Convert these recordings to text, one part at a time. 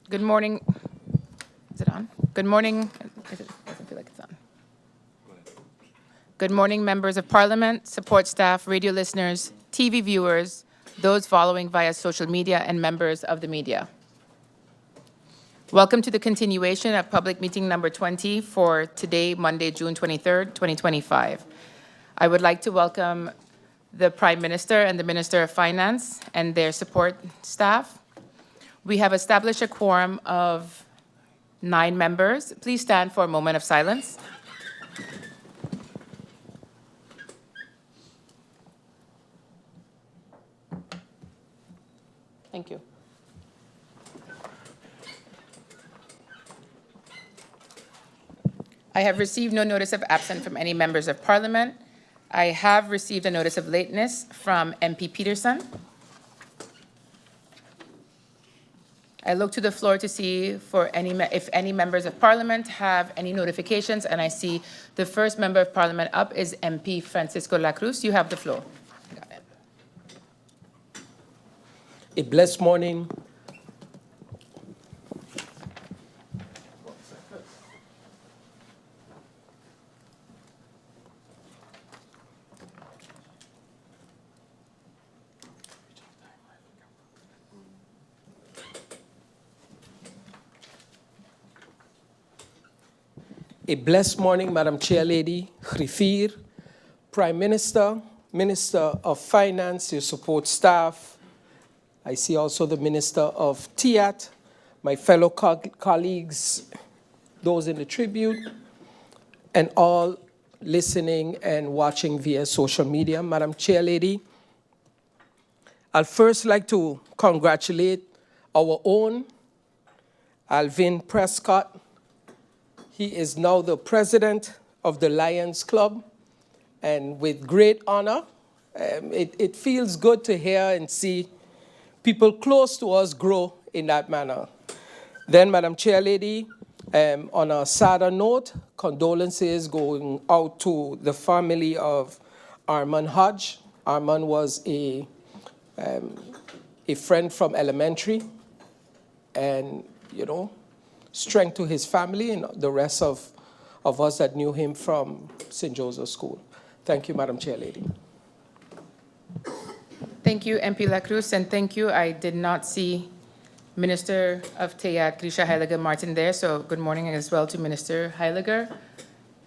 Good morning. Is it on? Good morning. It doesn't feel like it's on. Good morning, members of Parliament, support staff, radio listeners, TV viewers, those following via social media, and members of the media. Welcome to the continuation of public meeting number 20 for today, Monday, June 23rd, 2025. I would like to welcome the Prime Minister and the Minister of Finance and their support staff. We have established a quorum of 9 members. Please stand for a moment of silence. Thank you. I have received no notice of absence from any members of Parliament. I have received a notice of lateness from MP Peterson. I look to the floor to see if any members of Parliament have any notifications, and I see the first member of Parliament up is MP Francisco La Cruz. You have the floor. Got it. A blessed morning. A blessed morning, Madam Chair Lady, Griffier, Prime Minister, Minister of Finance, your support staff. I see also the Minister of TIAT, my fellow colleagues, those in the tribute, and all listening and watching via social media. Madam Chair Lady, I'd first like to congratulate our own Alvin Prescott. He is now the president of the Lions Club, and with great honor, it feels good to hear and see people close to us grow in that manner. Then, Madam Chair Lady, on a sadder note, condolences going out to the family of Armand Hodge. Armand was a friend from elementary, and, you know, strength to his family and the rest of us that knew him from St. Joseph's School. Thank you, Madam Chair Lady. Thank you, MP La Cruz, and thank you. I did not see Minister of TIAT, Grisha Heiliger Martin there, so good morning as well to Minister Heiliger.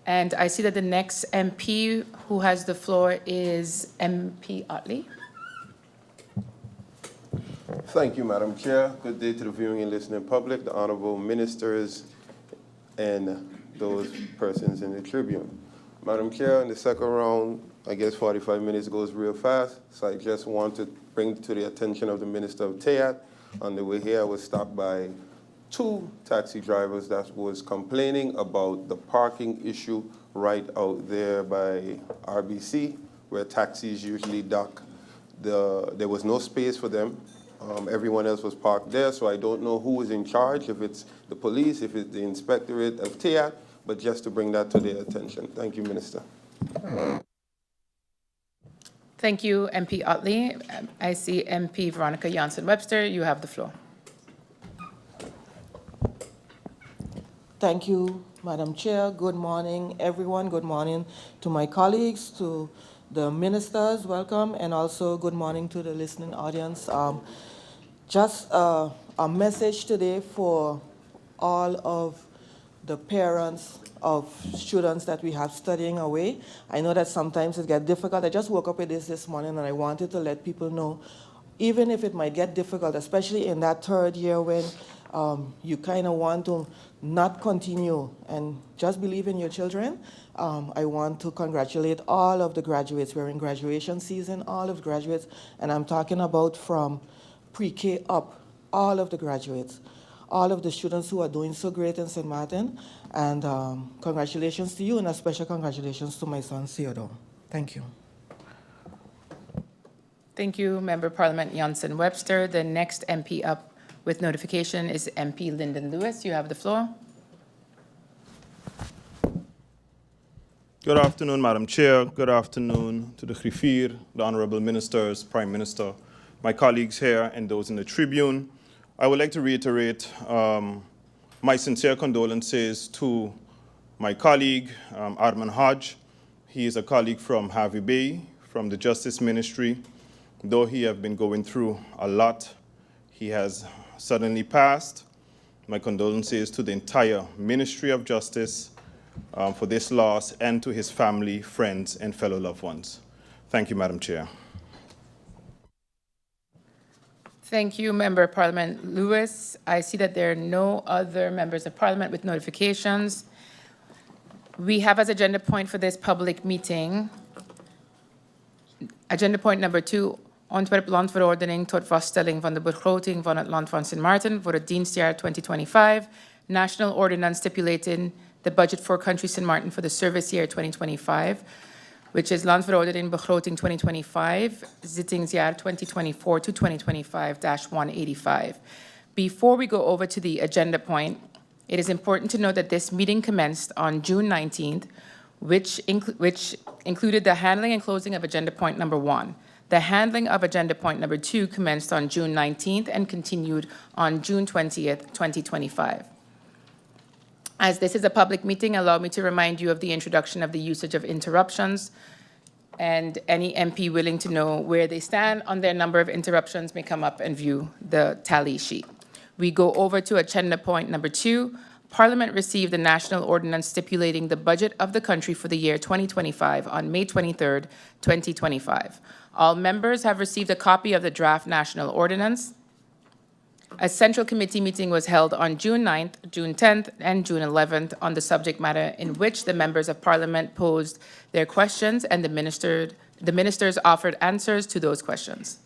And I see that the next MP who has the floor is MP Utley. Thank you, Madam Chair. Good day to the viewing and listening public, the honorable ministers, and those persons in the tribune. Madam Chair, in the second round, I guess 45 minutes goes real fast, so I just want to bring to the attention of the Minister of TIAT. On the way here, I was stopped by 2 taxi drivers that was complaining about the parking issue right out there by RBC, where taxis usually dock. There was no space for them. Everyone else was parked there, so I don't know who is in charge, if it's the police, if it's the inspectorate of TIAT, but just to bring that to their attention. Thank you, Minister. Thank you, MP Utley. I see MP Veronica Janssen-Webster. You have the floor. Thank you, Madam Chair. Good morning, everyone. Good morning to my colleagues, to the ministers, welcome, and also good morning to the listening audience. Just a message today for all of the parents of students that we have studying away. I know that sometimes it gets difficult. I just woke up with this morning, and I wanted to let people know, even if it might get difficult, especially in that 3rd year when you kind of want to not continue and just believe in your children. I want to congratulate all of the graduates. We're in graduation season, all of the graduates, and I'm talking about from pre-K up, all of the graduates, all of the students who are doing so great in St. Maarten, and congratulations to you, and a special congratulations to my son, Theodore. Thank you. Thank you, Member of Parliament Janssen-Webster. The next MP up with notification is MP Lyndon Lewis. You have the floor. Good afternoon, Madam Chair. Good afternoon to the Griffier, the Honorable Ministers, Prime Minister, my colleagues here, and those in the Tribune. I would like to reiterate my sincere condolences to my colleague, Arman Hodge. He is a colleague from Harvey Bay, from the Justice Ministry. Though he has been going through a lot, he has suddenly passed. My condolences to the entire Ministry of Justice for this loss, and to his family, friends, and fellow loved ones. Thank you, Madam Chair. Thank you, Member of Parliament Lewis. I see that there are no other members of Parliament with notifications. We have as agenda point for this public meeting, agenda point number 2, Ontwerplandsverordening tot vaststelling van de begroting van het Land Sint Maarten voor het dienstjaar 2025, National Ordinance stipulating the budget for Country Sint Maarten for the service year 2025, which is Landsverordening begroting 2025, Zittingsjaar 2024 to 2025-185. Before we go over to the agenda point, it is important to note that this meeting commenced on June 19th, which included the handling and closing of agenda point number 1. The handling of agenda point number 2 commenced on June 19th and continued on June 20th, 2025. As this is a public meeting, allow me to remind you of the introduction of the usage of interruptions, and any MP willing to know where they stand on their number of interruptions may come up and view the tally sheet. We go over to agenda point number 2. Parliament received the National Ordinance stipulating the budget of the country for the year 2025 on May 23rd, 2025. All members have received a copy of the draft National Ordinance. A Central Committee meeting was held on June 9th, June 10th, and June 11th on the subject matter, in which the members of Parliament posed their questions and the ministers offered answers to those questions.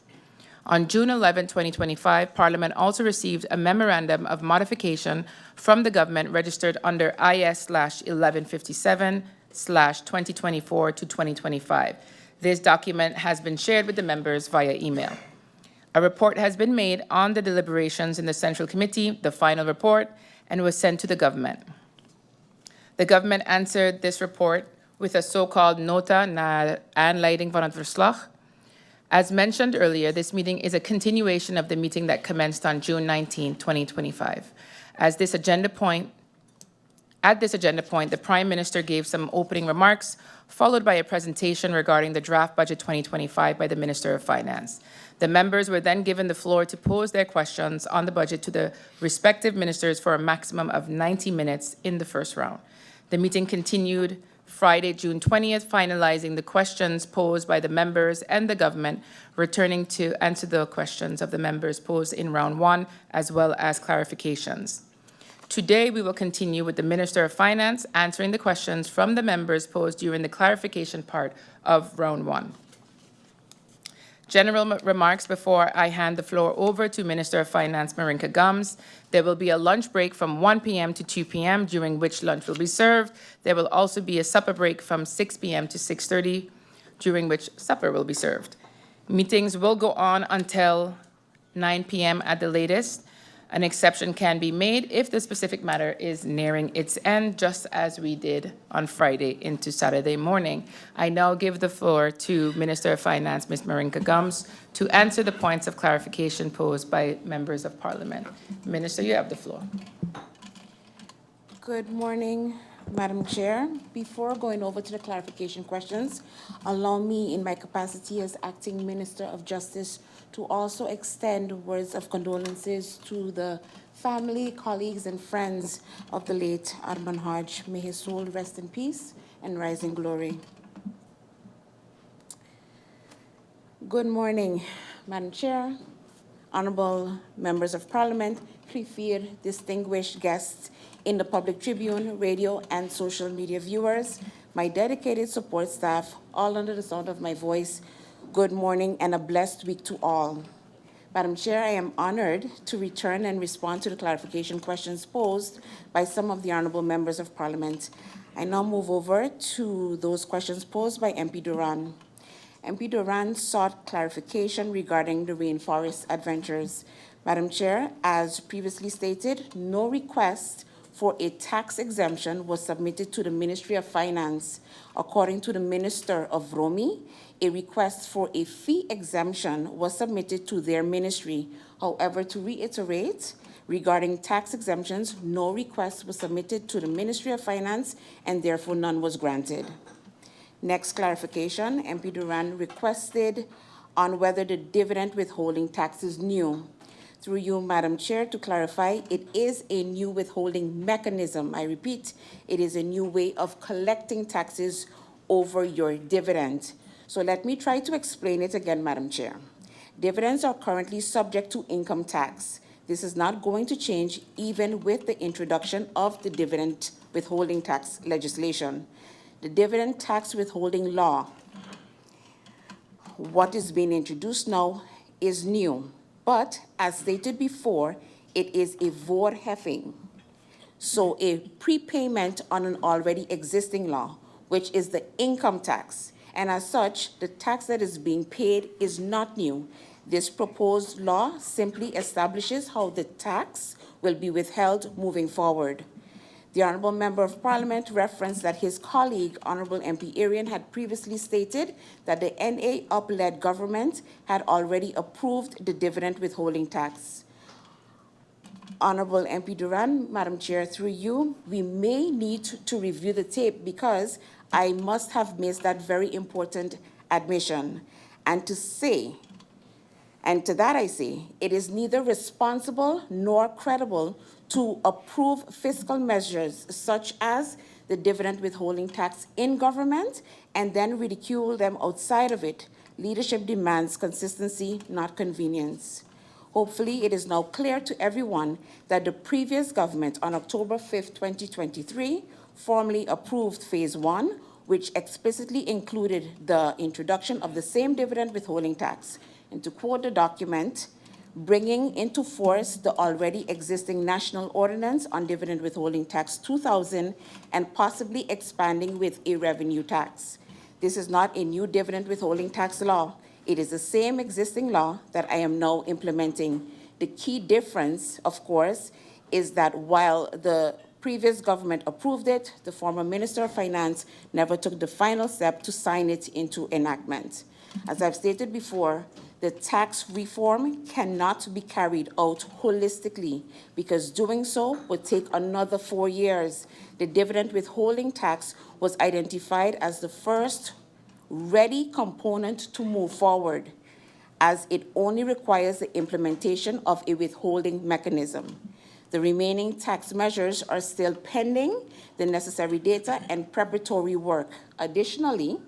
On June 11, 2025, Parliament also received a memorandum of modification from the government registered under IS/1157/2024 to 2025. This document has been shared with the members via email. A report has been made on the deliberations in the Central Committee, the final report, and was sent to the government. The government answered this report with a so-called nota naar aanleiding van het verslag. As mentioned earlier, this meeting is a continuation of the meeting that commenced on June 19, 2025. At this agenda point, the Prime Minister gave some opening remarks, followed by a presentation regarding the draft budget 2025 by the Minister of Finance. The members were then given the floor to pose their questions on the budget to the respective ministers for a maximum of 90 minutes in the first round. The meeting continued Friday, June 20th, finalizing the questions posed by the members and the government, returning to answer the questions of the members posed in round 1, as well as clarifications. Today, we will continue with the Minister of Finance answering the questions from the members posed during the clarification part of round 1. General remarks before I hand the floor over to Minister of Finance Marinka Gums. There will be a lunch break from 1 p.m. to 2 p.m., during which lunch will be served. There will also be a supper break from 6 p.m. to 6:30, during which supper will be served. Meetings will go on until 9 p.m. at the latest. An exception can be made if the specific matter is nearing its end, just as we did on Friday into Saturday morning. I now give the floor to Minister of Finance, Ms. Marinka Gums, to answer the points of clarification posed by members of Parliament. Minister, you have the floor. Good morning, Madam Chair. Before going over to the clarification questions, allow me in my capacity as Acting Minister of Justice to also extend words of condolences to the family, colleagues, and friends of the late Arman Hodge. May his soul rest in peace and rise in glory. Good morning, Madam Chair, honorable members of Parliament, Griffier, distinguished guests in the public tribune, radio, and social media viewers, my dedicated support staff, all under the sound of my voice. Good morning and a blessed week to all. Madam Chair, I am honored to return and respond to the clarification questions posed by some of the honorable members of Parliament. I now move over to those questions posed by MP Duran. MP Duran sought clarification regarding the rainforest adventures. Madam Chair, as previously stated, no request for a tax exemption was submitted to the Ministry of Finance. According to the Minister of Romy, a request for a fee exemption was submitted to their ministry. However, to reiterate, regarding tax exemptions, no request was submitted to the Ministry of Finance, and therefore none was granted. Next clarification, MP Duran requested on whether the dividend withholding tax is new. Through you, Madam Chair, to clarify, it is a new withholding mechanism. I repeat, it is a new way of collecting taxes over your dividend. So let me try to explain it again, Madam Chair. Dividends are currently subject to income tax. This is not going to change even with the introduction of the dividend withholding tax legislation. The dividend tax withholding law, what is being introduced now, is new. But as stated before, it is a voorheffing. So a prepayment on an already existing law, which is the income tax. And as such, the tax that is being paid is not new. This proposed law simply establishes how the tax will be withheld moving forward. The Honourable Member of Parliament referenced that his colleague, Honourable MP Irion, had previously stated that the NA-UP-led government had already approved the dividend withholding tax. Honourable MP Duran, Madam Chair, through you, we may need to review the tape because I must have missed that very important admission. And to that I say, it is neither responsible nor credible to approve fiscal measures such as the dividend withholding tax in government and then ridicule them outside of it. Leadership demands consistency, not convenience. Hopefully, it is now clear to everyone that the previous government on October 5th, 2023, formally approved Phase 1, which explicitly included the introduction of the same dividend withholding tax. And to quote the document, bringing into force the already existing National Ordinance on Dividend Withholding Tax 2000 and possibly expanding with a revenue tax. This is not a new dividend withholding tax law. It is the same existing law that I am now implementing. The key difference, of course, is that while the previous government approved it, the former Minister of Finance never took the final step to sign it into enactment. As I've stated before, the tax reform cannot be carried out holistically because doing so would take another 4 years. The dividend withholding tax was identified as the first ready component to move forward, as it only requires the implementation of a withholding mechanism. The remaining tax measures are still pending the necessary data and preparatory work. Additionally,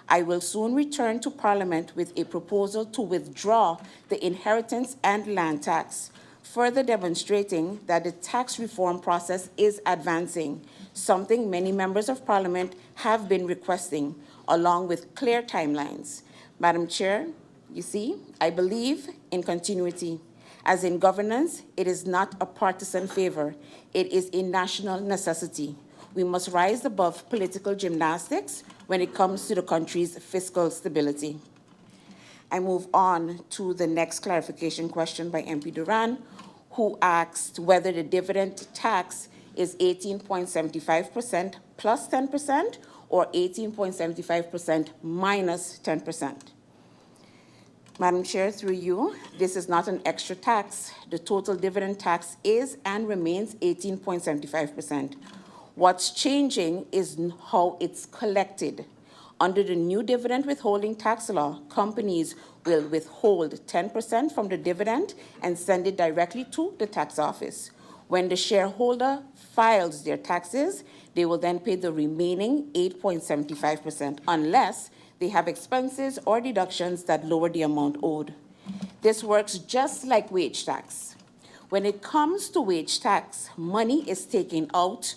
I will soon return to Parliament with a proposal to withdraw the inheritance and land tax, further demonstrating that the tax reform process is advancing, something many members of Parliament have been requesting, along with clear timelines. Madam Chair, you see, I believe in continuity. As in governance, it is not a partisan favor. It is a national necessity. We must rise above political gymnastics when it comes to the country's fiscal stability. I move on to the next clarification question by MP Duran, who asked whether the dividend tax is 18.75% plus 10% or 18.75% minus 10%. Madam Chair, through you, this is not an extra tax. The total dividend tax is and remains 18.75%. What's changing is how it's collected. Under the new dividend withholding tax law, companies will withhold 10% from the dividend and send it directly to the tax office. When the shareholder files their taxes, they will then pay the remaining 8.75% unless they have expenses or deductions that lower the amount owed. This works just like wage tax. When it comes to wage tax, money is taken out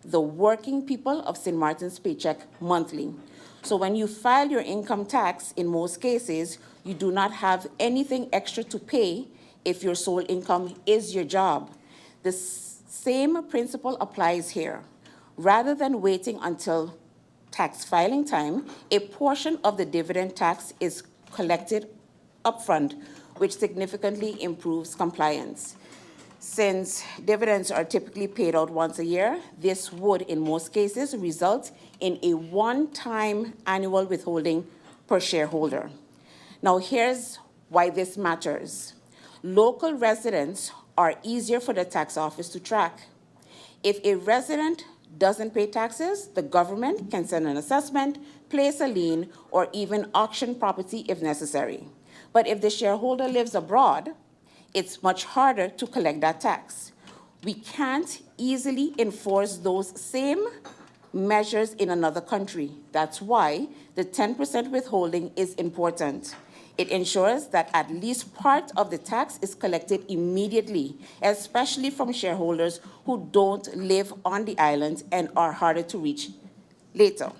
the working people of St. Martin's paycheck monthly. So when you file your income tax, in most cases, you do not have anything extra to pay if your sole income is your job. The same principle applies here. Rather than waiting until tax filing time, a portion of the dividend tax is collected upfront, which significantly improves compliance. Since dividends are typically paid out once a year, this would, in most cases, result in a one-time annual withholding per shareholder. Now, here's why this matters. Local residents are easier for the tax office to track. If a resident doesn't pay taxes, the government can send an assessment, place a lien, or even auction property if necessary. But if the shareholder lives abroad, it's much harder to collect that tax. We can't easily enforce those same measures in another country. That's why the 10% withholding is important. It ensures that at least part of the tax is collected immediately, especially from shareholders who don't live on the island and are harder to reach later.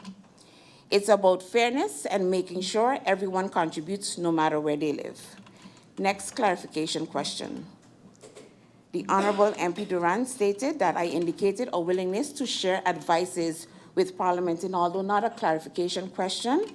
It's about fairness and making sure everyone contributes no matter where they live. Next clarification question. The Honorable MP Duran stated that I indicated a willingness to share advices with Parliament, and although not a clarification question,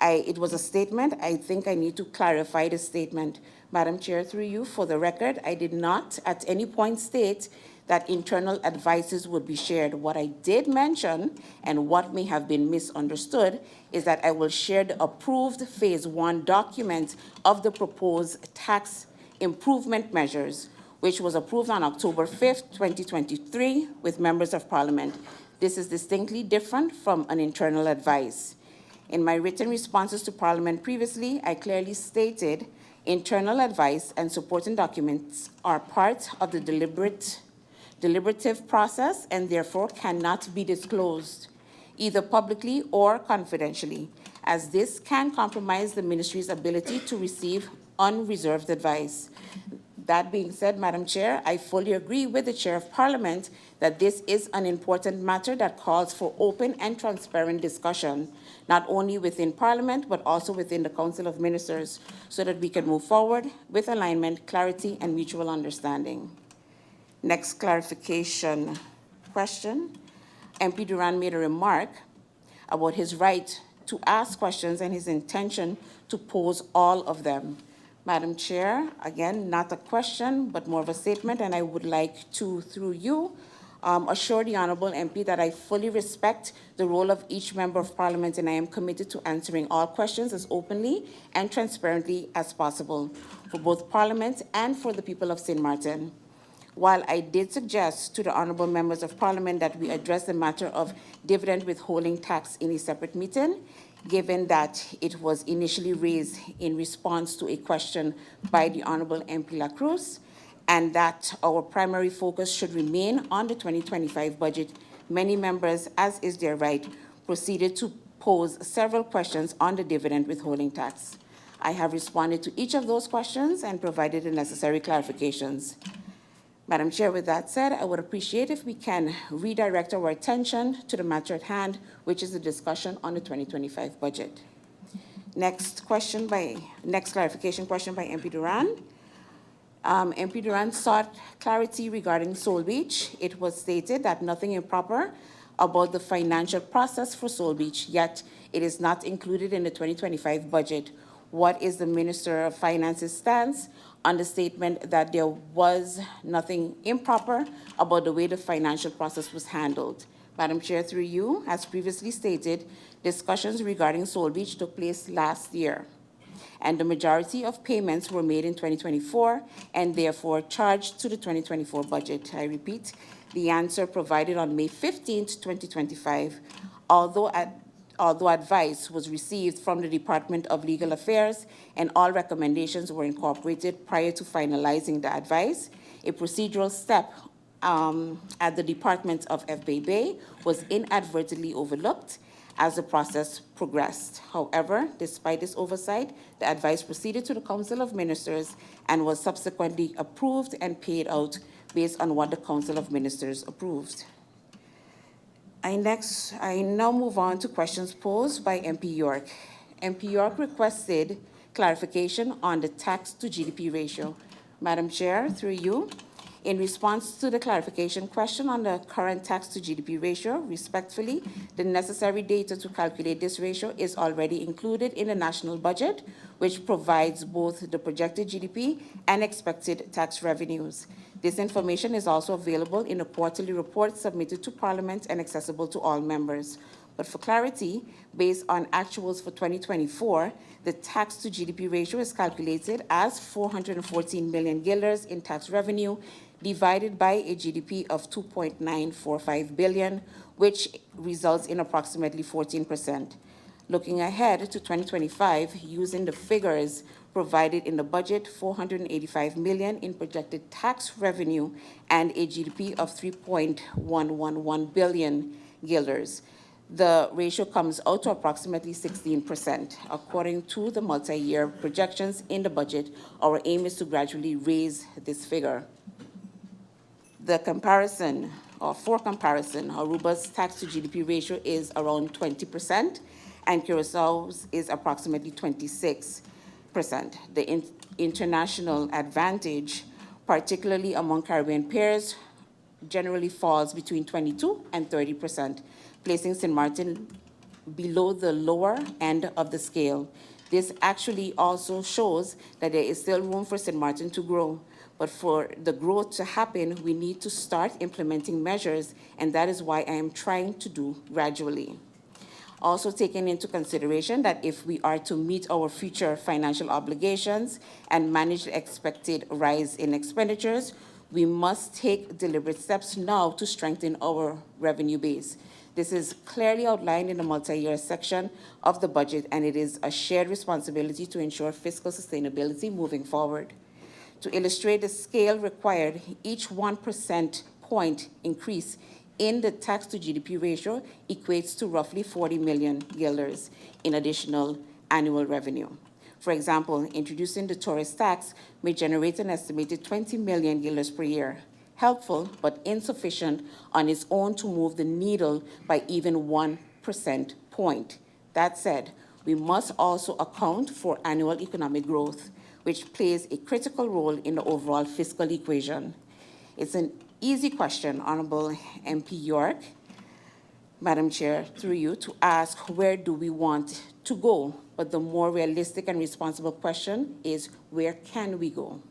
it was a statement. I think I need to clarify the statement. Madam Chair, through you, for the record, I did not at any point state that internal advices would be shared. What I did mention, and what may have been misunderstood, is that I will share the approved Phase 1 document of the proposed tax improvement measures, which was approved on October 5th, 2023, with members of Parliament. This is distinctly different from an internal advice. In my written responses to Parliament previously, I clearly stated internal advice and supporting documents are part of the deliberative process and therefore cannot be disclosed, either publicly or confidentially, as this can compromise the ministry's ability to receive unreserved advice. That being said, Madam Chair, I fully agree with the Chair of Parliament that this is an important matter that calls for open and transparent discussion, not only within Parliament, but also within the Council of Ministers, so that we can move forward with alignment, clarity, and mutual understanding. Next clarification question. MP Duran made a remark about his right to ask questions and his intention to pose all of them. Madam Chair, again, not a question, but more of a statement, and I would like to, through you, assure the Honourable MP that I fully respect the role of each Member of Parliament, and I am committed to answering all questions as openly and transparently as possible for both Parliament and for the people of St. Maarten. While I did suggest to the Honourable Members of Parliament that we address the matter of dividend withholding tax in a separate meeting, given that it was initially raised in response to a question by the Honourable MP Cruz, and that our primary focus should remain on the 2025 budget, many members, as is their right, proceeded to pose several questions on the dividend withholding tax. I have responded to each of those questions and provided the necessary clarifications. Madam Chair, with that said, I would appreciate if we can redirect our attention to the matter at hand, which is the discussion on the 2025 budget. Next clarification question by MP Duran. MP Duran sought clarity regarding Soul Beach. It was stated that nothing improper about the financial process for Soul Beach, yet it is not included in the 2025 budget. What is the Minister of Finance's stance on the statement that there was nothing improper about the way the financial process was handled? Madam Chair, through you, as previously stated, discussions regarding Soul Beach took place last year, and the majority of payments were made in 2024 and therefore charged to the 2024 budget. I repeat, the answer provided on May 15th, 2025, although advice was received from the Department of Legal Affairs and all recommendations were incorporated prior to finalizing the advice, a procedural step at the Department of FBA was inadvertently overlooked as the process progressed. However, despite this oversight, the advice proceeded to the Council of Ministers and was subsequently approved and paid out based on what the Council of Ministers approved. I now move on to questions posed by MP York. MP York requested clarification on the tax to GDP ratio. Madam Chair, through you, in response to the clarification question on the current tax to GDP ratio, respectfully, the necessary data to calculate this ratio is already included in the national budget, which provides both the projected GDP and expected tax revenues. This information is also available in a quarterly report submitted to Parliament and accessible to all members. But for clarity, based on actuals for 2024, the tax to GDP ratio is calculated as 414 million guilders in tax revenue divided by a GDP of 2.945 billion, which results in approximately 14%. Looking ahead to 2025, using the figures provided in the budget, 485 million in projected tax revenue and a GDP of 3.111 billion guilders. The ratio comes out to approximately 16%. According to the multi-year projections in the budget, our aim is to gradually raise this figure. The comparison, or for comparison, Aruba's tax to GDP ratio is around 20%, and Curaçao's is approximately 26%. The international advantage, particularly among Caribbean peers, generally falls between 22 and 30%, placing St. Maarten below the lower end of the scale. This actually also shows that there is still room for St. Maarten to grow. But for the growth to happen, we need to start implementing measures, and that is why I am trying to do gradually. Also taking into consideration that if we are to meet our future financial obligations and manage the expected rise in expenditures, we must take deliberate steps now to strengthen our revenue base. This is clearly outlined in the multi-year section of the budget, and it is a shared responsibility to ensure fiscal sustainability moving forward. To illustrate the scale required, each 1% point increase in the tax to GDP ratio equates to roughly 40 million guilders in additional annual revenue. For example, introducing the tourist tax may generate an estimated 20 million guilders per year. Helpful, but insufficient on its own to move the needle by even 1% point. That said, we must also account for annual economic growth, which plays a critical role in the overall fiscal equation. It's an easy question, Honorable MP York, Madam Chair, through you, to ask where do we want to go? But the more realistic and responsible question is, where can we go?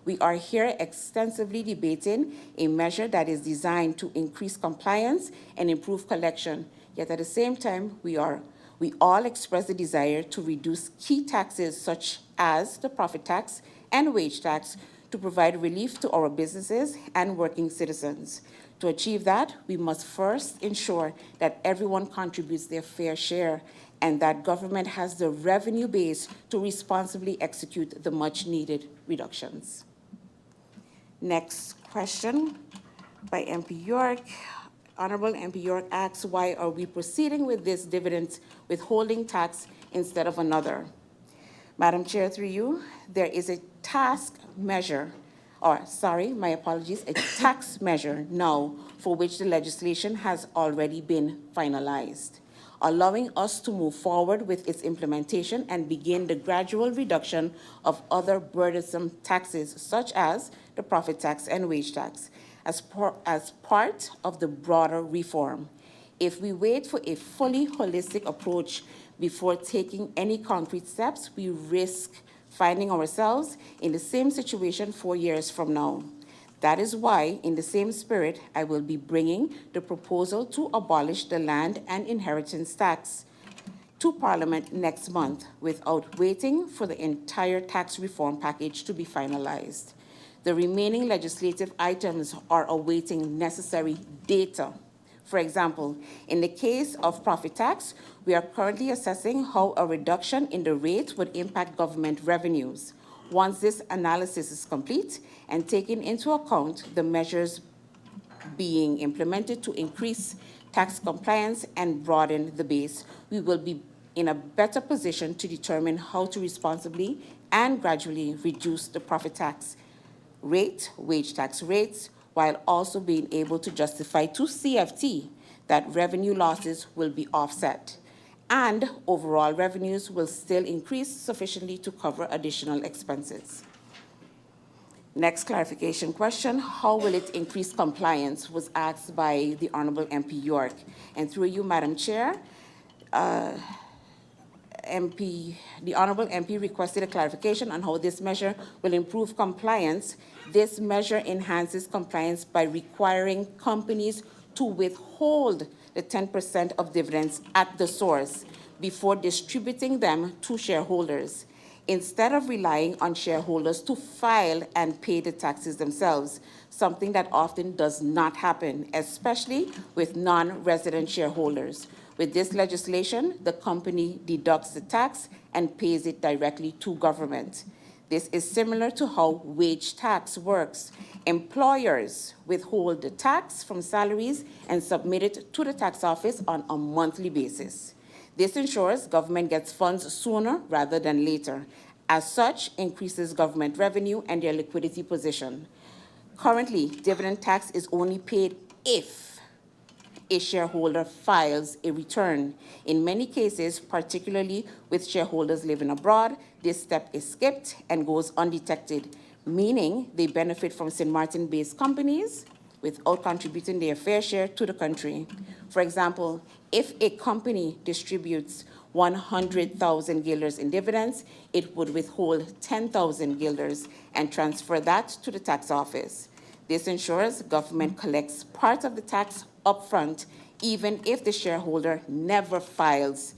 We are here extensively debating a measure that is designed to increase compliance and improve collection. Yet at the same time, we all express the desire to reduce key taxes such as the profit tax and wage tax to provide relief to our businesses and working citizens. To achieve that, we must first ensure that everyone contributes their fair share and that government has the revenue base to responsibly execute the much-needed reductions. Next question by MP York. Honorable MP York asks, why are we proceeding with this dividend withholding tax instead of another? Madam Chair, through you, there is a tax measure now for which the legislation has already been finalized, allowing us to move forward with its implementation and begin the gradual reduction of other burdensome taxes, such as the profit tax and wage tax, as part of the broader reform. If we wait for a fully holistic approach before taking any concrete steps, we risk finding ourselves in the same situation 4 years from now. That is why, in the same spirit, I will be bringing the proposal to abolish the land and inheritance tax to Parliament next month without waiting for the entire tax reform package to be finalized. The remaining legislative items are awaiting necessary data. For example, in the case of profit tax, we are currently assessing how a reduction in the rate would impact government revenues. Once this analysis is complete and taking into account the measures being implemented to increase tax compliance and broaden the base, we will be in a better position to determine how to responsibly and gradually reduce the profit tax rate, wage tax rates, while also being able to justify to CFT that revenue losses will be offset and overall revenues will still increase sufficiently to cover additional expenses. Next clarification question, how will it increase compliance, was asked by the Honorable MP York. And through you, Madam Chair, the Honorable MP requested a clarification on how this measure will improve compliance. This measure enhances compliance by requiring companies to withhold the 10% of dividends at the source before distributing them to shareholders, instead of relying on shareholders to file and pay the taxes themselves, something that often does not happen, especially with non-resident shareholders. With this legislation, the company deducts the tax and pays it directly to government. This is similar to how wage tax works. Employers withhold the tax from salaries and submit it to the tax office on a monthly basis. This ensures government gets funds sooner rather than later. As such, increases government revenue and their liquidity position. Currently, dividend tax is only paid if a shareholder files a return. In many cases, particularly with shareholders living abroad, this step is skipped and goes undetected, meaning they benefit from St. Martin-based companies without contributing their fair share to the country. For example, if a company distributes 100,000 guilders in dividends, it would withhold 10,000 guilders and transfer that to the tax office. This ensures government collects part of the tax upfront, even if the shareholder never files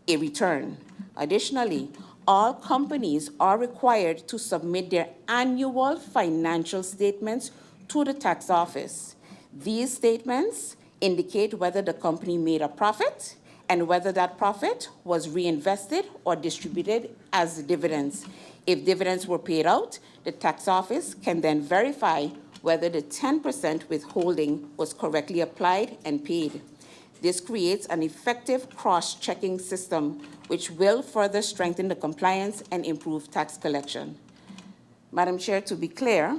a return. Additionally, all companies are required to submit their annual financial statements to the tax office. These statements indicate whether the company made a profit and whether that profit was reinvested or distributed as dividends. If dividends were paid out, the tax office can then verify whether the 10% withholding was correctly applied and paid. This creates an effective cross-checking system, which will further strengthen the compliance and improve tax collection. Madam Chair, to be clear,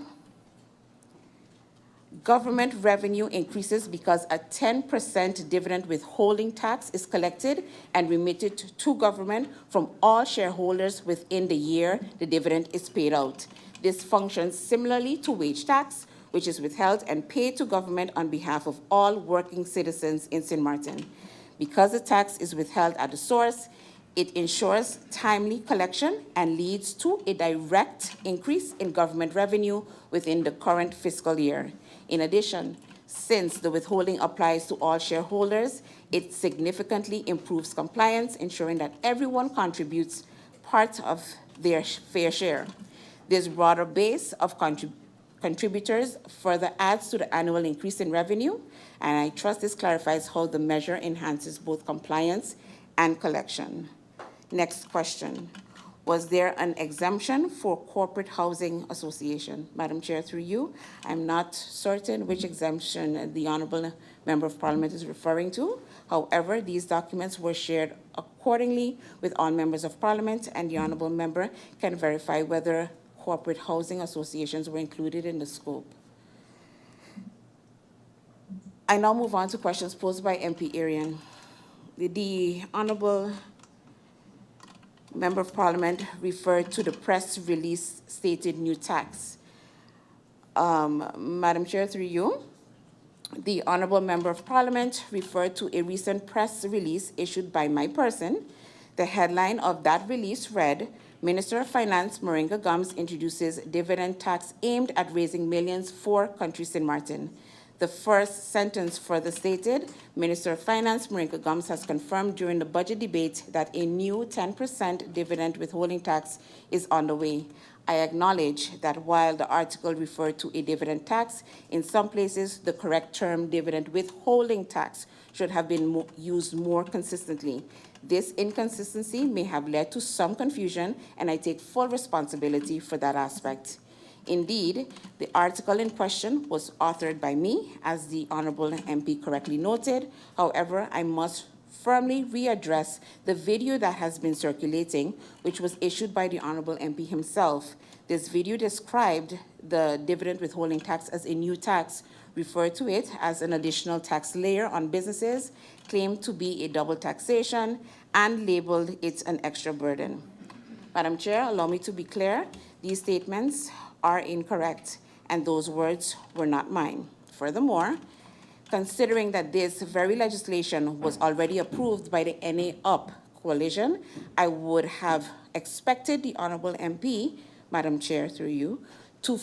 government revenue increases because a 10% dividend withholding tax is collected and remitted to government from all shareholders within the year the dividend is paid out. This functions similarly to wage tax, which is withheld and paid to government on behalf of all working citizens in St. Martin. Because the tax is withheld at the source, it ensures timely collection and leads to a direct increase in government revenue within the current fiscal year. In addition, since the withholding applies to all shareholders, it significantly improves compliance, ensuring that everyone contributes part of their fair share. This broader base of contributors further adds to the annual increase in revenue, and I trust this clarifies how the measure enhances both compliance and collection. Next question. Was there an exemption for corporate housing association? Madam Chair, through you, I'm not certain which exemption the Honourable Member of Parliament is referring to. However, these documents were shared accordingly with all members of Parliament, and the Honourable Member can verify whether corporate housing associations were included in the scope. I now move on to questions posed by MP Irion. The Honourable Member of Parliament referred to the press release stated new tax. Madam Chair, through you, the Honourable Member of Parliament referred to a recent press release issued by my person. The headline of that release read, Minister of Finance Maringa Gums introduces dividend tax aimed at raising millions for country St. Martin. The first sentence further stated, Minister of Finance Maringa Gums has confirmed during the budget debate that a new 10% dividend withholding tax is on the way. I acknowledge that while the article referred to a dividend tax, in some places the correct term dividend withholding tax should have been used more consistently. This inconsistency may have led to some confusion, and I take full responsibility for that aspect. Indeed, the article in question was authored by me, as the Honourable MP correctly noted. However, I must firmly readdress the video that has been circulating, which was issued by the Honourable MP himself. This video described the dividend withholding tax as a new tax, referred to it as an additional tax layer on businesses, claimed to be a double taxation, and labeled it an extra burden. Madam Chair, allow me to be clear. These statements are incorrect, and those words were not mine. Furthermore, considering that this very legislation was already approved by the NA UP coalition, I would have expected the Honorable MP, Madam Chair, through you, to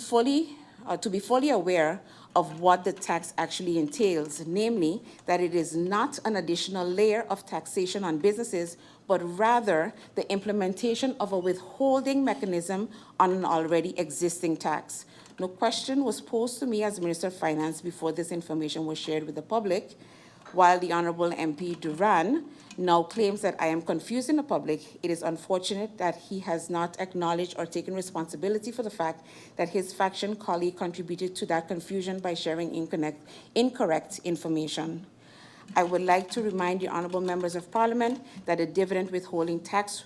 be fully aware of what the tax actually entails, namely that it is not an additional layer of taxation on businesses, but rather the implementation of a withholding mechanism on an already existing tax. No question was posed to me as Minister of Finance before this information was shared with the public, while the Honorable MP Duran now claims that I am confusing the public. It is unfortunate that he has not acknowledged or taken responsibility for the fact that his faction colleague contributed to that confusion by sharing incorrect information. I would like to remind the honorable members of Parliament that a dividend withholding tax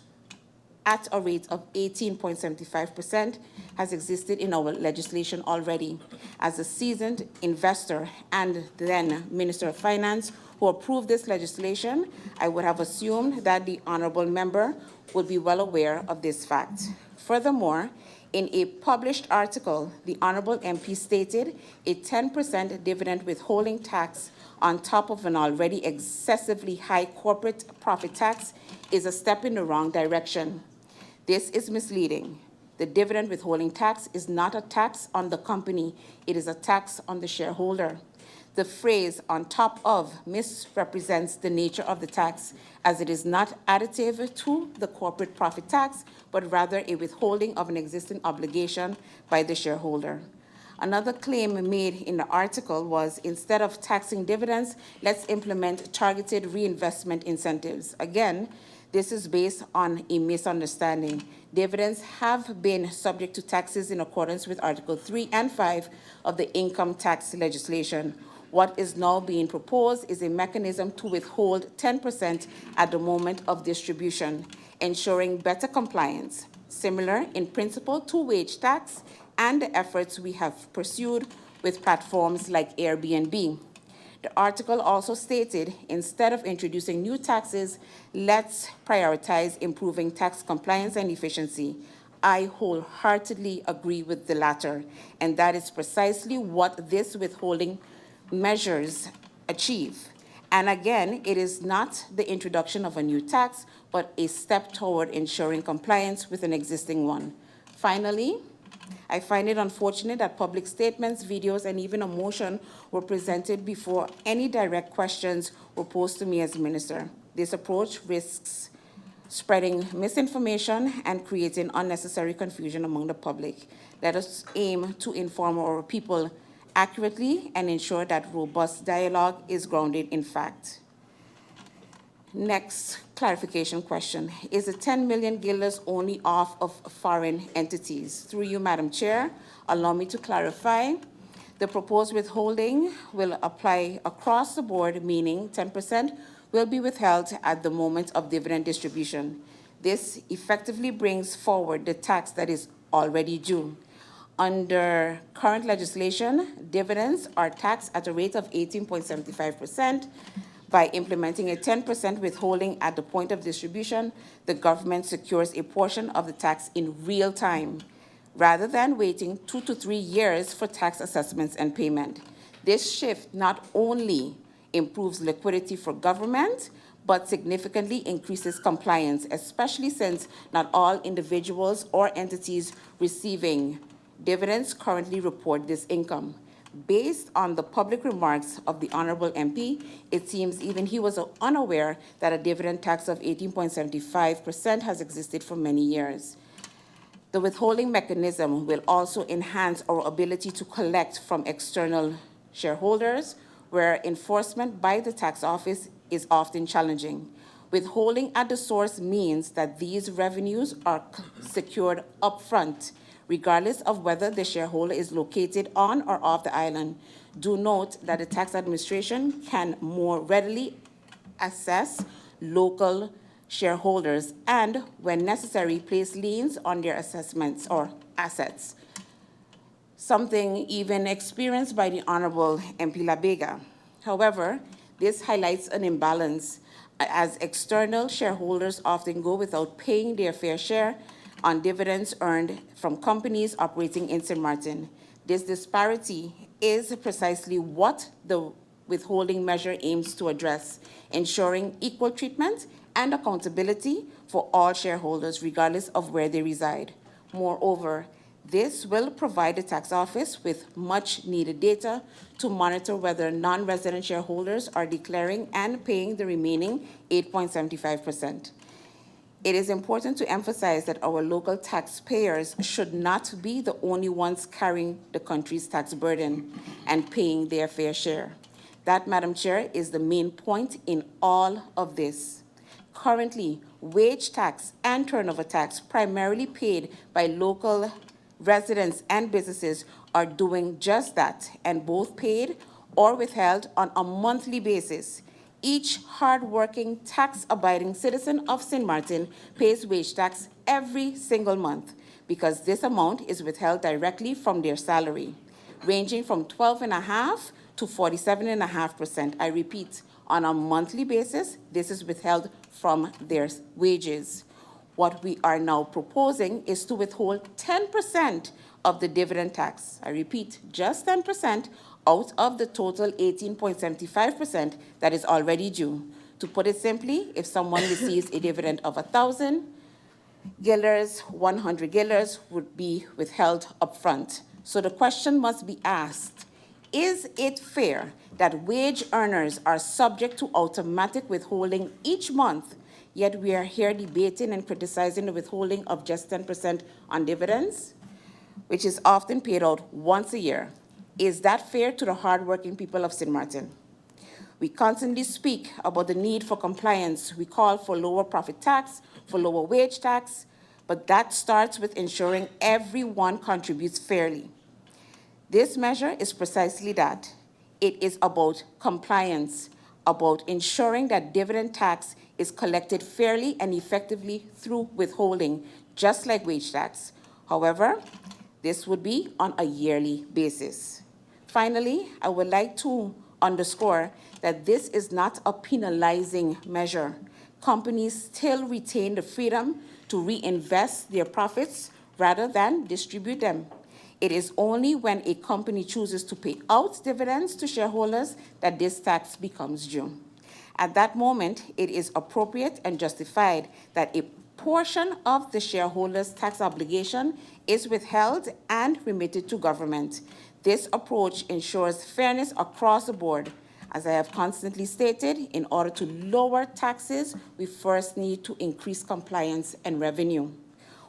at a rate of 18.75% has existed in our legislation already. As a seasoned investor and then Minister of Finance who approved this legislation, I would have assumed that the honorable member would be well aware of this fact. Furthermore, in a published article, the honorable MP stated a 10% dividend withholding tax on top of an already excessively high corporate profit tax is a step in the wrong direction. This is misleading. The dividend withholding tax is not a tax on the company. It is a tax on the shareholder. The phrase "on top of" misrepresents the nature of the tax, as it is not additive to the corporate profit tax, but rather a withholding of an existing obligation by the shareholder. Another claim made in the article was, instead of taxing dividends, let's implement targeted reinvestment incentives. Again, this is based on a misunderstanding. Dividends have been subject to taxes in accordance with Article 3 and 5 of the income tax legislation. What is now being proposed is a mechanism to withhold 10% at the moment of distribution, ensuring better compliance, similar in principle to wage tax and the efforts we have pursued with platforms like Airbnb. The article also stated, instead of introducing new taxes, let's prioritize improving tax compliance and efficiency. I wholeheartedly agree with the latter, and that is precisely what this withholding measures achieve. And again, it is not the introduction of a new tax, but a step toward ensuring compliance with an existing one. Finally, I find it unfortunate that public statements, videos, and even a motion were presented before any direct questions were posed to me as minister. This approach risks spreading misinformation and creating unnecessary confusion among the public. Let us aim to inform our people accurately and ensure that robust dialogue is grounded in fact. Next clarification question. Is the 10 million guilders only off of foreign entities? Through you, Madam Chair, allow me to clarify. The proposed withholding will apply across the board, meaning 10% will be withheld at the moment of dividend distribution. This effectively brings forward the tax that is already due. Under current legislation, dividends are taxed at a rate of 18.75%. By implementing a 10% withholding at the point of distribution, the government secures a portion of the tax in real time, rather than waiting 2 to 3 years for tax assessments and payment. This shift not only improves liquidity for government, but significantly increases compliance, especially since not all individuals or entities receiving dividends currently report this income. Based on the public remarks of the Honorable MP, it seems even he was unaware that a dividend tax of 18.75% has existed for many years. The withholding mechanism will also enhance our ability to collect from external shareholders, where enforcement by the tax office is often challenging. Withholding at the source means that these revenues are secured upfront, regardless of whether the shareholder is located on or off the island. Do note that the tax administration can more readily assess local shareholders and, when necessary, place liens on their assessments or assets, something even experienced by the Honorable MP Labega. However, this highlights an imbalance, as external shareholders often go without paying their fair share on dividends earned from companies operating in St. Maarten. This disparity is precisely what the withholding measure aims to address, ensuring equal treatment and accountability for all shareholders, regardless of where they reside. Moreover, this will provide the tax office with much-needed data to monitor whether non-resident shareholders are declaring and paying the remaining 8.75%. It is important to emphasize that our local taxpayers should not be the only ones carrying the country's tax burden and paying their fair share. That, Madam Chair, is the main point in all of this. Currently, wage tax and turnover tax, primarily paid by local residents and businesses, are doing just that, and both paid or withheld on a monthly basis. Each hard-working, tax-abiding citizen of St. Maarten pays wage tax every single month because this amount is withheld directly from their salary, ranging from 12.5% to 47.5%. I repeat, on a monthly basis, this is withheld from their wages. What we are now proposing is to withhold 10% of the dividend tax. I repeat, just 10% out of the total 18.75% that is already due. To put it simply, if someone receives a dividend of 1,000 guilders, 100 guilders would be withheld upfront. So the question must be asked, is it fair that wage earners are subject to automatic withholding each month, yet we are here debating and criticizing the withholding of just 10% on dividends, which is often paid out once a year? Is that fair to the hardworking people of St. Maarten? We constantly speak about the need for compliance. We call for lower profit tax, for lower wage tax, but that starts with ensuring everyone contributes fairly. This measure is precisely that. It is about compliance, about ensuring that dividend tax is collected fairly and effectively through withholding, just like wage tax. However, this would be on a yearly basis. Finally, I would like to underscore that this is not a penalizing measure. Companies still retain the freedom to reinvest their profits rather than distribute them. It is only when a company chooses to pay out dividends to shareholders that this tax becomes due. At that moment, it is appropriate and justified that a portion of the shareholders' tax obligation is withheld and remitted to government. This approach ensures fairness across the board. As I have constantly stated, in order to lower taxes, we first need to increase compliance and revenue.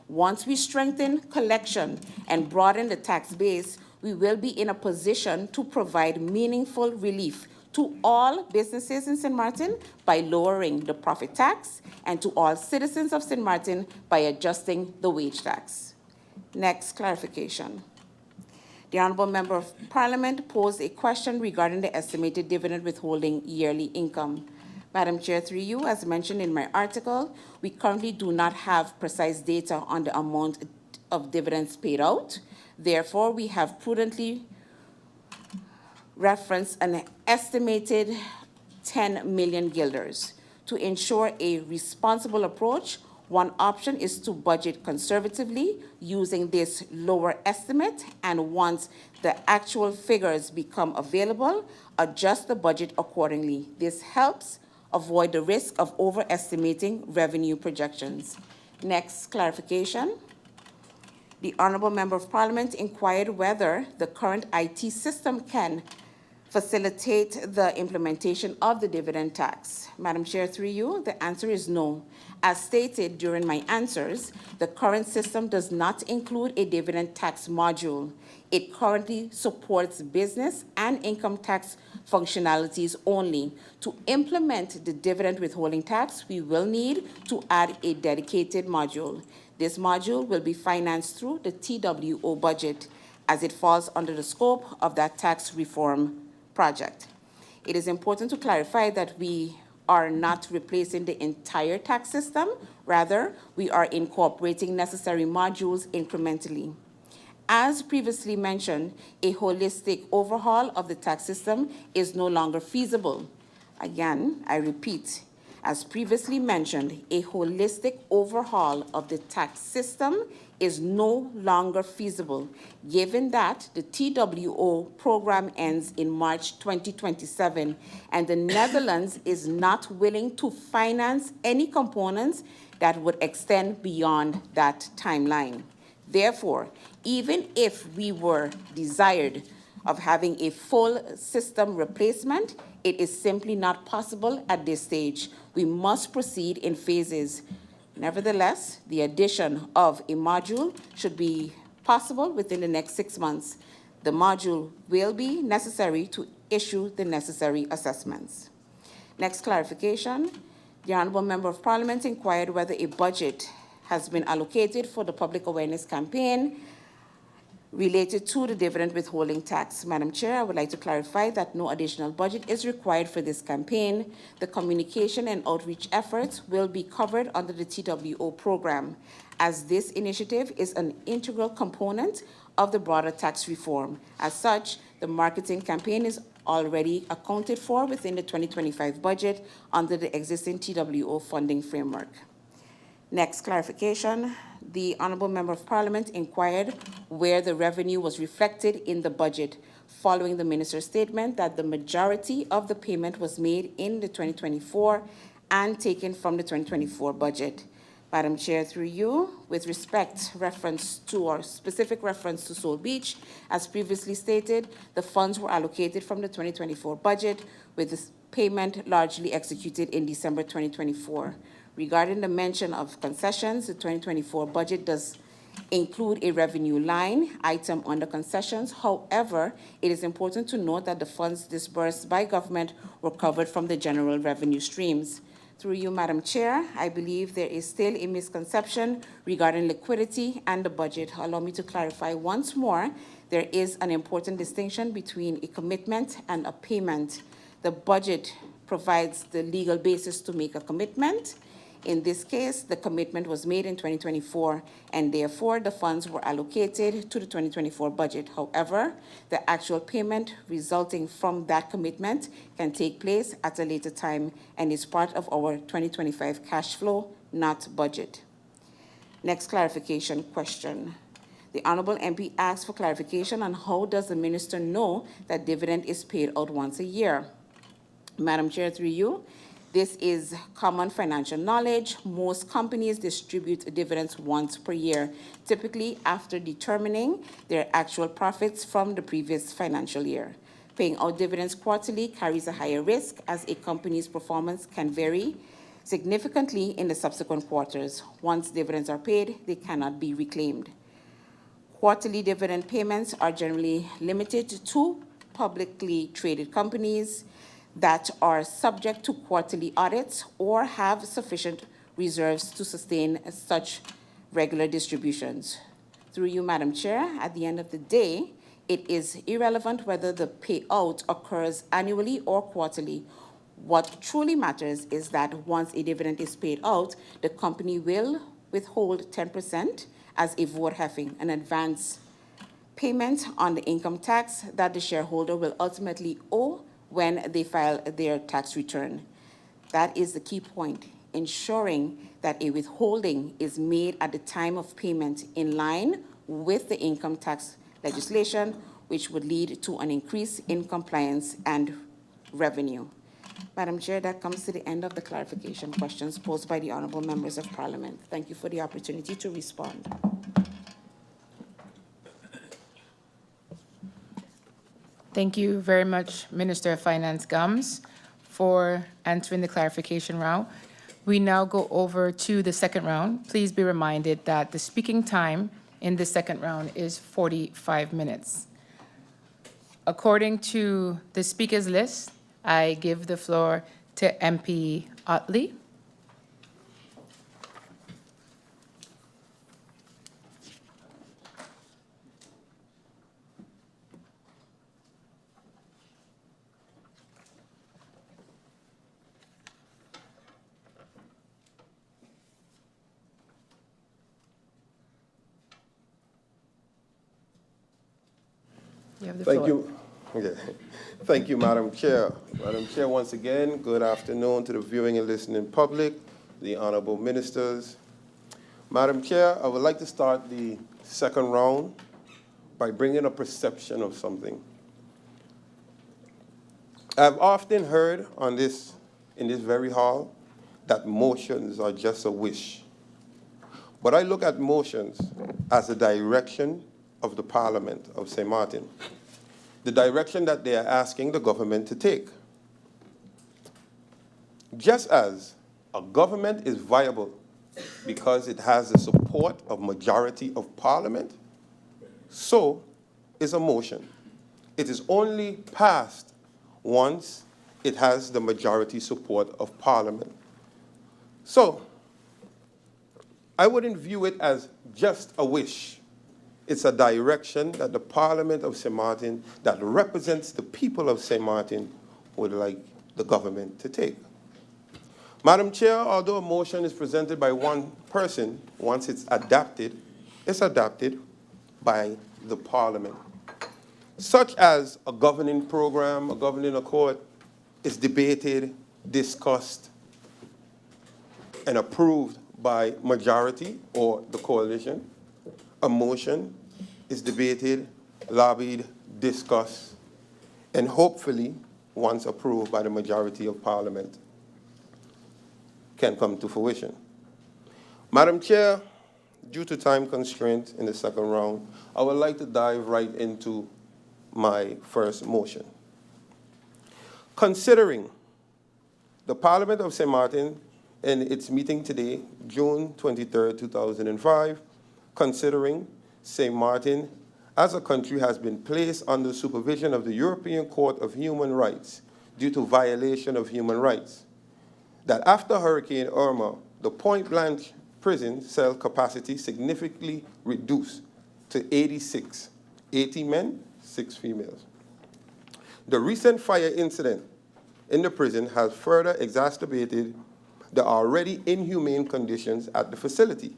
Once we strengthen collection and broaden the tax base, we will be in a position to provide meaningful relief to all businesses in St. Maarten by lowering the profit tax and to all citizens of St. Maarten by adjusting the wage tax. Next clarification. The Honourable Member of Parliament posed a question regarding the estimated dividend withholding yearly income. Madam Chair, through you, as mentioned in my article, we currently do not have precise data on the amount of dividends paid out. Therefore, we have prudently referenced an estimated 10 million guilders. To ensure a responsible approach, one option is to budget conservatively using this lower estimate, and once the actual figures become available, adjust the budget accordingly. This helps avoid the risk of overestimating revenue projections. Next clarification. The Honourable Member of Parliament inquired whether the current IT system can facilitate the implementation of the dividend tax. Madam Chair, through you, the answer is no. As stated during my answers, the current system does not include a dividend tax module. It currently supports business and income tax functionalities only. To implement the dividend withholding tax, we will need to add a dedicated module. This module will be financed through the TWO budget, as it falls under the scope of that tax reform project. It is important to clarify that we are not replacing the entire tax system. Rather, we are incorporating necessary modules incrementally. As previously mentioned, a holistic overhaul of the tax system is no longer feasible. Again, I repeat, As previously mentioned, a holistic overhaul of the tax system is no longer feasible, given that the TWO program ends in March 2027, and the Netherlands is not willing to finance any components that would extend beyond that timeline. Therefore, even if we were desired of having a full system replacement, it is simply not possible at this stage. We must proceed in phases. Nevertheless, the addition of a module should be possible within the next 6 months. The module will be necessary to issue the necessary assessments. Next clarification. The Honourable Member of Parliament inquired whether a budget has been allocated for the public awareness campaign related to the dividend withholding tax. Madam Chair, I would like to clarify that no additional budget is required for this campaign. The communication and outreach efforts will be covered under the TWO program, as this initiative is an integral component of the broader tax reform. As such, the marketing campaign is already accounted for within the 2025 budget under the existing TWO funding framework. Next clarification. The Honourable Member of Parliament inquired where the revenue was reflected in the budget, following the Minister's statement that the majority of the payment was made in the 2024 and taken from the 2024 budget. Madam Chair, through you, with reference to specific reference to Soul Beach, as previously stated, the funds were allocated from the 2024 budget, with the payment largely executed in December 2024. Regarding the mention of concessions, the 2024 budget does include a revenue line item under concessions. However, it is important to note that the funds disbursed by government were covered from the general revenue streams. Through you, Madam Chair, I believe there is still a misconception regarding liquidity and the budget. Allow me to clarify once more. There is an important distinction between a commitment and a payment. The budget provides the legal basis to make a commitment. In this case, the commitment was made in 2024, and therefore the funds were allocated to the 2024 budget. However, the actual payment resulting from that commitment can take place at a later time and is part of our 2025 cash flow, not budget. Next clarification question. The Honourable MP asks for clarification on how does the Minister know that dividend is paid out once a year. Madam Chair, through you, this is common financial knowledge. Most companies distribute dividends once per year, typically after determining their actual profits from the previous financial year. Paying out dividends quarterly carries a higher risk, as a company's performance can vary significantly in the subsequent quarters. Once dividends are paid, they cannot be reclaimed. Quarterly dividend payments are generally limited to publicly traded companies that are subject to quarterly audits or have sufficient reserves to sustain such regular distributions. Through you, Madam Chair, at the end of the day, it is irrelevant whether the payout occurs annually or quarterly. What truly matters is that once a dividend is paid out, the company will withhold 10% as a voorheffing, an advance payment on the income tax that the shareholder will ultimately owe when they file their tax return. That is the key point, ensuring that a withholding is made at the time of payment in line with the income tax legislation, which would lead to an increase in compliance and revenue. Madam Chair, that comes to the end of the clarification questions posed by the Honourable Members of Parliament. Thank you for the opportunity to respond. Thank you very much, Minister of Finance Gums, for answering the clarification round. We now go over to the second round. Please be reminded that the speaking time in the second round is 45 minutes. According to the speakers list, I give the floor to MP Utley. You have the floor. Thank you. Okay. Thank you, Madam Chair. Madam Chair, once again, good afternoon to the viewing and listening public, the honorable ministers. Madam Chair, I would like to start the second round by bringing a perception of something. I've often heard in this very hall that motions are just a wish. But I look at motions as a direction of the Parliament of St. Maarten, the direction that they are asking the government to take. Just as a government is viable because it has the support of majority of Parliament, so is a motion. It is only passed once it has the majority support of Parliament. So, I wouldn't view it as just a wish. It's a direction that the Parliament of St. Maarten, that represents the people of St. Maarten, would like the government to take. Madam Chair, although a motion is presented by one person, once it's adopted by the Parliament. Such as a governing program, a governing accord, is debated, discussed, and approved by majority or the coalition. A motion is debated, lobbied, discussed, and hopefully, once approved by the majority of Parliament, can come to fruition. Madam Chair, due to time constraint in the second round, I would like to dive right into my first motion. Considering the Parliament of St. Maarten in its meeting today, June 23, 2005, considering St. Maarten as a country has been placed under supervision of the European Court of Human Rights due to violation of human rights, that after Hurricane Irma, the Point Blanche prison cell capacity significantly reduced to 86, 80 men, 6 females. The recent fire incident in the prison has further exacerbated the already inhumane conditions at the facility,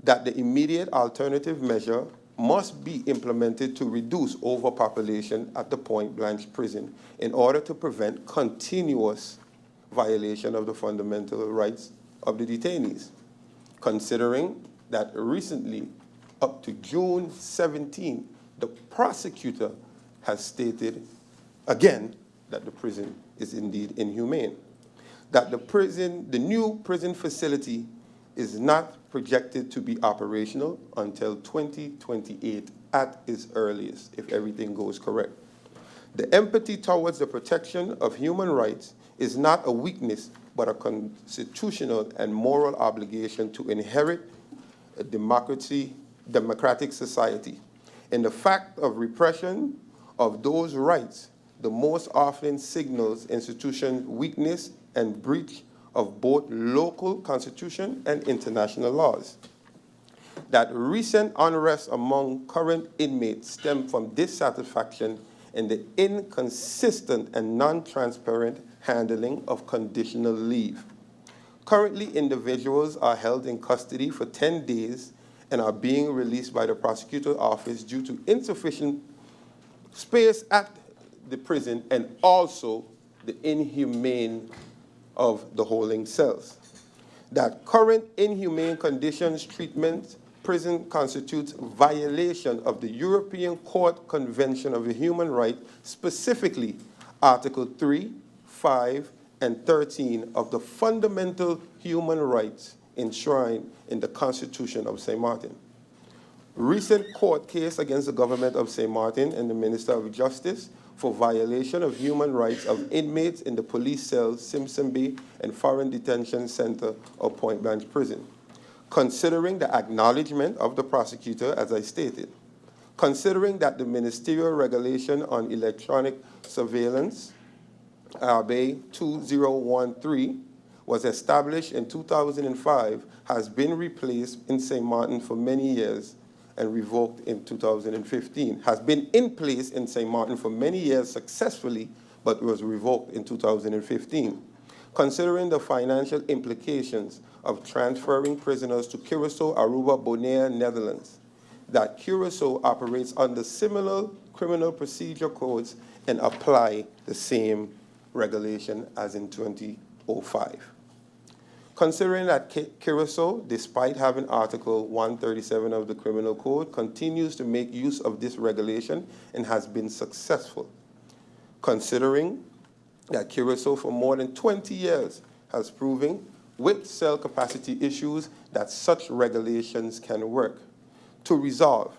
that the immediate alternative measure must be implemented to reduce overpopulation at the Point Blanche prison in order to prevent continuous violation of the fundamental rights of the detainees, considering that recently, up to June 17, the prosecutor has stated again that the prison is indeed inhumane, that the new prison facility is not projected to be operational until 2028 at its earliest, if everything goes correct. The empathy towards the protection of human rights is not a weakness, but a constitutional and moral obligation to inherit a democratic society. In the fact of repression of those rights, the most often signals institution weakness and breach of both local constitution and international laws. That recent unrest among current inmates stem from dissatisfaction in the inconsistent and non-transparent handling of conditional leave. Currently, individuals are held in custody for 10 days and are being released by the prosecutor's office due to insufficient space at the prison and also the inhumane of the holding cells. That current inhumane conditions treatment prison constitutes violation of the European Court Convention of the Human Rights, specifically Article 3, 5, and 13 of the fundamental human rights enshrined in the Constitution of St. Maarten. Recent court case against the government of St. Maarten and the Minister of Justice for violation of human rights of inmates in the police cells, Simpson Bay, and Foreign Detention Center of Point Blanche Prison. Considering the acknowledgement of the prosecutor, as I stated, considering that the Ministerial Regulation on Electronic Surveillance, RB 2013, was established in 2005, has been replaced in St. Maarten for many years and revoked in 2015, has been in place in St. Maarten for many years successfully, but was revoked in 2015. Considering the financial implications of transferring prisoners to Curaçao, Aruba, Bonaire, Netherlands, that Curaçao operates under similar criminal procedure codes and apply the same regulation as in 2005. Considering that Curacao, despite having Article 137 of the Criminal Code, continues to make use of this regulation and has been successful. Considering that Curacao for more than 20 years has proven with cell capacity issues that such regulations can work. To resolve,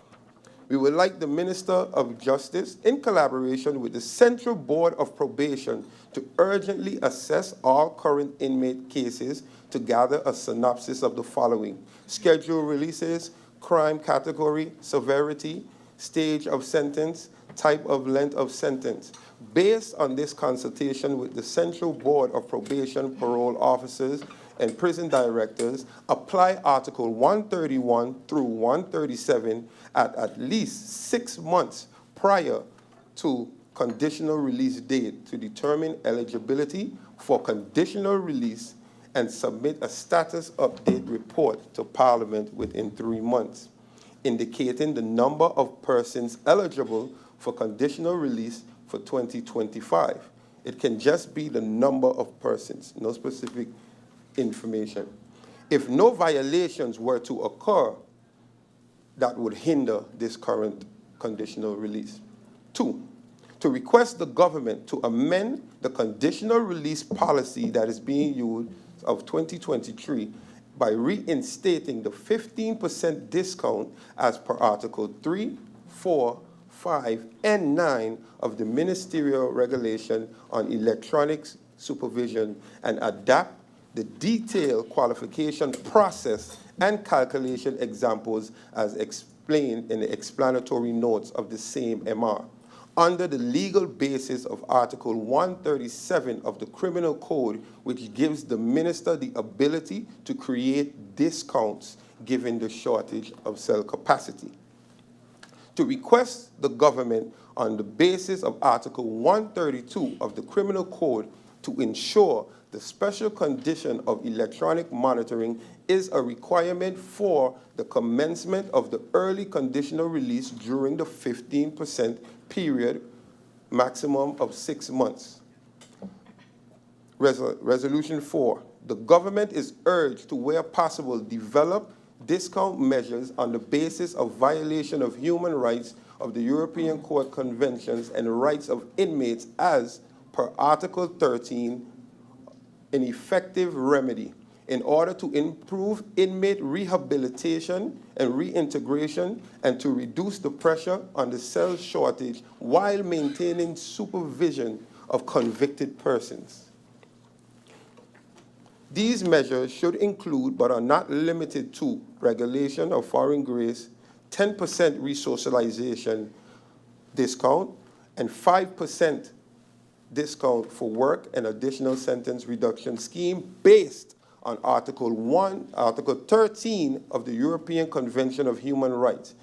we would like the Minister of Justice, in collaboration with the Central Board of Probation, to urgently assess all current inmate cases to gather a synopsis of the following: scheduled releases, crime category, severity, stage of sentence, type of length of sentence. Based on this consultation with the Central Board of Probation, parole officers, and prison directors, apply Article 131 through 137 at least 6 months prior to conditional release date to determine eligibility for conditional release and submit a status update report to Parliament within 3 months, indicating the number of persons eligible for conditional release for 2025. It can just be the number of persons, no specific information. If no violations were to occur, that would hinder this current conditional release. 2, to request the government to amend the conditional release policy that is being used of 2023 by reinstating the 15% discount as per Article 3, 4, 5, and 9 of the Ministerial Regulation on Electronic Supervision and adapt the detailed qualification process and calculation examples as explained in the explanatory notes of the same MR. Under the legal basis of Article 137 of the Criminal Code, which gives the minister the ability to create discounts given the shortage of cell capacity. To request the government on the basis of Article 132 of the Criminal Code to ensure the special condition of electronic monitoring is a requirement for the commencement of the early conditional release during the 15% period, maximum of 6 months. Resolution 4, the government is urged to, where possible, develop discount measures on the basis of violation of human rights of the European Court Conventions and rights of inmates as per Article 13, an effective remedy in order to improve inmate rehabilitation and reintegration and to reduce the pressure on the cell shortage while maintaining supervision of convicted persons. These measures should include, but are not limited to, regulation of foreign grace, 10% resocialization discount, and 5% discount for work and additional sentence reduction scheme based on Article 13 of the European Convention of Human Rights,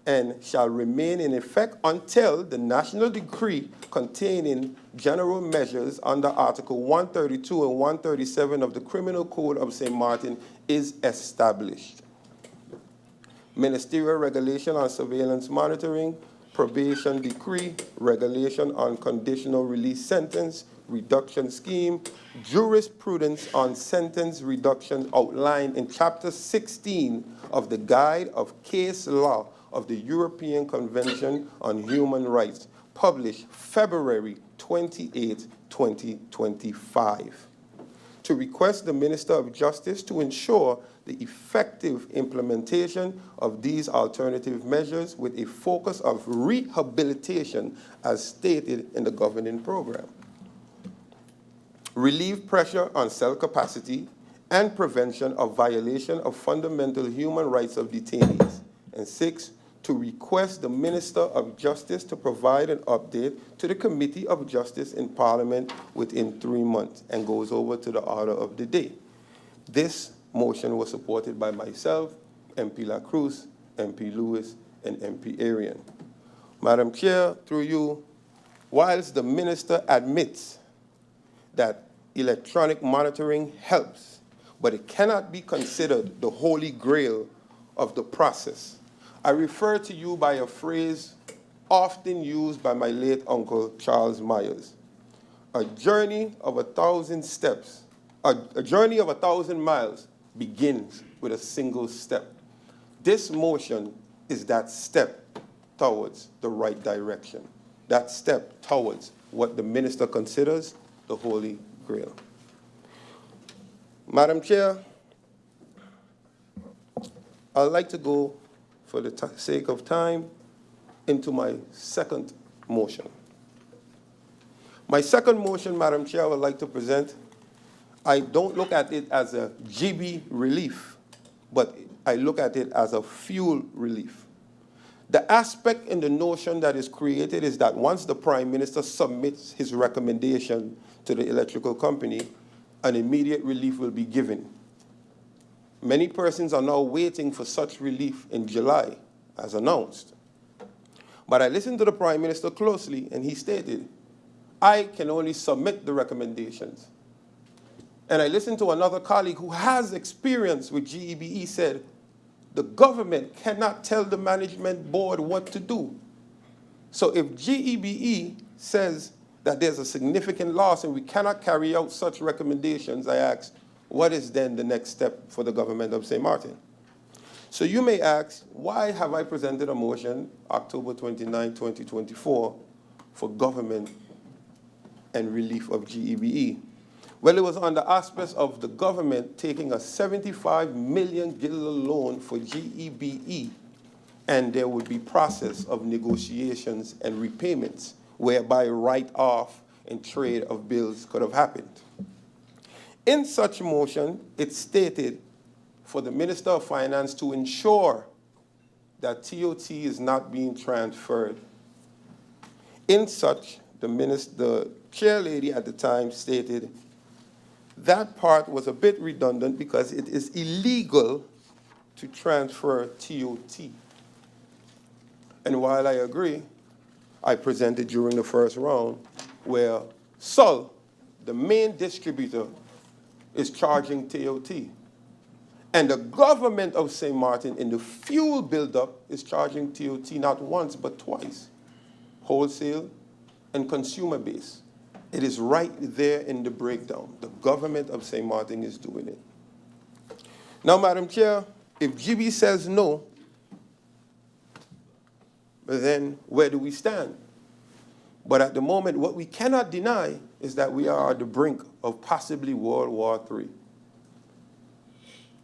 and shall remain in effect until the national decree containing general measures under Article 132 and 137 of the Criminal Code of St. Maarten is established. Ministerial Regulation on Surveillance Monitoring, Probation Decree, Regulation on Conditional Release Sentence, Reduction Scheme, Jurisprudence on Sentence Reduction outlined in Chapter 16 of the Guide of Case Law of the European Convention on Human Rights, published February 28, 2025. To request the Minister of Justice to ensure the effective implementation of these alternative measures with a focus of rehabilitation as stated in the governing program. Relieve pressure on cell capacity and prevention of violation of fundamental human rights of detainees. And 6, to request the Minister of Justice to provide an update to the Committee of Justice in Parliament within 3 months, and goes over to the order of the day. This motion was supported by myself, MP Cruz, MP Lewis, and MP Irion. Madam Chair, through you, whilst the Minister admits that electronic monitoring helps, but it cannot be considered the holy grail of the process, I refer to you by a phrase often used by my late uncle, Charles Meyers. A journey of 1,000 steps, a journey of 1,000 miles begins with a single step. This motion is that step towards the right direction, that step towards what the minister considers the Holy Grail. Madam Chair, I'd like to go, for the sake of time, into my second motion. My second motion, Madam Chair, I would like to present, I don't look at it as a GB relief, but I look at it as a fuel relief. The aspect in the notion that is created is that once the Prime Minister submits his recommendation to the electrical company, an immediate relief will be given. Many persons are now waiting for such relief in July, as announced. But I listened to the Prime Minister closely, and he stated, I can only submit the recommendations. And I listened to another colleague who has experience with GEBE said, the government cannot tell the management board what to do. So if GEBE says that there's a significant loss and we cannot carry out such recommendations, I ask, what is then the next step for the government of St. Maarten? So you may ask, why have I presented a motion, October 29, 2024, for government and relief of GEBE? Well, it was on the aspect of the government taking a 75 million gilda loan for GEBE, and there would be process of negotiations and repayments, whereby write-off and trade of bills could have happened. In such motion, it stated for the Minister of Finance to ensure that TOT is not being transferred. In such, the chair lady at the time stated that part was a bit redundant because it is illegal to transfer TOT. And while I agree, I presented during the first round where Sol, the main distributor, is charging TOT. And the government of St. Maarten in the fuel buildup is charging TOT not once but twice, wholesale and consumer base. It is right there in the breakdown. The government of St. Maarten is doing it. Now, Madam Chair, if GB says no, then where do we stand? But at the moment, what we cannot deny is that we are at the brink of possibly World War III.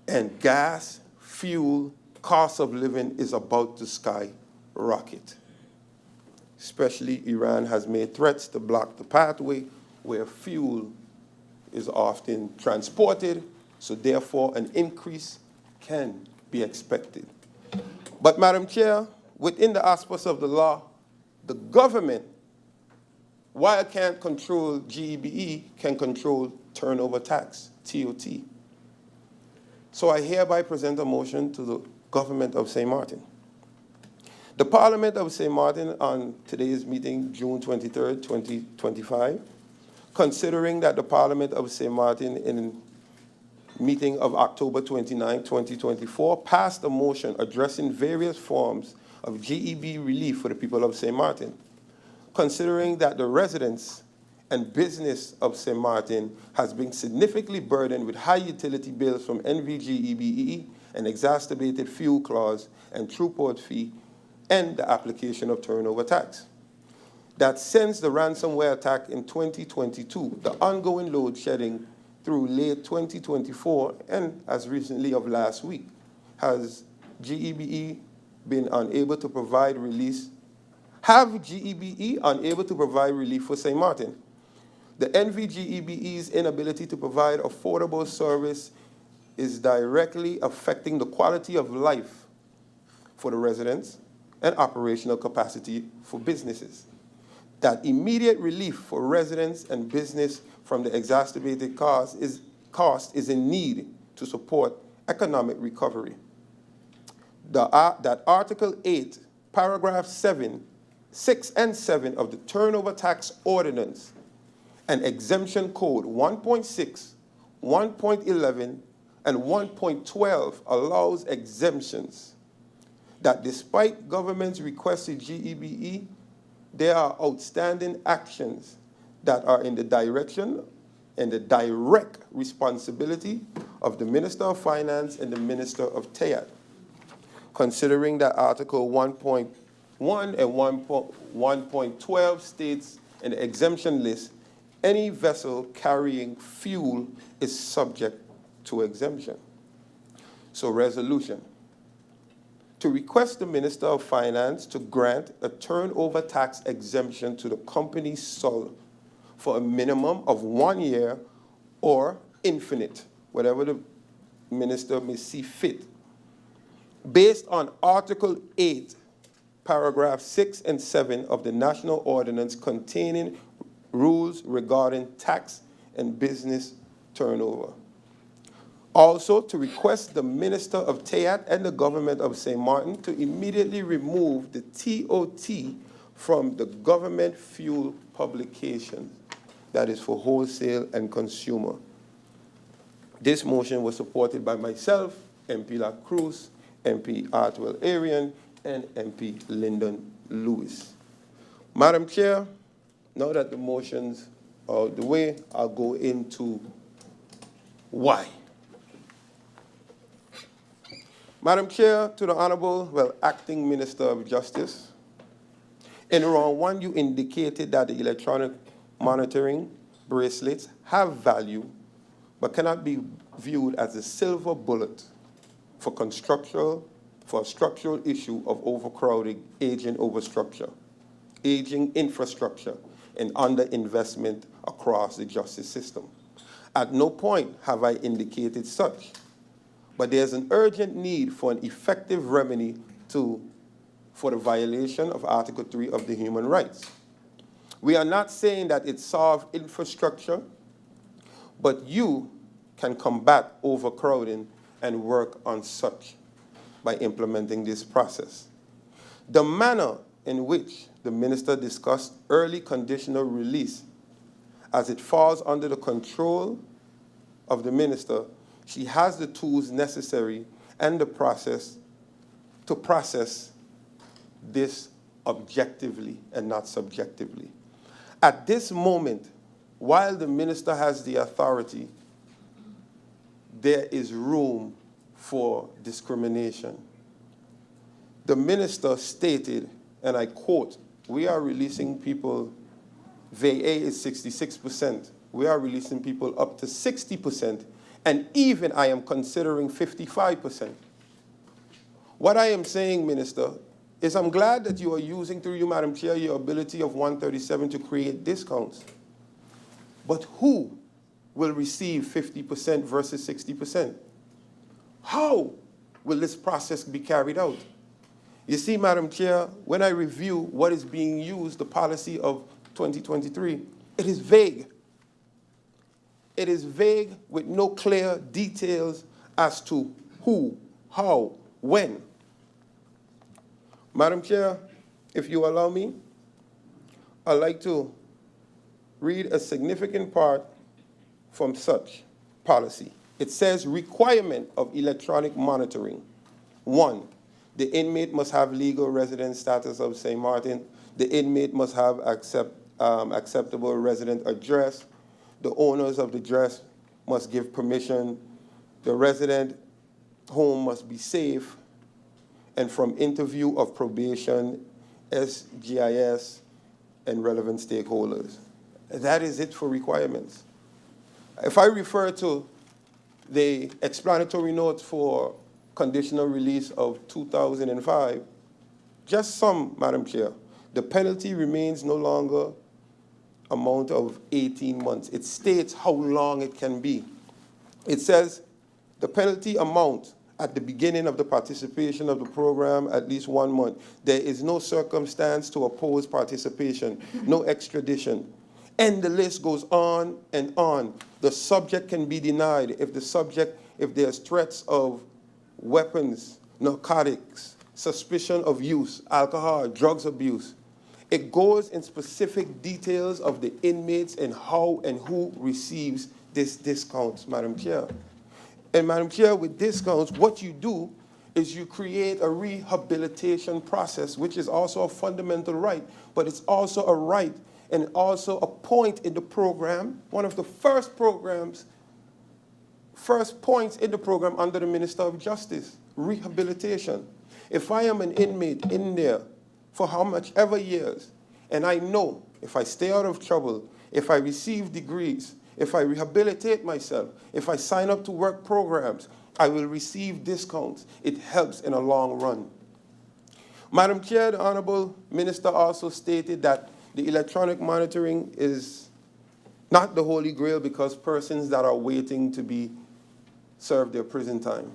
And gas, fuel, cost of living is about to skyrocket. Especially Iran has made threats to block the pathway where fuel is often transported, so therefore an increase can be expected. But Madam Chair, within the aspects of the law, the government, while it can't control GEBE, can control turnover tax, TOT. So I hereby present a motion to the government of St. Maarten. The Parliament of St. Maarten on today's meeting, June 23rd, 2025, considering that the Parliament of St. Maarten in meeting of October 29, 2024, passed a motion addressing various forms of GEB relief for the people of St. Maarten, considering that the residents and business of St. Maarten has been significantly burdened with high utility bills from NVGEBE and exacerbated fuel clause and throughput fee and the application of turnover tax. That since the ransomware attack in 2022, the ongoing load shedding through late 2024 and as recently of last week, has GEBE been unable to provide release? Have GEBE unable to provide relief for St. Maarten? The NVGEBE's inability to provide affordable service is directly affecting the quality of life for the residents and operational capacity for businesses. That immediate relief for residents and business from the exacerbated cost is in need to support economic recovery. That Article 8, Paragraph 6 and 7 of the Turnover Tax Ordinance and Exemption Code 1.6, 1.11, and 1.12 allows exemptions. that despite government's requested GEBE, there are outstanding actions that are in the direction and the direct responsibility of the Minister of Finance and the Minister of TEAT. Considering that Article 1.1 and 1.12 states in the exemption list, any vessel carrying fuel is subject to exemption. So resolution. To request the Minister of Finance to grant a turnover tax exemption to the company SOL for a minimum of 1 year or infinite, whatever the minister may see fit, based on Article 8, paragraph 6 and 7 of the National Ordinance containing rules regarding tax and business turnover. Also, to request the Minister of TEAT and the Government of St. Maarten to immediately remove the TOT from the government fuel publication, that is for wholesale and consumer. This motion was supported by myself, MP Cruz, MP Irion, and MP Lyndon Lewis. Madam Chair, now that the motions are out of the way, I'll go into why. Madam Chair, to the Honorable, Acting Minister of Justice, in round one, you indicated that the electronic monitoring bracelets have value, but cannot be viewed as a silver bullet for a structural issue of overcrowding, aging infrastructure, and underinvestment across the justice system. At no point have I indicated such, but there's an urgent need for an effective remedy for the violation of Article 3 of the Human Rights. We are not saying that it solves infrastructure, but you can combat overcrowding and work on such by implementing this process. The manner in which the minister discussed early conditional release, as it falls under the control of the minister, she has the tools necessary and the process to process this objectively and not subjectively. At this moment, while the minister has the authority, there is room for discrimination. The minister stated, and I quote, "We are releasing people, VA is 66%. We are releasing people up to 60%, and even I am considering 55%. What I am saying, Minister, is I'm glad that you are using, through you, Madam Chair, your ability of 137 to create discounts. But who will receive 50% versus 60%? How will this process be carried out? You see, Madam Chair, when I review what is being used, the policy of 2023, it is vague. It is vague with no clear details as to who, how, when. Madam Chair, if you allow me, I'd like to read a significant part from such policy. It says, requirement of electronic monitoring. 1, the inmate must have legal resident status of St. Maarten. The inmate must have acceptable resident address. The owners of the address must give permission. The resident home must be safe. And from interview of probation, SGIS, and relevant stakeholders. That is it for requirements. If I refer to the explanatory notes for conditional release of 2005, just some, Madam Chair, the penalty remains no longer amount of 18 months. It states how long it can be. It says the penalty amount at the beginning of the participation of the program, at least 1 month. There is no circumstance to oppose participation, no extradition. And the list goes on and on. The subject can be denied if there's threats of weapons, narcotics, suspicion of use, alcohol, drugs abuse. It goes in specific details of the inmates and how and who receives this discounts, Madam Chair. And Madam Chair, with discounts, what you do is you create a rehabilitation process, which is also a fundamental right, but it's also a right and also a point in the program, one of the first points in the program under the Minister of Justice, rehabilitation. If I am an inmate in there for how much ever years, and I know if I stay out of trouble, if I receive degrees, if I rehabilitate myself, if I sign up to work programs, I will receive discounts. It helps in a long run. Madam Chair, the Honorable Minister also stated that the electronic monitoring is not the Holy Grail because persons that are waiting to be served their prison time.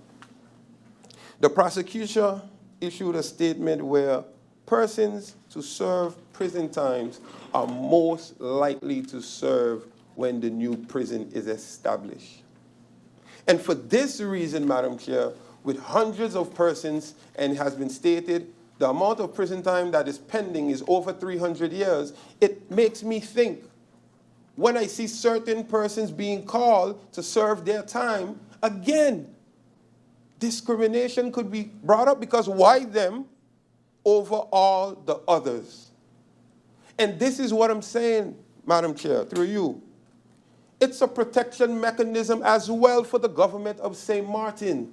The prosecution issued a statement where persons to serve prison times are most likely to serve when the new prison is established. And for this reason, Madam Chair, with hundreds of persons, and it has been stated, the amount of prison time that is pending is over 300 years, it makes me think, when I see certain persons being called to serve their time, again, discrimination could be brought up because why them over all the others? And this is what I'm saying, Madam Chair, through you. It's a protection mechanism as well for the government of St. Maarten.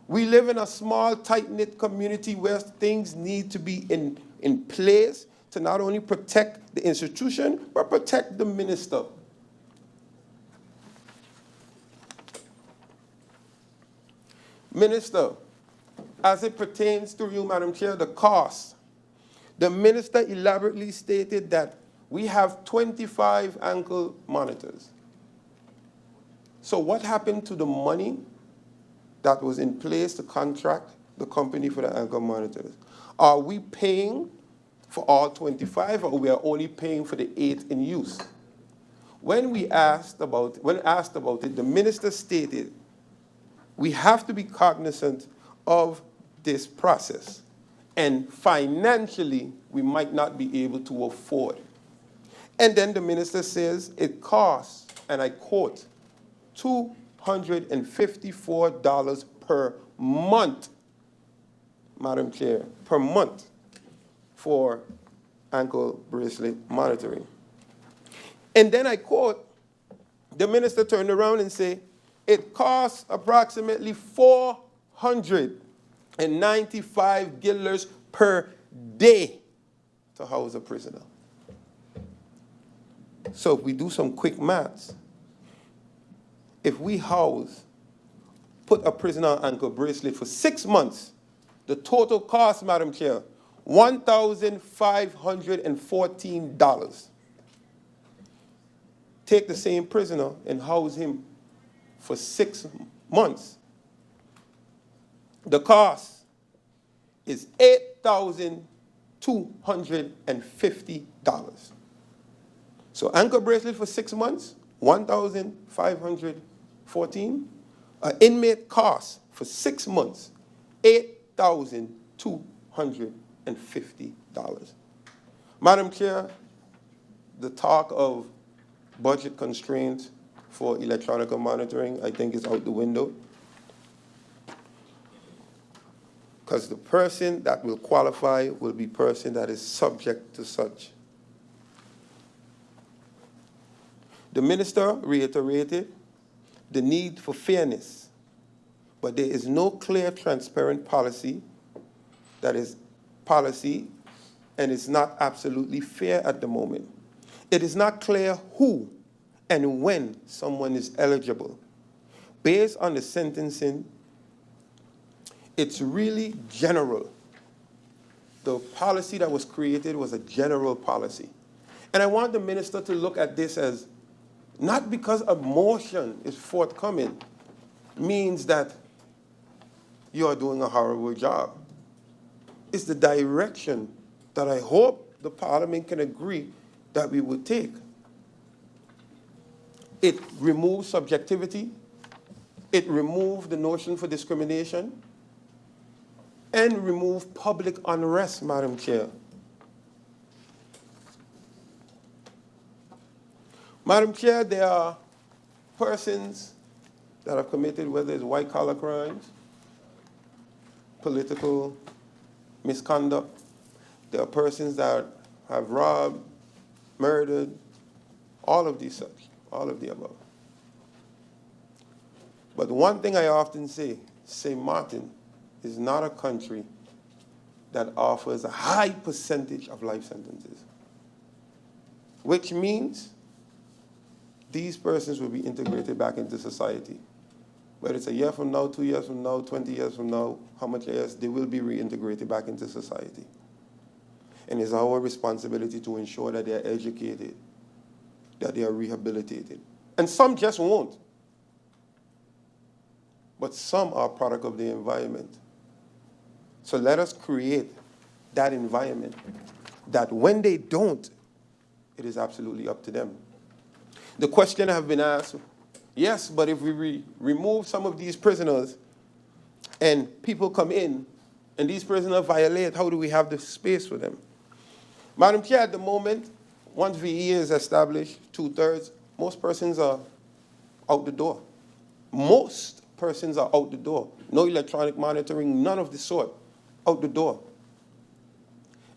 We live in a small, tight-knit community where things need to be in place to not only protect the institution, but protect the minister. Minister, as it pertains to you, Madam Chair, the cost. The minister elaborately stated that we have 25 ankle monitors. So what happened to the money that was in place to contract the company for the ankle monitors? Are we paying for all 25 or we are only paying for the 8 in use? When asked about it, the minister stated, we have to be cognizant of this process. And financially, we might not be able to afford. And then the minister says it costs, and I quote, $254 per month, Madam Chair, per month for ankle bracelet monitoring. And then I quote, the minister turned around and said, it costs approximately $495 per day to house a prisoner. So if we do some quick maths, if we put a prisoner on ankle bracelet for 6 months, the total cost, Madam Chair, $1,514. Take the same prisoner and house him for 6 months. The cost is $8,250. So ankle bracelet for 6 months, $1,514. An inmate cost for 6 months, $8,250. Madam Chair, the talk of budget constraints for electronic monitoring, I think, is out the window. Because the person that will qualify will be person that is subject to such. The minister reiterated the need for fairness, but there is no clear, transparent policy that is policy, and it's not absolutely fair at the moment. It is not clear who and when someone is eligible. Based on the sentencing, it's really general. The policy that was created was a general policy. And I want the minister to look at this as not because a motion is forthcoming means that you are doing a horrible job. It's the direction that I hope the Parliament can agree that we would take. It removes subjectivity. It removes the notion for discrimination. And remove public unrest, Madam Chair. Madam Chair, there are persons that have committed, whether it's white-collar crimes political misconduct. There are persons that have robbed, murdered, all of these such, all of the above. But one thing I often say, St. Martin is not a country that offers a high percentage of life sentences, which means these persons will be integrated back into society. Whether it's a year from now, 2 years from now, 20 years from now, how much years, they will be reintegrated back into society. And it's our responsibility to ensure that they are educated, that they are rehabilitated. And some just won't. But some are a product of the environment. So let us create that environment that when they don't, it is absolutely up to them. The question has been asked, yes, but if we remove some of these prisoners and people come in and these prisoners violate, how do we have the space for them? Madam Chair, at the moment, once VE is established, 2/3, most persons are out the door. Most persons are out the door. No electronic monitoring, none of the sort, out the door.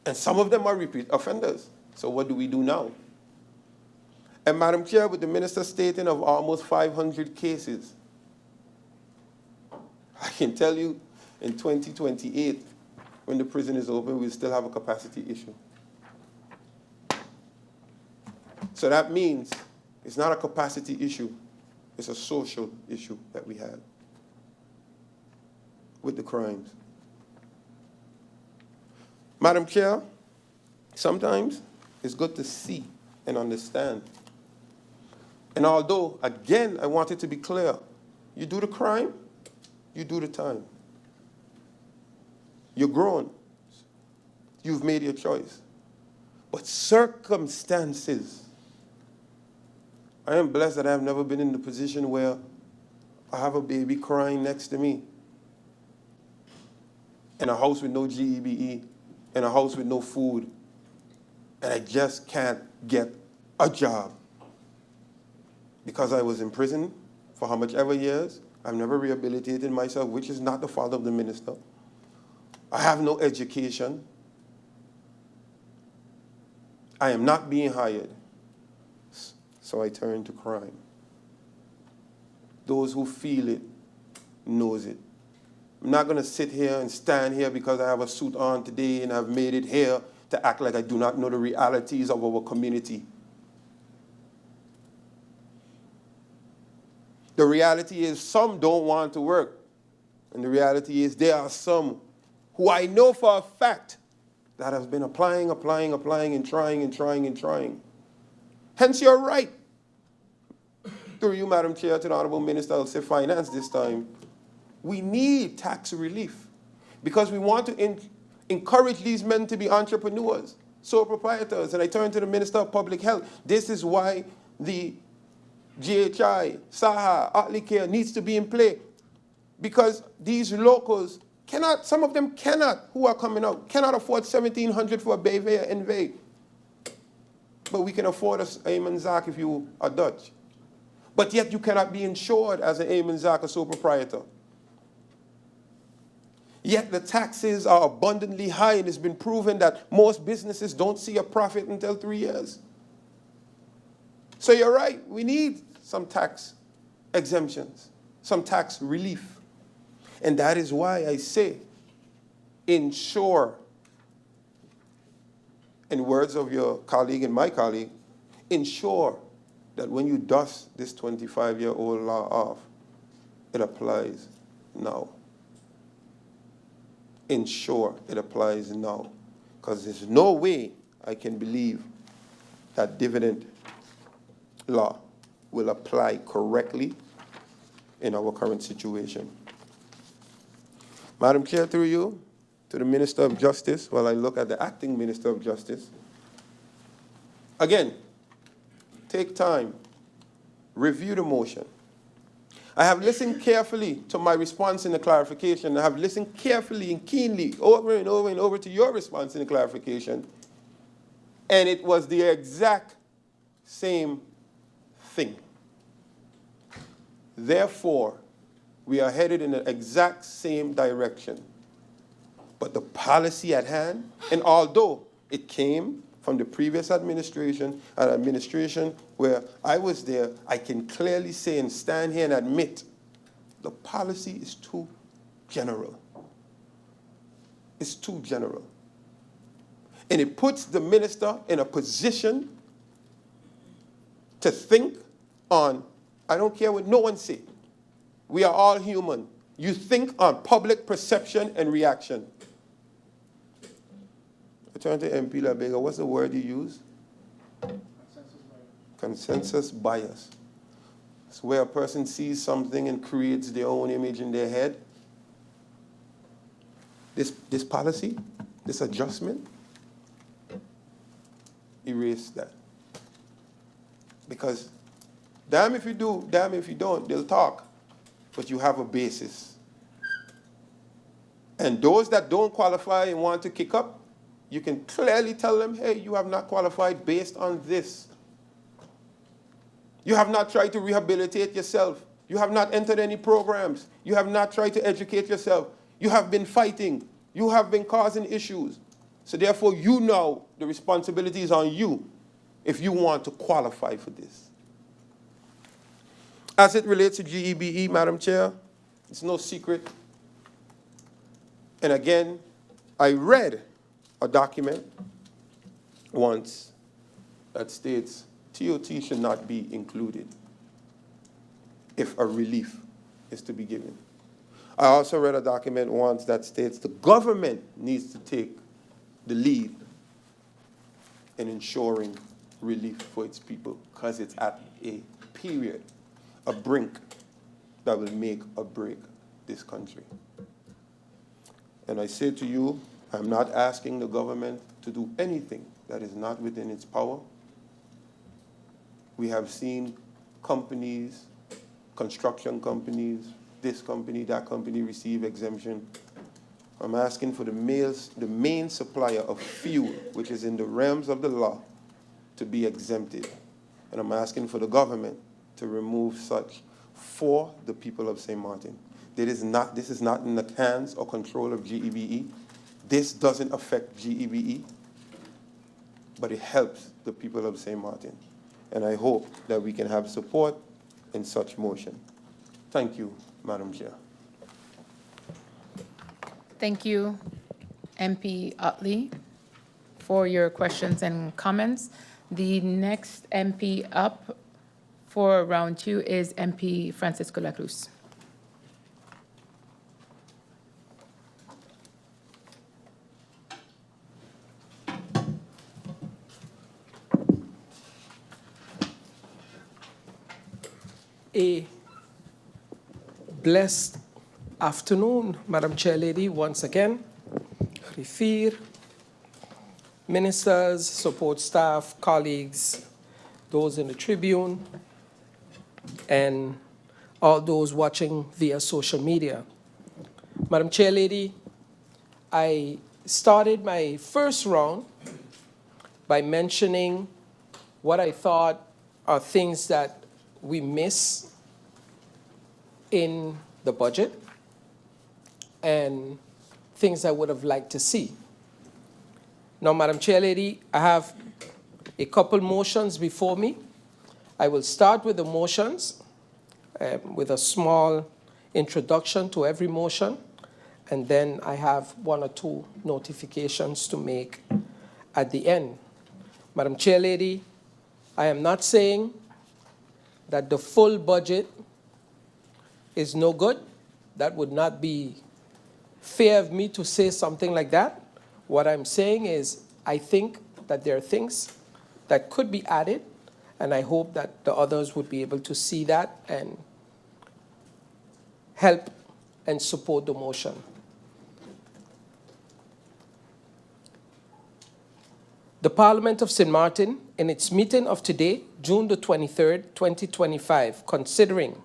And some of them are repeat offenders. So what do we do now? And Madam Chair, with the minister stating of almost 500 cases, I can tell you in 2028, when the prison is open, we'll still have a capacity issue. So that means it's not a capacity issue, it's a social issue that we have with the crimes. Madam Chair, sometimes it's good to see and understand. And although, again, I want it to be clear, you do the crime, you do the time. You're grown. You've made your choice. But circumstances, I am blessed that I have never been in the position where I have a baby crying next to me in a house with no GEBE, in a house with no food, and I just can't get a job because I was in prison for how much ever years. I've never rehabilitated myself, which is not the fault of the minister. I have no education. I am not being hired. So I turn to crime. Those who feel it knows it. I'm not going to sit here and stand here because I have a suit on today and I've made it here to act like I do not know the realities of our community. The reality is some don't want to work. And the reality is there are some who I know for a fact that have been applying, and trying. Hence, you're right. Through you, Madam Chair, to the Honorable Minister of Finance this time, we need tax relief because we want to encourage these men to be entrepreneurs, sole proprietors. And I turn to the Minister of Public Health. This is why the GHI, SAHA, Utley Care needs to be in play because these locals cannot, some of them cannot, who are coming out, cannot afford $1,700 for a Bevea and Vey. But we can afford a Ayman Zak if you are Dutch. But yet you cannot be insured as an Ayman Zak, a sole proprietor. Yet the taxes are abundantly high, and it's been proven that most businesses don't see a profit until 3 years. So you're right, we need some tax exemptions, some tax relief. And that is why I say, ensure, in words of your colleague and my colleague, ensure that when you dust this 25-year-old law off, it applies now. Ensure it applies now. Because there's no way I can believe that dividend law will apply correctly in our current situation. Madam Chair, through you, to the Minister of Justice, while I look at the acting Minister of Justice. Again, take time, review the motion. I have listened carefully to my response in the clarification. I have listened carefully and keenly over and over and over to your response in the clarification. And it was the exact same thing. Therefore, we are headed in the exact same direction. But the policy at hand, and although it came from the previous administration, an administration where I was there, I can clearly say and stand here and admit the policy is too general. It's too general. And it puts the minister in a position to think on, I don't care what no one say. We are all human. You think on public perception and reaction. I turn to MP Labega, what's the word you use? Consensus bias. It's where a person sees something and creates their own image in their head. This policy, this adjustment, erase that. Because damn if you do, damn if you don't, they'll talk. But you have a basis. And those that don't qualify and want to kick up, you can clearly tell them, hey, you have not qualified based on this. You have not tried to rehabilitate yourself. You have not entered any programs. You have not tried to educate yourself. You have been fighting. You have been causing issues. So therefore, you know the responsibility is on you if you want to qualify for this. As it relates to GEBE, Madam Chair, it's no secret. And again, I read a document once that states TOT should not be included if a relief is to be given. I also read a document once that states the government needs to take the lead in ensuring relief for its people because it's at a period, a brink that will make or break this country. And I say to you, I'm not asking the government to do anything that is not within its power. We have seen companies, construction companies, this company, that company receive exemption. I'm asking for the main supplier of fuel, which is in the realms of the law, to be exempted. And I'm asking for the government to remove such for the people of St. Maarten. This is not in the hands or control of GEBE. This doesn't affect GEBE, but it helps the people of St. Maarten. And I hope that we can have support in such motion. Thank you, Madam Chair. Thank you, MP Utley, for your questions and comments. The next MP up for round 2 is MP Francisco La Cruz. A blessed afternoon, Madam Chair Lady, once again. Griffier, ministers, support staff, colleagues, those in the Tribune, and all those watching via social media. Madam Chair Lady, I started my first round by mentioning what I thought are things that we miss in the budget and things I would have liked to see. Now, Madam Chair Lady, I have a couple motions before me. I will start with the motions with a small introduction to every motion, and then I have 1 or 2 notifications to make at the end. Madam Chair Lady, I am not saying that the full budget is no good. That would not be fair of me to say something like that. What I'm saying is I think that there are things that could be added, and I hope that the others would be able to see that and help and support the motion. The Parliament of St. Maarten, in its meeting of today, June the 23rd, 2025, considering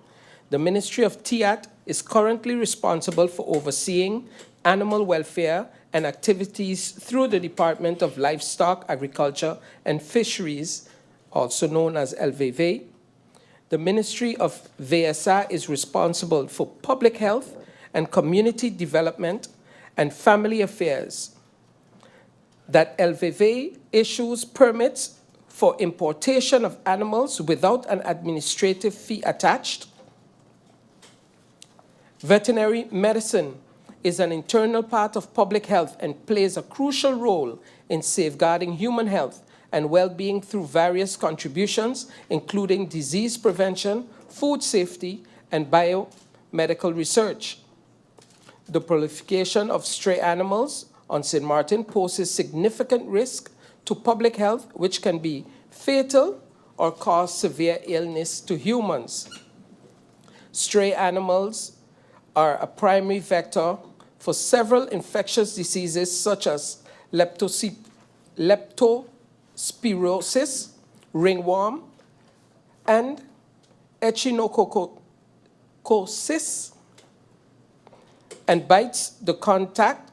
the Ministry of TIAT is currently responsible for overseeing animal welfare and activities through the Department of Livestock, Agriculture and Fisheries, also known as LVV. The Ministry of VSA is responsible for public health and community development and Family Affairs, that LVV issues permits for importation of animals without an administrative fee attached. Veterinary medicine is an internal part of public health and plays a crucial role in safeguarding human health and well-being through various contributions, including disease prevention, food safety, and biomedical research. The proliferation of stray animals on St. Maarten poses significant risk to public health, which can be fatal or cause severe illness to humans. Stray animals are a primary vector for several infectious diseases such as leptospirosis, ringworm, and echinococcus, and bites the contact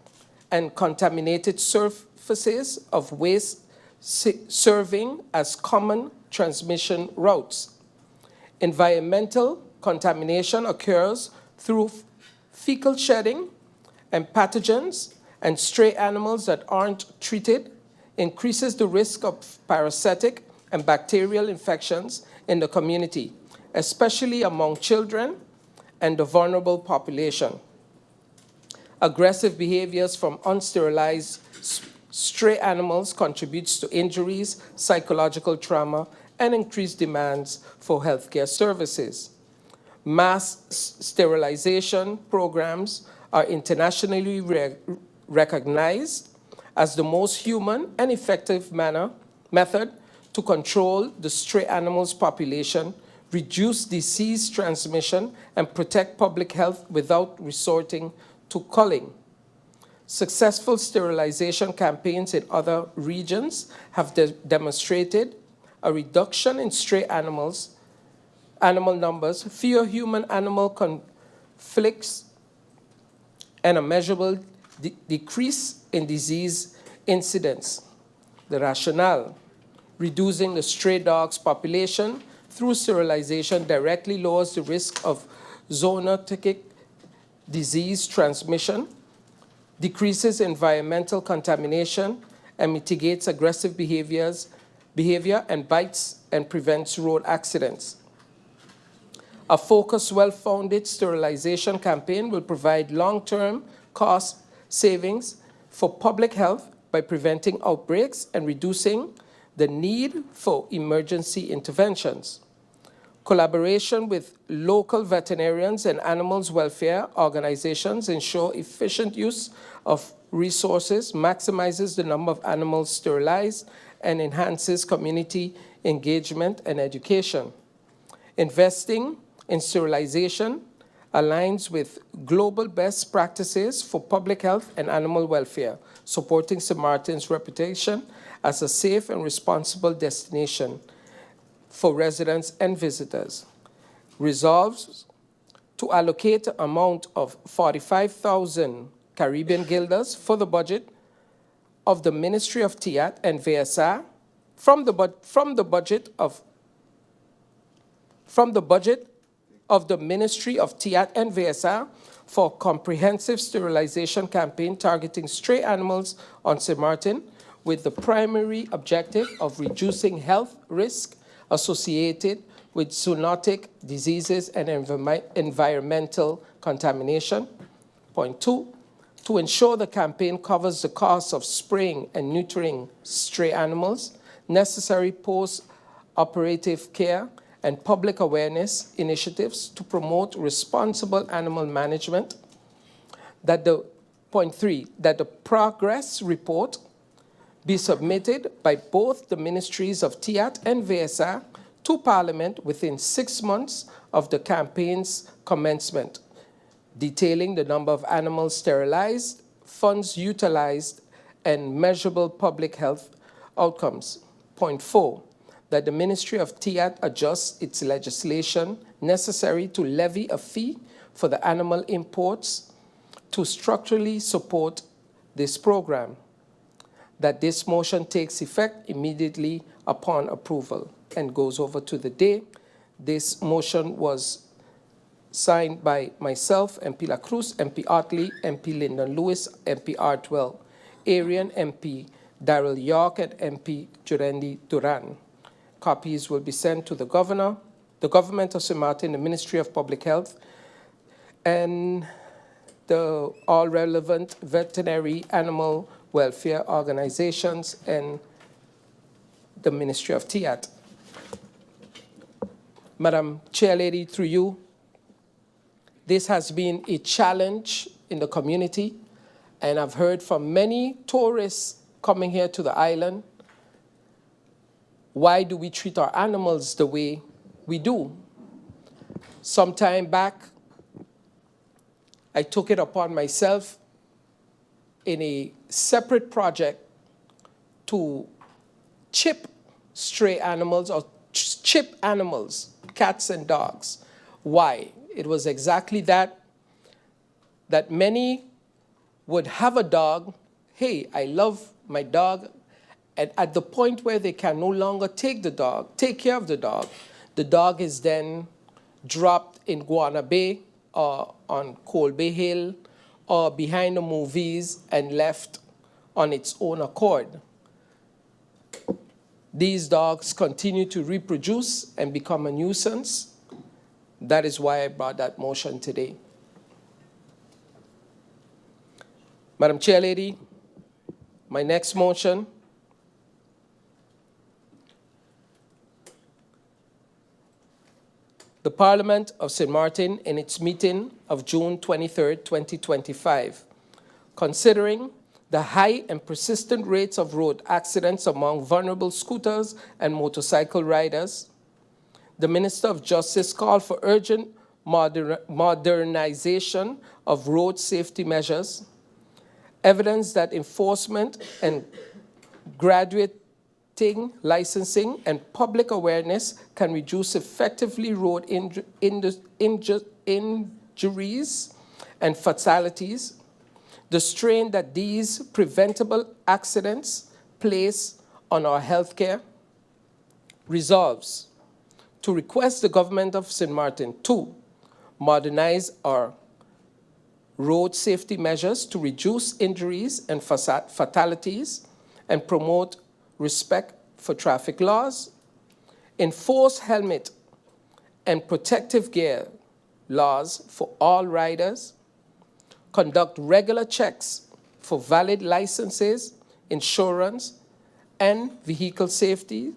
and contaminated surfaces of waste serving as common transmission routes. Environmental contamination occurs through fecal shedding and pathogens, and stray animals that aren't treated increases the risk of parasitic and bacterial infections in the community, especially among children and the vulnerable population. Aggressive behaviors from unsterilized stray animals contributes to injuries, psychological trauma, and increased demands for healthcare services. Mass sterilization programs are internationally recognized as the most human and effective method to control the stray animals population, reduce disease transmission, and protect public health without resorting to culling. Successful sterilization campaigns in other regions have demonstrated a reduction in stray animal numbers, fewer human-animal conflicts, and a measurable decrease in disease incidence. The rationale: reducing the stray dogs population through sterilization directly lowers the risk of zoonotic disease transmission, decreases environmental contamination, and mitigates aggressive behavior and bites, and prevents road accidents. A focused, well-founded sterilization campaign will provide long-term cost savings for public health by preventing outbreaks and reducing the need for emergency interventions. Collaboration with local veterinarians and animals welfare organizations ensure efficient use of resources, maximizes the number of animals sterilized, and enhances community engagement and education. Investing in sterilization aligns with global best practices for public health and animal welfare, supporting St. Maarten's reputation as a safe and responsible destination for residents and visitors. Resolves to allocate an amount of 45,000 Caribbean guilders for the budget of the Ministry of TIAT and VSR from the budget of the Ministry of TIAT and VSR for a comprehensive sterilization campaign targeting stray animals on St. Maarten, with the primary objective of reducing health risk associated with zoonotic diseases and environmental contamination. Point 2, to ensure the campaign covers the costs of spraying and neutering stray animals, necessary post-operative care, and public awareness initiatives to promote responsible animal management. Point 3, that the progress report be submitted by both the ministries of TIAT and VSR to Parliament within 6 months of the campaign's commencement, detailing the number of animals sterilized, funds utilized, and measurable public health outcomes. Point 4, that the Ministry of TIAT adjusts its legislation necessary to levy a fee for the animal imports to structurally support this program. That this motion takes effect immediately upon approval, and goes over to the day. This motion was signed by myself, MP La Cruz, MP Utley, MP Lyndon Lewis, MP Artwell Irion, MP Darrell York, and MP Jurendi Duran. Copies will be sent to the governor, the government of St. Maarten, the Ministry of Public Health, and all relevant veterinary animal welfare organizations and the Ministry of TIAT. Madam Chairlady, through you, this has been a challenge in the community, and I've heard from many tourists coming here to the island, why do we treat our animals the way we do? Some time back, I took it upon myself in a separate project to chip stray animals or chip animals, cats and dogs. Why? It was exactly that many would have a dog. Hey, I love my dog. And at the point where they can no longer take care of the dog is then dropped in Guana Bay or on Coal Bay Hill or behind the movies and left on its own accord. These dogs continue to reproduce and become a nuisance. That is why I brought that motion today. Madam Chairlady, my next motion the Parliament of St. Maarten, in its meeting of June 23, 2025, considering the high and persistent rates of road accidents among vulnerable scooters and motorcycle riders, the Minister of Justice called for urgent modernization of road safety measures, evidence that enforcement and graduating licensing and public awareness can reduce effectively road injuries and fatalities, the strain that these preventable accidents place on our healthcare, resolves to request the government of St. Maarten to modernize our road safety measures to reduce injuries and fatalities and promote respect for traffic laws, enforce helmet and protective gear laws for all riders, conduct regular checks for valid licenses, insurance, and vehicle safety,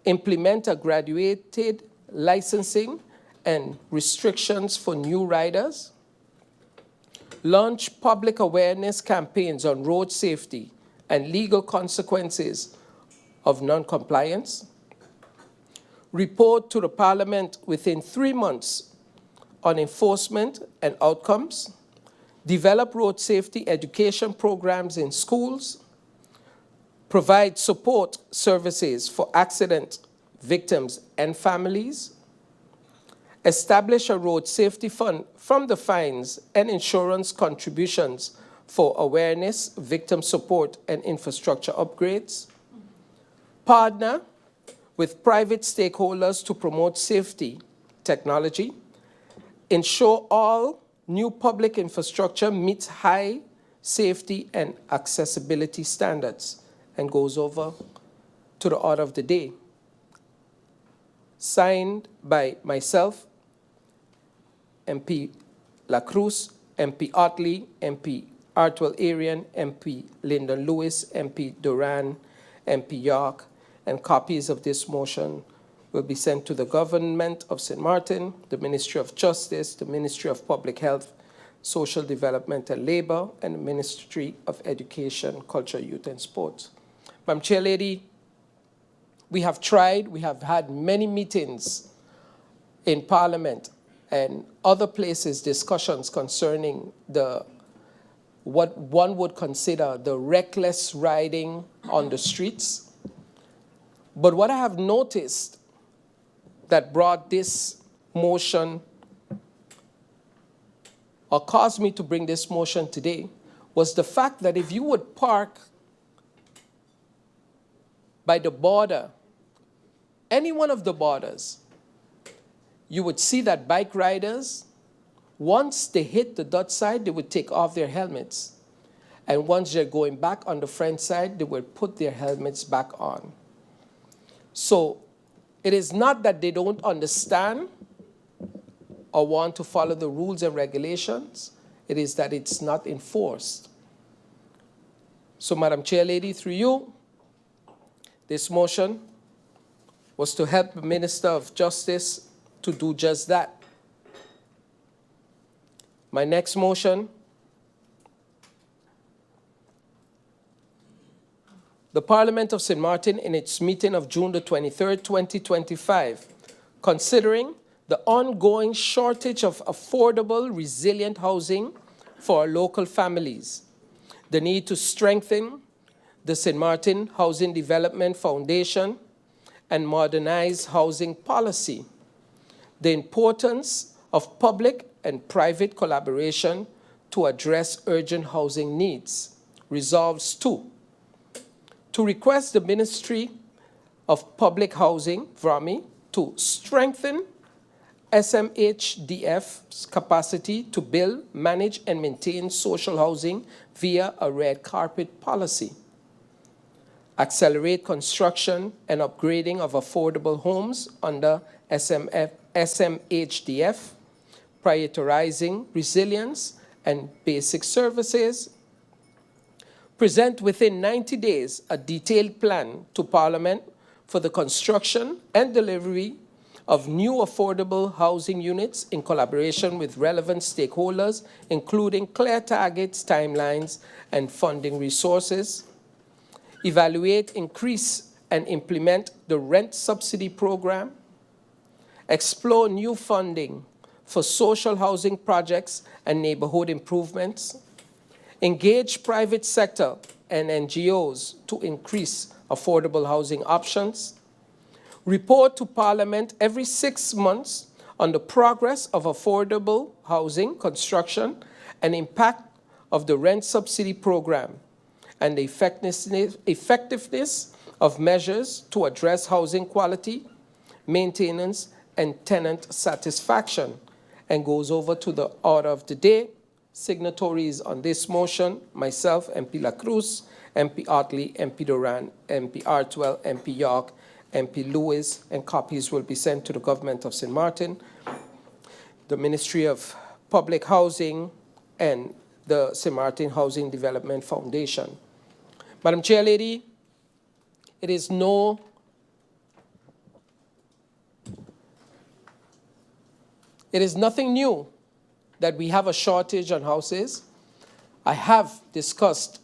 implement a graduated licensing and restrictions for new riders, launch public awareness campaigns on road safety and legal consequences of non-compliance, report to the Parliament within 3 months on enforcement and outcomes, develop road safety education programs in schools, provide support services for accident victims and families, establish a road safety fund from the fines and insurance contributions for awareness, victim support, and infrastructure upgrades, partner with private stakeholders to promote safety technology, ensure all new public infrastructure meets high safety and accessibility standards, and goes over to the order of the day. Signed by myself, MP La Cruz, MP Utley, MP Artwell Irion, MP Lyndon Lewis, MP Duran, MP York, and copies of this motion will be sent to the government of St. Maarten, the Ministry of Justice, the Ministry of Public Health, Social Development and Labor, and the Ministry of Education, Culture, Youth, and Sports. Madam Chairlady, we have had many meetings in Parliament and other places, discussions concerning what one would consider the reckless riding on the streets. But what I have noticed that brought this motion or caused me to bring this motion today was the fact that if you would park by the border, any one of the borders, you would see that bike riders, once they hit the dot side, they would take off their helmets. And once they're going back on the front side, they would put their helmets back on. So it is not that they don't understand or want to follow the rules and regulations. It is that it's not enforced. So, Madam Chair Lady, through you, this motion was to help the Minister of Justice to do just that. My next motion, the Parliament of St. Maarten, in its meeting of June the 23rd, 2025, considering the ongoing shortage of affordable, resilient housing for our local families, the need to strengthen the St. Maarten Housing Development Foundation and modernize housing policy, the importance of public and private collaboration to address urgent housing needs. Resolves 2, to request the Ministry of Public Housing, VRAMI, to strengthen SMHDF's capacity to build, manage, and maintain social housing via a red carpet policy. Accelerate construction and upgrading of affordable homes under SMHDF, prioritizing resilience and basic services. Present within 90 days a detailed plan to Parliament for the construction and delivery of new affordable housing units in collaboration with relevant stakeholders, including clear targets, timelines, and funding resources. Evaluate, increase, and implement the rent subsidy program. Explore new funding for social housing projects and neighborhood improvements. Engage private sector and NGOs to increase affordable housing options. Report to Parliament every 6 months on the progress of affordable housing construction and impact of the rent subsidy program and the effectiveness of measures to address housing quality, maintenance, and tenant satisfaction. And goes over to the order of the day. Signatories on this motion, myself, MP La Cruz, MP Utley, MP Duran, MP Artwell, MP York, MP Lewis, and copies will be sent to the government of St. Maarten, the Ministry of Public Housing, and the St. Maarten Housing Development Foundation. Madam Chair Lady, it is nothing new that we have a shortage on houses. I have discussed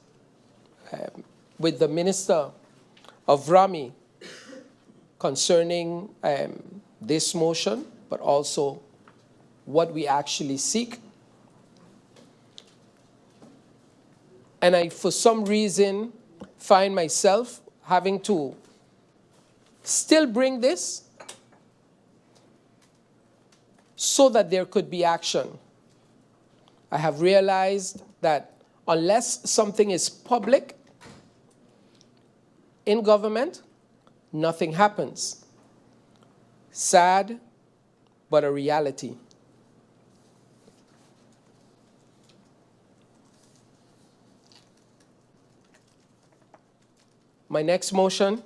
with the Minister of VRAMI concerning this motion, but also what we actually seek. And I, for some reason, find myself having to still bring this so that there could be action. I have realized that unless something is public in government, nothing happens. Sad, but a reality. My next motion.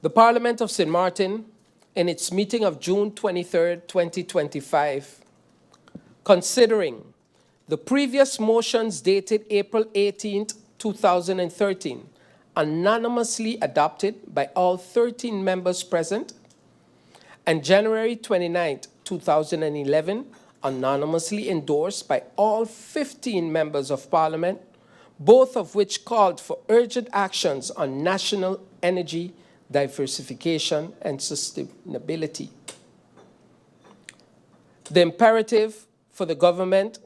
The Parliament of St. Maarten, in its meeting of June 23rd, 2025, considering the previous motions dated April 18th, 2013, anonymously adopted by all 13 members present, and January 29th, 2011, anonymously endorsed by all 15 members of Parliament, both of which called for urgent actions on national energy diversification and sustainability. The imperative for the government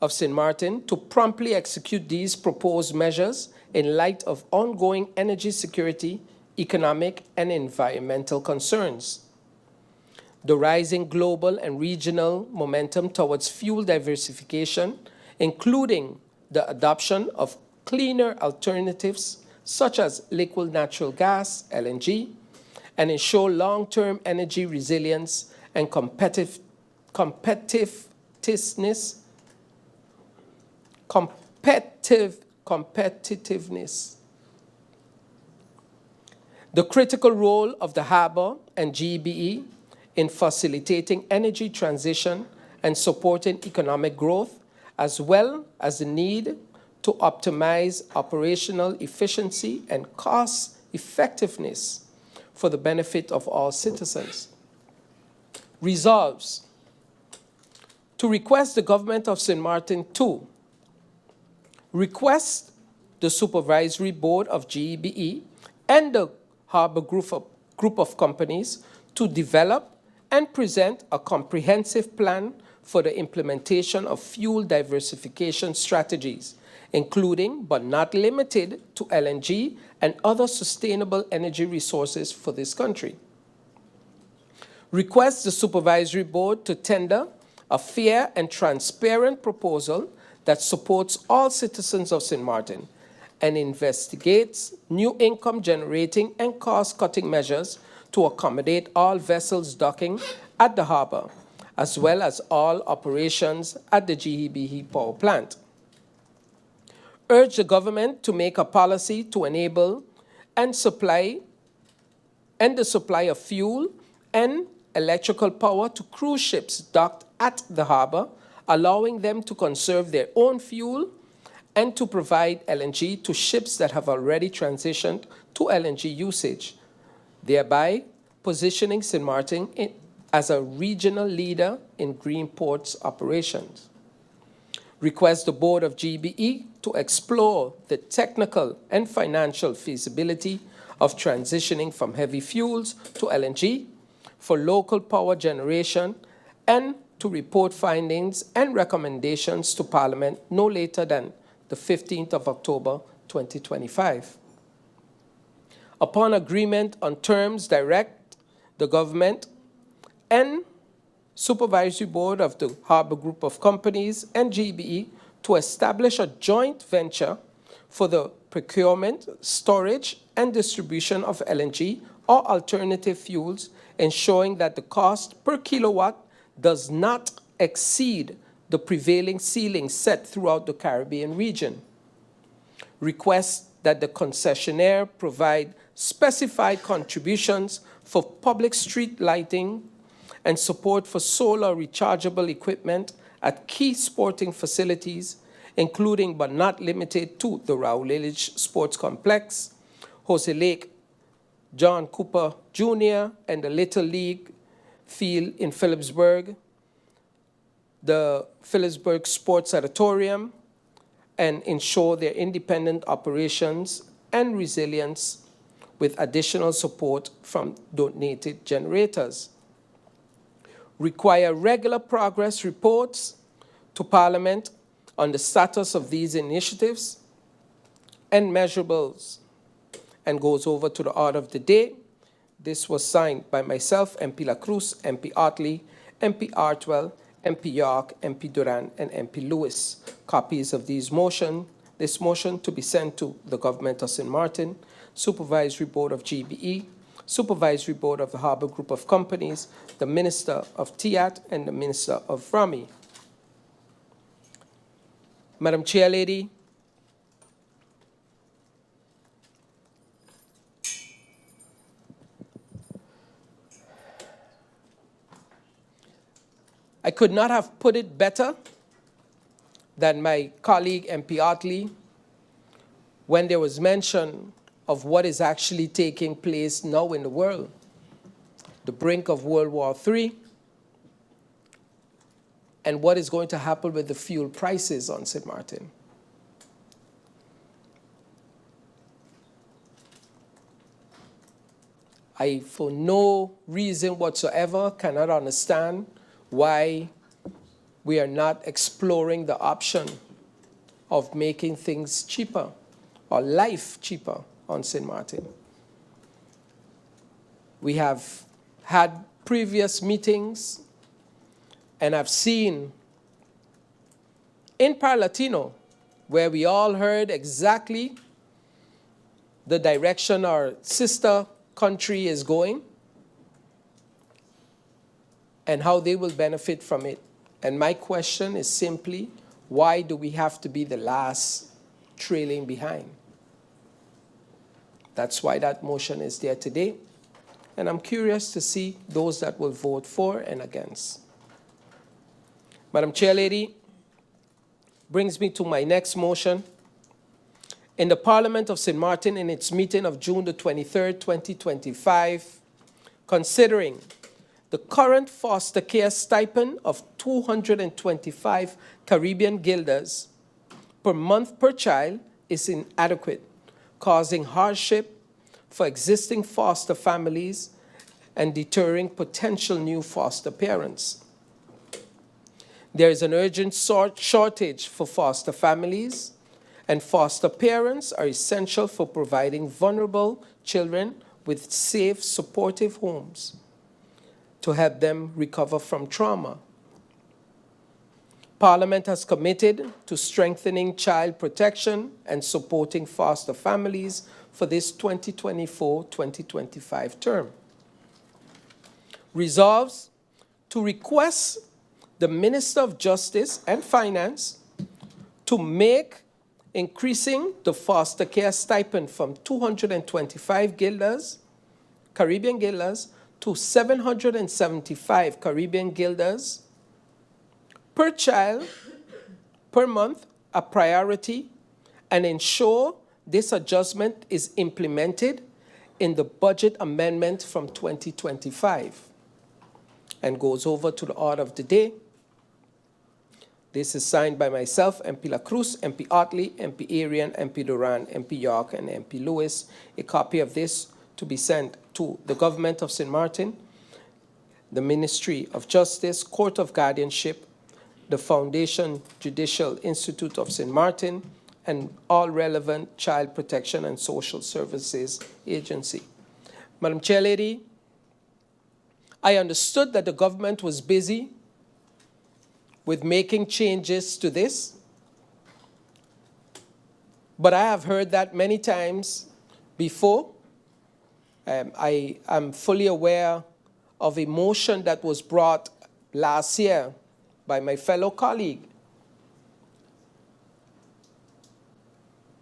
of St. Maarten to promptly execute these proposed measures in light of ongoing energy security, economic, and environmental concerns. The rising global and regional momentum towards fuel diversification, including the adoption of cleaner alternatives such as liquid natural gas, LNG, and ensure long-term energy resilience and competitiveness. The critical role of the harbor and GBE in facilitating energy transition and supporting economic growth, as well as the need to optimize operational efficiency and cost effectiveness for the benefit of all citizens. Resolves to request the government of St. Maarten to request the Supervisory Board of GBE and the Harbor Group of Companies to develop and present a comprehensive plan for the implementation of fuel diversification strategies, including but not limited to LNG and other sustainable energy resources for this country. Request the Supervisory Board to tender a fair and transparent proposal that supports all citizens of St. Maarten and investigates new income-generating and cost-cutting measures to accommodate all vessels docking at the harbor, as well as all operations at the GBE power plant. Urge the government to make a policy to enable the supply of fuel and electrical power to cruise ships docked at the harbor, allowing them to conserve their own fuel and to provide LNG to ships that have already transitioned to LNG usage, thereby positioning St. Maarten as a regional leader in green ports operations. Request the Board of GBE to explore the technical and financial feasibility of transitioning from heavy fuels to LNG for local power generation and to report findings and recommendations to Parliament no later than the 15th of October, 2025. Upon agreement on terms, direct the government and Supervisory Board of the Harbor Group of Companies and GBE to establish a joint venture for the procurement, storage, and distribution of LNG or alternative fuels, ensuring that the cost per kilowatt does not exceed the prevailing ceiling set throughout the Caribbean region. Request that the concessionaire provide specified contributions for public street lighting and support for solar rechargeable equipment at key sporting facilities, including but not limited to the Raoul Illich Sports Complex, Jose Lake John Cooper Jr. and the Little League Field in Phillipsburg, the Phillipsburg Sports Auditorium, and ensure their independent operations and resilience with additional support from donated generators. Require regular progress reports to Parliament on the status of these initiatives and measurables, and goes over to the order of the day. This was signed by myself, MP La Cruz, MP Utley, MP Artwell, MP York, MP Duran, and MP Lewis. Copies of this motion to be sent to the Government of St. Maarten, Supervisory Board of GBE, Supervisory Board of the Harbor Group of Companies, the Minister of TIAT, and the Minister of RAMI. Madam Chair Lady, I could not have put it better than my colleague MP Utley when there was mention of what is actually taking place now in the world, the brink of World War III, and what is going to happen with the fuel prices on St. Maarten. I, for no reason whatsoever, cannot understand why we are not exploring the option of making things cheaper or life cheaper on St. Maarten. We have had previous meetings, and I've seen in Parlatino, where we all heard exactly the direction our sister country is going and how they will benefit from it. And my question is simply, why do we have to be the last trailing behind? That's why that motion is there today. And I'm curious to see those that will vote for and against. Madam Chair Lady, brings me to my next motion. In the Parliament of St. Maarten, in its meeting of June the 23rd, 2025, considering the current foster care stipend of 225 Caribbean guilders per month per child is inadequate, causing hardship for existing foster families and deterring potential new foster parents. There is an urgent shortage for foster families, and foster parents are essential for providing vulnerable children with safe, supportive homes to help them recover from trauma. Parliament has committed to strengthening child protection and supporting foster families for this 2024-2025 term. Resolves to request the Minister of Justice and Finance to make increasing the foster care stipend from 225 guilders, Caribbean guilders, to 775 Caribbean guilders per child per month a priority, and ensure this adjustment is implemented in the budget amendment from 2025. And goes over to the order of the day. This is signed by myself, MP Cruz, MP Utley, MP Irion, MP Duran, MP York, and MP Lewis. A copy of this to be sent to the Government of St. Maarten, the Ministry of Justice, Court of Guardianship, the Foundation Judicial Institute of St. Maarten, and all relevant child protection and social services agency. Madam Chair Lady, I understood that the government was busy with making changes to this, but I have heard that many times before. I am fully aware of a motion that was brought last year by my fellow colleague,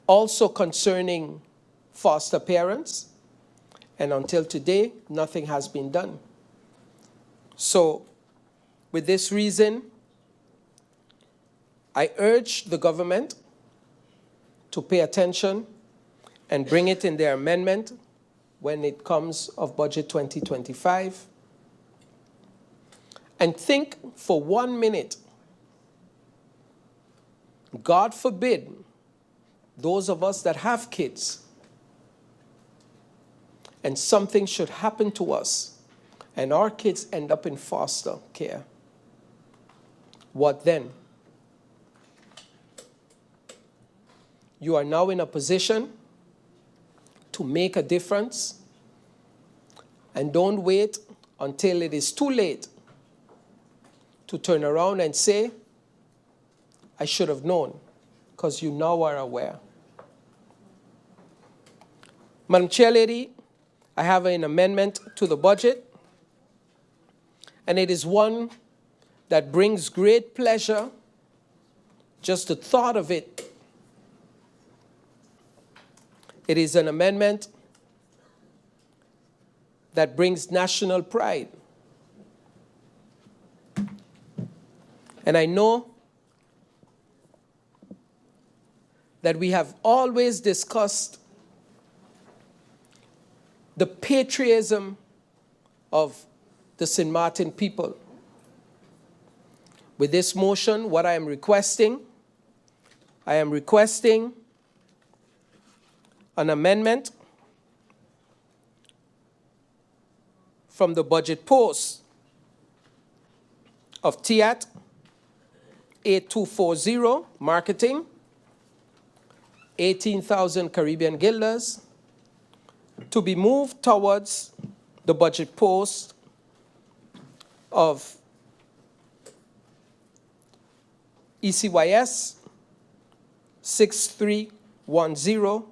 also concerning foster parents, and until today, nothing has been done. So, with this reason, I urge the government to pay attention and bring it in their amendment when it comes of Budget 2025. And think for 1 minute, God forbid, those of us that have kids, and something should happen to us, and our kids end up in foster care. What then? You are now in a position to make a difference, and don't wait until it is too late to turn around and say, I should have known, because you now are aware. Madam Chair Lady, I have an amendment to the budget, and it is one that brings great pleasure, just the thought of it. It is an amendment that brings national pride. And I know that we have always discussed the patriotism of the St. Maarten people. With this motion, what I am requesting an amendment from the budget post of TIAT 8240, marketing, 18,000 Caribbean guilders, to be moved towards the budget post of ECYS 6310,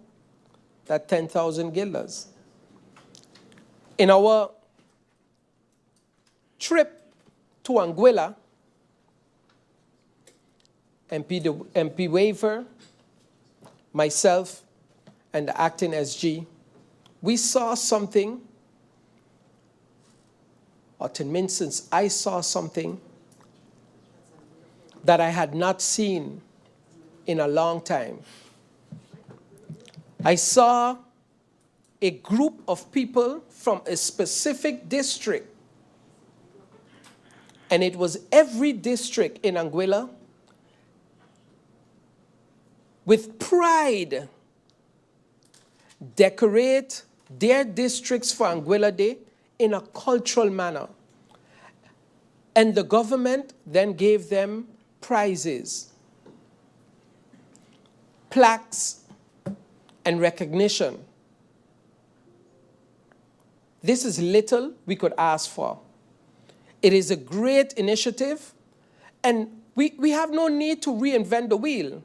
that 10,000 guilders. In our trip to Anguilla, MP Waver, myself, and the acting SG, we saw something, or in instance, I saw something that I had not seen in a long time. I saw a group of people from a specific district, and it was every district in Anguilla with pride decorate their districts for Anguilla Day in a cultural manner. And the government then gave them prizes, plaques, and recognition. This is little we could ask for. It is a great initiative, and we have no need to reinvent the wheel.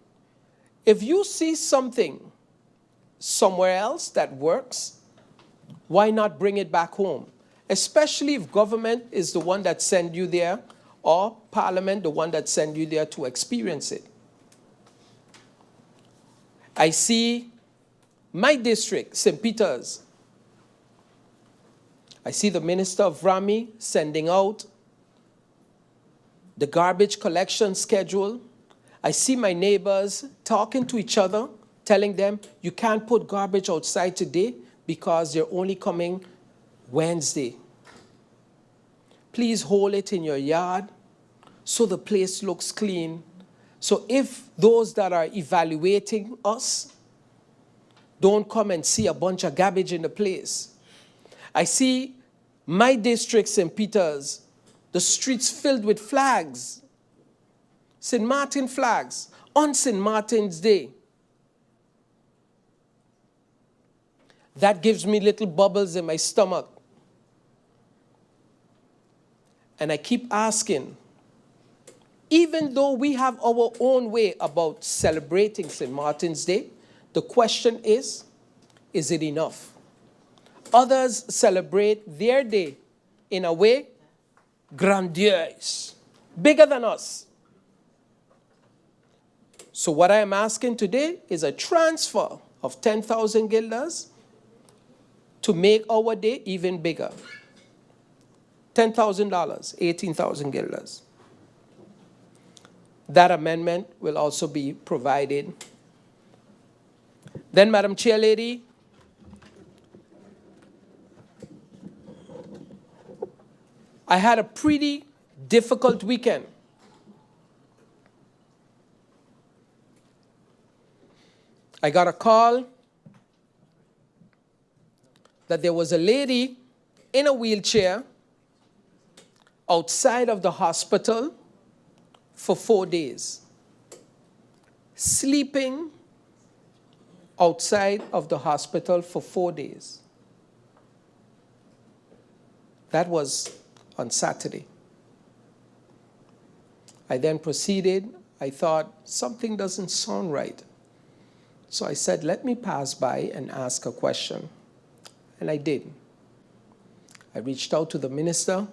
If you see something somewhere else that works, why not bring it back home? Especially if government is the one that sent you there, or parliament the one that sent you there to experience it. I see my district, St. Peter's. I see the Minister of Rami sending out the garbage collection schedule. I see my neighbors talking to each other, telling them, you can't put garbage outside today because they're only coming Wednesday. Please hold it in your yard so the place looks clean. So if those that are evaluating us don't come and see a bunch of garbage in the place. I see my district, St. Peter's, the streets filled with flags, St. Martin flags, on St. Martin's Day. That gives me little bubbles in my stomach. And I keep asking, even though we have our own way about celebrating St. Martin's Day, the question is it enough? Others celebrate their day in a way grandiose, bigger than us. So what I am asking today is a transfer of 10,000 guilders to make our day even bigger. $10,000, 18,000 guilders. That amendment will also be provided. Then, Madam Chair Lady, I had a pretty difficult weekend. I got a call that there was a lady in a wheelchair outside of the hospital for 4 days, sleeping outside of the hospital for 4 days. That was on Saturday. I then proceeded. I thought something doesn't sound right. So I said, let me pass by and ask a question. And I did. I reached out to the minister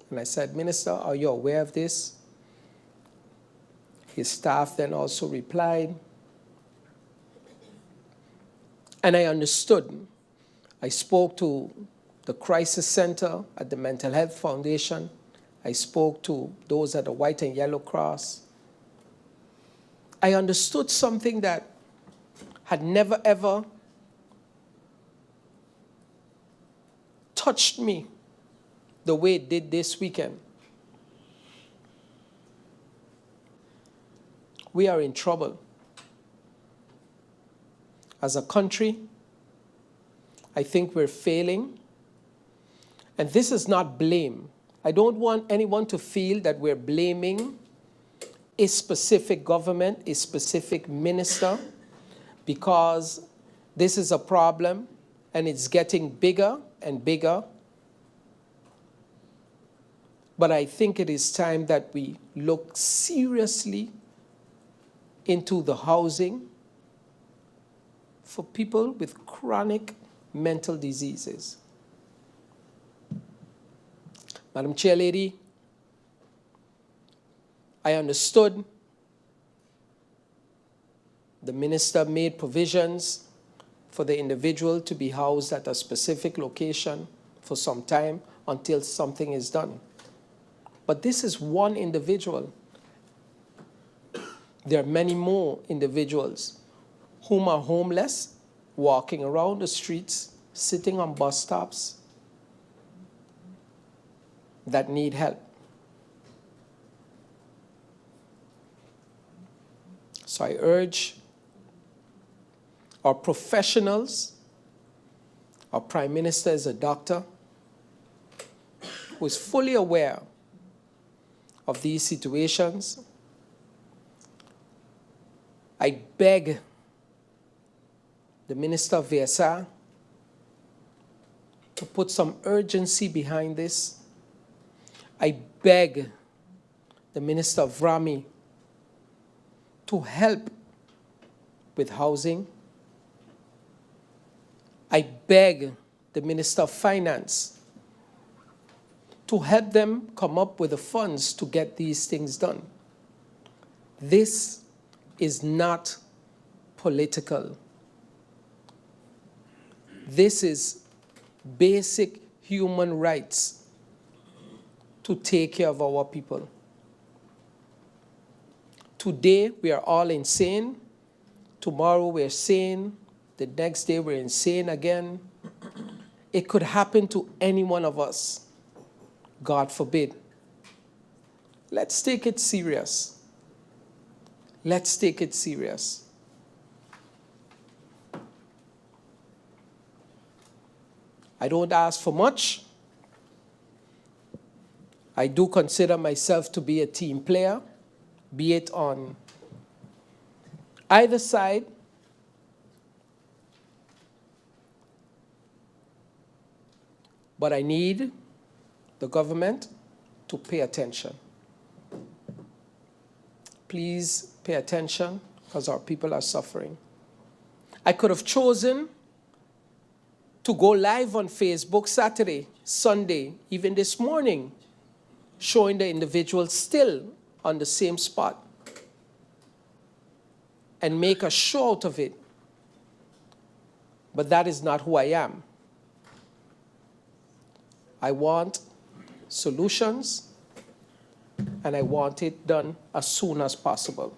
and I said, Minister, are you aware of this? His staff then also replied. And I understood. I spoke to the crisis center at the Mental Health Foundation. I spoke to those at the White and Yellow Cross. I understood something that had never ever touched me the way it did this weekend. We are in trouble. As a country, I think we're failing. And this is not blame. I don't want anyone to feel that we're blaming a specific government, a specific minister, because this is a problem and it's getting bigger and bigger. But I think it is time that we look seriously into the housing for people with chronic mental diseases. Madam Chair Lady, I understood the minister made provisions for the individual to be housed at a specific location for some time until something is done. But this is one individual. There are many more individuals whom are homeless, walking around the streets, sitting on bus stops, that need help. So I urge our professionals, our Prime Minister is a doctor who is fully aware of these situations. I beg the Minister of VSR to put some urgency behind this. I beg the Minister of Rami to help with housing. I beg the Minister of Finance to help them come up with the funds to get these things done. This is not political. This is basic human rights to take care of our people. Today, we are all insane. Tomorrow, we're sane. The next day, we're insane again. It could happen to any one of us. God forbid. Let's take it serious. Let's take it serious. I don't ask for much. I do consider myself to be a team player, be it on either side. But I need the government to pay attention. Please pay attention, because our people are suffering. I could have chosen to go live on Facebook Saturday, Sunday, even this morning, showing the individual still on the same spot and make a show out of it. But that is not who I am. I want solutions, and I want it done as soon as possible.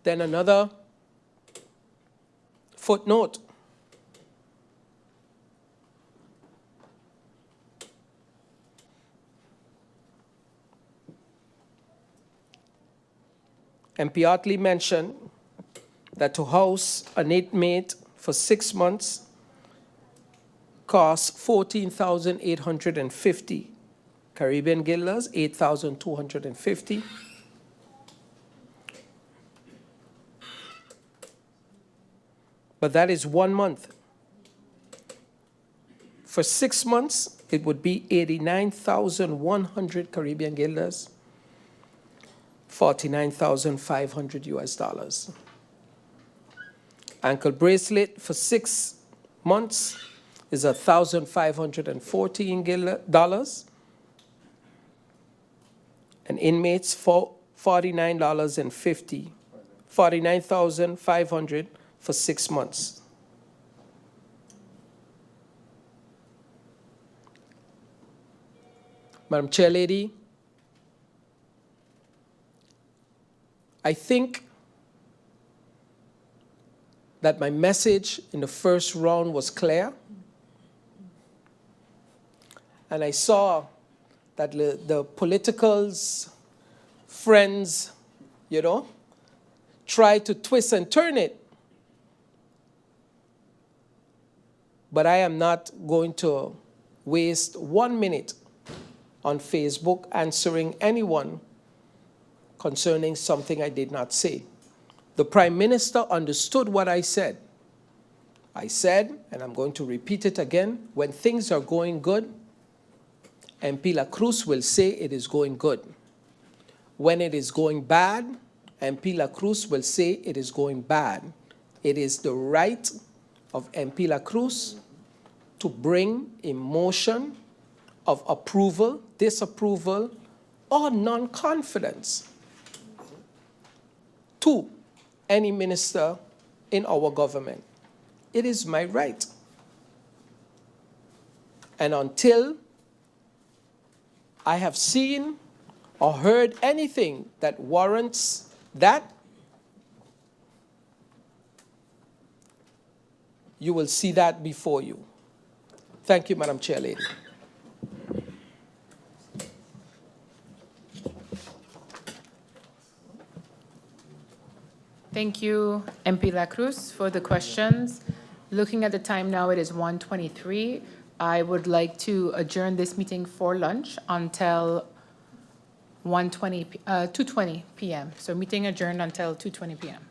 Then another footnote. MP Utley mentioned that to house an inmate for 6 months costs $14,850. Caribbean guilders, $8,250. But that is 1 month. For 6 months, it would be 89,100 Caribbean guilders, $49,500 US. Ankle bracelet for 6 months is $1,514. And inmates for $49.50, $49,500 for 6 months. Madam Chair Lady, I think that my message in the first round was clear. And I saw that the politicals, friends, try to twist and turn it. But I am not going to waste 1 minute on Facebook answering anyone concerning something I did not say. The Prime Minister understood what I said, I said, and I'm going to repeat it again, when things are going good, MP La Cruz will say it is going good. When it is going bad, MP La Cruz will say it is going bad. It is the right of MP La Cruz to bring a motion of approval, disapproval, or non-confidence to any minister in our government. It is my right. And until I have seen or heard anything that warrants that, you will see that before you. Thank you, Madam Chair Lady. Thank you, MP La Cruz, for the questions. Looking at the time now, it is 1:23. I would like to adjourn this meeting for lunch until 2:20 p.m. So meeting adjourned until 2:20 p.m.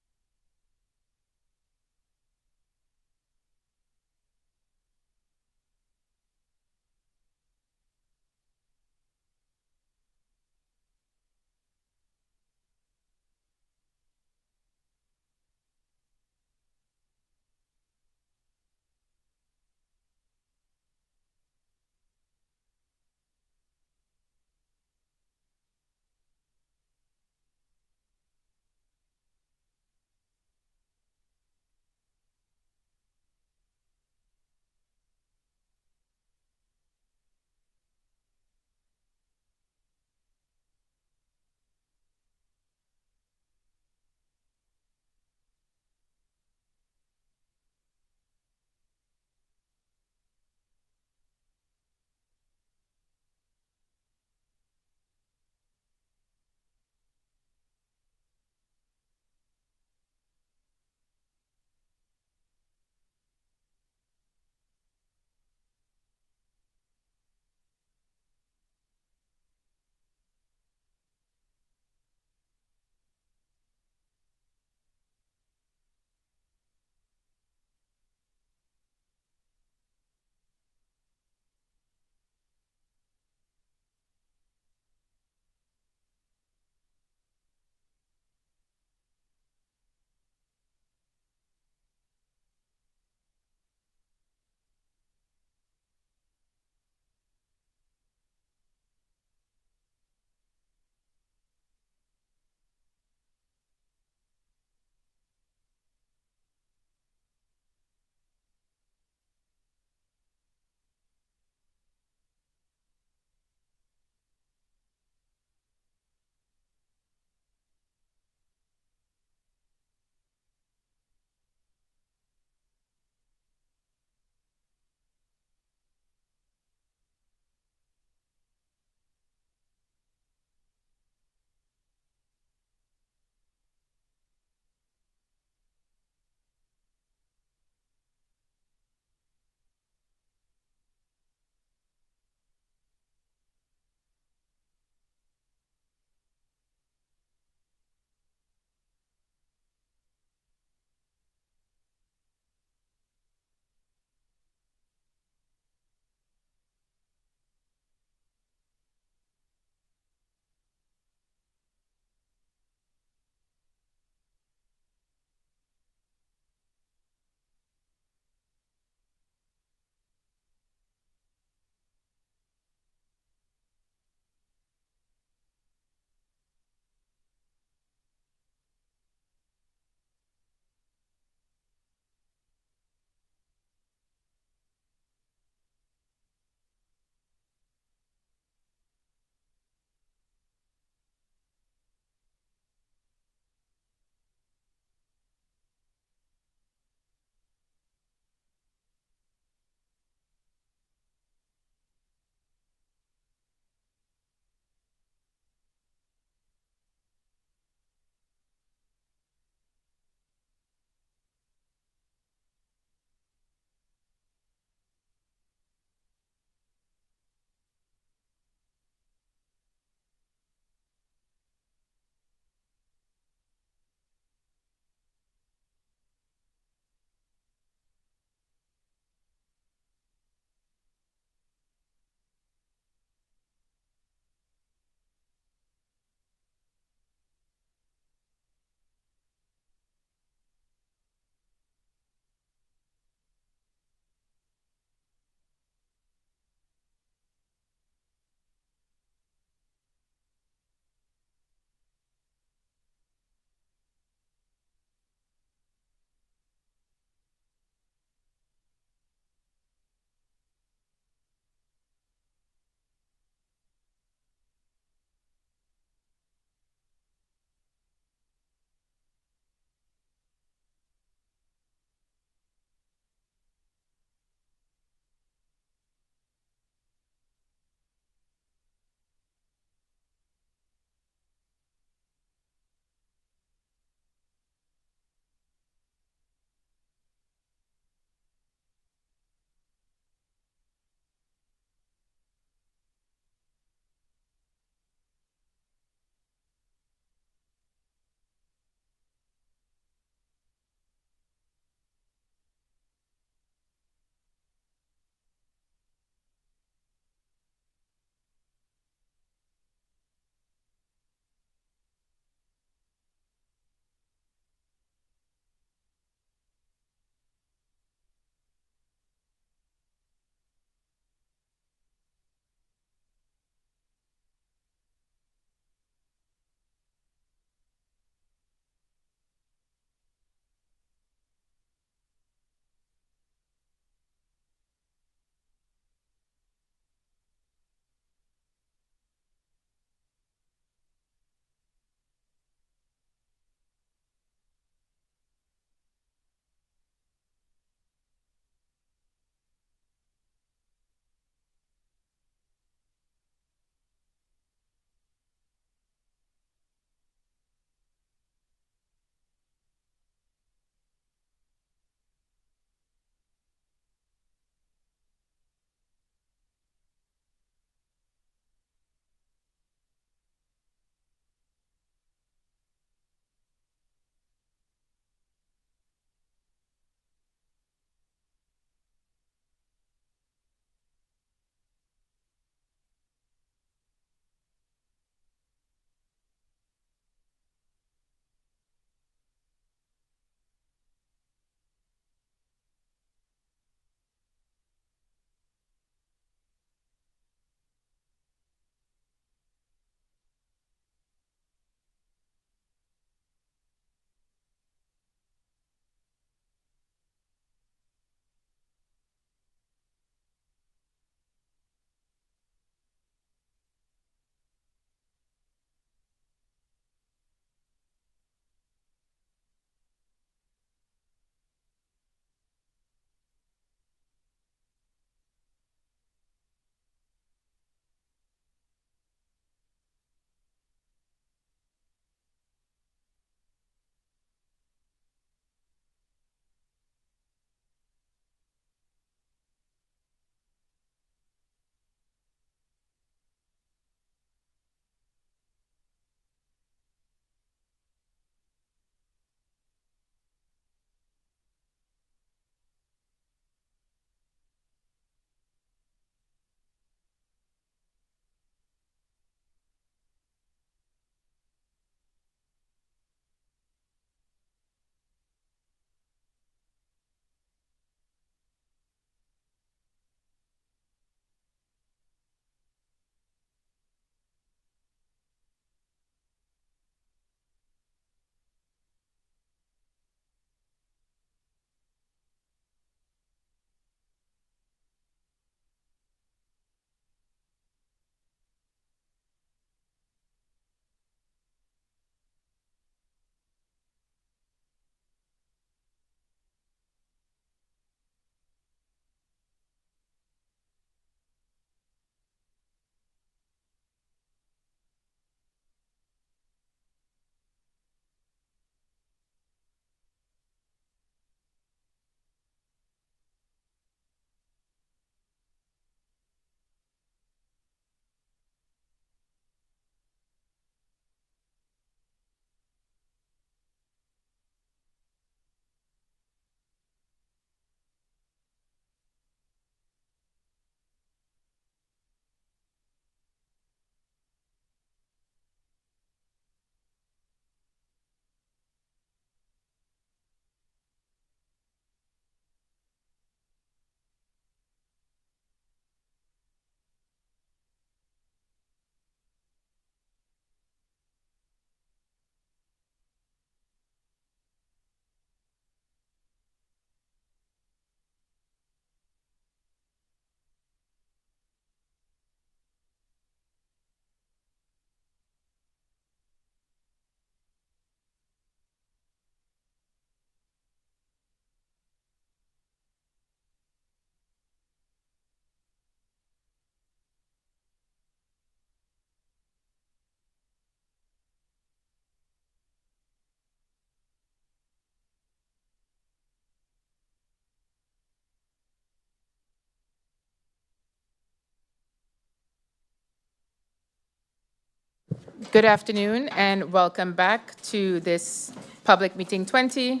Good afternoon and welcome back to this Public Meeting 20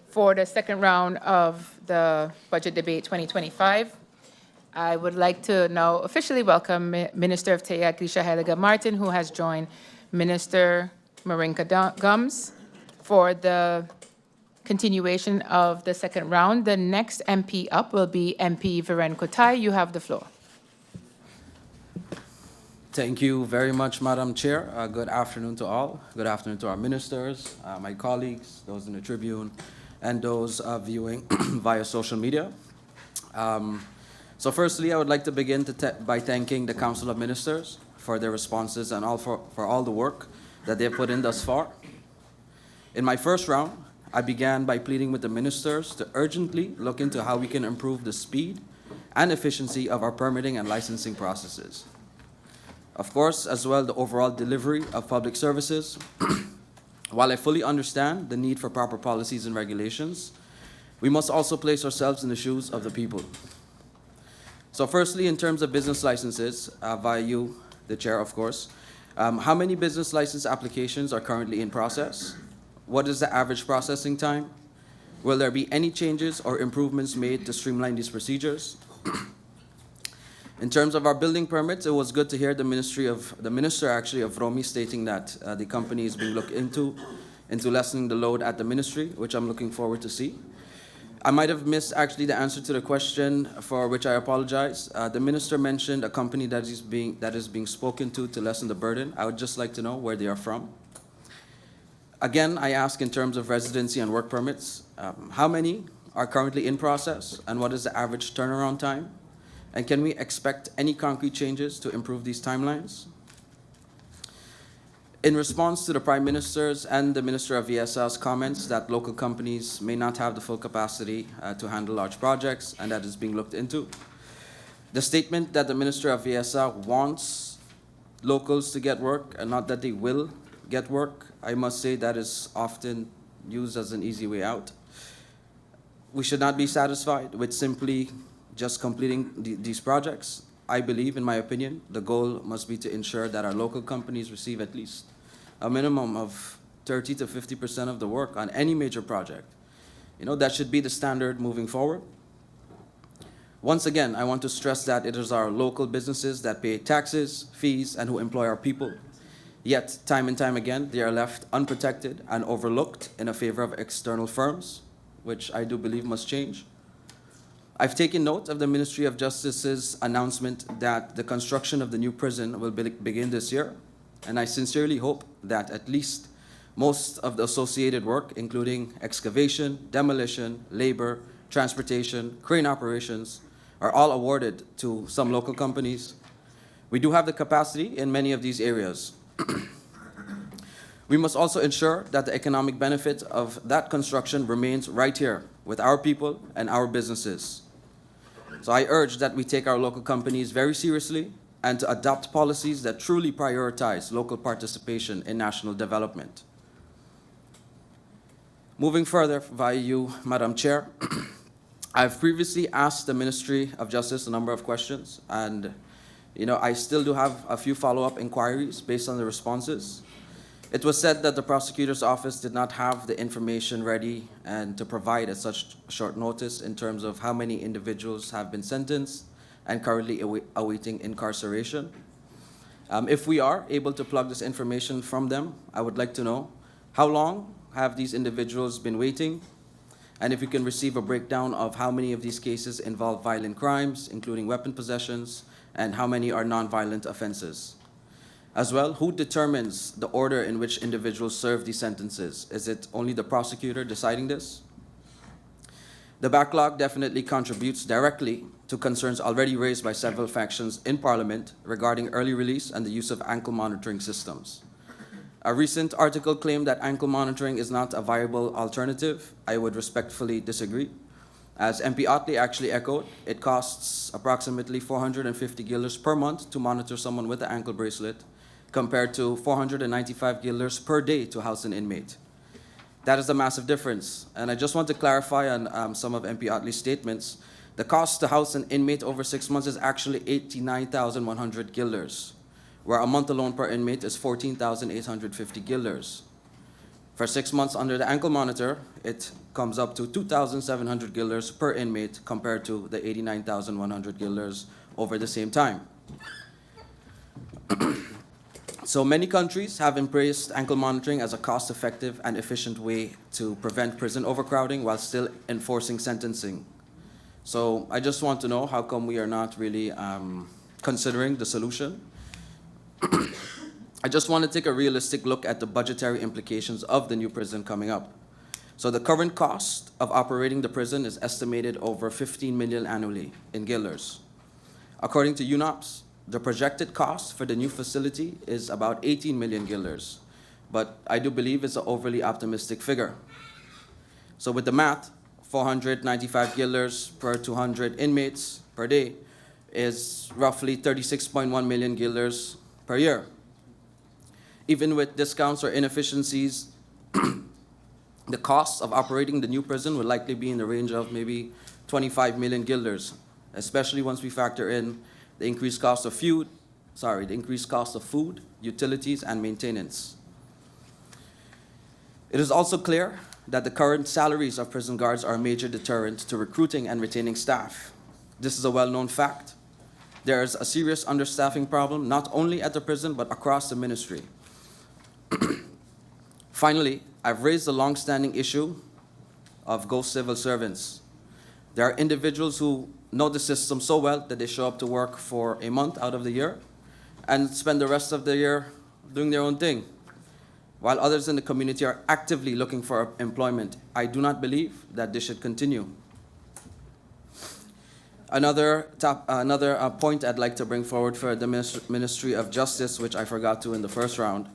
for the second round of the Budget Debate 2025. I would like to now officially welcome Minister of TEAC, Grisha Heilige Martin, who has joined Minister Marinka Gums for the continuation of the second round. The next MP up will be MP Viren Kotai. You have the floor. Thank you very much, Madam Chair. Good afternoon to all. Good afternoon to our ministers, my colleagues, those in the Tribune, and those viewing via social media. So firstly, I would like to begin by thanking the Council of Ministers for their responses and for all the work that they've put in thus far. In my first round, I began by pleading with the ministers to urgently look into how we can improve the speed and efficiency of our permitting and licensing processes. Of course, as well, the overall delivery of public services. While I fully understand the need for proper policies and regulations, we must also place ourselves in the shoes of the people. So firstly, in terms of business licenses, via you, the chair, of course, how many business license applications are currently in process? What is the average processing time? Will there be any changes or improvements made to streamline these procedures? In terms of our building permits, it was good to hear the minister of Romy stating that the company is being looked into lessening the load at the ministry, which I'm looking forward to see. I might have missed actually the answer to the question, for which I apologize. The minister mentioned a company that is being spoken to lessen the burden. I would just like to know where they are from. Again, I ask in terms of residency and work permits, how many are currently in process and what is the average turnaround time? And can we expect any concrete changes to improve these timelines? In response to the Prime Minister's and the Minister of VSL's comments that local companies may not have the full capacity to handle large projects and that is being looked into, the statement that the Minister of VSL wants locals to get work and not that they will get work, I must say that is often used as an easy way out. We should not be satisfied with simply just completing these projects. I believe, in my opinion, the goal must be to ensure that our local companies receive at least a minimum of 30 to 50% of the work on any major project. That should be the standard moving forward. Once again, I want to stress that it is our local businesses that pay taxes, fees, and who employ our people. Yet, time and time again, they are left unprotected and overlooked in favor of external firms, which I do believe must change. I've taken note of the Ministry of Justice's announcement that the construction of the new prison will begin this year, and I sincerely hope that at least most of the associated work, including excavation, demolition, labor, transportation, crane operations, are all awarded to some local companies. We do have the capacity in many of these areas. We must also ensure that the economic benefit of that construction remains right here with our people and our businesses. So I urge that we take our local companies very seriously and to adopt policies that truly prioritize local participation in national development. Moving further, via you, Madam Chair, I've previously asked the Ministry of Justice a number of questions, and I still do have a few follow-up inquiries based on the responses. It was said that the prosecutor's office did not have the information ready and to provide at such short notice in terms of how many individuals have been sentenced and currently awaiting incarceration. If we are able to plug this information from them, I would like to know how long have these individuals been waiting, and if we can receive a breakdown of how many of these cases involve violent crimes, including weapon possessions, and how many are non-violent offenses. As well, who determines the order in which individuals serve these sentences? Is it only the prosecutor deciding this? The backlog definitely contributes directly to concerns already raised by several factions in Parliament regarding early release and the use of ankle monitoring systems. A recent article claimed that ankle monitoring is not a viable alternative. I would respectfully disagree. As MP Utley actually echoed, it costs approximately 450 guilders per month to monitor someone with an ankle bracelet, compared to 495 guilders per day to house an inmate. That is a massive difference. And I just want to clarify on some of MP Utley's statements. The cost to house an inmate over 6 months is actually 89,100 guilders, where a month alone per inmate is 14,850 guilders. For 6 months under the ankle monitor, it comes up to 2,700 guilders per inmate compared to the 89,100 guilders over the same time. So many countries have embraced ankle monitoring as a cost-effective and efficient way to prevent prison overcrowding while still enforcing sentencing. So I just want to know how come we are not really considering the solution. I just want to take a realistic look at the budgetary implications of the new prison coming up. So the current cost of operating the prison is estimated over 15 million annually in guilders. According to UNOPS, the projected cost for the new facility is about 18 million guilders, but I do believe it's an overly optimistic figure. So with the math, 495 guilders per 200 inmates per day is roughly 36.1 million guilders per year. Even with discounts or inefficiencies, the cost of operating the new prison would likely be in the range of maybe 25 million guilders, especially once we factor in the increased cost of food, utilities, and maintenance. It is also clear that the current salaries of prison guards are a major deterrent to recruiting and retaining staff. This is a well-known fact. There is a serious understaffing problem, not only at the prison, but across the ministry. Finally, I've raised the long-standing issue of ghost civil servants. There are individuals who know the system so well that they show up to work for a month out of the year and spend the rest of the year doing their own thing, while others in the community are actively looking for employment. I do not believe that this should continue. Another point I'd like to bring forward for the Ministry of Justice, which I forgot to in the first round.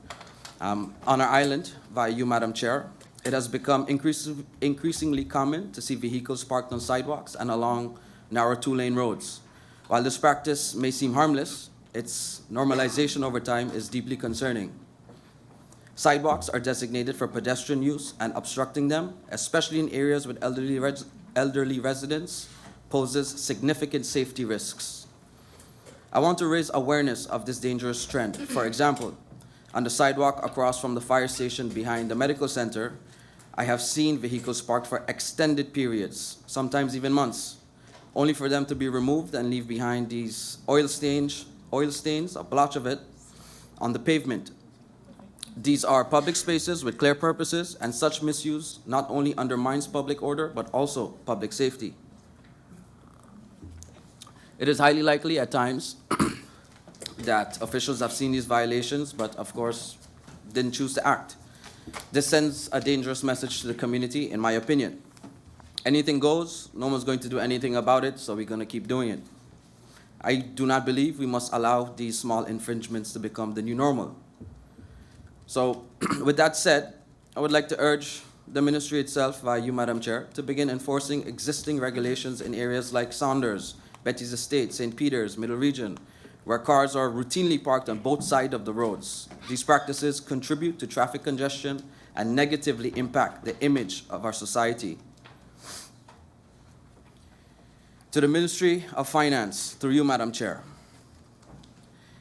On our island, via you, Madam Chair, it has become increasingly common to see vehicles parked on sidewalks and along narrow two-lane roads. While this practice may seem harmless, its normalization over time is deeply concerning. Sidewalks are designated for pedestrian use, and obstructing them, especially in areas with elderly residents, poses significant safety risks. I want to raise awareness of this dangerous trend. For example, on the sidewalk across from the fire station behind the medical center, I have seen vehicles parked for extended periods, sometimes even months, only for them to be removed and leave behind these oil stains, a blotch of it, on the pavement. These are public spaces with clear purposes, and such misuse not only undermines public order, but also public safety. It is highly likely at times that officials have seen these violations, but of course didn't choose to act. This sends a dangerous message to the community, in my opinion. Anything goes, no one's going to do anything about it, so we're going to keep doing it. I do not believe we must allow these small infringements to become the new normal. So, with that said, I would like to urge the ministry itself, via you, Madam Chair, to begin enforcing existing regulations in areas like Saunders, Betty's Estate, St. Peter's, Middle Region, where cars are routinely parked on both sides of the roads. These practices contribute to traffic congestion and negatively impact the image of our society. To the Ministry of Finance, through you, Madam Chair.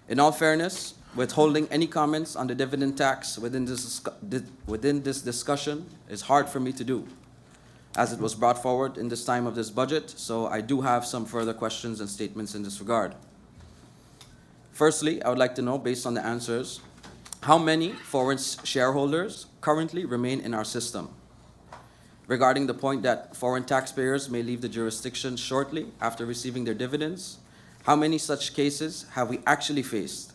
In all fairness, withholding any comments on the dividend tax within this discussion is hard for me to do, as it was brought forward in this time of this budget, so I do have some further questions and statements in this regard. Firstly, I would like to know, based on the answers, how many foreign shareholders currently remain in our system? Regarding the point that foreign taxpayers may leave the jurisdiction shortly after receiving their dividends, how many such cases have we actually faced?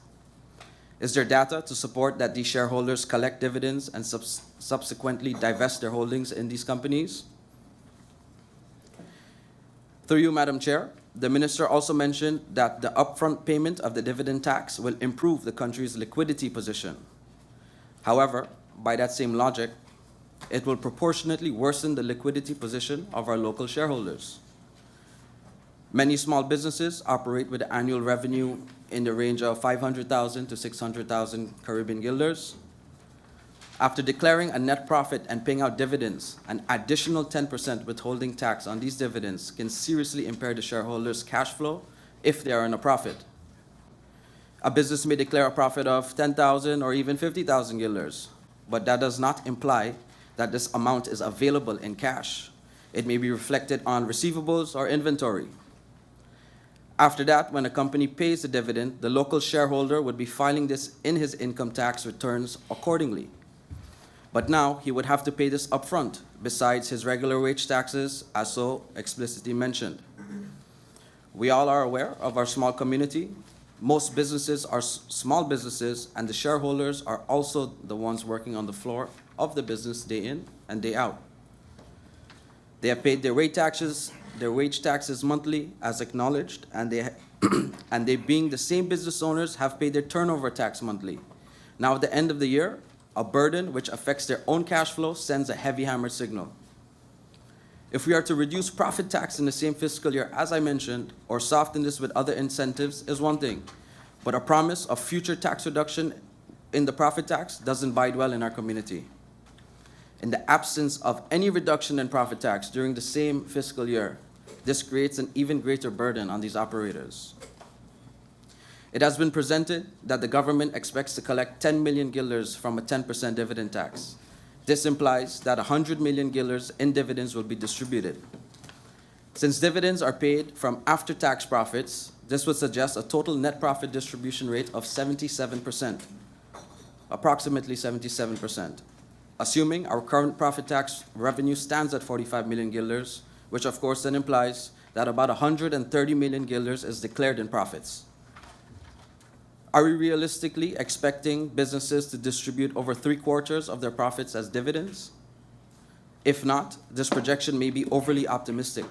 Is there data to support that these shareholders collect dividends and subsequently divest their holdings in these companies? Through you, Madam Chair, the Minister also mentioned that the upfront payment of the dividend tax will improve the country's liquidity position. However, by that same logic, it will proportionately worsen the liquidity position of our local shareholders. Many small businesses operate with an annual revenue in the range of 500,000 to 600,000 Caribbean guilders. After declaring a net profit and paying out dividends, an additional 10% withholding tax on these dividends can seriously impair the shareholders' cash flow if they are in a profit. A business may declare a profit of 10,000 or even 50,000 guilders, but that does not imply that this amount is available in cash. It may be reflected on receivables or inventory. After that, when a company pays the dividend, the local shareholder would be filing this in his income tax returns accordingly. But now he would have to pay this upfront, besides his regular wage taxes, as so explicitly mentioned. We all are aware of our small community. Most businesses are small businesses, and the shareholders are also the ones working on the floor of the business day in and day out. They have paid their wage taxes monthly as acknowledged, and they being the same business owners have paid their turnover tax monthly. Now at the end of the year, a burden which affects their own cash flow sends a heavy hammer signal. If we are to reduce profit tax in the same fiscal year as I mentioned, or soften this with other incentives is one thing, but a promise of future tax reduction in the profit tax doesn't bide well in our community. In the absence of any reduction in profit tax during the same fiscal year, this creates an even greater burden on these operators. It has been presented that the government expects to collect 10 million guilders from a 10% dividend tax. This implies that 100 million guilders in dividends will be distributed. Since dividends are paid from after-tax profits, this would suggest a total net profit distribution rate of 77%, approximately 77%. Assuming our current profit tax revenue stands at 45 million guilders, which of course then implies that about 130 million guilders is declared in profits. Are we realistically expecting businesses to distribute over 3/4 of their profits as dividends? If not, this projection may be overly optimistic.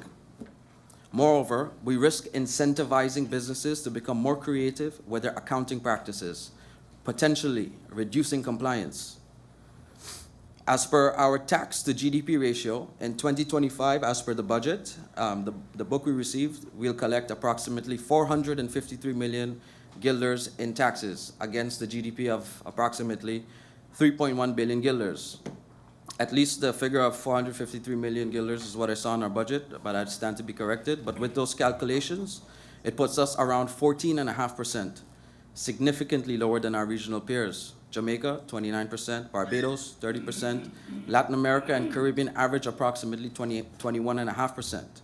Moreover, we risk incentivizing businesses to become more creative with their accounting practices, potentially reducing compliance. As per our tax to GDP ratio, in 2025, as per the budget, the book we received, we'll collect approximately 453 million guilders in taxes against the GDP of approximately 3.1 billion guilders. At least the figure of 453 million guilders is what I saw in our budget, but I'd stand to be corrected. But with those calculations, it puts us around 14.5%, significantly lower than our regional peers. Jamaica, 29%, Barbados, 30%, Latin America and Caribbean average approximately 21.5%.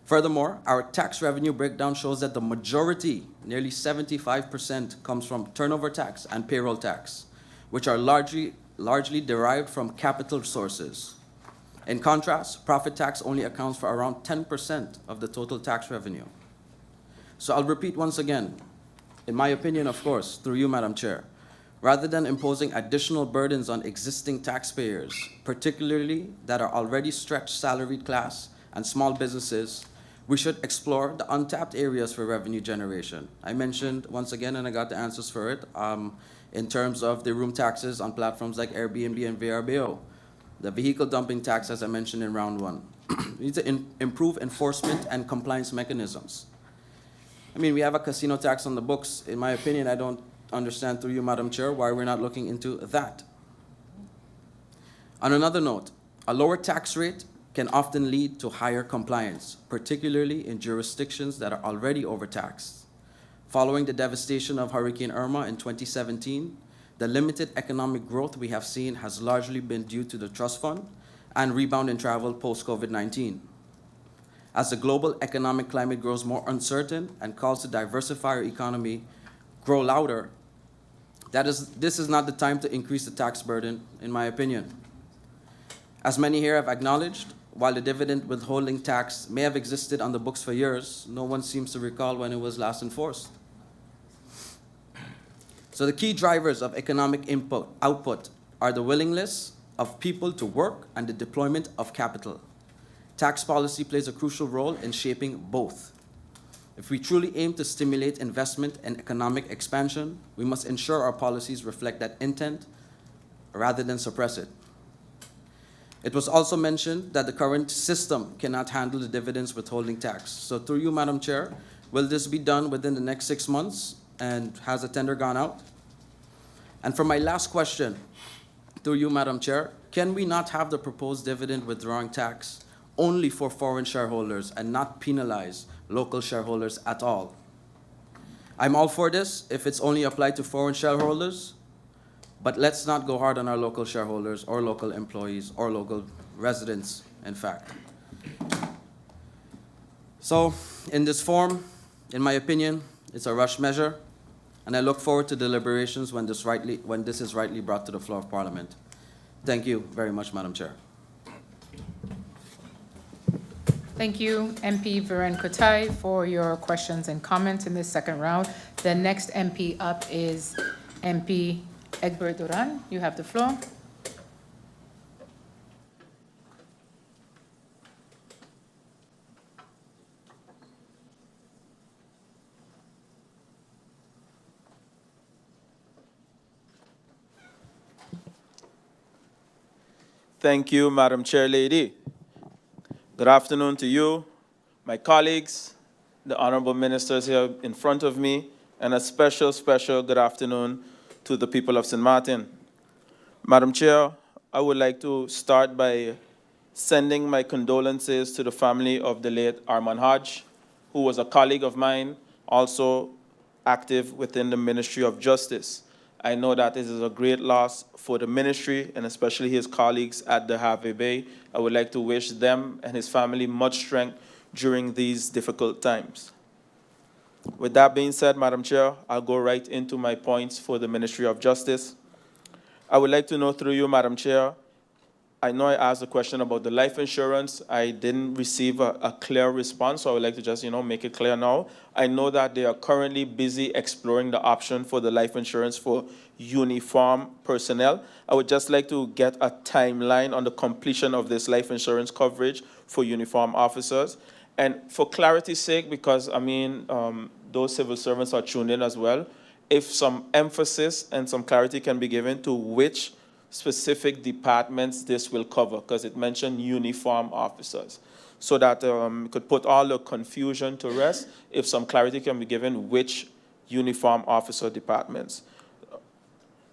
Furthermore, our tax revenue breakdown shows that the majority, nearly 75%, comes from turnover tax and payroll tax, which are largely derived from capital sources. In contrast, profit tax only accounts for around 10% of the total tax revenue. So I'll repeat once again, in my opinion, of course, through you, Madam Chair, rather than imposing additional burdens on existing taxpayers, particularly that are already stretched salaried class and small businesses, we should explore the untapped areas for revenue generation. I mentioned once again, and I got the answers for it, in terms of the room taxes on platforms like Airbnb and VRBO, the vehicle dumping tax, as I mentioned in round one. We need to improve enforcement and compliance mechanisms. I mean, we have a casino tax on the books. In my opinion, I don't understand, through you, Madam Chair, why we're not looking into that. On another note, a lower tax rate can often lead to higher compliance, particularly in jurisdictions that are already overtaxed. Following the devastation of Hurricane Irma in 2017, the limited economic growth we have seen has largely been due to the trust fund and rebound in travel post-COVID-19. As the global economic climate grows more uncertain and calls to diversify our economy grow louder, this is not the time to increase the tax burden, in my opinion. As many here have acknowledged, while the dividend withholding tax may have existed on the books for years, no one seems to recall when it was last enforced. So the key drivers of economic output are the willingness of people to work and the deployment of capital. Tax policy plays a crucial role in shaping both. If we truly aim to stimulate investment and economic expansion, we must ensure our policies reflect that intent rather than suppress it. It was also mentioned that the current system cannot handle the dividends withholding tax. So through you, Madam Chair, will this be done within the next 6 months? And has a tender gone out? And for my last question, through you, Madam Chair, can we not have the proposed dividend withdrawing tax only for foreign shareholders and not penalize local shareholders at all? I'm all for this if it's only applied to foreign shareholders, but let's not go hard on our local shareholders or local employees or local residents, in fact. So, in this form, in my opinion, it's a rush measure, and I look forward to deliberations when this is rightly brought to the floor of Parliament. Thank you very much, Madam Chair. Thank you, MP Viren Kotai, for your questions and comments in this second round. The next MP up is MP Egbert Duran. You have the floor. Thank you, Madam Chair Lady. Good afternoon to you, my colleagues, the honorable ministers here in front of me, and a special good afternoon to the people of St. Maarten. Madam Chair, I would like to start by sending my condolences to the family of the late Arman Hodge, who was a colleague of mine, also active within the Ministry of Justice. I know that this is a great loss for the ministry and especially his colleagues at the Harvey Bay. I would like to wish them and his family much strength during these difficult times. With that being said, Madam Chair, I'll go right into my points for the Ministry of Justice. I would like to know through you, Madam Chair, I know I asked a question about the life insurance. I didn't receive a clear response, so I would like to just, make it clear now. I know that they are currently busy exploring the option for the life insurance for uniform personnel. I would just like to get a timeline on the completion of this life insurance coverage for uniform officers. And for clarity's sake, because, those civil servants are tuned in as well, if some emphasis and some clarity can be given to which specific departments this will cover, because it mentioned uniform officers, so that could put all the confusion to rest if some clarity can be given which uniform officer departments.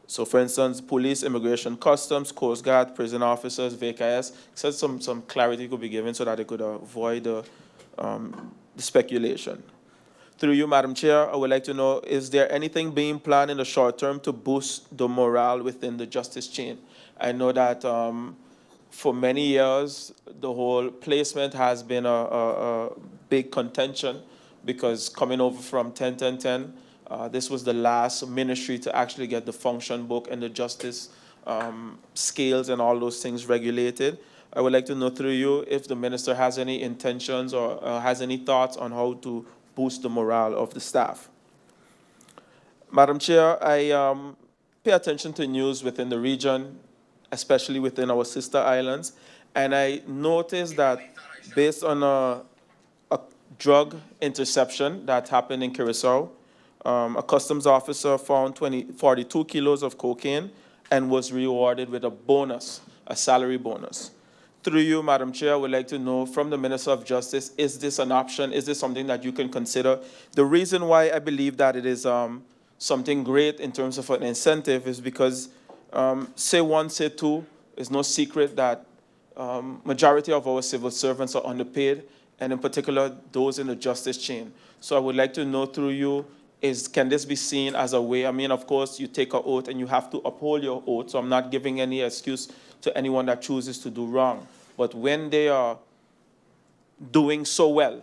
So for instance, police, immigration, customs, coast guard, prison officers, VKS, so some clarity could be given so that it could avoid the speculation. Through you, Madam Chair, I would like to know, is there anything being planned in the short term to boost the morale within the justice chain? I know that for many years, the whole placement has been a big contention because coming over from 10-10-10, this was the last ministry to actually get the function book and the justice scales and all those things regulated. I would like to know through you if the minister has any intentions or has any thoughts on how to boost the morale of the staff. Madam Chair, I pay attention to news within the region, especially within our sister islands, and I noticed that based on a drug interception that happened in Curacao, a customs officer found 42 kilos of cocaine and was rewarded with a bonus, a salary bonus. Through you, Madam Chair, I would like to know from the Minister of Justice, is this an option? Is this something that you can consider? The reason why I believe that it is something great in terms of an incentive is because, say one, say two, it's no secret that majority of our civil servants are underpaid, and in particular, those in the justice chain. So I would like to know through you, can this be seen as a way? Of course, you take an oath and you have to uphold your oath, so I'm not giving any excuse to anyone that chooses to do wrong. But when they are doing so well,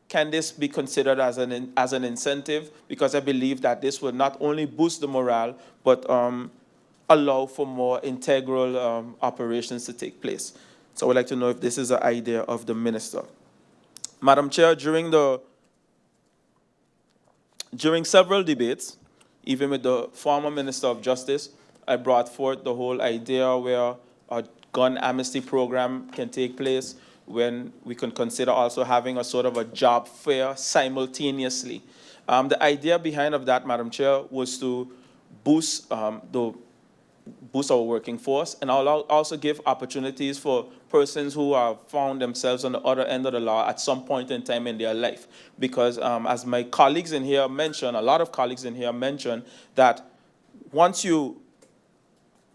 can this be considered as an incentive? Because I believe that this will not only boost the morale, but allow for more integral operations to take place. So I would like to know if this is an idea of the minister. Madam Chair, during several debates, even with the former Minister of Justice, I brought forth the whole idea where a gun amnesty program can take place, when we can consider also having a sort of a job fair simultaneously. The idea behind of that, Madam Chair, was to boost our working force and also give opportunities for persons who have found themselves on the other end of the law at some point in time in their life. Because as my colleagues in here mentioned, a lot of colleagues in here mentioned, that once you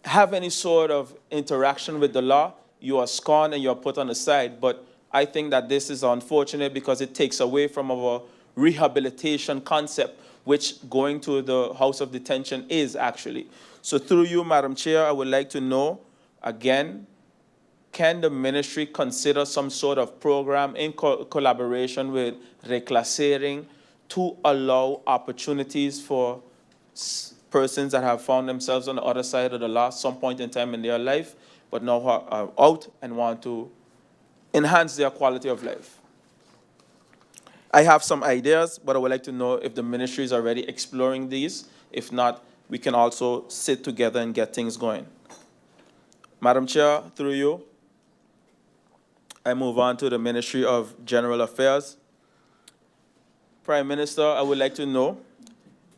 have any sort of interaction with the law, you are scorned and you are put on the side. But I think that this is unfortunate because it takes away from our rehabilitation concept, which going to the House of Detention is actually. So through you, Madam Chair, I would like to know, again, can the ministry consider some sort of program in collaboration with reclassering to allow opportunities for persons that have found themselves on the other side of the law some point in time in their life, but now are out and want to enhance their quality of life? I have some ideas, but I would like to know if the ministry is already exploring these. If not, we can also sit together and get things going. Madam Chair, through you, I move on to the Ministry of General Affairs. Prime Minister, I would like to know,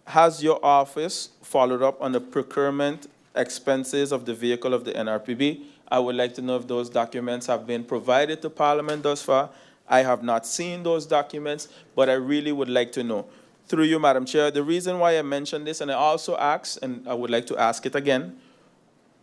has your office followed up on the procurement expenses of the vehicle of the NRPB? I would like to know if those documents have been provided to Parliament thus far. I have not seen those documents, but I really would like to know. Through you, Madam Chair, the reason why I mentioned this, and I also asked, and I would like to ask it again,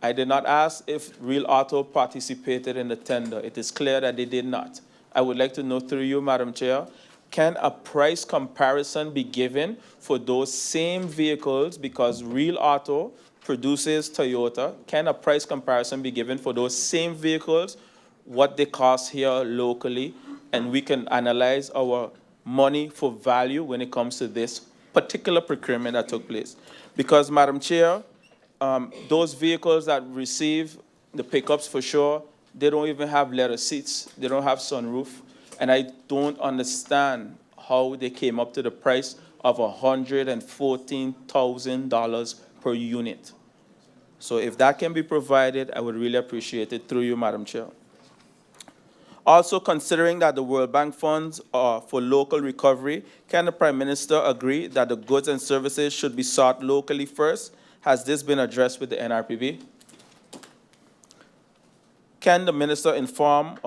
I did not ask if Real Auto participated in the tender. It is clear that they did not. I would like to know through you, Madam Chair, can a price comparison be given for those same vehicles, because Real Auto produces Toyota? Can a price comparison be given for those same vehicles, what they cost here locally, and we can analyze our money for value when it comes to this particular procurement that took place? Because, Madam Chair, those vehicles that receive the pickups for sure, they don't even have leather seats. They don't have sunroof. And I don't understand how they came up to the price of $114,000 per unit. So if that can be provided, I would really appreciate it through you, Madam Chair. Also, considering that the World Bank funds are for local recovery, can the Prime Minister agree that the goods and services should be sought locally first? Has this been addressed with the NRPB? Can the Minister inform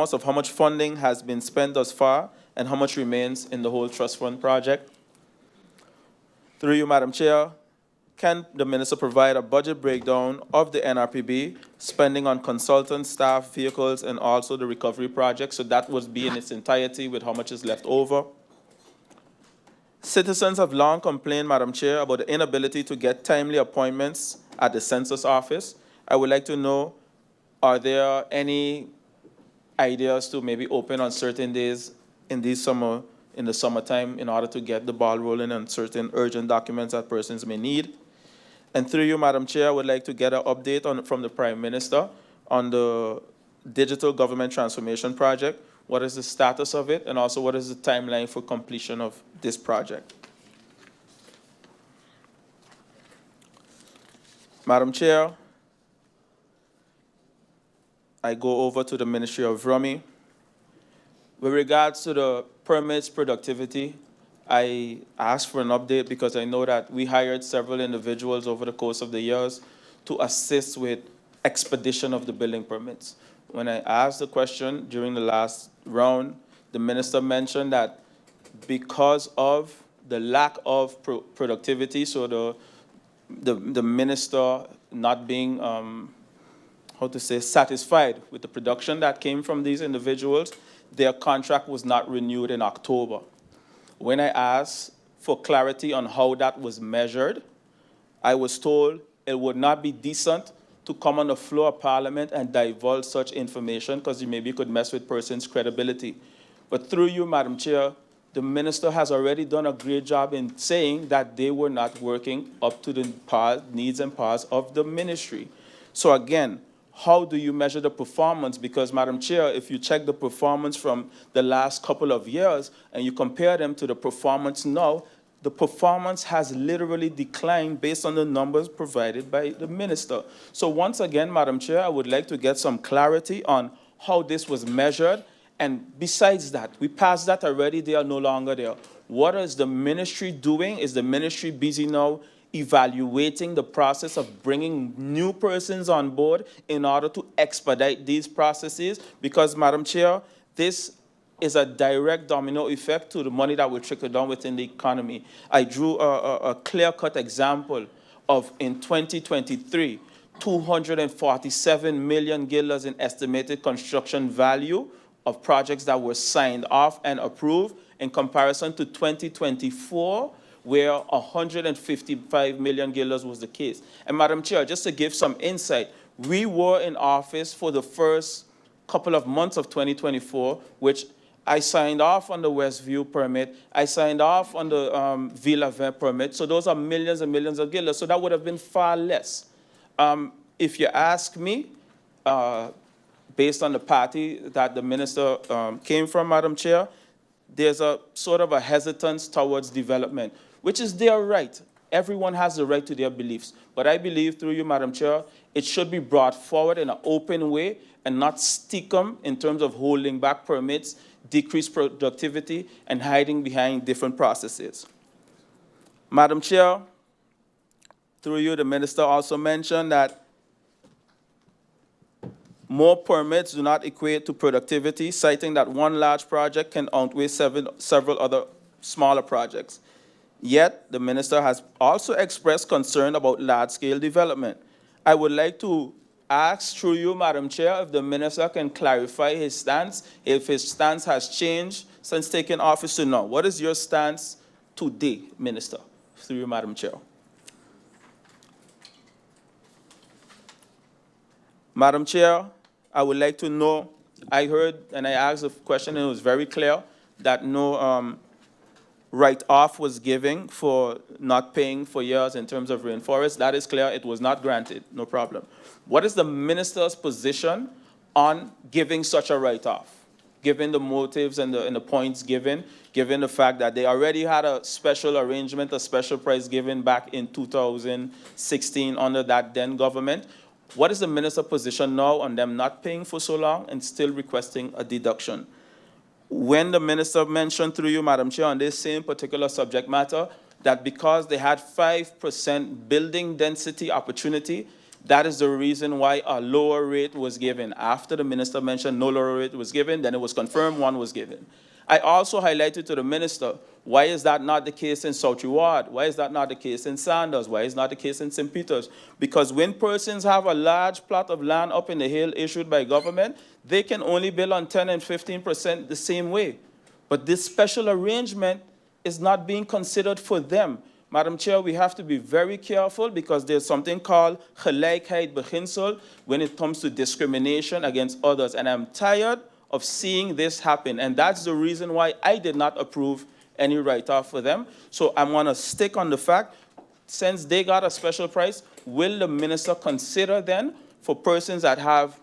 us of how much funding has been spent thus far and how much remains in the whole trust fund project? Through you, Madam Chair, can the Minister provide a budget breakdown of the NRPB spending on consultants, staff, vehicles, and also the recovery project? So that would be in its entirety with how much is left over. Citizens have long complained, Madam Chair, about the inability to get timely appointments at the census office. I would like to know, are there any ideas to maybe open on certain days in the summertime in order to get the ball rolling on certain urgent documents that persons may need? And through you, Madam Chair, I would like to get an update from the Prime Minister on the digital government transformation project. What is the status of it, and also what is the timeline for completion of this project? Madam Chair, I go over to the Ministry of Rummy. With regards to the permits productivity, I asked for an update because I know that we hired several individuals over the course of the years to assist with expedition of the building permits. When I asked the question during the last round, the minister mentioned that because of the lack of productivity, so the minister not being, satisfied with the production that came from these individuals, their contract was not renewed in October. When I asked for clarity on how that was measured, I was told it would not be decent to come on the floor of Parliament and divulge such information because you maybe could mess with persons' credibility. But through you, Madam Chair, the minister has already done a great job in saying that they were not working up to the needs and powers of the ministry. So again, how do you measure the performance? Because, Madam Chair, if you check the performance from the last couple of years and you compare them to the performance now, the performance has literally declined based on the numbers provided by the minister. So once again, Madam Chair, I would like to get some clarity on how this was measured. And besides that, we passed that already, they are no longer there. What is the ministry doing? Is the ministry busy now evaluating the process of bringing new persons on board in order to expedite these processes? Because, Madam Chair, this is a direct domino effect to the money that will trickle down within the economy. I drew a clear-cut example of, in 2023, $247 million in estimated construction value of projects that were signed off and approved in comparison to 2024, where 155 million guilders was the case. And Madam Chair, just to give some insight, we were in office for the first couple of months of 2024, which I signed off on the Westview permit. I signed off on the Villa Vent permit. So those are millions and millions of guilders. So that would have been far less. If you ask me, based on the party that the minister came from, Madam Chair, there's a sort of a hesitance towards development, which is their right. Everyone has the right to their beliefs. But I believe, through you, Madam Chair, it should be brought forward in an open way and not stick them in terms of holding back permits, decrease productivity, and hiding behind different processes. Madam Chair, through you, the minister also mentioned that more permits do not equate to productivity, citing that one large project can outweigh several other smaller projects. Yet, the minister has also expressed concern about large-scale development. I would like to ask, through you, Madam Chair, if the minister can clarify his stance, if his stance has changed since taking office to now. What is your stance today, Minister? Through you, Madam Chair. Madam Chair, I would like to know, I heard and I asked a question and it was very clear that no write-off was given for not paying for years in terms of rainforest. That is clear, it was not granted, no problem. What is the minister's position on giving such a write-off, given the motives and the points given the fact that they already had a special arrangement, a special price given back in 2016 under that then government? What is the minister's position now on them not paying for so long and still requesting a deduction? When the minister mentioned, through you, Madam Chair, on this same particular subject matter, that because they had 5% building density opportunity, that is the reason why a lower rate was given. After the minister mentioned no lower rate was given, then it was confirmed one was given. I also highlighted to the minister, why is that not the case in South Reward? Why is that not the case in Sanders? Why is not the case in St. Peter's? Because when persons have a large plot of land up in the hill issued by government, they can only build on 10 and 15% the same way. But this special arrangement is not being considered for them. Madam Chair, we have to be very careful because there's something called gelijkheid beginsel when it comes to discrimination against others. And I'm tired of seeing this happen. And that's the reason why I did not approve any write-off for them. So I'm going to stick on the fact, since they got a special price, will the minister consider then for persons that have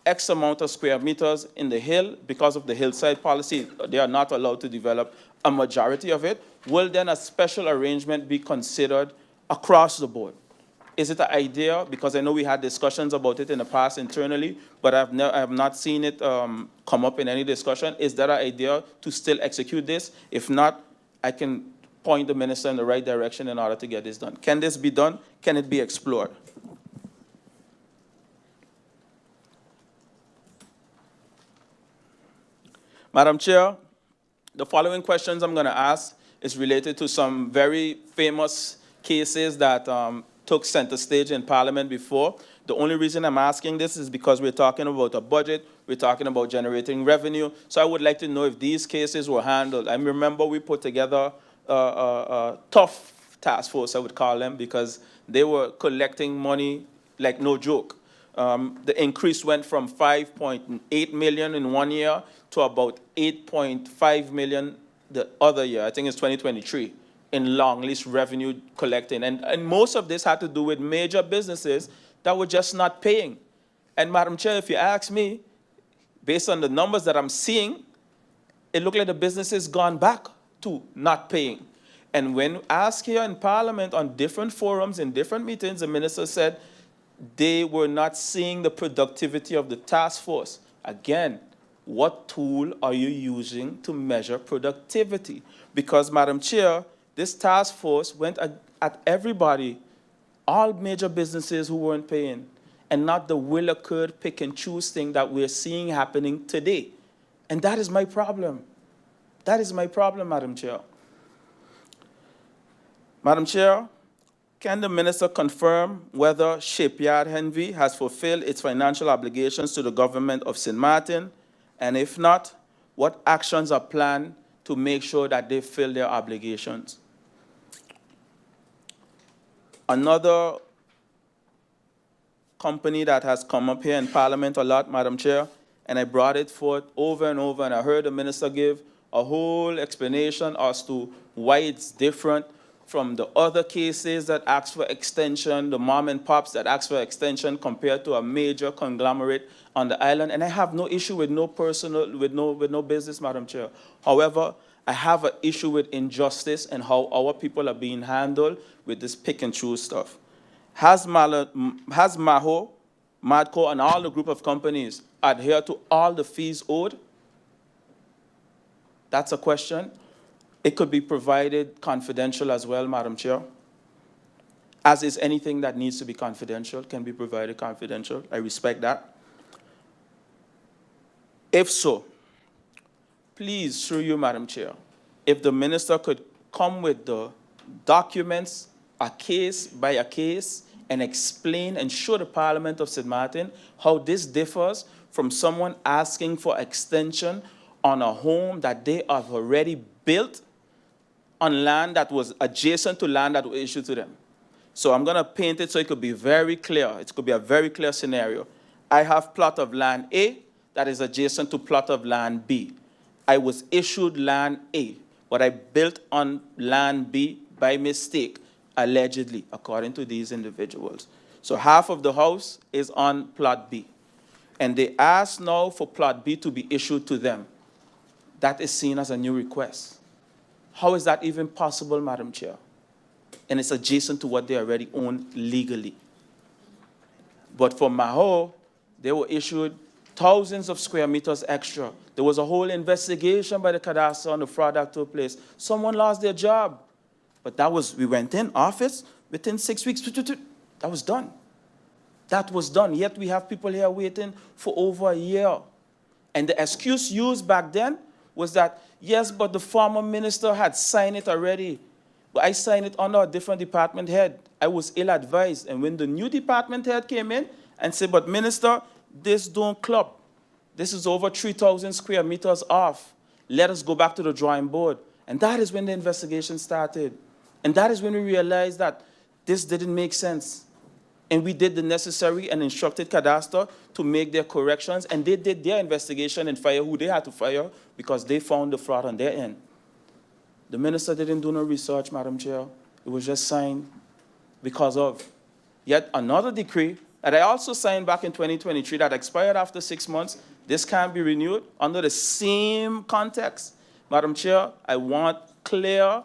X amount of square meters in the hill, because of the hillside policy, they are not allowed to develop a majority of it, will then a special arrangement be considered across the board? Is it an idea? Because I know we had discussions about it in the past internally, but I have not seen it come up in any discussion. Is that an idea to still execute this? If not, I can point the minister in the right direction in order to get this done. Can this be done? Can it be explored? Madam Chair, the following questions I'm going to ask is related to some very famous cases that took center stage in Parliament before. The only reason I'm asking this is because we're talking about a budget, we're talking about generating revenue. So I would like to know if these cases were handled. I remember we put together a tough task force, I would call them, because they were collecting money like no joke. The increase went from 5.8 million in 1 year to about 8.5 million the other year. I think it's 2023. In long list revenue collecting. And most of this had to do with major businesses that were just not paying. And Madam Chair, if you ask me, based on the numbers that I'm seeing, it looked like the businesses gone back to not paying. And when asked here in Parliament on different forums, in different meetings, the minister said they were not seeing the productivity of the task force. Again, what tool are you using to measure productivity? Because, Madam Chair, this task force went at everybody, all major businesses who weren't paying, and not the will occurred pick and choose thing that we're seeing happening today. And that is my problem. That is my problem, Madam Chair. Madam Chair, can the minister confirm whether Shipyard Henvey has fulfilled its financial obligations to the government of St. Maarten And if not, what actions are planned to make sure that they fill their obligations? Another company that has come up here in Parliament a lot, Madam Chair, and I brought it forth over and over, and I heard the minister give a whole explanation as to why it's different from the other cases that ask for extension, the mom and pops that ask for extension compared to a major conglomerate on the island. And I have no issue with no business, Madam Chair. However, I have an issue with injustice and how our people are being handled with this pick and choose stuff. Has Maho, Madco, and all the group of companies adhere to all the fees owed? That's a question. It could be provided confidential as well, Madam Chair. As is anything that needs to be confidential, can be provided confidential. I respect that. If so, please, through you, Madam Chair, if the minister could come with the documents, a case by a case, and explain and show the Parliament of St. Maarten how this differs from someone asking for extension on a home that they have already built on land that was adjacent to land that was issued to them. So I'm going to paint it so it could be very clear. It could be a very clear scenario. I have plot of land A that is adjacent to plot of land B. I was issued land A, but I built on land B by mistake, allegedly, according to these individuals. So half of the house is on plot B. And they ask now for plot B to be issued to them. That is seen as a new request. How is that even possible, Madam Chair? And it's adjacent to what they already own legally. But for Maho, they were issued thousands of square meters extra. There was a whole investigation by the cadastre on the fraud that took place. Someone lost their job. But that was, we went in office, within 6 weeks, that was done. That was done. Yet we have people here waiting for over a year. And the excuse used back then was that, yes, but the former minister had signed it already. But I signed it under a different department head. I was ill-advised. And when the new department head came in and said, but minister, this don't club. This is over 3,000 square meters off. Let us go back to the drawing board. And that is when the investigation started. And that is when we realized that this didn't make sense. And we did the necessary and instructed cadastre to make their corrections, and they did their investigation and fire who they had to fire because they found the fraud on their end. The minister didn't do no research, Madam Chair. It was just signed because of. Yet another decree that I also signed back in 2023 that expired after 6 months, this can't be renewed under the same context. Madam Chair, I want clear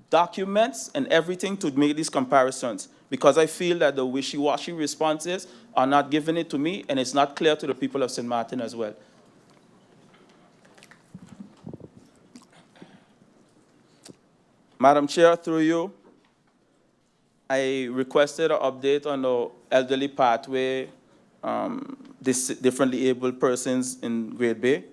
documents and everything to make these comparisons, because I feel that the wishy-washy responses are not giving it to me, and it's not clear to the people of St. Maarten as well. Madam Chair, through you, I requested an update on the elderly pathway, differently abled persons in Great Bay.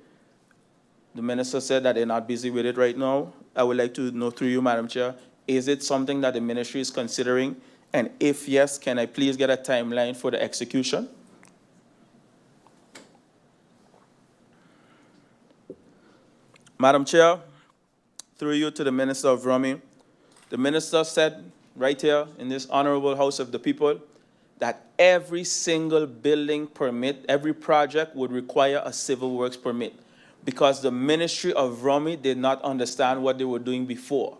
The minister said that they're not busy with it right now. I would like to know through you, Madam Chair, is it something that the ministry is considering? And if yes, can I please get a timeline for the execution? Madam Chair, through you to the Minister of Rummy, the minister said right here in this honorable House of the People that every single building permit, every project would require a civil works permit because the Ministry of Rummy did not understand what they were doing before.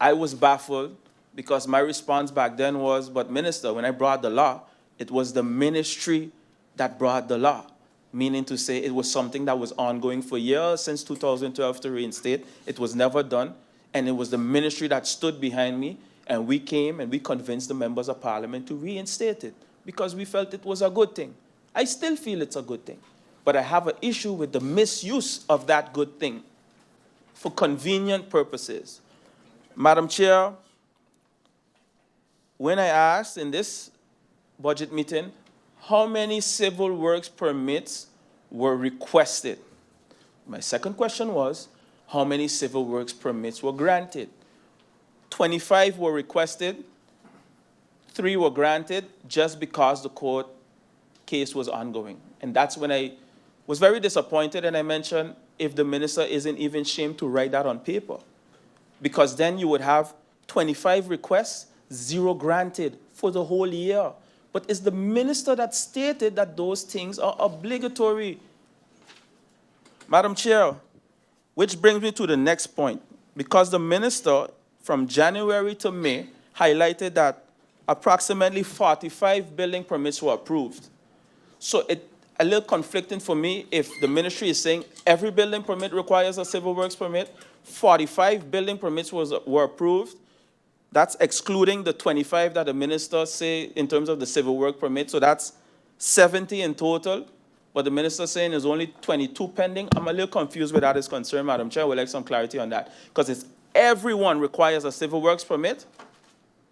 I was baffled, because my response back then was, but Minister, when I brought the law, it was the ministry that brought the law, meaning to say it was something that was ongoing for years since 2012 to reinstate. It was never done, and it was the ministry that stood behind me, and we came and we convinced the members of Parliament to reinstate it because we felt it was a good thing. I still feel it's a good thing, but I have an issue with the misuse of that good thing for convenient purposes. Madam Chair, when I asked in this budget meeting how many civil works permits were requested, my second question was, how many civil works permits were granted? 25 were requested, 3 were granted just because the court case was ongoing. And that's when I was very disappointed, and I mentioned if the minister isn't even ashamed to write that on paper, because then you would have 25 requests, 0 granted for the whole year. But it's the minister that stated that those things are obligatory. Madam Chair, which brings me to the next point. Because the minister, from January to May, highlighted that approximately 45 building permits were approved. So it's a little conflicting for me if the ministry is saying every building permit requires a civil works permit, 45 building permits were approved. That's excluding the 25 that the minister say in terms of the civil work permit. So that's 70 in total. But the minister saying there's only 22 pending. I'm a little confused where that is concerned, Madam Chair. I would like some clarity on that. Because if everyone requires a civil works permit,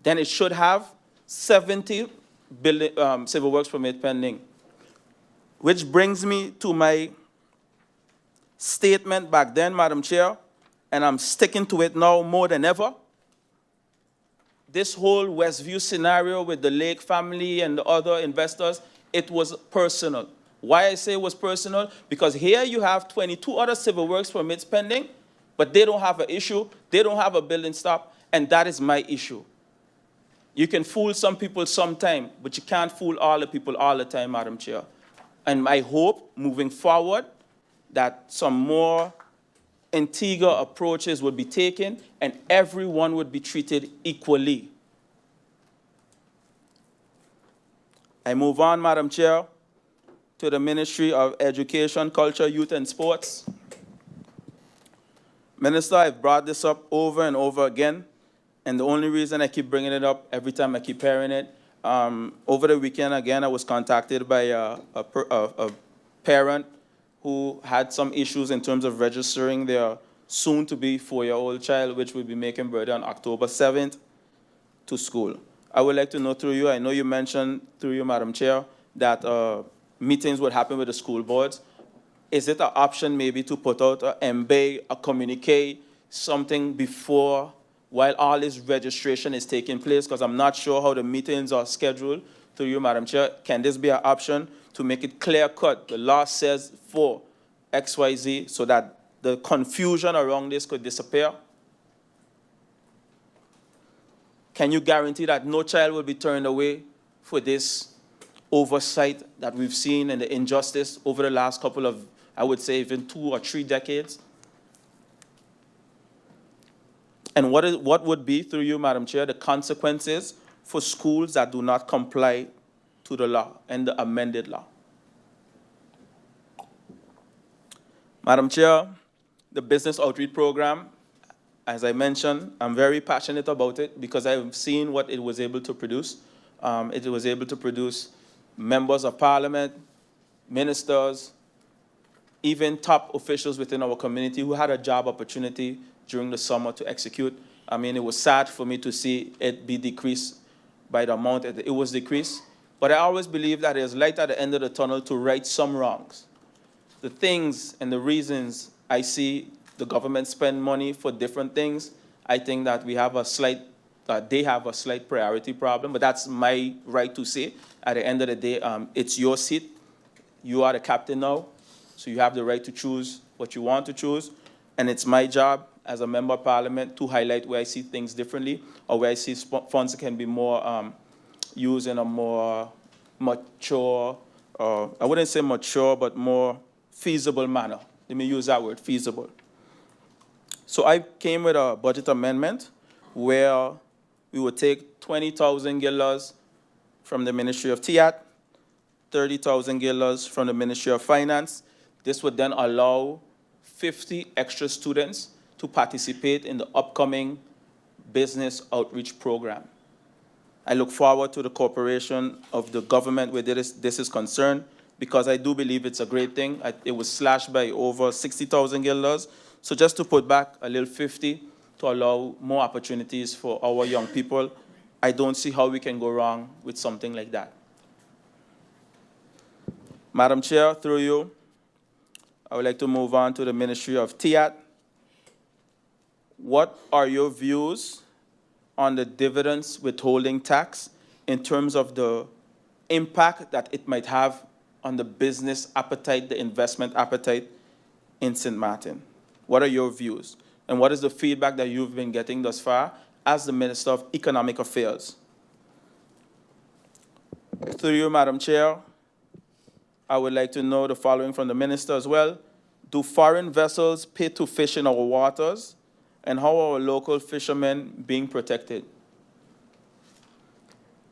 then it should have 70 civil works permit pending. Which brings me to my statement back then, Madam Chair, and I'm sticking to it now more than ever. This whole Westview scenario with the Lake family and the other investors, it was personal. Why I say it was personal? Because here you have 22 other civil works permits pending, but they don't have an issue, they don't have a building stop, and that is my issue. You can fool some people sometime, but you can't fool all the people all the time, Madam Chair. And my hope, moving forward, that some more integer approaches would be taken and everyone would be treated equally. I move on, Madam Chair, to the Ministry of Education, Culture, Youth and Sports. Minister, I've brought this up over and over again, and the only reason I keep bringing it up every time I keep hearing it, over the weekend, again, I was contacted by a parent who had some issues in terms of registering their soon-to-be 4-year-old child, which will be making birthday on October 7th, to school. I would like to know through you, I know you mentioned through you, Madam Chair, that meetings would happen with the school boards. Is it an option maybe to put out an MB, a communique, something before, while all this registration is taking place? Because I'm not sure how the meetings are scheduled through you, Madam Chair. Can this be an option to make it clear-cut? The law says for XYZ, so that the confusion around this could disappear? Can you guarantee that no child will be turned away for this oversight that we've seen and the injustice over the last couple of, I would say, even 2 or 3 decades? And what would be, through you, Madam Chair, the consequences for schools that do not comply to the law and the amended law? Madam Chair, the business outreach program, as I mentioned, I'm very passionate about it because I've seen what it was able to produce. It was able to produce members of parliament, ministers, even top officials within our community who had a job opportunity during the summer to execute. I mean, it was sad for me to see it be decreased by the amount it was decreased. But I always believe that there's light at the end of the tunnel to right some wrongs. The things and the reasons I see the government spend money for different things, I think that we have a slight, they have a slight priority problem, but that's my right to say. At the end of the day, it's your seat. You are the captain now, so you have the right to choose what you want to choose. And it's my job as a member of parliament to highlight where I see things differently or where I see funds can be more used in a more mature, I wouldn't say mature, but more feasible manner. Let me use that word, feasible. So I came with a budget amendment where we would take $20,000 from the Ministry of TIAT, $30,000 from the Ministry of Finance. This would then allow 50 extra students to participate in the upcoming business outreach program. I look forward to the cooperation of the government where this is concerned, because I do believe it's a great thing. It was slashed by over $60,000. So just to put back a little 50 to allow more opportunities for our young people, I don't see how we can go wrong with something like that. Madam Chair, through you, I would like to move on to the Ministry of TIAT. What are your views on the dividends withholding tax in terms of the impact that it might have on the business appetite, the investment appetite in St. Martin? What are your views? And what is the feedback that you've been getting thus far as the Minister of Economic Affairs? Through you, Madam Chair, I would like to know the following from the Minister as well. Do foreign vessels pay to fish in our waters? And how are our local fishermen being protected?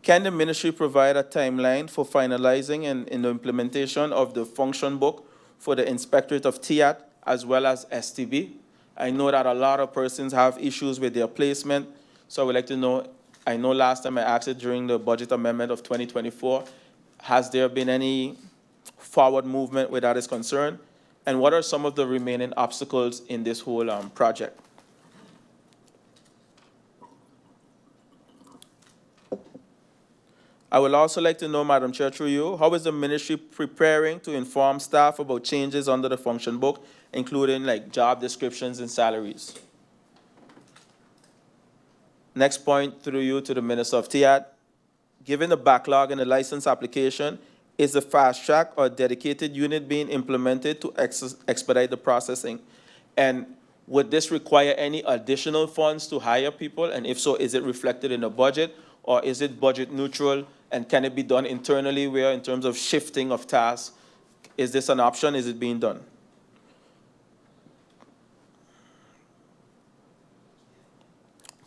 Can the ministry provide a timeline for finalizing and in the implementation of the function book for the Inspectorate of TIAT as well as STB? I know that a lot of persons have issues with their placement, so I would like to know, I know last time I asked it during the budget amendment of 2024, has there been any forward movement where that is concerned? And what are some of the remaining obstacles in this whole project? I would also like to know, Madam Chair, through you, how is the ministry preparing to inform staff about changes under the function book, including like job descriptions and salaries? Next point, through you, to the Minister of TIAT. Given the backlog in the license application, is the fast track or dedicated unit being implemented to expedite the processing? And would this require any additional funds to hire people? And if so, is it reflected in the budget, or is it budget neutral? And can it be done internally where in terms of shifting of tasks? Is this an option? Is it being done?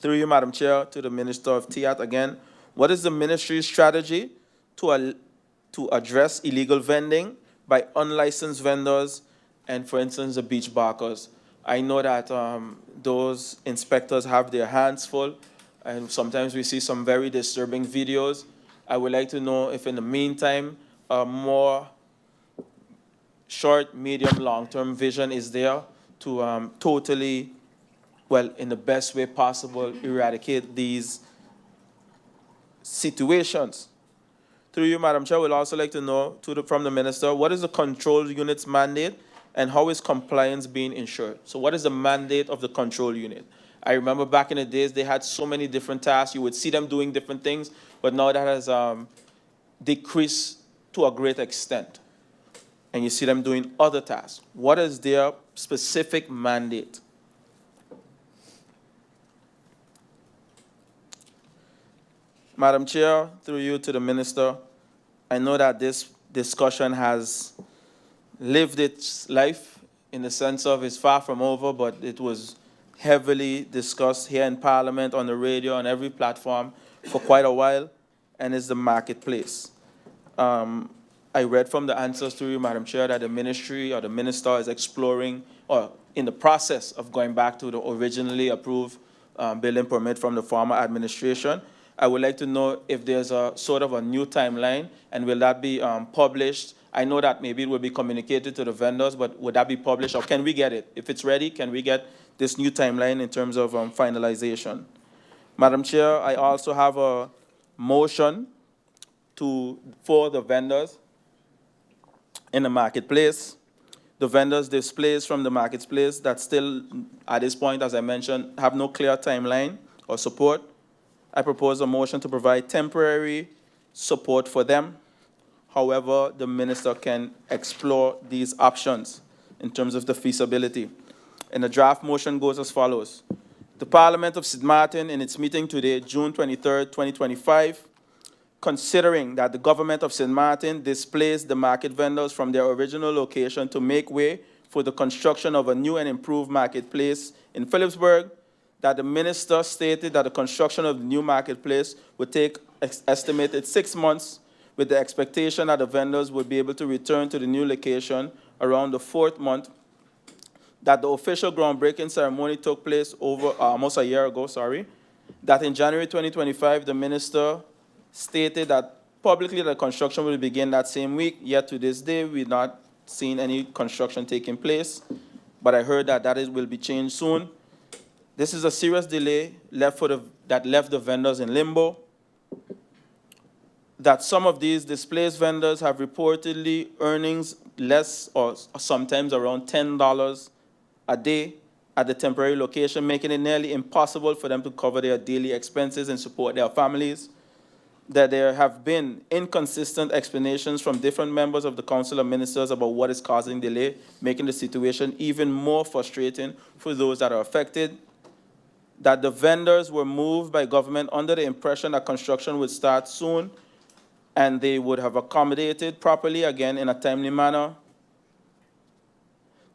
Through you, Madam Chair, to the Minister of TIAT again, what is the ministry's strategy to address illegal vending by unlicensed vendors and, for instance, the beach barkers? I know that those inspectors have their hands full, and sometimes we see some very disturbing videos. I would like to know if in the meantime, a more short, medium, long-term vision is there to totally, well, in the best way possible, eradicate these situations. Through you, Madam Chair, we'd also like to know from the Minister, what is the control unit's mandate and how is compliance being ensured? So what is the mandate of the control unit? I remember back in the days, they had so many different tasks. You would see them doing different things, but now that has decreased to a great extent. And you see them doing other tasks. What is their specific mandate? Madam Chair, through you to the Minister, I know that this discussion has lived its life in the sense of it's far from over, but it was heavily discussed here in Parliament, on the radio, on every platform for quite a while, and is the marketplace. I read from the answers to you, Madam Chair, that the ministry or the minister is exploring or in the process of going back to the originally approved building permit from the former administration. I would like to know if there's a sort of a new timeline, and will that be published? I know that maybe it will be communicated to the vendors, but would that be published, or can we get it? If it's ready, can we get this new timeline in terms of finalization? Madam Chair, I also have a motion for the vendors in the marketplace. The vendors displays from the marketplace that still, at this point, as I mentioned, have no clear timeline or support. I propose a motion to provide temporary support for them. However, the minister can explore these options in terms of the feasibility. And the draft motion goes as follows. The Parliament of St. Maarten, in its meeting today, June 23rd, 2025, considering that the government of St. Maarten displaced the market vendors from their original location to make way for the construction of a new and improved marketplace in Phillipsburg, that the minister stated that the construction of the new marketplace would take estimated 6 months, with the expectation that the vendors would be able to return to the new location around the 4th month, that the official groundbreaking ceremony took place over almost a year ago, that in January 2025, the minister stated that publicly the construction will begin that same week, yet to this day, we've not seen any construction taking place, but I heard that will be changed soon. This is a serious delay that left the vendors in limbo, that some of these displaced vendors have reportedly earnings less or sometimes around $10 a day at the temporary location, making it nearly impossible for them to cover their daily expenses and support their families. that there have been inconsistent explanations from different members of the Council of Ministers about what is causing delay, making the situation even more frustrating for those that are affected, that the vendors were moved by government under the impression that construction would start soon and they would have accommodated properly, again, in a timely manner,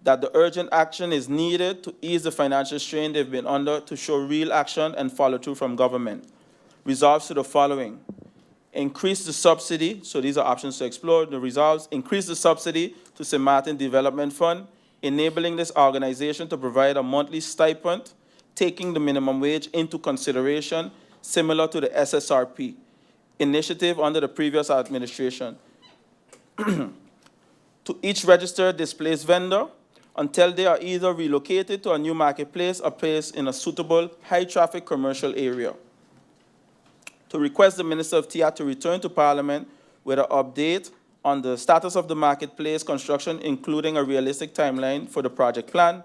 that the urgent action is needed to ease the financial strain they've been under, to show real action and follow through from government. Resolves to the following: increase the subsidy, so these are options to explore. The resolves: increase the subsidy to St. Maarten Development Fund, enabling this organization to provide a monthly stipend, taking the minimum wage into consideration, similar to the SSRP initiative under the previous administration. To each registered displaced vendor, until they are either relocated to a new marketplace or placed in a suitable high-traffic commercial area. To request the Minister of TIA to return to Parliament with an update on the status of the marketplace construction, including a realistic timeline for the project plan.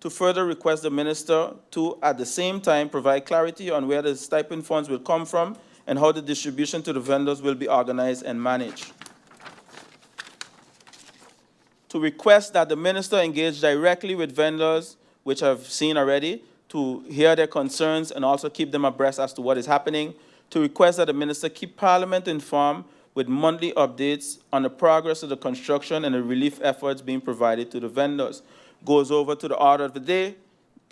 To further request the Minister to, at the same time, provide clarity on where the stipend funds will come from and how the distribution to the vendors will be organized and managed. To request that the Minister engage directly with vendors, which I've seen already, to hear their concerns and also keep them abreast as to what is happening. To request that the Minister keep Parliament informed with monthly updates on the progress of the construction and the relief efforts being provided to the vendors. Goes over to the order of the day.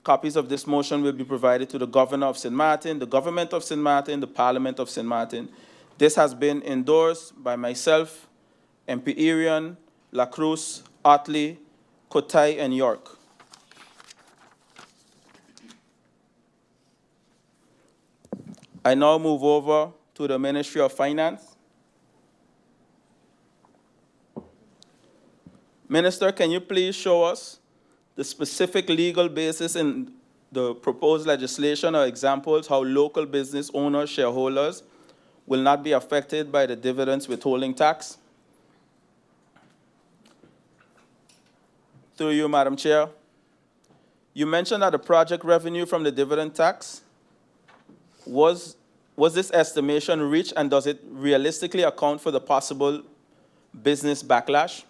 Copies of this motion will be provided to the Governor of St. Maarten, the Government of St. Maarten, the Parliament of St. Maarten. This has been endorsed by myself, MP Irion, Cruz, Utley, Kotai, and York. I now move over to the Ministry of Finance. Minister, can you please show us the specific legal basis in the proposed legislation or examples how local business owners, shareholders will not be affected by the dividends withholding tax? Through you, Madam Chair. You mentioned that the project revenue from the dividend tax was this estimation reached, and does it realistically account for the possible business backlash?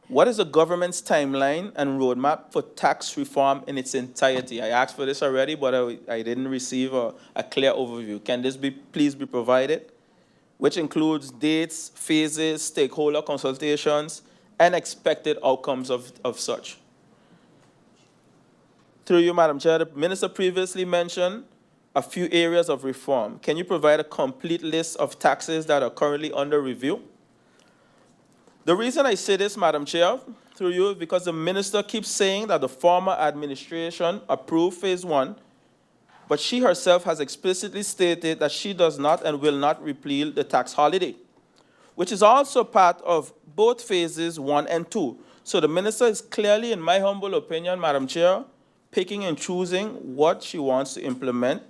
What is the government's timeline and roadmap for tax reform in its entirety? I asked for this already, but I didn't receive a clear overview. Can this please be provided? Which includes dates, phases, stakeholder consultations, and expected outcomes of such. Through you, Madam Chair, the Minister previously mentioned a few areas of reform. Can you provide a complete list of taxes that are currently under review? The reason I say this, Madam Chair, through you, is because the Minister keeps saying that the former administration approved phase 1, but she herself has explicitly stated that she does not and will not repeal the tax holiday, which is also part of both phases 1 and 2. So the Minister is clearly, in my humble opinion, Madam Chair, picking and choosing what she wants to implement,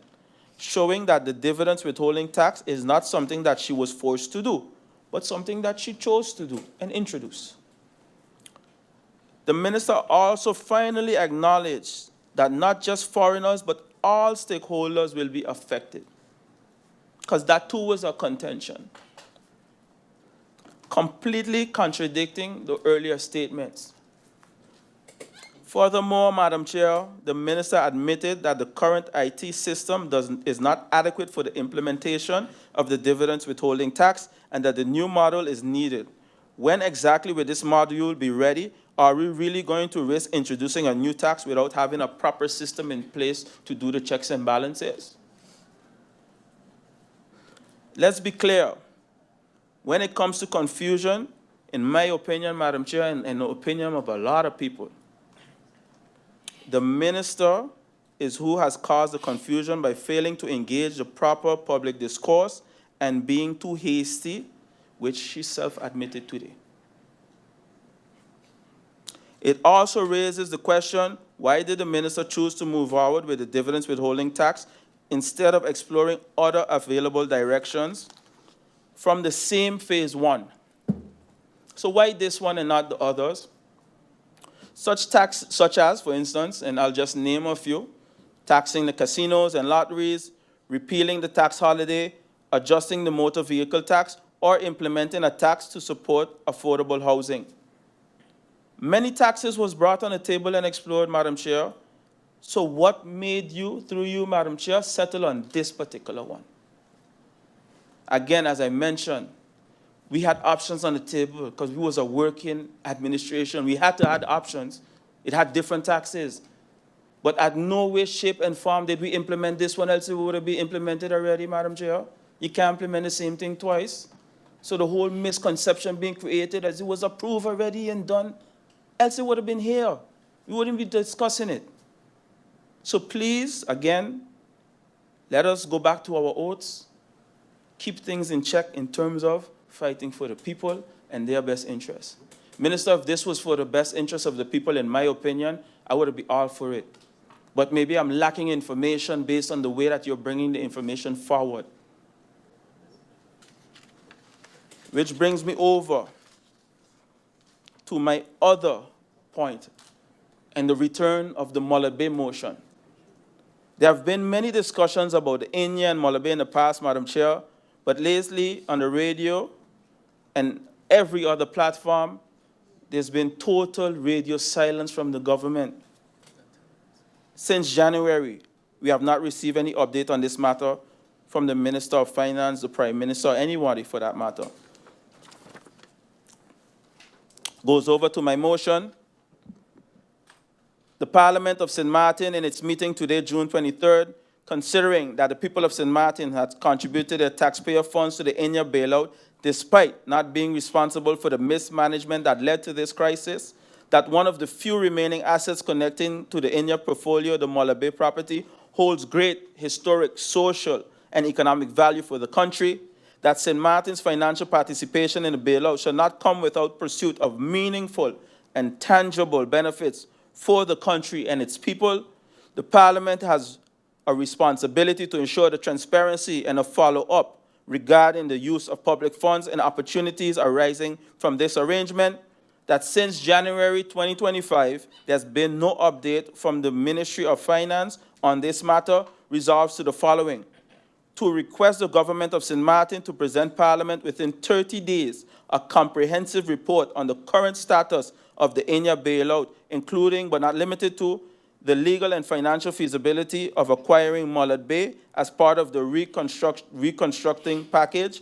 showing that the dividends withholding tax is not something that she was forced to do, but something that she chose to do and introduce. The Minister also finally acknowledged that not just foreigners, but all stakeholders will be affected, because that too was a contention, completely contradicting the earlier statements. Furthermore, Madam Chair, the Minister admitted that the current IT system is not adequate for the implementation of the dividends withholding tax and that the new model is needed. When exactly will this module be ready? Are we really going to risk introducing a new tax without having a proper system in place to do the checks and balances? Let's be clear. When it comes to confusion, in my opinion, Madam Chair, and in the opinion of a lot of people, the Minister is who has caused the confusion by failing to engage the proper public discourse and being too hasty, which she self-admitted today. It also raises the question, why did the Minister choose to move forward with the dividends withholding tax instead of exploring other available directions from the same phase 1? So why this one and not the others? Such as, for instance, and I'll just name a few, taxing the casinos and lotteries, repealing the tax holiday, adjusting the motor vehicle tax, or implementing a tax to support affordable housing. Many taxes was brought on the table and explored, Madam Chair. So what made you, through you, Madam Chair, settle on this particular one? Again, as I mentioned, we had options on the table because we was a working administration. We had to add options. It had different taxes. But at no way, shape, and form did we implement this one, else it would have been implemented already, Madam Chair. You can't implement the same thing twice. So the whole misconception being created as it was approved already and done, else it would have been here. We wouldn't be discussing it. So please, again, let us go back to our oaths, keep things in check in terms of fighting for the people and their best interests. Minister, if this was for the best interests of the people, in my opinion, I would be all for it. But maybe I'm lacking information based on the way that you're bringing the information forward. Which brings me over to my other point and the return of the Mullet Bay motion. There have been many discussions about the Inya and Mullet Bay in the past, Madam Chair, but lately on the radio and every other platform, there's been total radio silence from the government. Since January, we have not received any update on this matter from the Minister of Finance, the Prime Minister, or anybody for that matter. Goes over to my motion. The Parliament of St. Maarten, in its meeting today, June 23rd, considering that the people of St. Maarten had contributed their taxpayer funds to the Inya bailout, despite not being responsible for the mismanagement that led to this crisis, that one of the few remaining assets connecting to the Inya portfolio, the Mullet Bay property, holds great historic, social, and economic value for the country, that St. Maarten's financial participation in the bailout shall not come without pursuit of meaningful and tangible benefits for the country and its people. The Parliament has a responsibility to ensure the transparency and a follow-up regarding the use of public funds and opportunities arising from this arrangement, that since January 2025, there's been no update from the Ministry of Finance on this matter, resolves to the following: to request the government of St. Maarten to present Parliament within 30 days a comprehensive report on the current status of the Inya bailout, including but not limited to the legal and financial feasibility of acquiring Mullet Bay as part of the reconstructing package,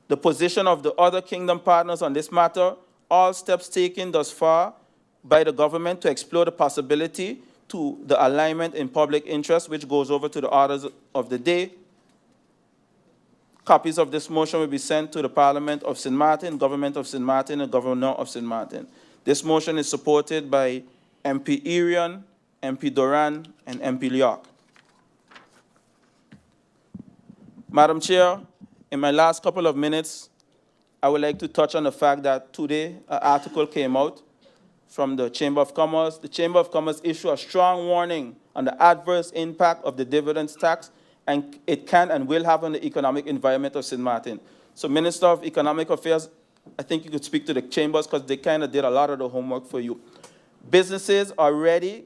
the position of the other kingdom partners on this matter, all steps taken thus far by the government to explore the possibility to the alignment in public interest, which goes over to the orders of the day. Copies of this motion will be sent to the Parliament of St. Maarten, Government of St. Maarten, and Governor of St. Maarten. This motion is supported by MP Irion, MP Doran, and MP Leok. Madam Chair, in my last couple of minutes, I would like to touch on the fact that today an article came out from the Chamber of Commerce. The Chamber of Commerce issued a strong warning on the adverse impact of the dividends tax and it can and will have on the economic environment of St. Maarten. So Minister of Economic Affairs, I think you could speak to the chambers because they kind of did a lot of the homework for you. Businesses already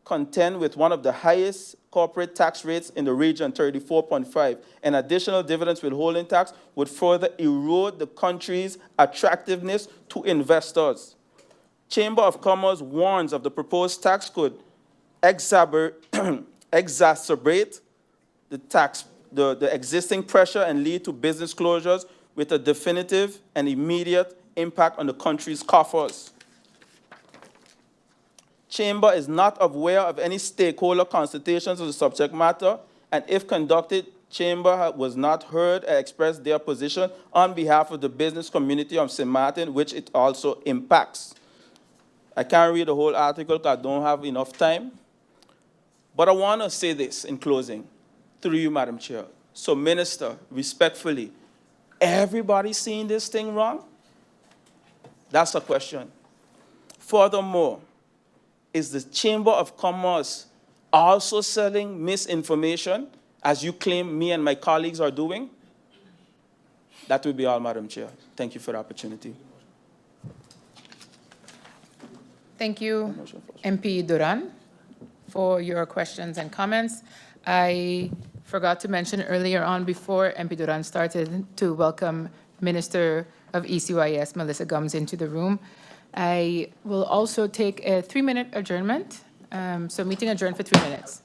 contend with one of the highest corporate tax rates in the region, 34.5, and additional dividends withholding tax would further erode the country's attractiveness to investors. Chamber of Commerce warns of the proposed tax could exacerbate the existing pressure and lead to business closures with a definitive and immediate impact on the country's coffers. Chamber is not aware of any stakeholder consultations on the subject matter, and if conducted, Chamber was not heard and expressed their position on behalf of the business community of St. Maarten, which it also impacts. I can't read the whole article because I don't have enough time, but I want to say this in closing, through you, Madam Chair. So, Minister, respectfully, everybody seeing this thing wrong? That's the question. Furthermore, is the Chamber of Commerce also selling misinformation, as you claim me and my colleagues are doing? That will be all, Madam Chair. Thank you for the opportunity. Thank you, MP Duran, for your questions and comments. I forgot to mention earlier on before MP Duran started to welcome Minister of ECYS, Melissa Gums, into the room. I will also take a 3-minute adjournment. So meeting adjourned for 3 minutes.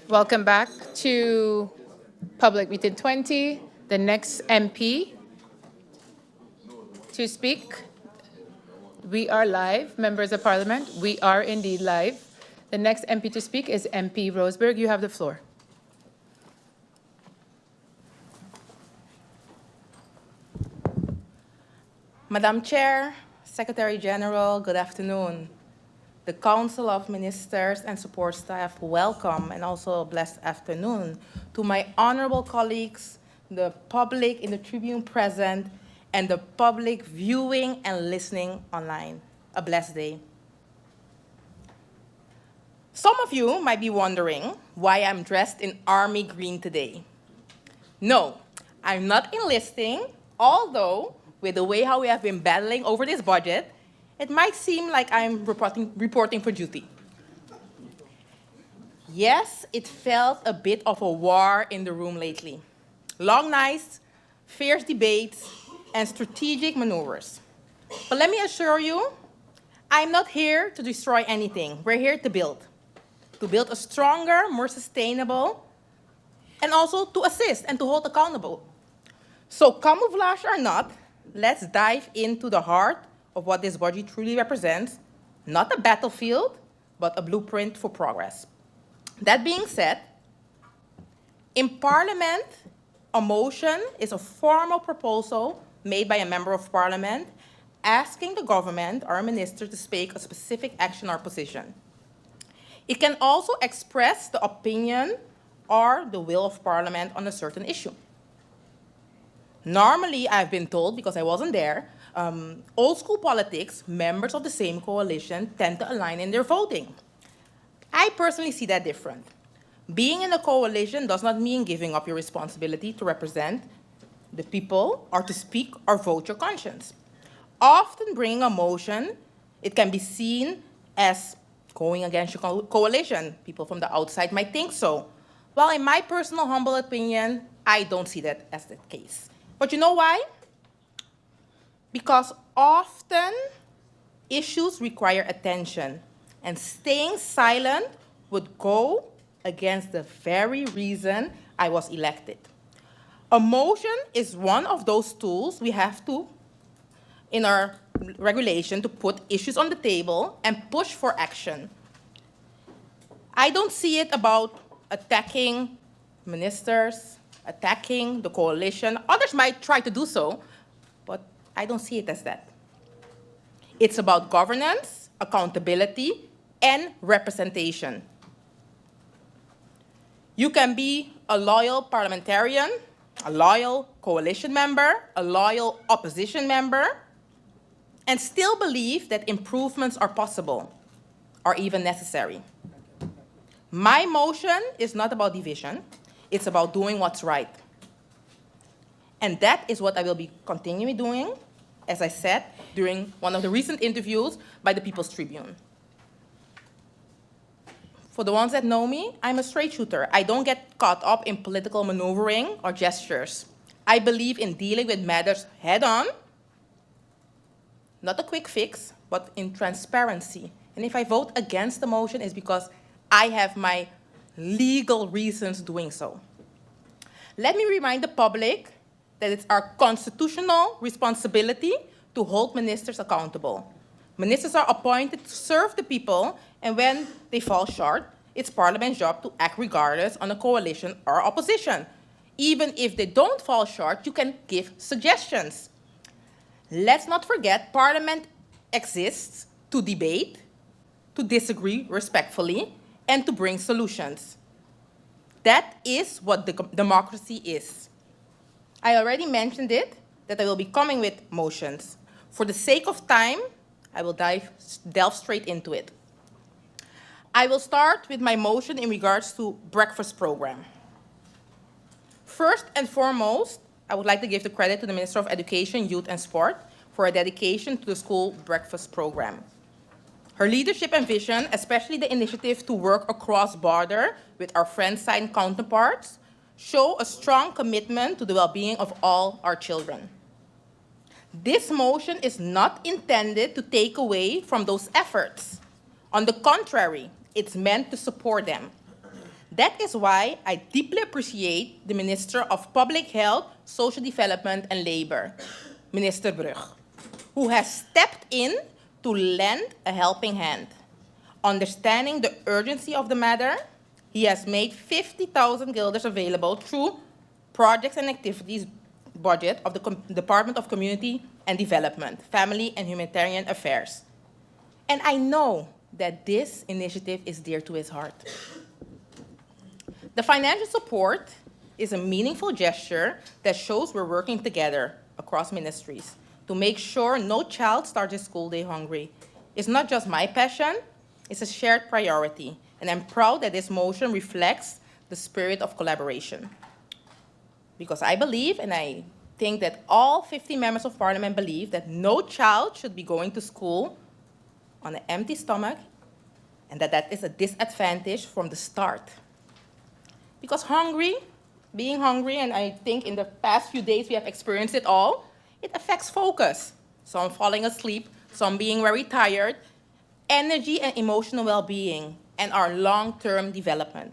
Welcome back to Public Meeting 20. The next MP to speak. We are live, members of parliament. We are indeed live. The next MP to speak is MP Roseberg. You have the floor. Madam Chair, Secretary General, good afternoon. The Council of Ministers and Support Staff, welcome, and also a blessed afternoon to my honorable colleagues, the public in the Tribune present, and the public viewing and listening online. A blessed day. Some of you might be wondering why I'm dressed in army green today. No, I'm not enlisting, although with the way how we have been battling over this budget, it might seem like I'm reporting for duty. Yes, it felt a bit of a war in the room lately. Long nights, fierce debates, and strategic maneuvers. But let me assure you, I'm not here to destroy anything. We're here to build a stronger, more sustainable, and also to assist and to hold accountable. So camouflage or not, let's dive into the heart of what this budget truly represents, not a battlefield, but a blueprint for progress. That being said, in Parliament, a motion is a formal proposal made by a member of Parliament asking the government or a minister to take a specific action or position. It can also express the opinion or the will of Parliament on a certain issue. Normally, I've been told, because I wasn't there, old school politics, members of the same coalition tend to align in their voting. I personally see that different. Being in a coalition does not mean giving up your responsibility to represent the people or to speak or vote your conscience. Often bringing a motion, it can be seen as going against your coalition. People from the outside might think so. Well, in my personal humble opinion, I don't see that as the case. But you know why? Because often issues require attention, and staying silent would go against the very reason I was elected. A motion is one of those tools we have to, in our regulation, to put issues on the table and push for action. I don't see it about attacking ministers, attacking the coalition. Others might try to do so, but I don't see it as that. It's about governance, accountability, and representation. You can be a loyal parliamentarian, a loyal coalition member, a loyal opposition member, and still believe that improvements are possible or even necessary. My motion is not about division. It's about doing what's right. And that is what I will be continuing doing, as I said, during one of the recent interviews by the People's Tribune. For the ones that know me, I'm a straight shooter. I don't get caught up in political maneuvering or gestures. I believe in dealing with matters head on, not a quick fix, but in transparency. And if I vote against the motion, it's because I have my legal reasons doing so. Let me remind the public that it's our constitutional responsibility to hold ministers accountable. Ministers are appointed to serve the people, and when they fall short, it's Parliament's job to act regardless on a coalition or opposition. Even if they don't fall short, you can give suggestions. Let's not forget, Parliament exists to debate, to disagree respectfully, and to bring solutions. That is what democracy is. I already mentioned it, that I will be coming with motions. For the sake of time, I will delve straight into it. I will start with my motion in regards to breakfast program. First and foremost, I would like to give the credit to the Minister of Education, Youth and Sport for her dedication to the school breakfast program. Her leadership and vision, especially the initiative to work across border with our friend-side counterparts, show a strong commitment to the well-being of all our children. This motion is not intended to take away from those efforts. On the contrary, it's meant to support them. That is why I deeply appreciate the Minister of Public Health, Social Development and Labor, Minister Brug, who has stepped in to lend a helping hand. Understanding the urgency of the matter, he has made 50,000 guilders available through projects and activities budget of the Department of Community and Development, Family and Humanitarian Affairs. And I know that this initiative is dear to his heart. The financial support is a meaningful gesture that shows we're working together across ministries to make sure no child starts his school day hungry. It's not just my passion, it's a shared priority, and I'm proud that this motion reflects the spirit of collaboration. Because I believe, and I think that all 50 members of parliament believe, that no child should be going to school on an empty stomach, and that is a disadvantage from the start. Because being hungry, and I think in the past few days we have experienced it all, it affects focus. Some falling asleep, some being very tired, energy and emotional well-being, and our long-term development.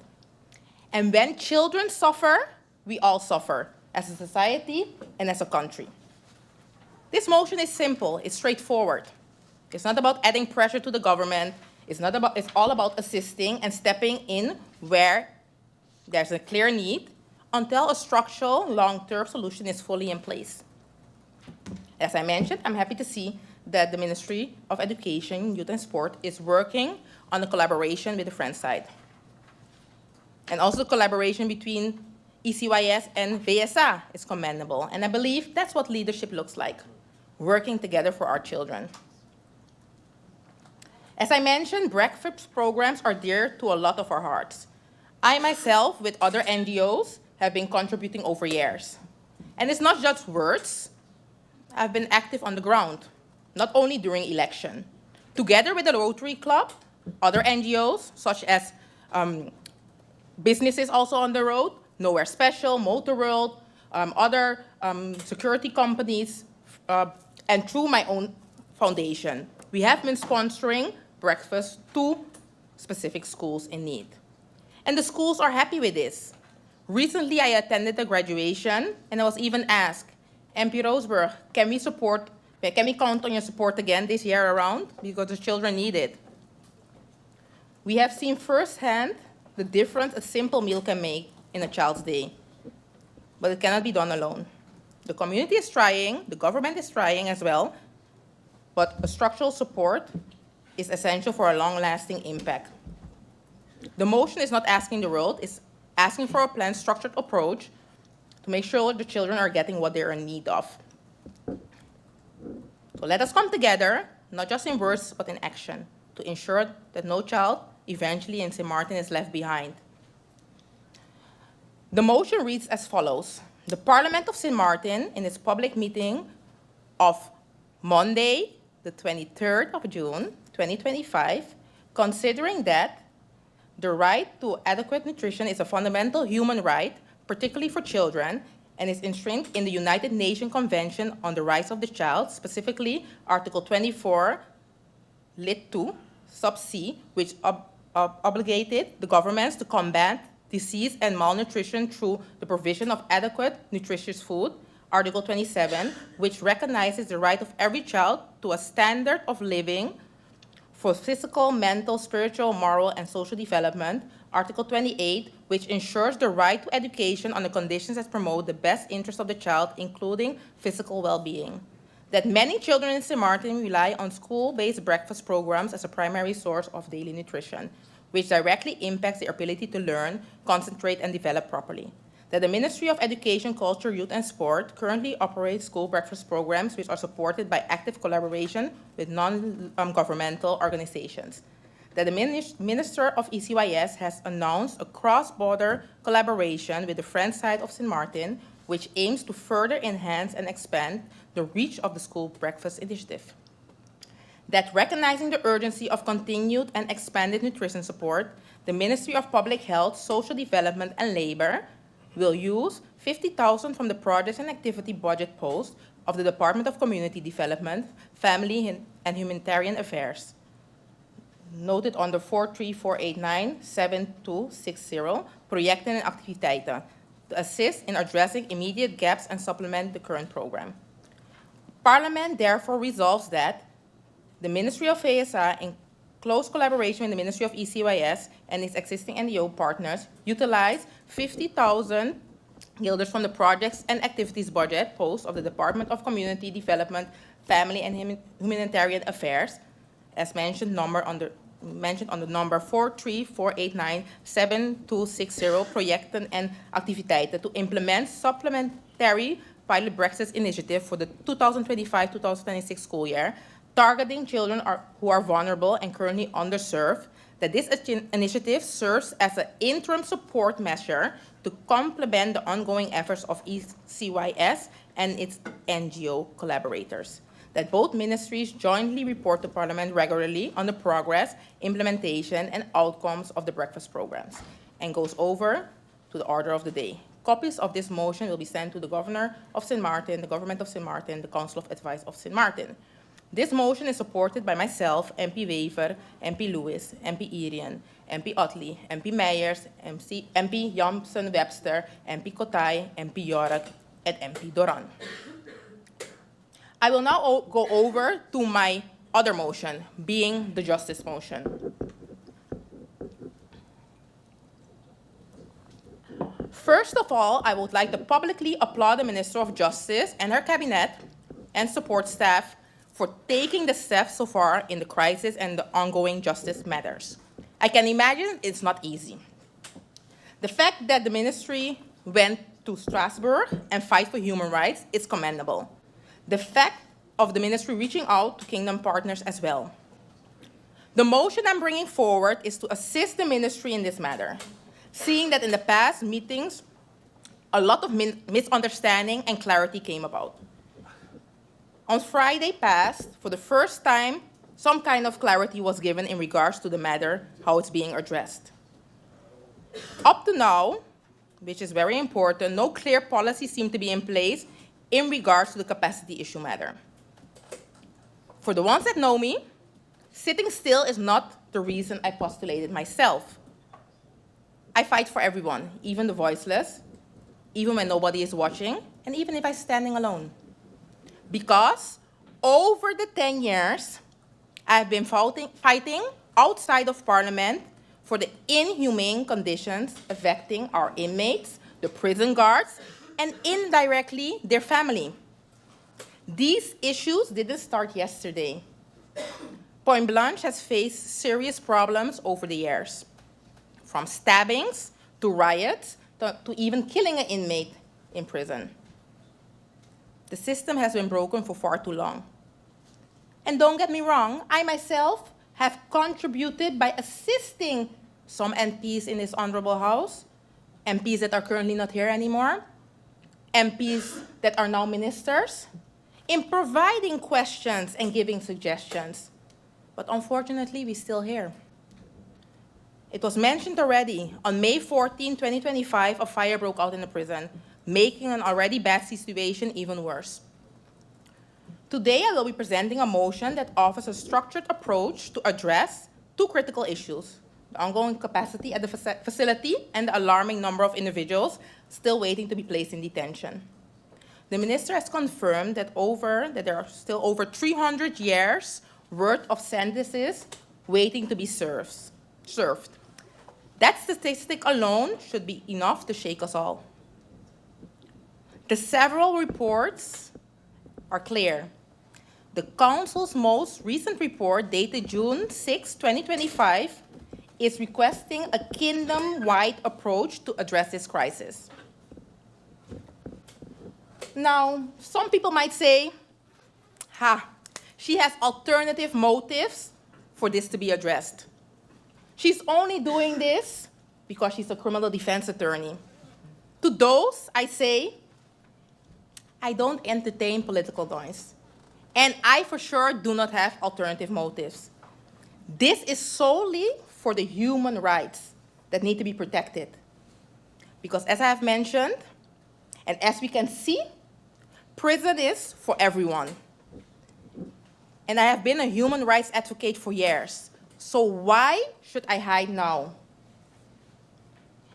And when children suffer, we all suffer, as a society and as a country. This motion is simple, it's straightforward. It's not about adding pressure to the government, it's all about assisting and stepping in where there's a clear need until a structural, long-term solution is fully in place. As I mentioned, I'm happy to see that the Ministry of Education, Youth and Sport is working on a collaboration with the French side. And also the collaboration between ECYS and VSA is commendable. And I believe that's what leadership looks like, working together for our children. As I mentioned, breakfast programs are dear to a lot of our hearts. I myself, with other NGOs, have been contributing over years. And it's not just words. I've been active on the ground, not only during election. Together with the Rotary Club, other NGOs, such as businesses also on the road, Nowhere Special, Motor World, other security companies, and through my own foundation, we have been sponsoring breakfast to specific schools in need. And the schools are happy with this. Recently, I attended a graduation, and I was even asked, MP Roseberg, can we count on your support again this year around? Because the children need it. We have seen firsthand the difference a simple meal can make in a child's day. But it cannot be done alone. The community is trying, the government is trying as well, but a structural support is essential for a long-lasting impact. The motion is not asking the world, it's asking for a planned, structured approach to make sure the children are getting what they are in need of. So let us come together, not just in words, but in action, to ensure that no child eventually in St. Maarten is left behind. The motion reads as follows. The Parliament of St. Maarten, in its public meeting of Monday, the 23rd of June, 2025, considering that the right to adequate nutrition is a fundamental human right, particularly for children, and is enshrined in the United Nations Convention on the Rights of the Child, specifically Article 24, Lit 2, Sub C, which obligated the governments to combat disease and malnutrition through the provision of adequate, nutritious food. Article 27, which recognizes the right of every child to a standard of living for physical, mental, spiritual, moral, and social development. Article 28, which ensures the right to education on the conditions that promote the best interest of the child, including physical well-being. That many children in St. Maarten rely on school-based breakfast programs as a primary source of daily nutrition, which directly impacts their ability to learn, concentrate, and develop properly. That the Ministry of Education, Culture, Youth, and Sport currently operates school breakfast programs which are supported by active collaboration with non-governmental organizations. That the Minister of ECYS has announced a cross-border collaboration with the French side of St. Maarten, which aims to further enhance and expand the reach of the school breakfast initiative. That recognizing the urgency of continued and expanded nutrition support, the Ministry of Public Health, Social Development, and Labor will use 50,000 from the projects and activity budget post of the Department of Community Development, Family and Humanitarian Affairs. noted onder 43489-7260, projecten en activiteiten, to assist in addressing immediate gaps and supplement the current program. Parliament therefore resolves that the Ministry of ASA, in close collaboration with the Ministry of ECYS and its existing NGO partners, utilize 50,000 guilders from the projects and activities budget post of the Department of Community Development, Family and Humanitarian Affairs, as mentioned on the number 43489-7260, projecten en activiteiten to implement supplementary pilot breakfast initiative for the 2025-2026 school year, targeting children who are vulnerable and currently underserved, that this initiative serves as an interim support measure to complement the ongoing efforts of ECYS and its NGO collaborators. That both ministries jointly report to Parliament regularly on the progress, implementation, and outcomes of the breakfast programs, and goes over to the order of the day. Copies of this motion will be sent to the Governor of St. Maarten, the Government of St. Maarten, the Council of Advice of St. Maarten. This motion is supported by myself, MP Wever, MP Lewis, MP Irion, MP Utley, MP Meyers, MP Janssen-Webster, MP Kotay, MP York, and MP Doran. I will now go over to my other motion, being the justice motion. First of all, I would like to publicly applaud the Minister of Justice and her cabinet and support staff for taking the steps so far in the crisis and the ongoing justice matters. I can imagine it's not easy. The fact that the ministry went to Strasbourg and fight for human rights is commendable. The fact of the ministry reaching out to Kingdom partners as well. The motion I'm bringing forward is to assist the ministry in this matter, seeing that in the past meetings, a lot of misunderstanding and clarity came about. On Friday past, for the first time, some kind of clarity was given in regards to the matter, how it's being addressed. Up to now, which is very important, no clear policy seemed to be in place in regards to the capacity issue matter. For the ones that know me, sitting still is not the reason I postulated myself. I fight for everyone, even the voiceless, even when nobody is watching, and even if I'm standing alone. Because over the 10 years, I've been fighting outside of Parliament for the inhumane conditions affecting our inmates, the prison guards, and indirectly their family. These issues didn't start yesterday. Point Blanche has faced serious problems over the years, from stabbings to riots to even killing an inmate in prison. The system has been broken for far too long. And don't get me wrong, I myself have contributed by assisting some MPs in this honorable house, MPs that are currently not here anymore, MPs that are now ministers, in providing questions and giving suggestions. But unfortunately, we're still here. It was mentioned already, on May 14, 2025, a fire broke out in the prison, making an already bad situation even worse. Today, I will be presenting a motion that offers a structured approach to address two critical issues: the ongoing capacity at the facility and the alarming number of individuals still waiting to be placed in detention. The minister has confirmed that there are still over 300 years worth of sentences waiting to be served. That statistic alone should be enough to shake us all. The several reports are clear. The Council's most recent report, dated June 6, 2025, is requesting a kingdom-wide approach to address this crisis. Now, some people might say, she has alternative motives for this to be addressed. She's only doing this because she's a criminal defense attorney. To those, I say, I don't entertain political noise. And I for sure do not have alternative motives. This is solely for the human rights that need to be protected. Because as I have mentioned, and as we can see, prison is for everyone. And I have been a human rights advocate for years. So why should I hide now?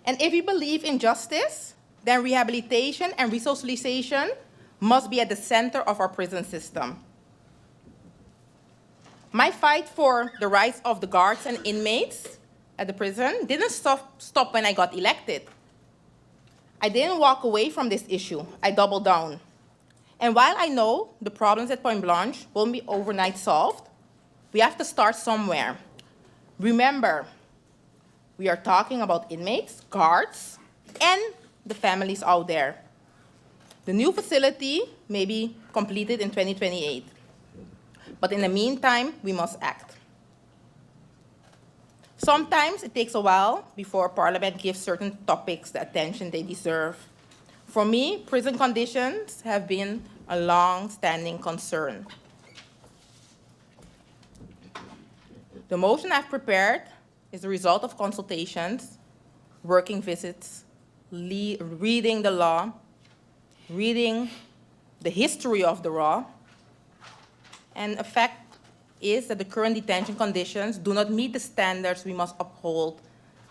And if we believe in justice, then rehabilitation and resocialization must be at the center of our prison system. My fight for the rights of the guards and inmates at the prison didn't stop when I got elected. I didn't walk away from this issue. I doubled down. And while I know the problems at Point Blanche won't be overnight solved, we have to start somewhere. Remember, we are talking about inmates, guards, and the families out there. The new facility may be completed in 2028. But in the meantime, we must act. Sometimes it takes a while before Parliament gives certain topics the attention they deserve. For me, prison conditions have been a long-standing concern. The motion I've prepared is the result of consultations, working visits, reading the law, reading the history of the law, and the fact is that the current detention conditions do not meet the standards we must uphold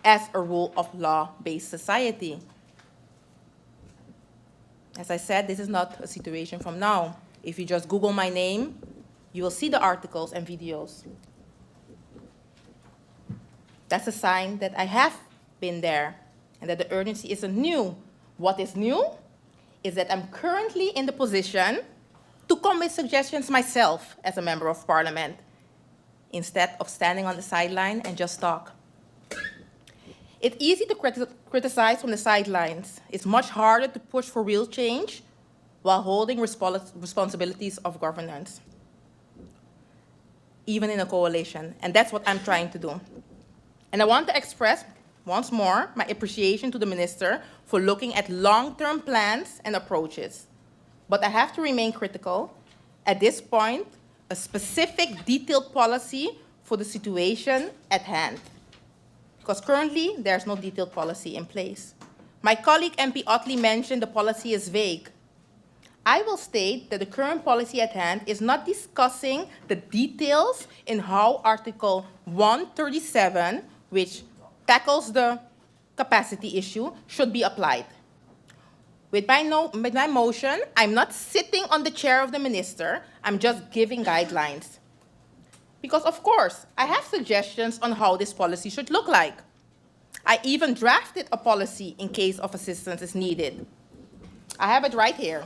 as a rule of law-based society. As I said, this is not a situation from now. If you just Google my name, you will see the articles and videos. That's a sign that I have been there and that the urgency isn't new. What is new is that I'm currently in the position to come with suggestions myself as a member of Parliament, instead of standing on the sideline and just talk. It's easy to criticize from the sidelines. It's much harder to push for real change while holding responsibilities of governance, even in a coalition. And that's what I'm trying to do. And I want to express once more my appreciation to the Minister for looking at long-term plans and approaches. But I have to remain critical. At this point, a specific detailed policy for the situation at hand. Because currently, there's no detailed policy in place. My colleague MP Utley mentioned the policy is vague. I will state that the current policy at hand is not discussing the details in how Article 137, which tackles the capacity issue, should be applied. With my motion, I'm not sitting on the chair of the minister, I'm just giving guidelines. Because of course, I have suggestions on how this policy should look like. I even drafted a policy in case of assistance is needed. I have it right here.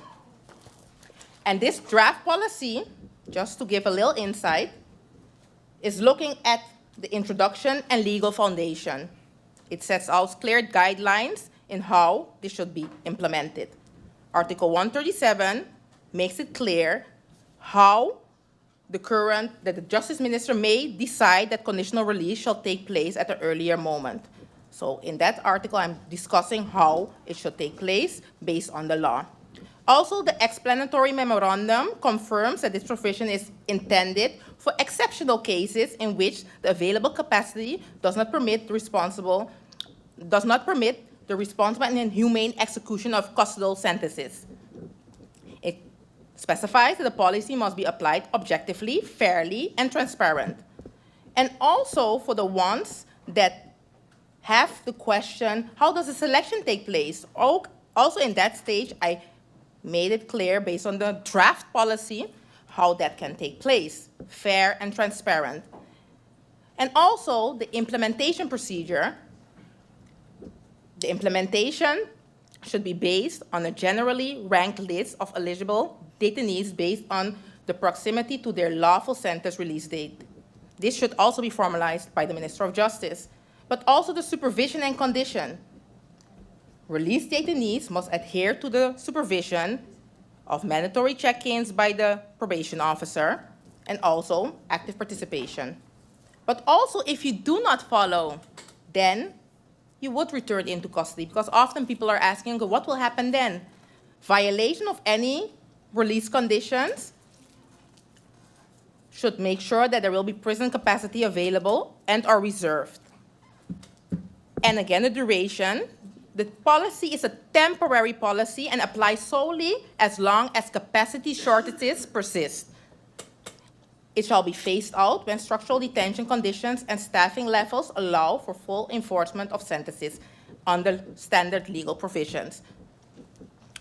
And this draft policy, just to give a little insight, is looking at the introduction and legal foundation. It sets out clear guidelines in how this should be implemented. Article 137 makes it clear how that the Justice Minister may decide that conditional release shall take place at an earlier moment. So in that article, I'm discussing how it should take place based on the law. Also, the explanatory memorandum confirms that this provision is intended for exceptional cases in which the available capacity does not permit the responsible and inhumane execution of custodial sentences. It specifies that the policy must be applied objectively, fairly, and transparent. And also for the ones that have the question, how does the selection take place? Also in that stage, I made it clear based on the draft policy how that can take place, fair and transparent. And also the implementation procedure. The implementation should be based on a generally ranked list of eligible detainees based on the proximity to their lawful sentence release date. This should also be formalized by the Minister of Justice, but also the supervision and condition. Released detainees must adhere to the supervision of mandatory check-ins by the probation officer and also active participation. But also, if you do not follow, then you would return into custody, because often people are asking, what will happen then? Violation of any release conditions should make sure that there will be prison capacity available and are reserved. And again, the duration. The policy is a temporary policy and applies solely as long as capacity shortages persist. It shall be phased out when structural detention conditions and staffing levels allow for full enforcement of sentences under standard legal provisions.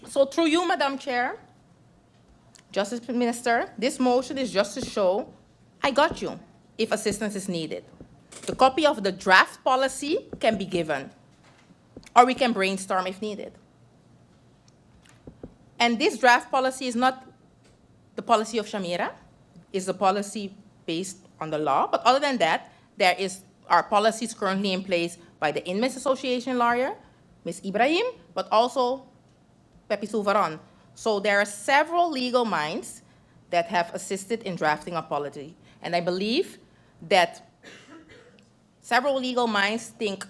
So through you, Madam Chair, Justice Minister, this motion is just to show I got you if assistance is needed. The copy of the draft policy can be given, or we can brainstorm if needed. And this draft policy is not the policy of Shamira, it's the policy based on the law. But other than that, there are policies currently in place by the Inmates Association lawyer, Ms. Ibrahim, but also Pepe Souvaron. So there are several legal minds that have assisted in drafting a policy. And I believe that several legal minds think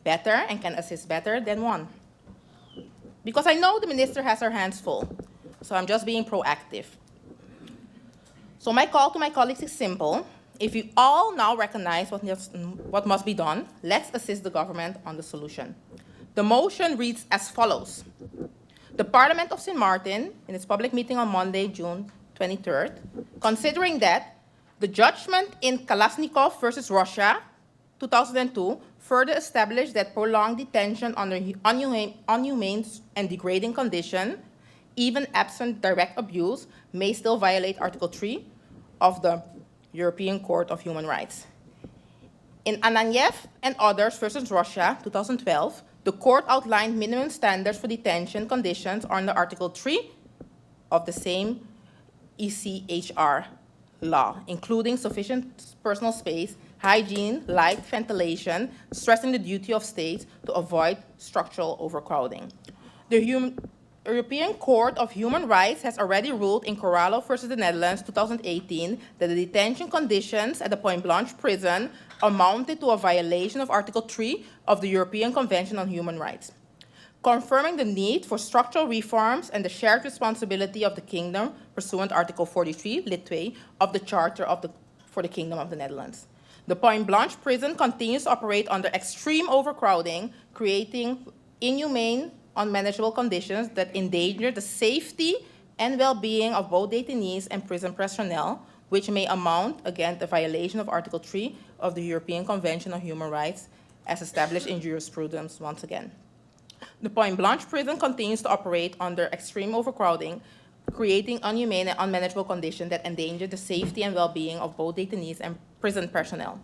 better and can assist better than one. Because I know the minister has her hands full, so I'm just being proactive. So my call to my colleagues is simple. If you all now recognize what must be done, let's assist the government on the solution. The motion reads as follows. The Parliament of St. Maarten, in its public meeting on Monday, June 23rd, considering that the judgment in Kalashnikov versus Russia, 2002, further established that prolonged detention under inhumane and degrading conditions, even absent direct abuse, may still violate Article 3 of the European Court of Human Rights. In Ananyev and others versus Russia, 2012, the court outlined minimum standards for detention conditions under Article 3 of the same ECHR law, including sufficient personal space, hygiene, light, ventilation, stressing the duty of states to avoid structural overcrowding. The European Court of Human Rights has already ruled in Corallo versus the Netherlands, 2018, that the detention conditions at the Point Blanche prison amounted to a violation of Article 3 of the European Convention on Human Rights, confirming the need for structural reforms and the shared responsibility of the Kingdom pursuant Article 43, Lit. 2 of the Charter for the Kingdom of the Netherlands. The Point Blanche prison continues to operate under extreme overcrowding, creating inhumane, unmanageable conditions that endanger the safety and well-being of both detainees and prison personnel, which may amount, again, to violation of Article 3 of the European Convention on Human Rights, as established in jurisprudence once again. The Point Blanche prison continues to operate under extreme overcrowding, creating inhumane and unmanageable conditions that endanger the safety and well-being of both detainees and prison personnel.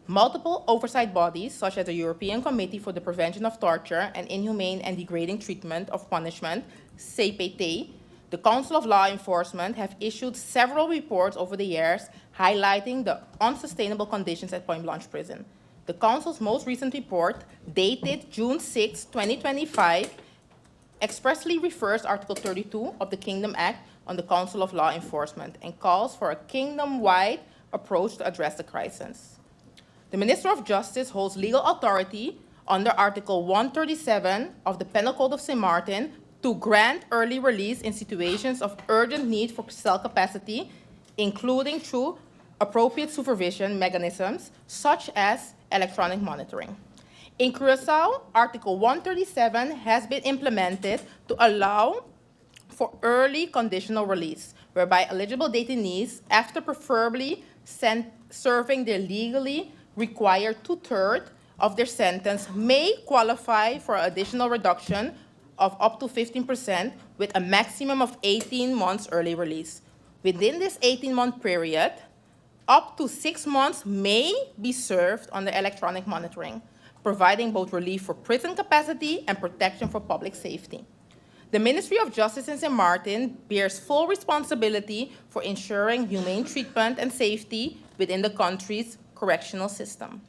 Multiple oversight bodies, such as the European Committee for the Prevention of Torture and Inhumane and Degrading Treatment of Punishment, CPT, the Council of Law Enforcement, have issued several reports over the years highlighting the unsustainable conditions at Point Blanche prison. The Council's most recent report, dated June 6, 2025, expressly refers to Article 32 of the Kingdom Act on the Council of Law Enforcement and calls for a kingdom-wide approach to address the crisis. The Minister of Justice holds legal authority under Article 137 of the Penal Code of St. Maarten to grant early release in situations of urgent need for cell capacity, including through appropriate supervision mechanisms such as electronic monitoring. In Curacao, Article 137 has been implemented to allow for early conditional release, whereby eligible detainees, after preferably serving their legally required 2/3 of their sentence, may qualify for additional reduction of up to 15% with a maximum of 18 months early release. Within this 18-month period, up to 6 months may be served under electronic monitoring, providing both relief for prison capacity and protection for public safety. The Ministry of Justice in St. Maarten bears full responsibility for ensuring humane treatment and safety within the country's correctional system.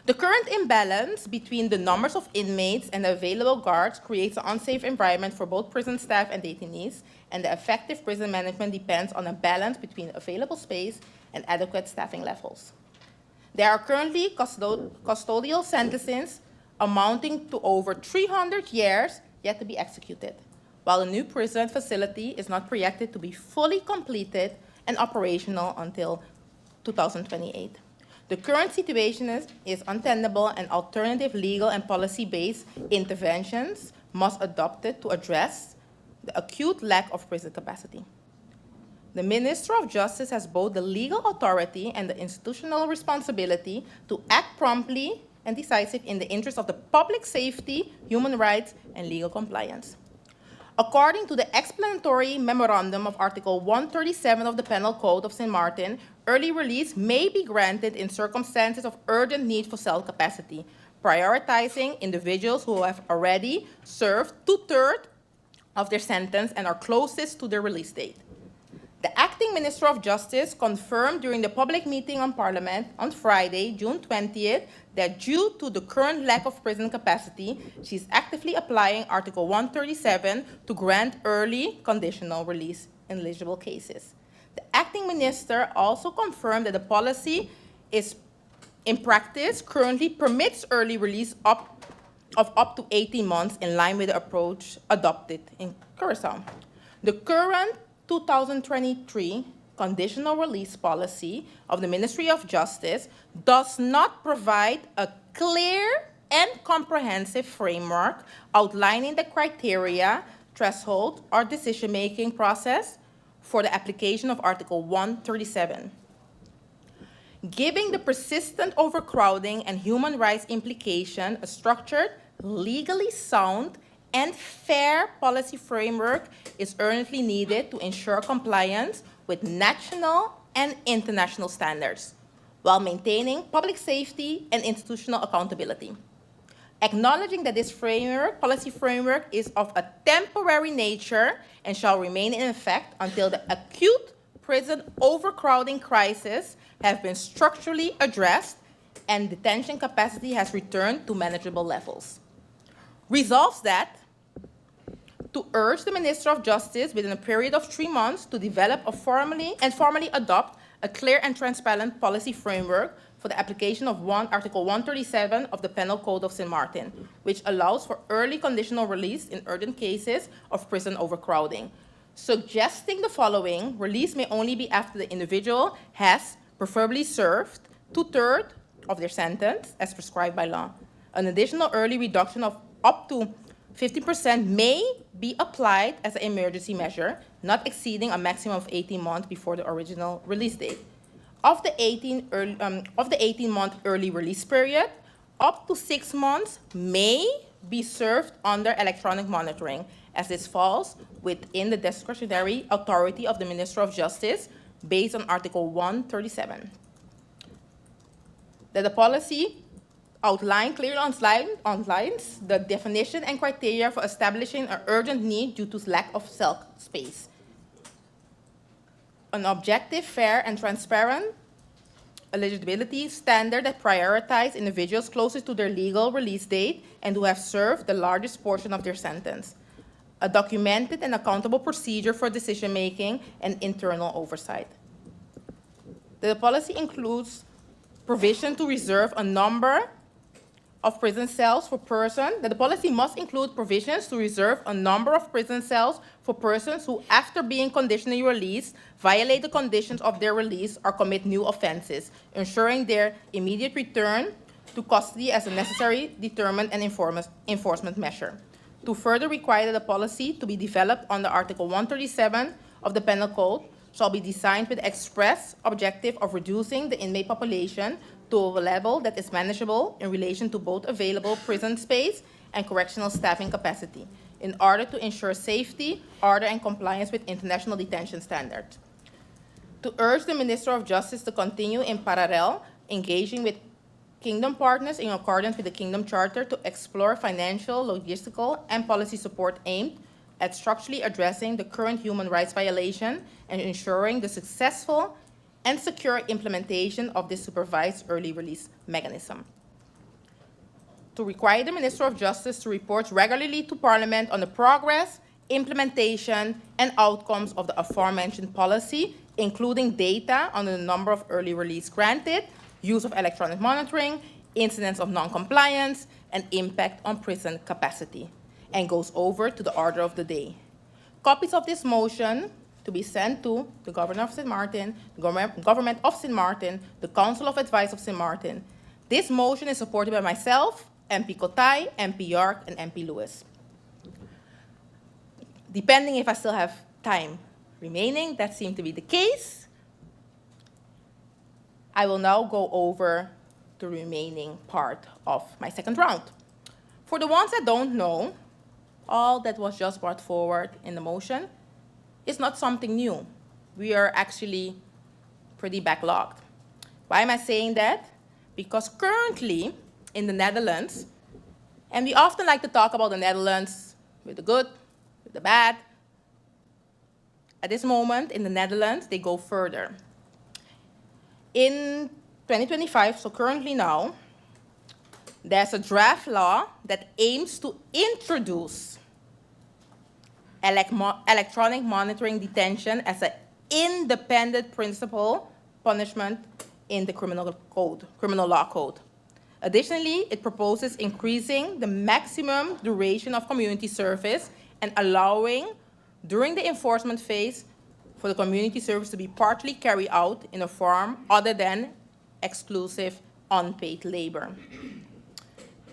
The current imbalance between the numbers of inmates and the available guards creates an unsafe environment for both prison staff and detainees, and the effective prison management depends on a balance between available space and adequate staffing levels. There are currently custodial sentences amounting to over 300 years yet to be executed, while a new prison facility is not projected to be fully completed and operational until 2028. The current situation is untenable, and alternative legal and policy-based interventions must be adopted to address the acute lack of prison capacity. The Minister of Justice has both the legal authority and the institutional responsibility to act promptly and decisive in the interest of the public safety, human rights, and legal compliance. According to the explanatory memorandum of Article 137 of the Penal Code of St. Maarten, early release may be granted in circumstances of urgent need for cell capacity, prioritizing individuals who have already served 2/3 of their sentence and are closest to their release date. The acting Minister of Justice confirmed during the public meeting on Parliament on Friday, June 20th, that due to the current lack of prison capacity, she is actively applying Article 137 to grant early conditional release in eligible cases. The acting minister also confirmed that the policy is, in practice, currently permits early release of up to 18 months in line with the approach adopted in Curaçao. The current 2023 conditional release policy of the Ministry of Justice does not provide a clear and comprehensive framework outlining the criteria, threshold, or decision-making process for the application of Article 137. Giving the persistent overcrowding and human rights implication a structured, legally sound, and fair policy framework is urgently needed to ensure compliance with national and international standards, while maintaining public safety and institutional accountability. Acknowledging that this policy framework is of a temporary nature and shall remain in effect until the acute prison overcrowding crisis has been structurally addressed and detention capacity has returned to manageable levels. Resolves that to urge the Minister of Justice within a period of 3 months to develop formally adopt a clear and transparent policy framework for the application of Article 137 of the Penal Code of St. Maarten, which allows for early conditional release in urgent cases of prison overcrowding. Suggesting the following: release may only be after the individual has preferably served 2/3 of their sentence as prescribed by law. An additional early reduction of up to 50% may be applied as an emergency measure, not exceeding a maximum of 18 months before the original release date. Of the 18-month early release period, up to 6 months may be served under electronic monitoring, as this falls within the discretionary authority of the Minister of Justice based on Article 137. That the policy outline clearly outlines the definition and criteria for establishing an urgent need due to lack of cell space. An objective, fair, and transparent eligibility standard that prioritizes individuals closest to their legal release date and who have served the largest portion of their sentence. A documented and accountable procedure for decision-making and internal oversight. The policy includes provision to reserve a number of prison cells for persons, that the policy must include provisions to reserve a number of prison cells for persons who, after being conditionally released, violate the conditions of their release or commit new offenses, ensuring their immediate return to custody as a necessary deterrent and enforcement measure. To further require that the policy to be developed under Article 137 of the Penal Code shall be designed with the express objective of reducing the inmate population to a level that is manageable in relation to both available prison space and correctional staffing capacity, in order to ensure safety, order, and compliance with international detention standards. To urge the Minister of Justice to continue in parallel engaging with Kingdom partners in accordance with the Kingdom Charter to explore financial, logistical, and policy support aimed at structurally addressing the current human rights violation and ensuring the successful and secure implementation of this supervised early release mechanism. To require the Minister of Justice to report regularly to Parliament on the progress, implementation, and outcomes of the aforementioned policy, including data on the number of early release granted, use of electronic monitoring, incidents of non-compliance, and impact on prison capacity, and goes over to the order of the day. Copies of this motion to be sent to the Governor of St. Maarten, the Government of St. Maarten, the Council of Advice of St. Maarten. This motion is supported by myself, MP Kotai, MP York, and MP Lewis. Depending if I still have time, remaining. That seemed to be the case. I will now go over the remaining part of my second round. For the ones that don't know, all that was just brought forward in the motion is not something new. We are actually pretty backlogged. Why am I saying that? Because currently in the Netherlands, and we often like to talk about the Netherlands with the good, with the bad. At this moment in the Netherlands, they go further. In 2025, so currently now, there's a draft law that aims to introduce electronic monitoring detention as an independent principal punishment in the criminal law code. Additionally, it proposes increasing the maximum duration of community service and allowing, during the enforcement phase, for the community service to be partly carried out in a form other than exclusive unpaid labor.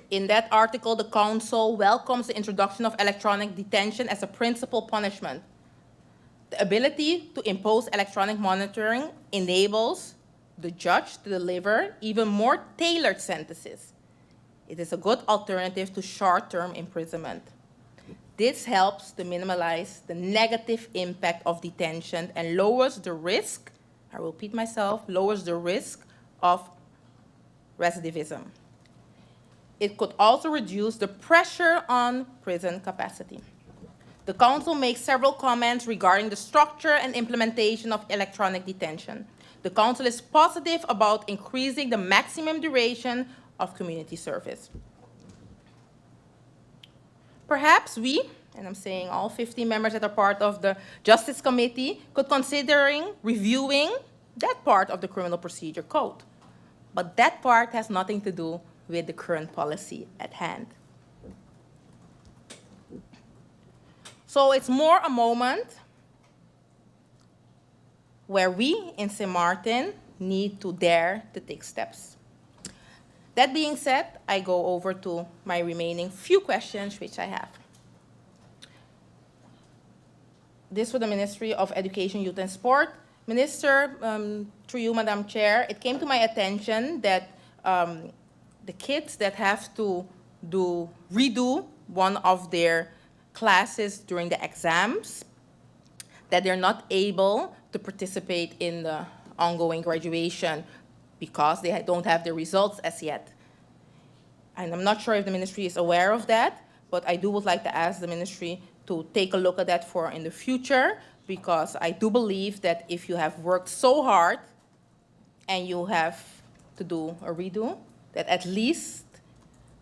In that article, the Council welcomes the introduction of electronic detention as a principal punishment. The ability to impose electronic monitoring enables the judge to deliver even more tailored sentences. It is a good alternative to short-term imprisonment. This helps to minimize the negative impact of detention and lowers the risk, I will repeat myself, lowers the risk of recidivism. It could also reduce the pressure on prison capacity. The Council makes several comments regarding the structure and implementation of electronic detention. The Council is positive about increasing the maximum duration of community service. Perhaps we, and I'm saying all 50 members that are part of the Justice Committee, could consider reviewing that part of the Criminal Procedure Code. But that part has nothing to do with the current policy at hand. So it's more a moment where we in Sint Maarten need to dare to take steps. That being said, I go over to my remaining few questions which I have. This for the Ministry of Education, Youth and Sport. Minister, through you, Madam Chair, it came to my attention that the kids that have to redo one of their classes during the exams, that they're not able to participate in the ongoing graduation because they don't have the results as yet. And I'm not sure if the ministry is aware of that, but I would like to ask the ministry to take a look at that for in the future, because I do believe that if you have worked so hard and you have to do a redo, that at least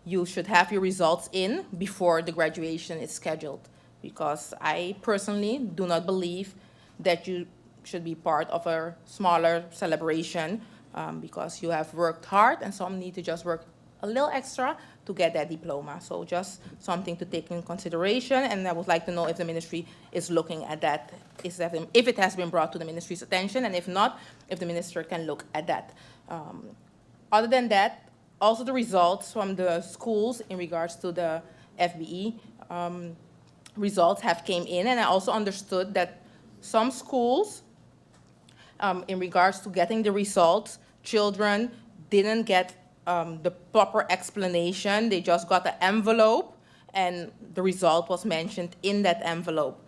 you should have your results in before the graduation is scheduled. Because I personally do not believe that you should be part of a smaller celebration because you have worked hard and some need to just work a little extra to get that diploma. So just something to take in consideration, and I would like to know if the ministry is looking at that, if it has been brought to the ministry's attention, and if not, if the minister can look at that. Other than that, also the results from the schools in regards to the FBE results have came in, and I also understood that some schools, in regards to getting the results, children didn't get the proper explanation. They just got the envelope, and the result was mentioned in that envelope.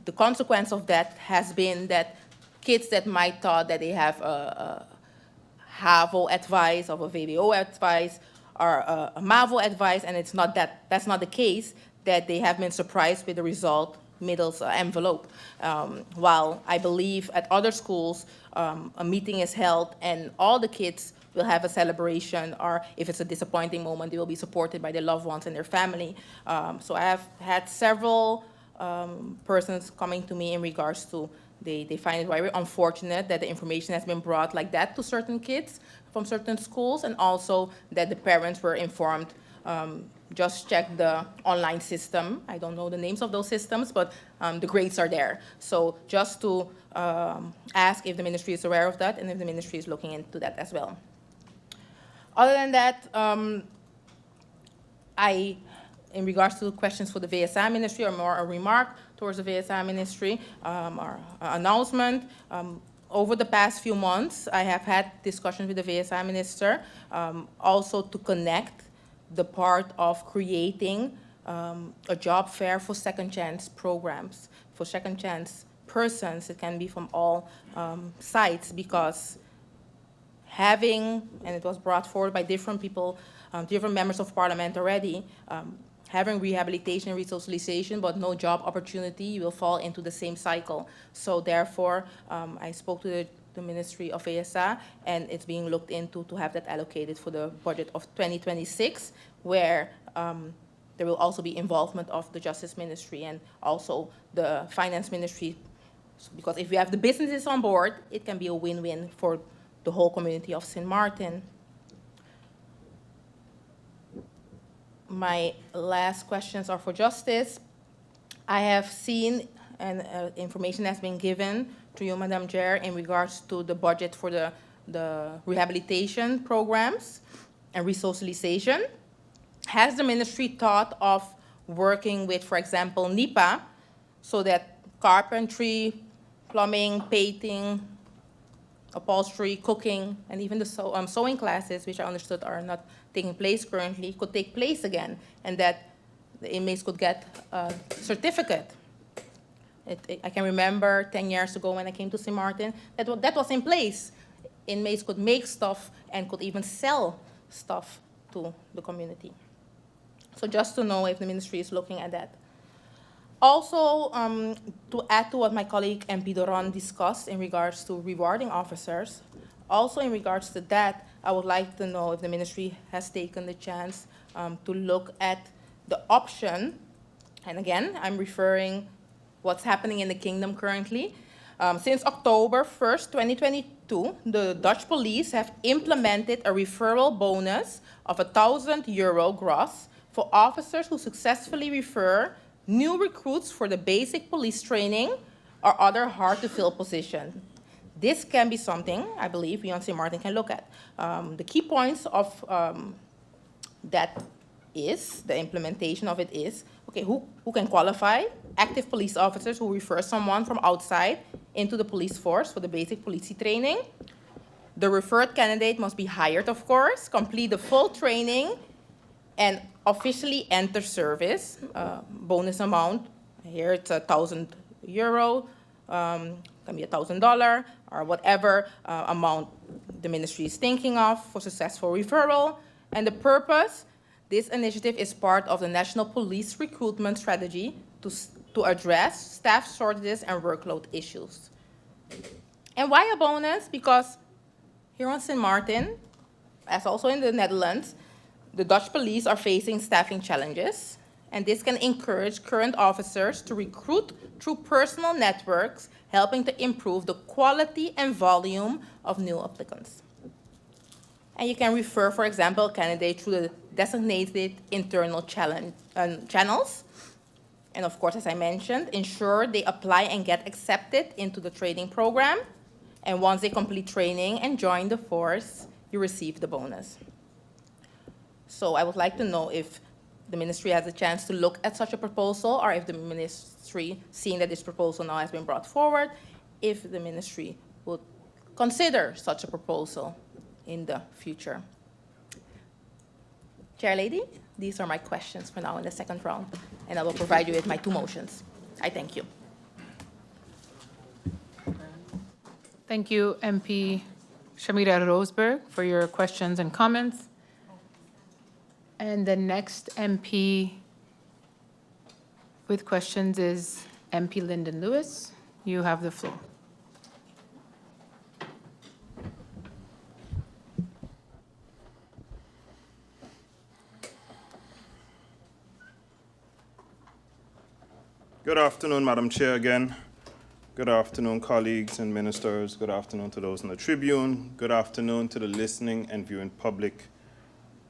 The consequence of that has been that kids that might thought that they have a HAVO advice or a VWO advice or a MAVO advice, and it's not that's not the case, that they have been surprised with the result middle envelope. While I believe at other schools, a meeting is held and all the kids will have a celebration, or if it's a disappointing moment, they will be supported by their loved ones and their family. So I have had several persons coming to me in regards to they find it very unfortunate that the information has been brought like that to certain kids from certain schools, and also that the parents were informed, just check the online system. I don't know the names of those systems, but the grades are there. So just to ask if the ministry is aware of that and if the ministry is looking into that as well. Other than that, in regards to questions for the VSA ministry, or more a remark towards the VSI ministry, our announcement. Over the past few months, I have had discussions with the VSI minister, also to connect the part of creating a job fair for second chance programs, for second chance persons. It can be from all sites, because having, and it was brought forward by different people, different members of parliament already, having rehabilitation and resocialization but no job opportunity, you will fall into the same cycle. So therefore, I spoke to the Ministry of ASA, and it's being looked into to have that allocated for the budget of 2026, where there will also be involvement of the Justice Ministry and also the Finance Ministry, because if we have the businesses on board, it can be a win-win for the whole community of Sint Maarten. My last questions are for Justice. I have seen, and information has been given to you, Madam Chair, in regards to the budget for the rehabilitation programs and resocialization. Has the ministry thought of working with, for example, NIPA, so that carpentry, plumbing, painting, upholstery, cooking, and even the sewing classes, which I understood are not taking place currently, could take place again, and that the inmates could get a certificate? I can remember 10 years ago when I came to Sint Maarten, that was in place. Inmates could make stuff and could even sell stuff to the community. So just to know if the ministry is looking at that. Also, to add to what my colleague MP Doron discussed in regards to rewarding officers, also in regards to that, I would like to know if the ministry has taken the chance to look at the option, and again, I'm referring what's happening in the kingdom currently. Since October 1st, 2022, the Dutch police have implemented a referral bonus of €1,000 gross for officers who successfully refer new recruits for the basic police training or other hard-to-fill positions. This can be something, I believe, we on Sint Maarten can look at. The key points of that is, the implementation of it is, okay, who can qualify? Active police officers who refer someone from outside into the police force for the basic police training. The referred candidate must be hired, of course, complete the full training, and officially enter service. Bonus amount, here it's €1,000, can be $1,000, or whatever amount the ministry is thinking of for successful referral. And the purpose, this initiative is part of the National Police Recruitment Strategy to address staff shortages and workload issues. And why a bonus? Because here on Sint Maarten, as also in the Netherlands, the Dutch police are facing staffing challenges, and this can encourage current officers to recruit through personal networks, helping to improve the quality and volume of new applicants. And you can refer, for example, candidates through the designated internal channels. And of course, as I mentioned, ensure they apply and get accepted into the training program. And once they complete training and join the force, you receive the bonus. So I would like to know if the ministry has a chance to look at such a proposal, or if the ministry, seeing that this proposal now has been brought forward, if the ministry would consider such a proposal in the future. Chair Lady, these are my questions for now in the second round, and I will provide you with my 2 motions. I thank you. Thank you, MP Shamira Roseberg, for your questions and comments. And the next MP with questions is MP Lyndon Lewis. You have the floor. Good afternoon, Madam Chair again. Good afternoon, colleagues and ministers. Good afternoon to those in the Tribune. Good afternoon to the listening and viewing public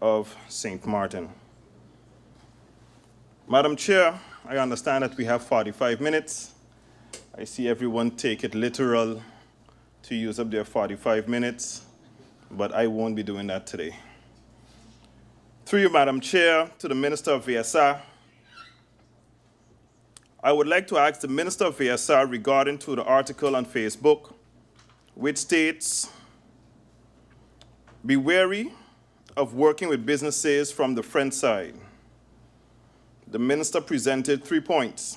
of St. Maarten. Madam Chair, I understand that we have 45 minutes. I see everyone take it literal to use up their 45 minutes, but I won't be doing that today. Through you, Madam Chair, to the Minister of VSA, I would like to ask the Minister of VSR regarding to the article on Facebook, which states, "Be wary of working with businesses from the friend side." The minister presented 3 points.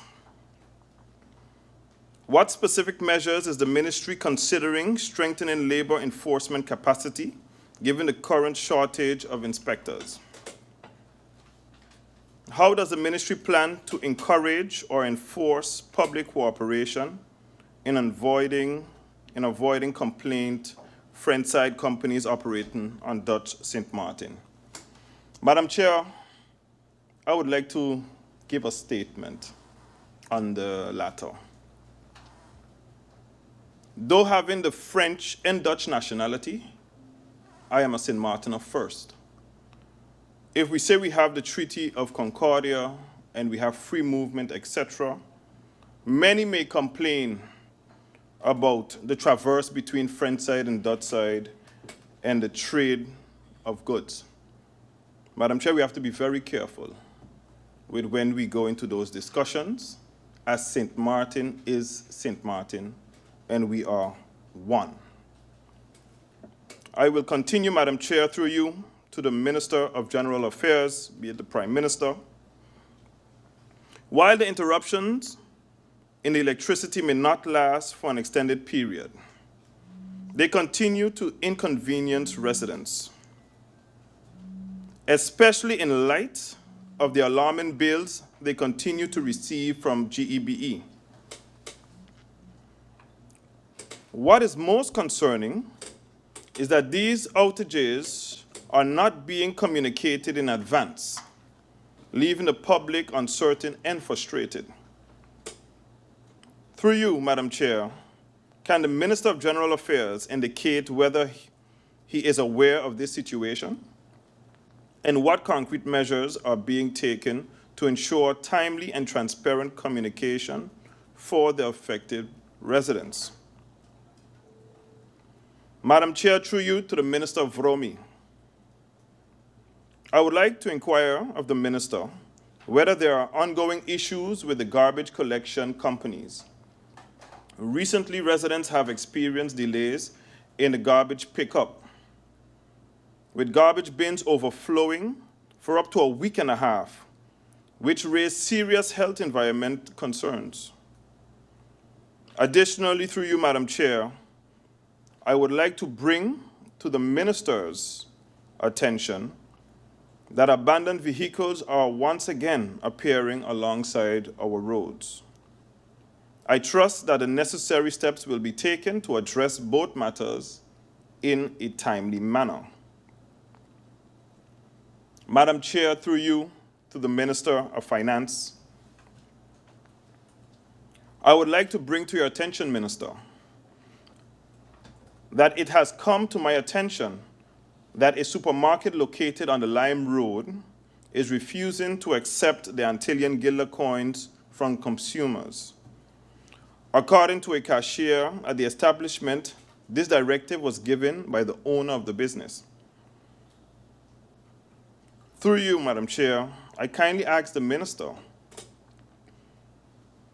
What specific measures is the ministry considering strengthening labor enforcement capacity, given the current shortage of inspectors? How does the ministry plan to encourage or enforce public cooperation in avoiding complaint friend-side companies operating on Dutch Sint Maarten? Madam Chair, I would like to give a statement on the latter. Though having the French and Dutch nationality, I am a Sint Maartener first. If we say we have the Treaty of Concordia and we have free movement, etc., many may complain about the traverse between French side and Dutch side and the trade of goods. Madam Chair, we have to be very careful with when we go into those discussions, as Sint Maarten is Sint Maarten, and we are one. I will continue, Madam Chair, through you, to the Minister of General Affairs, be it the Prime Minister. While the interruptions in the electricity may not last for an extended period, they continue to inconvenience residents, especially in light of the alarming bills they continue to receive from GEBE. What is most concerning is that these outages are not being communicated in advance, leaving the public uncertain and frustrated. Through you, Madam Chair, can the Minister of General Affairs indicate whether he is aware of this situation and what concrete measures are being taken to ensure timely and transparent communication for the affected residents? Madam Chair, through you to the Minister of Romi, I would like to inquire of the Minister whether there are ongoing issues with the garbage collection companies. Recently, residents have experienced delays in the garbage pickup, with garbage bins overflowing for up to a week and a half, which raised serious health environment concerns. Additionally, through you, Madam Chair, I would like to bring to the Minister's attention that abandoned vehicles are once again appearing alongside our roads. I trust that the necessary steps will be taken to address both matters in a timely manner. Madam Chair, through you to the Minister of Finance, I would like to bring to your attention, Minister, that it has come to my attention that a supermarket located on the Lime Road is refusing to accept the Antillean Guilder coins from consumers. According to a cashier at the establishment, this directive was given by the owner of the business. Through you, Madam Chair, I kindly ask the Minister,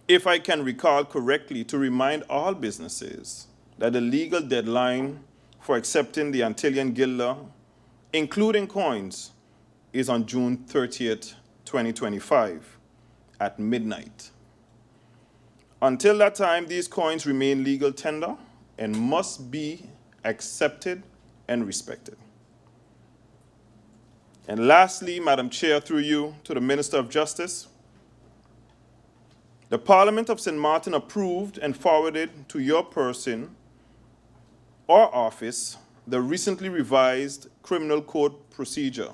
if I can recall correctly, to remind all businesses that the legal deadline for accepting the Antillean Guilder, including coins, is on June 30th, 2025 at midnight. Until that time, these coins remain legal tender and must be accepted and respected. And lastly, Madam Chair, through you to the Minister of Justice, the Parliament of St. Maarten approved and forwarded to your person or office the recently revised Criminal Code procedure,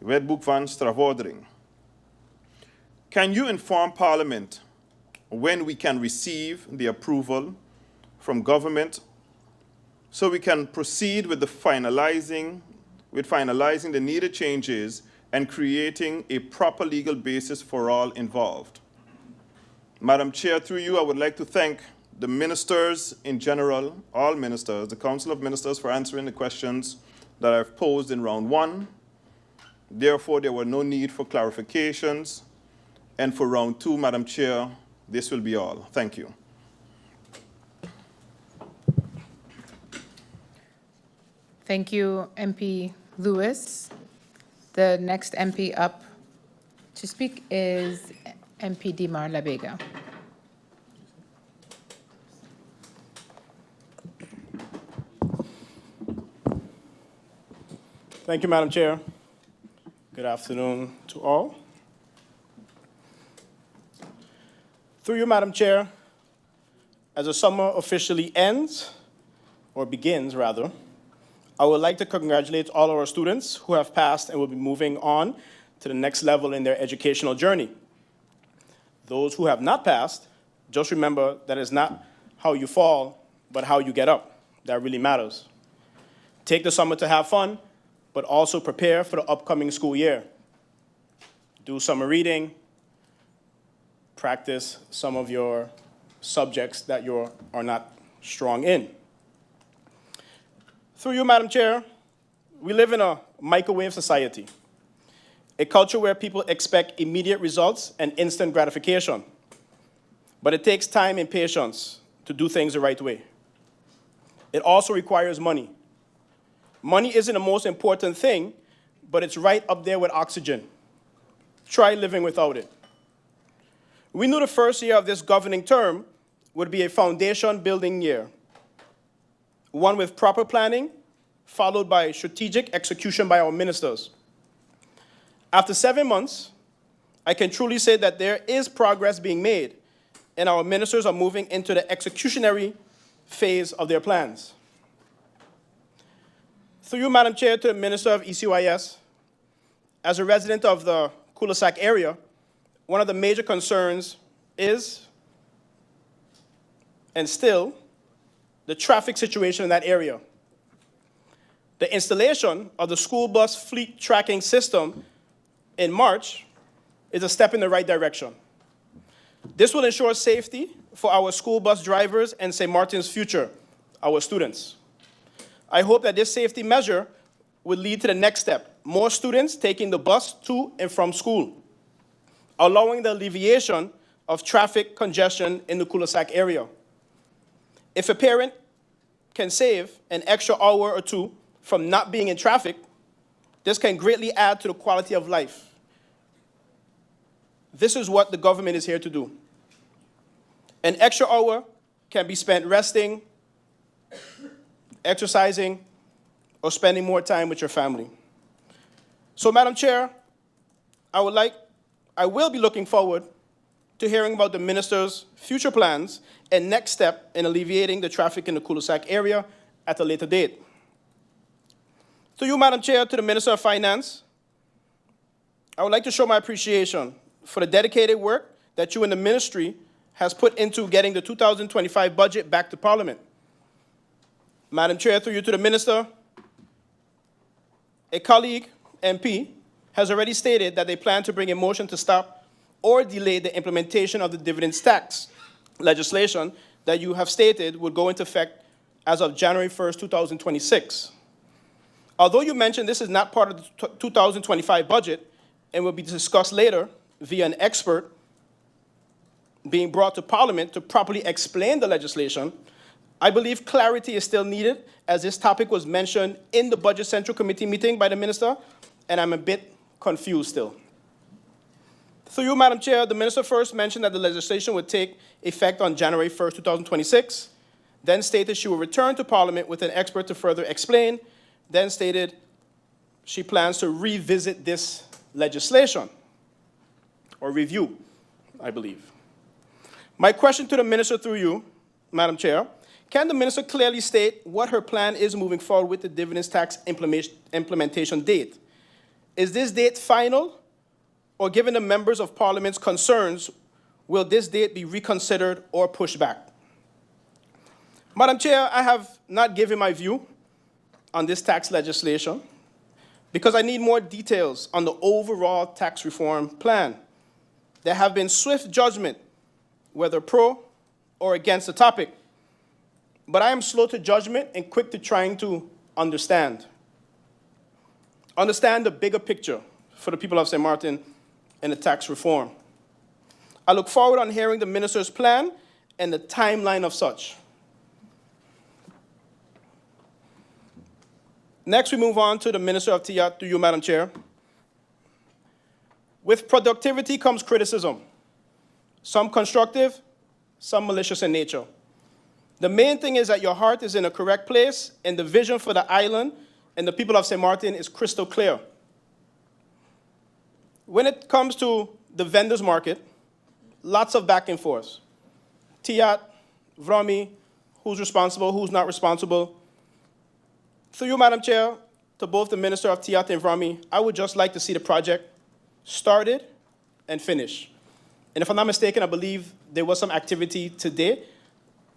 Wetboek van Strafvordering. Can you inform Parliament when we can receive the approval from government so we can proceed with finalizing the needed changes and creating a proper legal basis for all involved? Madam Chair, through you, I would like to thank the ministers in general, all ministers, the Council of Ministers, for answering the questions that I've posed in round one. Therefore, there were no need for clarifications. And for round 2, Madam Chair, this will be all. Thank you. Thank you, MP Lewis. The next MP up to speak is MP Dimar Labega. Thank you, Madam Chair. Good afternoon to all. Through you, Madam Chair, as the summer officially ends, or begins rather, I would like to congratulate all our students who have passed and will be moving on to the next level in their educational journey. Those who have not passed, just remember that it's not how you fall, but how you get up. That really matters. Take the summer to have fun, but also prepare for the upcoming school year. Do summer reading, practice some of your subjects that you are not strong in. Through you, Madam Chair, we live in a microwave society, a culture where people expect immediate results and instant gratification. But it takes time and patience to do things the right way. It also requires money. Money isn't the most important thing, but it's right up there with oxygen. Try living without it. We knew the first year of this governing term would be a foundation-building year, one with proper planning, followed by strategic execution by our ministers. After 7 months, I can truly say that there is progress being made, and our ministers are moving into the executionary phase of their plans. Through you, Madam Chair, to the Minister of ECYS, as a resident of the Cul-de-sac area, one of the major concerns is, and still, the traffic situation in that area. The installation of the school bus fleet tracking system in March is a step in the right direction. This will ensure safety for our school bus drivers and St. Martin's future, our students. I hope that this safety measure will lead to the next step, more students taking the bus to and from school, allowing the alleviation of traffic congestion in the cul-de-sac area. If a parent can save an extra hour or two from not being in traffic, this can greatly add to the quality of life. This is what the government is here to do. An extra hour can be spent resting, exercising, or spending more time with your family. So, Madam Chair, I will be looking forward to hearing about the minister's future plans and next step in alleviating the traffic in the cul-de-sac area at a later date. To you, Madam Chair, to the Minister of Finance, I would like to show my appreciation for the dedicated work that you and the ministry has put into getting the 2025 budget back to Parliament. Madam Chair, through you to the Minister, a colleague, MP, has already stated that they plan to bring a motion to stop or delay the implementation of the dividends tax legislation that you have stated would go into effect as of January 1st, 2026. Although you mentioned this is not part of the 2025 budget and will be discussed later via an expert being brought to Parliament to properly explain the legislation, I believe clarity is still needed, as this topic was mentioned in the Budget Central Committee meeting by the Minister, and I'm a bit confused still. Through you, Madam Chair, the Minister first mentioned that the legislation would take effect on January 1st, 2026, then stated she will return to Parliament with an expert to further explain, then stated she plans to revisit this legislation, or review, I believe. My question to the Minister through you, Madam Chair, can the Minister clearly state what her plan is moving forward with the dividends tax implementation date? Is this date final, or given the members of Parliament's concerns, will this date be reconsidered or pushed back? Madam Chair, I have not given my view on this tax legislation because I need more details on the overall tax reform plan. There have been swift judgment, whether pro or against the topic, but I am slow to judgment and quick to trying to understand. Understand the bigger picture for the people of St. Martin and the tax reform. I look forward on hearing the minister's plan and the timeline of such. Next, we move on to the Minister of TIAT, to you, Madam Chair. With productivity comes criticism, some constructive, some malicious in nature. The main thing is that your heart is in a correct place, and the vision for the island and the people of St. Maarten is crystal clear. When it comes to the vendors market, lots of back and forth. TIAT, VROMI, who's responsible, who's not responsible. Through you, Madam Chair, to both the Minister of TIAT and VROMI, I would just like to see the project started and finished. And if I'm not mistaken, I believe there was some activity today.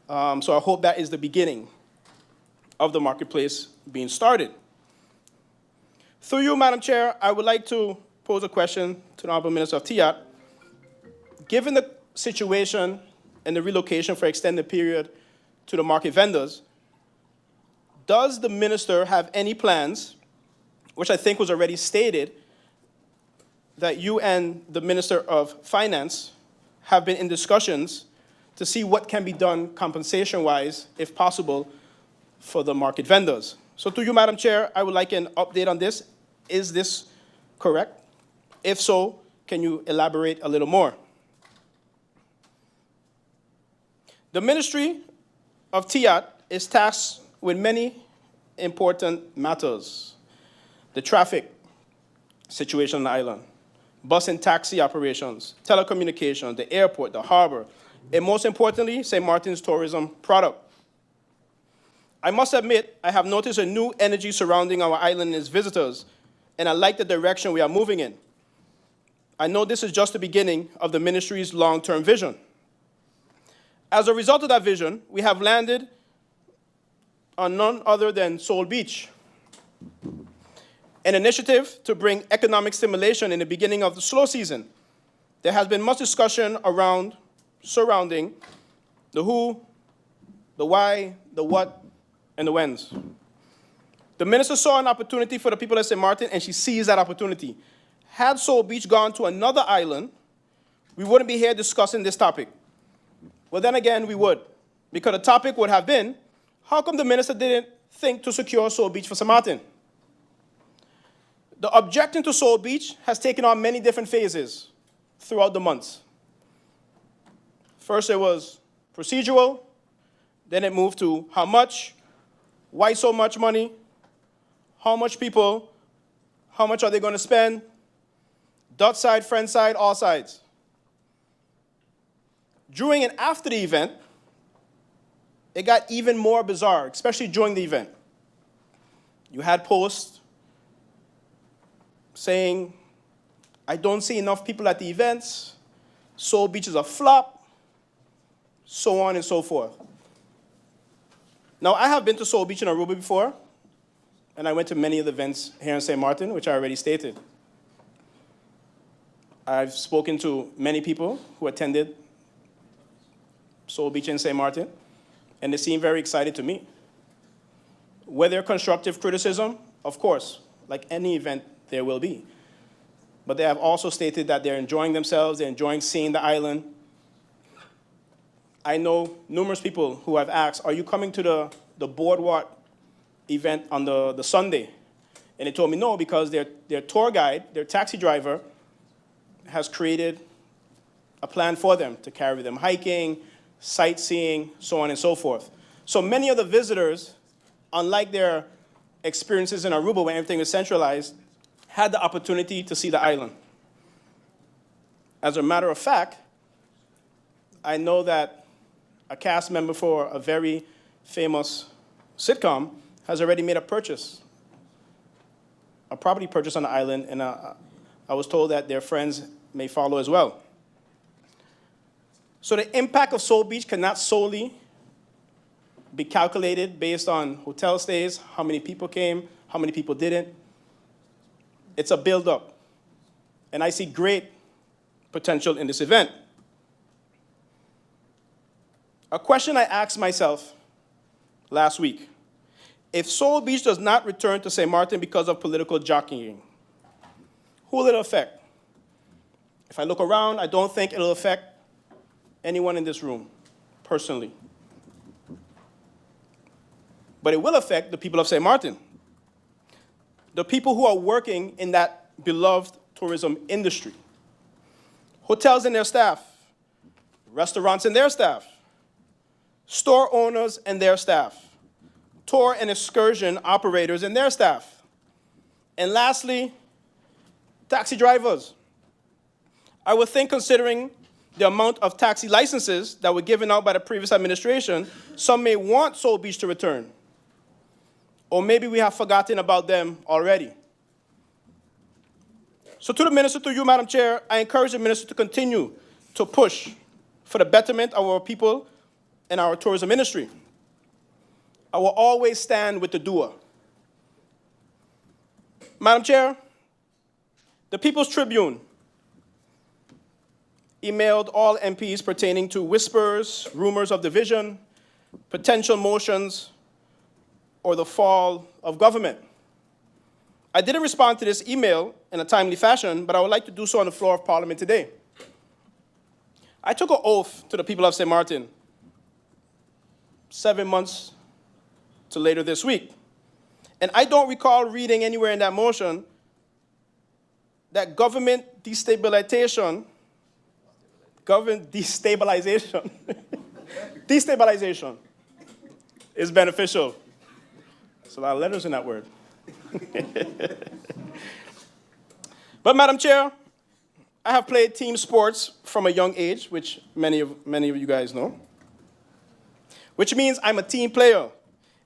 So I hope that is the beginning of the marketplace being started. Through you, Madam Chair, I would like to pose a question to the Honorable Minister of TIAT. Given the situation and the relocation for extended period to the market vendors, does the minister have any plans, which I think was already stated, that you and the Minister of Finance have been in discussions to see what can be done compensation-wise, if possible, for the market vendors? So to you, Madam Chair, I would like an update on this. Is this correct? If so, can you elaborate a little more? The Ministry of TIAT is tasked with many important matters. The traffic situation on the island, bus and taxi operations, telecommunications, the airport, the harbor, and most importantly, St. Martin's tourism product. I must admit, I have noticed a new energy surrounding our island and its visitors, and I like the direction we are moving in. I know this is just the beginning of the ministry's long-term vision. As a result of that vision, we have landed on none other than Soul Beach, an initiative to bring economic stimulation in the beginning of the slow season. There has been much discussion surrounding the who, the why, the what, and the whens. The minister saw an opportunity for the people of St. Maarten, and she seized that opportunity. Had Soul Beach gone to another island, we wouldn't be here discussing this topic. Well, then again, we would, because the topic would have been, how come the minister didn't think to secure Soul Beach for St. Maarten? The objection to Soul Beach has taken on many different phases throughout the months. First, it was procedural, then it moved to how much, why so much money, how much people, how much are they going to spend, Dutch side, French side, all sides. During and after the event, it got even more bizarre, especially during the event. You had posts saying, I don't see enough people at the events, Soul Beach is a flop, so on and so forth. Now, I have been to Soul Beach in Aruba before, and I went to many of the events here in St. Maarten, which I already stated. I've spoken to many people who attended Soul Beach in St. Maarten, and they seem very excited to me. Were there constructive criticism? Of course, like any event, there will be. But they have also stated that they're enjoying themselves, they're enjoying seeing the island. I know numerous people who have asked, are you coming to the boardwalk event on the Sunday? And they told me no, because their tour guide, their taxi driver, has created a plan for them to carry them hiking, sightseeing, so on and so forth. So many of the visitors, unlike their experiences in Aruba when everything was centralized, had the opportunity to see the island. As a matter of fact, I know that a cast member for a very famous sitcom has already made a purchase, a property purchase on the island, and I was told that their friends may follow as well. So the impact of Soul Beach cannot solely be calculated based on hotel stays, how many people came, how many people didn't. It's a build-up, and I see great potential in this event. A question I asked myself last week: if Soul Beach does not return to St. Maarten because of political jockeying, who will it affect? If I look around, I don't think it'll affect anyone in this room, personally. But it will affect the people of St. Maarten, the people who are working in that beloved tourism industry. Hotels and their staff, restaurants and their staff, store owners and their staff, tour and excursion operators and their staff. And lastly, taxi drivers. I would think, considering the amount of taxi licenses that were given out by the previous administration, some may want Soul Beach to return. Or maybe we have forgotten about them already. So to the minister, to you, Madam Chair, I encourage the minister to continue to push for the betterment of our people and our tourism industry. I will always stand with the doer. Madam Chair, the People's Tribune emailed all MPs pertaining to whispers, rumors of division, potential motions, or the fall of government. I didn't respond to this email in a timely fashion, but I would like to do so on the floor of Parliament today. I took an oath to the people of St. Maarten 7 months to later this week. And I don't recall reading anywhere in that motion that government destabilization is beneficial. There's a lot of letters in that word. But Madam Chair, I have played team sports from a young age, which many of you guys know, which means I'm a team player,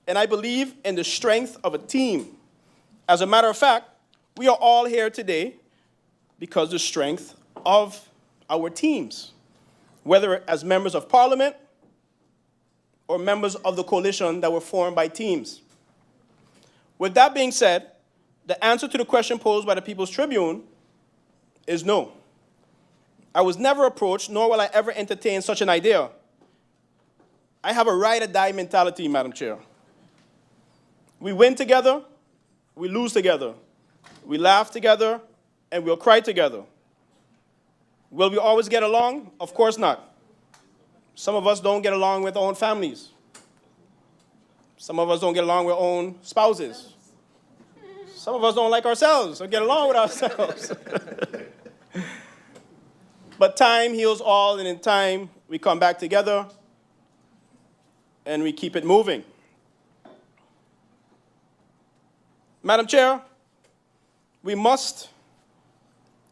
and I believe in the strength of a team. As a matter of fact, we are all here today because of the strength of our teams, whether as members of Parliament or members of the coalition that were formed by teams. With that being said, the answer to the question posed by the People's Tribune is no. I was never approached, nor will I ever entertain such an idea. I have a ride-or-die mentality, Madam Chair. We win together, we lose together. We laugh together, and we'll cry together. Will we always get along? Of course not. Some of us don't get along with our own families. Some of us don't get along with our own spouses. Some of us don't like ourselves or get along with ourselves. But time heals all, and in time, we come back together and we keep it moving. Madam Chair, we must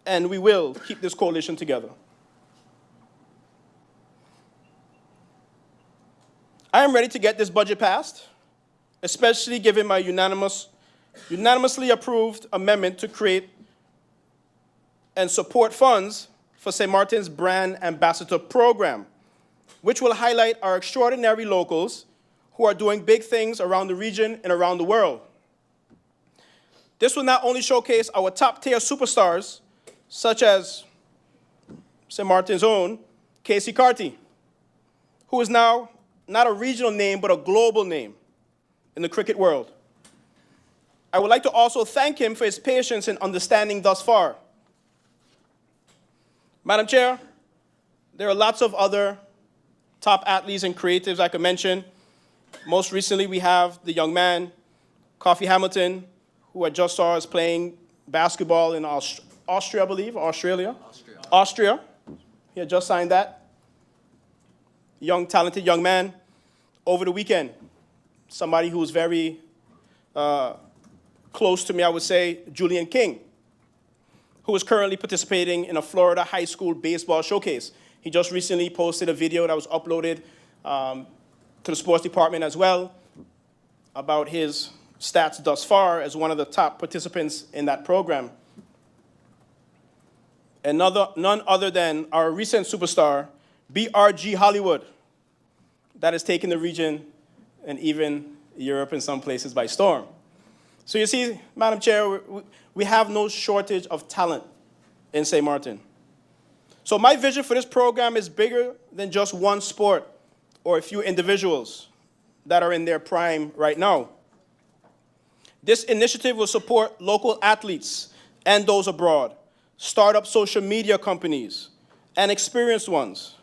and we will keep this coalition together. I am ready to get this budget passed, especially given my unanimously approved amendment to create and support funds for St. Maarten's Brand Ambassador Program, which will highlight our extraordinary locals who are doing big things around the region and around the world. This will not only showcase our top-tier superstars, such as St. Maarten's own Casey Carty, who is now not a regional name, but a global name in the cricket world. I would like to also thank him for his patience and understanding thus far. Madam Chair, there are lots of other top athletes and creatives I could mention. Most recently, we have the young man, Coffee Hamilton, who I just saw is playing basketball in Austria, I believe, Australia? Austria. He had just signed that. Young, talented young man. Over the weekend, somebody who was very close to me, I would say, Julian King, who is currently participating in a Florida high school baseball showcase. He just recently posted a video that was uploaded to the sports department as well about his stats thus far as one of the top participants in that program. And none other than our recent superstar, BRG Hollywood, that has taken the region and even Europe in some places by storm. So you see, Madam Chair, we have no shortage of talent in St. Maarten. So my vision for this program is bigger than just one sport or a few individuals that are in their prime right now. This initiative will support local athletes and those abroad, startup social media companies, and experienced ones,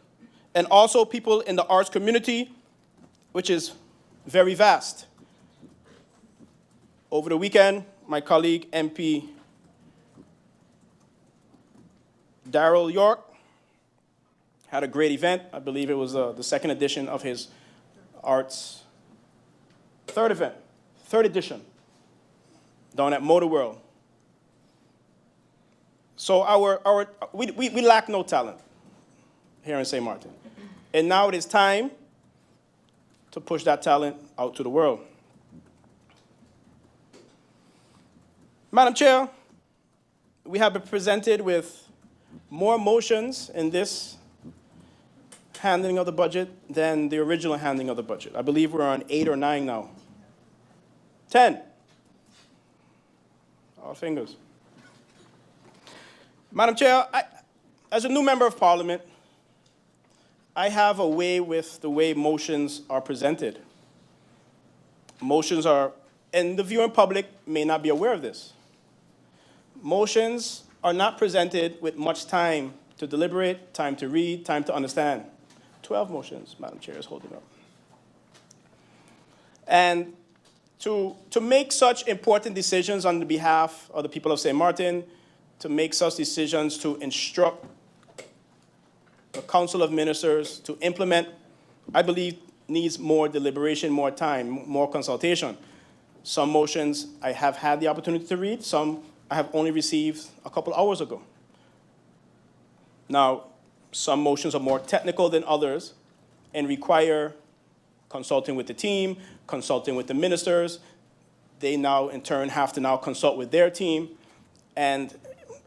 and also people in the arts community, which is very vast. Over the weekend, my colleague MP Darrell York had a great event. I believe it was the second edition of his arts, third edition, down at Motor World. So we lack no talent here in St. Maarten. And now it is time to push that talent out to the world. Madam Chair, we have been presented with more motions in this handling of the budget than the original handling of the budget. I believe we're on 8 or 9 now. 10. All fingers. Madam Chair, as a new member of Parliament, I have a way with the way motions are presented. Motions are, and the viewing public may not be aware of this. Motions are not presented with much time to deliberate, time to read, time to understand. 12 motions, Madam Chair is holding up. And to make such important decisions on the behalf of the people of St. Maarten, to make such decisions to instruct the Council of Ministers to implement, I believe needs more deliberation, more time, more consultation. Some motions I have had the opportunity to read, some I have only received a couple hours ago. Now, some motions are more technical than others and require consulting with the team, consulting with the ministers. They now, in turn, have to now consult with their team, and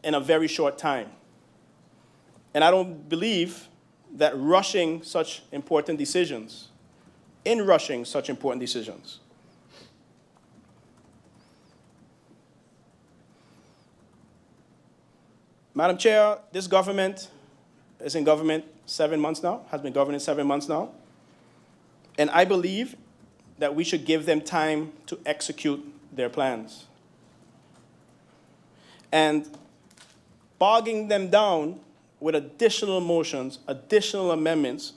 in a very short time. And I don't believe that rushing such important decisions, Madam Chair, this government is in government 7 months now, has been governing 7 months now. And I believe that we should give them time to execute their plans. And bogging them down with additional motions, additional amendments,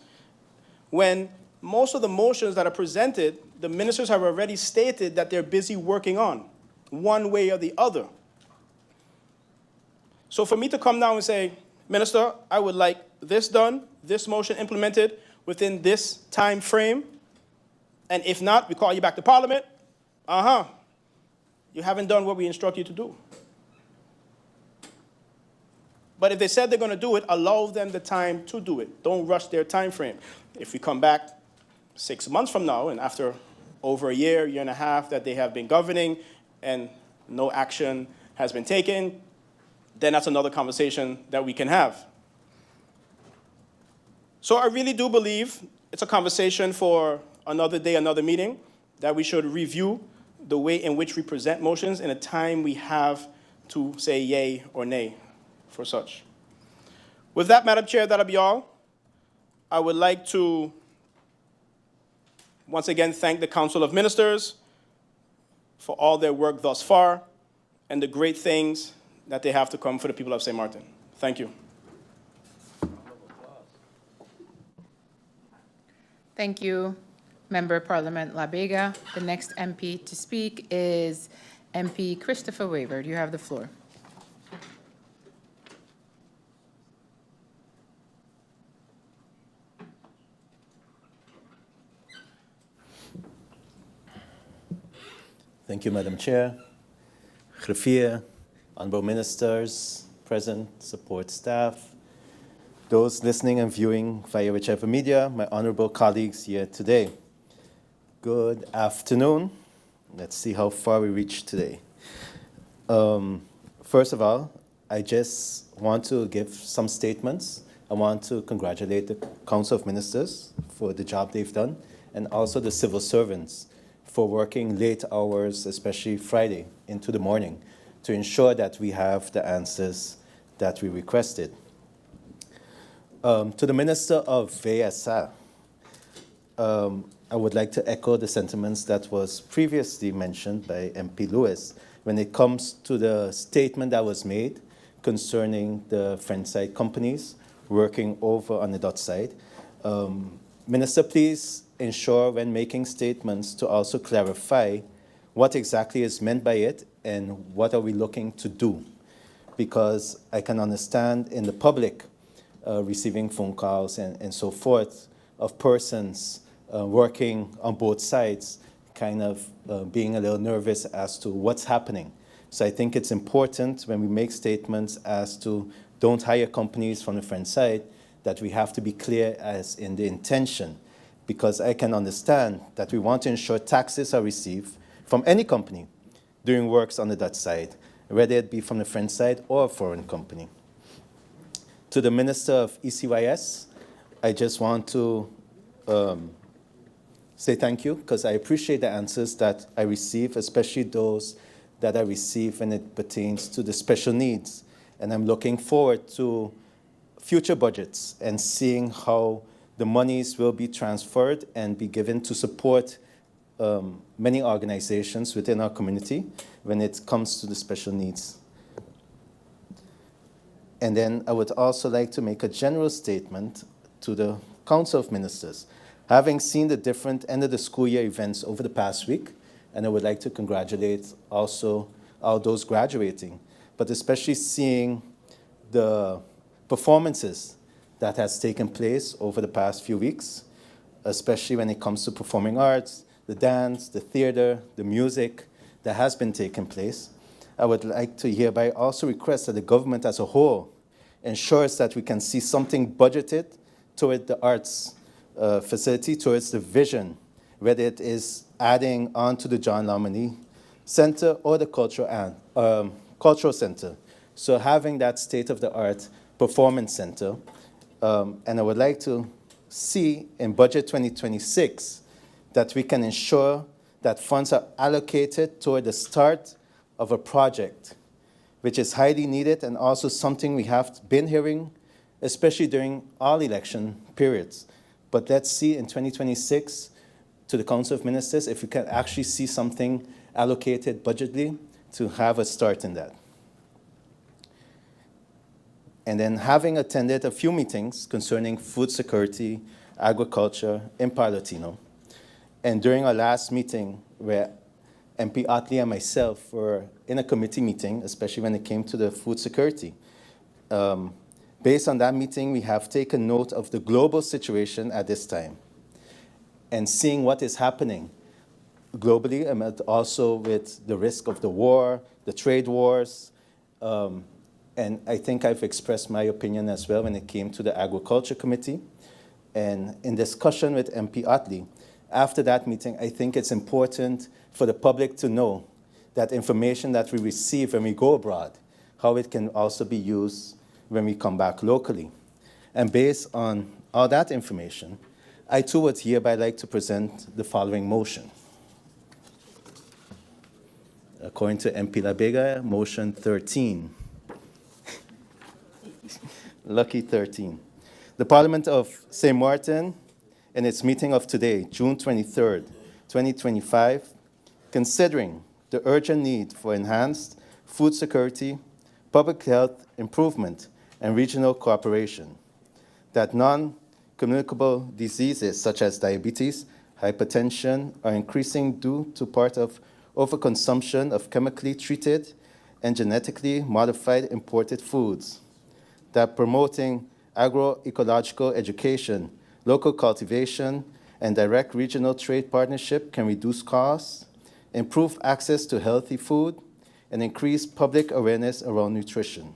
when most of the motions that are presented, the ministers have already stated that they're busy working on, one way or the other. So for me to come down and say, Minister, I would like this done, this motion implemented within this time frame, and if not, we call you back to Parliament, you haven't done what we instruct you to do. But if they said they're going to do it, allow them the time to do it. Don't rush their time frame. If we come back 6 months from now, and after over a year and a half that they have been governing, and no action has been taken, then that's another conversation that we can have. So I really do believe it's a conversation for another day, another meeting, that we should review the way in which we present motions in a time we have to say yay or nay for such. With that, Madam Chair, that'll be all. I would like to once again thank the Council of Ministers for all their work thus far and the great things that they have to come for the people of St. Maarten. Thank you. Thank you, Member of Parliament Labega. The next MP to speak is MP Christopher Waver. You have the floor. Thank you, Madam Chair. Griffier, honorable ministers, present, support staff, those listening and viewing via whichever media, my honorable colleagues here today. Good afternoon. Let's see how far we reach today. First of all, I just want to give some statements. I want to congratulate the Council of Ministers for the job they've done, and also the civil servants for working late hours, especially Friday into the morning, to ensure that we have the answers that we requested. To the Minister of VSA, I would like to echo the sentiments that was previously mentioned by MP Lewis when it comes to the statement that was made concerning the French side companies working over on the Dutch side. Minister, please ensure when making statements to also clarify what exactly is meant by it and what are we looking to do. Because I can understand in the public receiving phone calls and so forth of persons working on both sides, kind of being a little nervous as to what's happening. So I think it's important when we make statements as to don't hire companies from the French side, that we have to be clear as in the intention, because I can understand that we want to ensure taxes are received from any company doing works on the Dutch side, whether it be from the French side or a foreign company. To the Minister of ECYS, I just want to say thank you, because I appreciate the answers that I receive, especially those that I receive when it pertains to the special needs. And I'm looking forward to future budgets and seeing how the monies will be transferred and be given to support many organizations within our community when it comes to the special needs. And then I would also like to make a general statement to the Council of Ministers. Having seen the different end of the school year events over the past week, and I would like to congratulate also all those graduating, but especially seeing the performances that has taken place over the past few weeks, especially when it comes to performing arts, the dance, the theater, the music that has been taking place. I would like to hereby also request that the government as a whole ensures that we can see something budgeted toward the arts facility, towards the vision, whether it is adding on to the John Lomini Center or the Cultural Center. So having that state-of-the-art performance center, and I would like to see in budget 2026 that we can ensure that funds are allocated toward the start of a project, which is highly needed and also something we have been hearing, especially during all election periods. But let's see in 2026 to the Council of Ministers if we can actually see something allocated budgetly to have a start in that. And then having attended a few meetings concerning food security, agriculture in Latino, and during our last meeting where MP Utley and myself were in a committee meeting, especially when it came to the food security. Based on that meeting, we have taken note of the global situation at this time and seeing what is happening globally, and also with the risk of the war, the trade wars. And I think I've expressed my opinion as well when it came to the Agriculture Committee. And in discussion with MP Utley, after that meeting, I think it's important for the public to know that information that we receive when we go abroad, how it can also be used when we come back locally. And based on all that information, I too would hereby like to present the following motion. According to MP Labega, motion 13. Lucky 13. The Parliament of St. Maarten, in its meeting of today, June 23rd, 2025, considering the urgent need for enhanced food security, public health improvement, and regional cooperation, that non-communicable diseases such as diabetes, hypertension are increasing due to part of overconsumption of chemically treated and genetically modified imported foods, that promoting agroecological education, local cultivation, and direct regional trade partnership can reduce costs, improve access to healthy food, and increase public awareness around nutrition.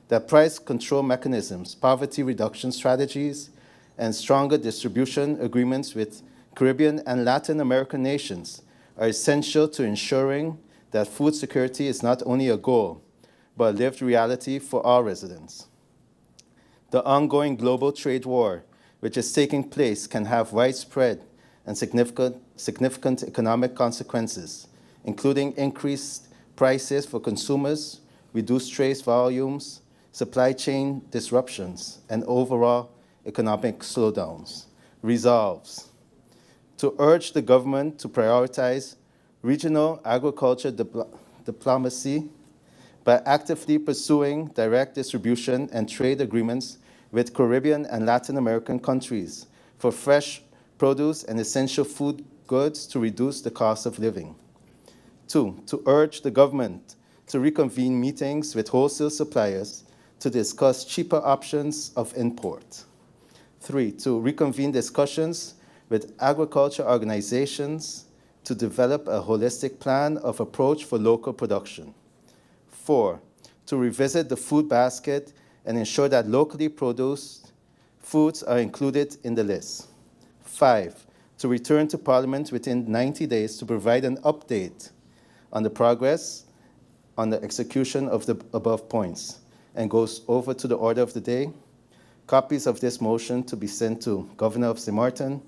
That price control mechanisms, poverty reduction strategies, and stronger distribution agreements with Caribbean and Latin American nations are essential to ensuring that food security is not only a goal, but a lived reality for all residents. The ongoing global trade war, which is taking place, can have widespread and significant economic consequences, including increased prices for consumers, reduced trade volumes, supply chain disruptions, and overall economic slowdowns. Resolves to urge the government to prioritize regional agriculture diplomacy by actively pursuing direct distribution and trade agreements with Caribbean and Latin American countries for fresh produce and essential food goods to reduce the cost of living. 2, to urge the government to reconvene meetings with wholesale suppliers to discuss cheaper options of import. 3, to reconvene discussions with agriculture organizations to develop a holistic plan of approach for local production. 4, to revisit the food basket and ensure that locally produced foods are included in the list. 5, to return to Parliament within 90 days to provide an update on the progress on the execution of the above points, and goes over to the order of the day. Copies of this motion to be sent to Governor of St. Maarten,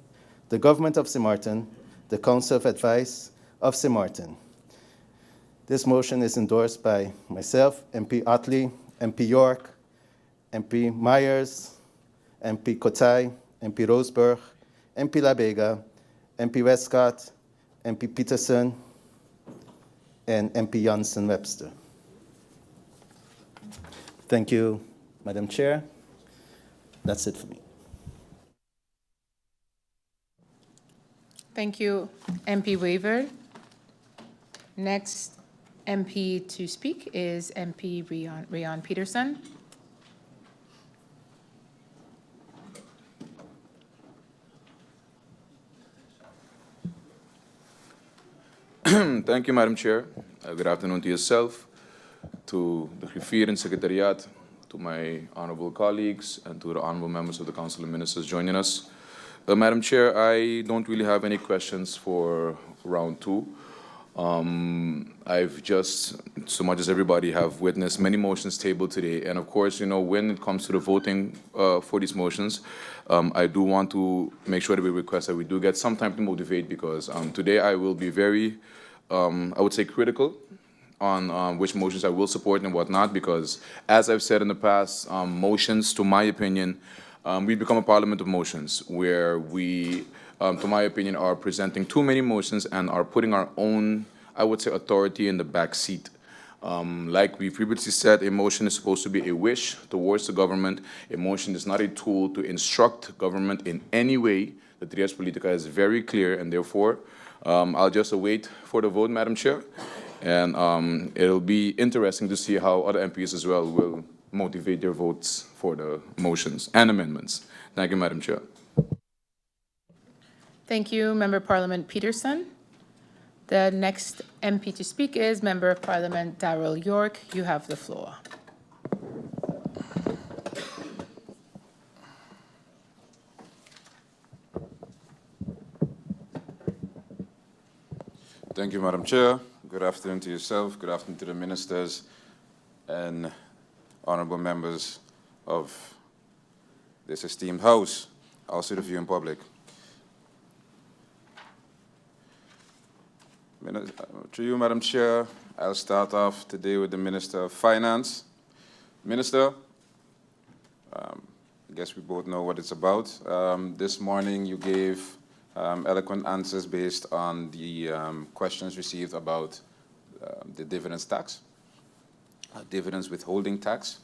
the Government of St. Maarten, the Council of Advice of St. Maarten. This motion is endorsed by myself, MP Utley, MP York, MP Meyers, MP Kotai, MP Roseberg, MP La Vega, MP Wescott, MP Peterson, and MP Janssen-Webster. Thank you, Madam Chair. That's it for me. Thank you, MP Weaver. Next MP to speak is MP Irion Peterson. Thank you, Madam Chair. Good afternoon to yourself, to the Griffier and Secretariat, to my honorable colleagues, and to the honorable members of the Council of Ministers joining us. Madam Chair, I don't really have any questions for round 2. I've just, so much as everybody, have witnessed many motions tabled today. And of course, you know, when it comes to the voting for these motions, I do want to make sure that we request that we do get some time to motivate, because today I will be very, I would say, critical on which motions I will support and whatnot, because as I've said in the past, motions, to my opinion, we've become a parliament of motions where we, to my opinion, are presenting too many motions and are putting our own, I would say, authority in the back seat. Like we previously said, a motion is supposed to be a wish towards the government. A motion is not a tool to instruct government in any way. The Trias Politica is very clear, and therefore, I'll just wait for the vote, Madam Chair. And it'll be interesting to see how other MPs as well will motivate their votes for the motions and amendments. Thank you, Madam Chair. Thank you, Member of Parliament Peterson. The next MP to speak is Member of Parliament Darrell York. You have the floor. Thank you, Madam Chair. Good afternoon to yourself. Good afternoon to the ministers and honorable members of this esteemed House, also the viewing public. To you, Madam Chair, I'll start off today with the Minister of Finance. Minister, I guess we both know what it's about. This morning you gave eloquent answers based on the questions received about the dividends tax, dividends withholding tax,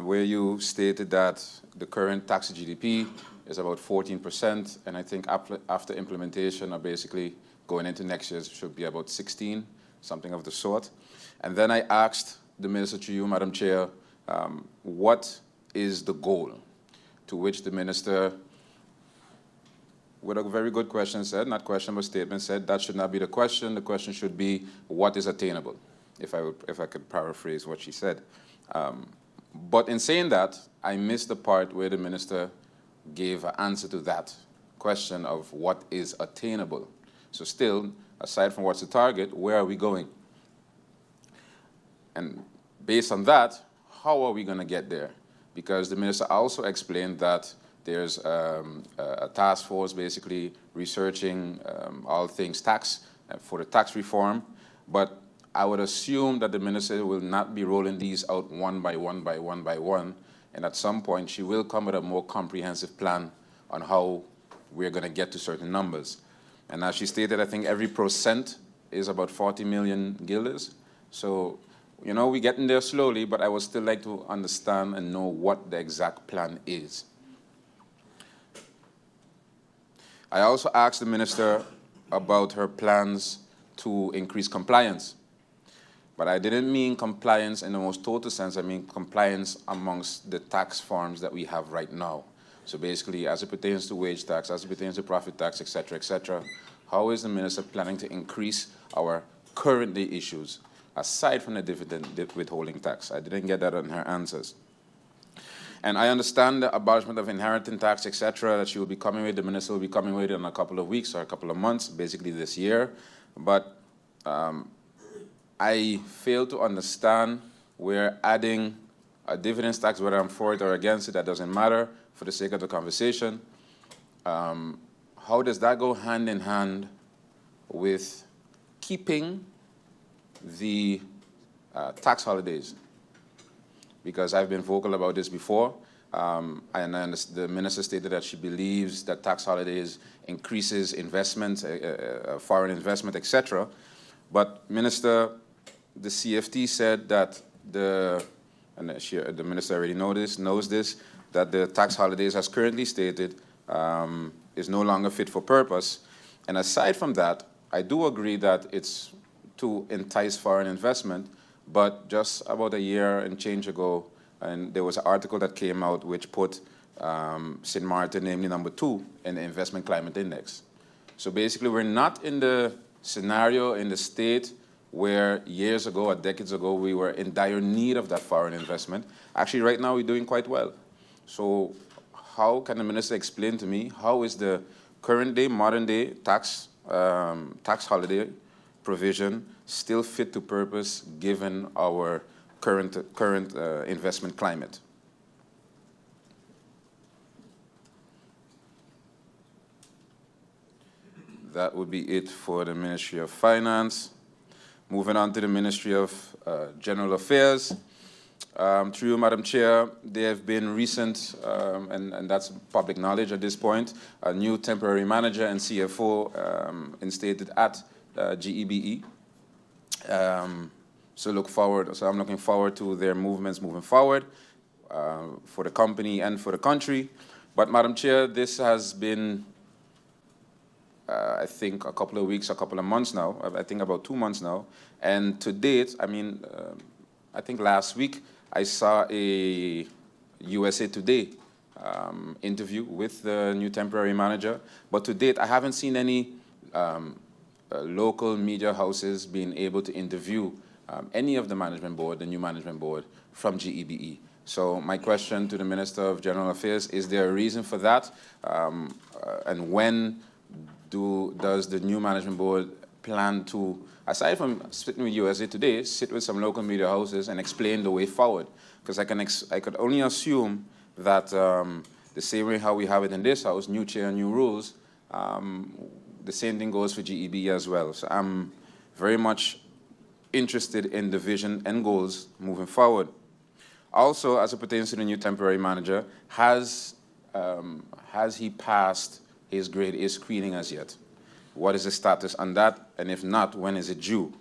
where you stated that the current tax to GDP is about 14%, and I think after implementation, or basically going into next year, should be about 16, something of the sort. And then I asked the Minister, to you, Madam Chair, what is the goal? To which the Minister, with a very good question, said, not question but statement, said that should not be the question. The question should be what is attainable, if I could paraphrase what she said. But in saying that, I missed the part where the Minister gave an answer to that question of what is attainable. So still, aside from what's the target, where are we going? And based on that, how are we going to get there? Because the Minister also explained that there's a task force basically researching all things tax for the tax reform. But I would assume that the Minister will not be rolling these out one by one by one by one. And at some point, she will come with a more comprehensive plan on how we're going to get to certain numbers. And as she stated, I think every % is about 40 million guilders. So you know, we're getting there slowly, but I would still like to understand and know what the exact plan is. I also asked the minister about her plans to increase compliance. But I didn't mean compliance in the most total sense. I mean compliance amongst the tax forms that we have right now. So basically, as it pertains to wage tax, as it pertains to profit tax, et cetera, how is the minister planning to increase our current day issues, aside from the dividend withholding tax? I didn't get that on her answers. And I understand the abolishment of inheritance tax, et cetera, that she will be coming with, the minister will be coming with in a couple of weeks or a couple of months, basically this year. But I fail to understand where adding a dividends tax, whether I'm for it or against it, that doesn't matter for the sake of the conversation. How does that go hand in hand with keeping the tax holidays? Because I've been vocal about this before, and the minister stated that she believes that tax holidays increases investment, foreign investment, et cetera. But Minister, the CFT said that the minister already knows this, that the tax holidays, as currently stated, is no longer fit for purpose. And aside from that, I do agree that it's to entice foreign investment, but just about a year and change ago, and there was an article that came out which put Sint Maarten, namely number 2, in the Investment Climate Index. So basically, we're not in the scenario in the state where years ago or decades ago we were in dire need of that foreign investment. Actually, right now we're doing quite well. So how can the minister explain to me how is the current day, modern day tax holiday provision still fit to purpose given our current investment climate? That would be it for the Ministry of Finance. Moving on to the Ministry of General Affairs. Through you, Madam Chair, there have been recent, and that's public knowledge at this point, a new temporary manager and CFO instated at GEBE. So I'm looking forward to their movements moving forward for the company and for the country. But Madam Chair, this has been I think a couple of weeks, a couple of months now, I think about 2 months now. And to date, I mean, I think last week I saw a USA Today interview with the new temporary manager. But to date, I haven't seen any local media houses being able to interview any of the management board, the new management board from GEBE. So my question to the Minister of General Affairs, is there a reason for that? And when does the new management board plan to, aside from sitting with USA Today, sit with some local media houses and explain the way forward? Because I could only assume that the same way how we have it in this house, new chair, new rules, the same thing goes for GEB as well. So I'm very much interested in the vision and goals moving forward. Also, as it pertains to the new temporary manager, has he passed his grade A screening as yet? What is the status on that? And if not, when is it due?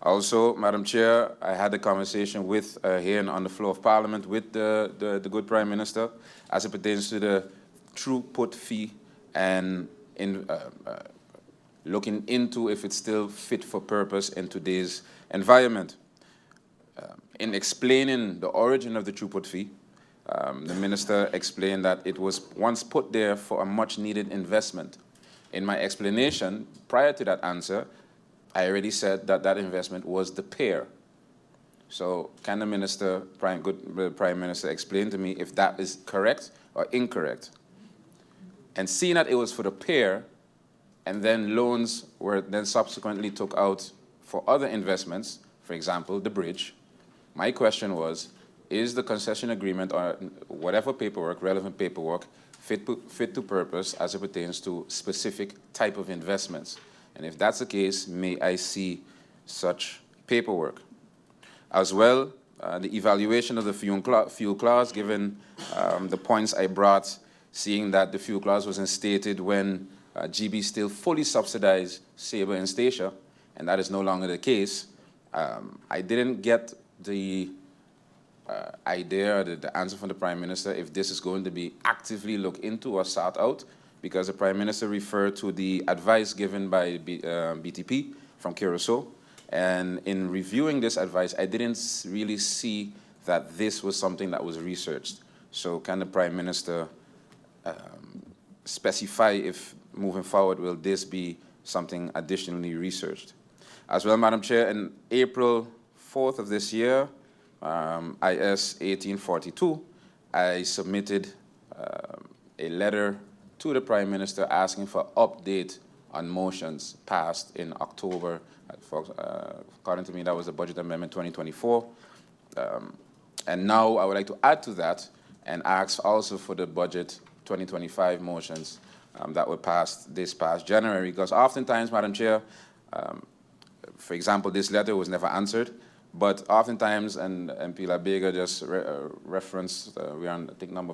Also, Madam Chair, I had a conversation with, here on the floor of Parliament with the good Prime Minister as it pertains to the throughput fee and in looking into if it's still fit for purpose in today's environment. In explaining the origin of the throughput fee, the minister explained that it was once put there for a much-needed investment. In my explanation, prior to that answer, I already said that that investment was the pair. So can the minister, Prime Minister, explain to me if that is correct or incorrect? And seeing that it was for the pair, and then loans were then subsequently took out for other investments, for example, the bridge, my question was, is the concession agreement or whatever paperwork, relevant paperwork, fit to purpose as it pertains to specific type of investments? And if that's the case, may I see such paperwork? As well, the evaluation of the fuel clause, given the points I brought, seeing that the fuel clause was instated when GB still fully subsidized Sabre and Statia, and that is no longer the case. I didn't get the idea or the answer from the Prime Minister if this is going to be actively looked into or sought out, because the Prime Minister referred to the advice given by BTP from Curacao. And in reviewing this advice, I didn't really see that this was something that was researched. So can the Prime Minister specify if moving forward will this be something additionally researched? As well, Madam Chair, in April 4th of this year, IS 1842, I submitted a letter to the Prime Minister asking for update on motions passed in October. According to me, that was the Budget Amendment 2024. And now I would like to add to that and ask also for the Budget 2025 motions that were passed this past January, because oftentimes, Madam Chair, for example, this letter was never answered, but oftentimes, and MP Labega just referenced, we're on, I think, number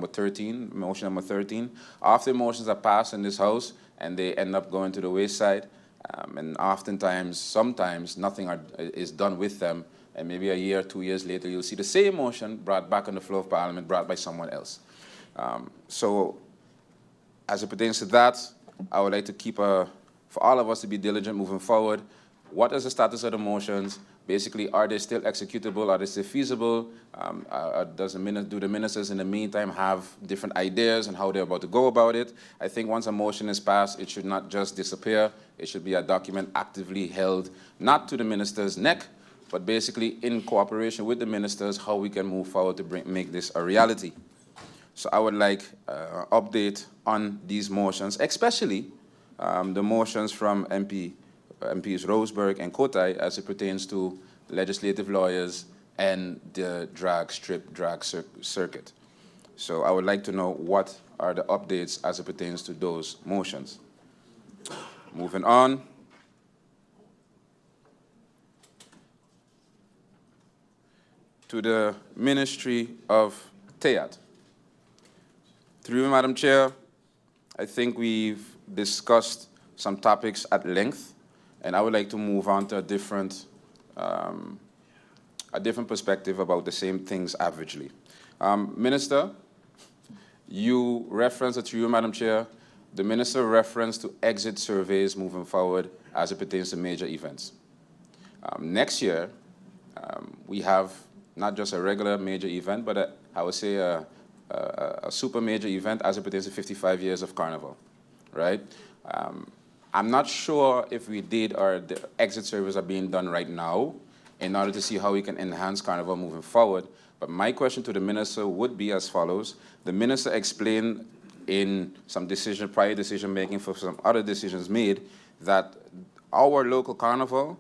13, motion number 13. Often motions are passed in this House, and they end up going to the wayside, and oftentimes, sometimes, nothing is done with them, and maybe a year, 2 years later, you'll see the same motion brought back on the floor of Parliament, brought by someone else. So, as it pertains to that, I would like to keep for all of us to be diligent moving forward. What is the status of the motions? Basically, are they still executable? Are they still feasible? Do the ministers in the meantime have different ideas on how they're about to go about it? I think once a motion is passed, it should not just disappear. It should be a document actively held, not to the minister's neck, but basically in cooperation with the ministers, how we can move forward to make this a reality. So I would like an update on these motions, especially the motions from MPs Roseberg and Kotai as it pertains to legislative lawyers and the drag circuit. So I would like to know what are the updates as it pertains to those motions. Moving on. To the Ministry of TEAT. Through you, Madam Chair, I think we've discussed some topics at length, and I would like to move on to a different perspective about the same things averagely. Minister, you referenced, through you, Madam Chair, the Minister referenced to exit surveys moving forward as it pertains to major events. Next year, we have not just a regular major event, but I would say a super major event as it pertains to 55 years of Carnival, right? I'm not sure if we did or the exit surveys are being done right now in order to see how we can enhance Carnival moving forward. But my question to the Minister would be as follows. The Minister explained in some prior decision making for some other decisions made that our local Carnival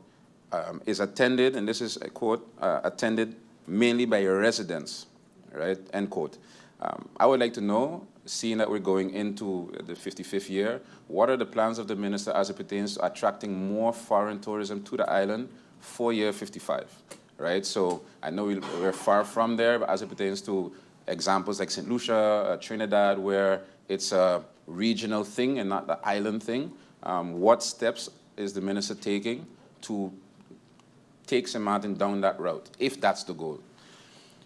is attended, and this is a quote, attended mainly by residents, right, end quote. I would like to know, seeing that we're going into the 55th year, what are the plans of the Minister as it pertains to attracting more foreign tourism to the island for year 55, right? So I know we're far from there, but as it pertains to examples like St. Lucia, Trinidad, where it's a regional thing and not the island thing, what steps is the Minister taking to take St. Maarten down that route, if that's the goal?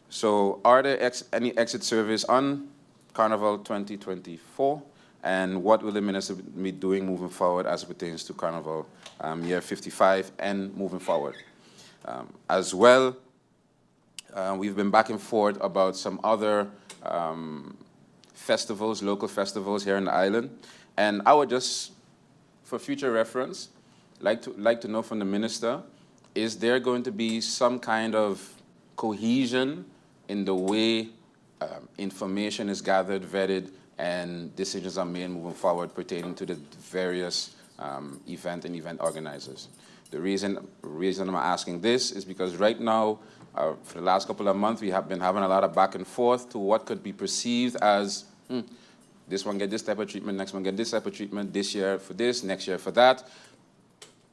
So are there any exit surveys on Carnival 2024, and what will the Minister be doing moving forward as it pertains to Carnival year 55 and moving forward? As well, we've been back and forth about some other festivals, local festivals here in the island, and I would just, for future reference, like to know from the Minister, is there going to be some kind of cohesion in the way information is gathered, vetted, and decisions are made moving forward pertaining to the various event organizers? The reason I'm asking this is because right now, for the last couple of months, we have been having a lot of back and forth to what could be perceived as, this one get this type of treatment, next one get this type of treatment, this year for this, next year for that.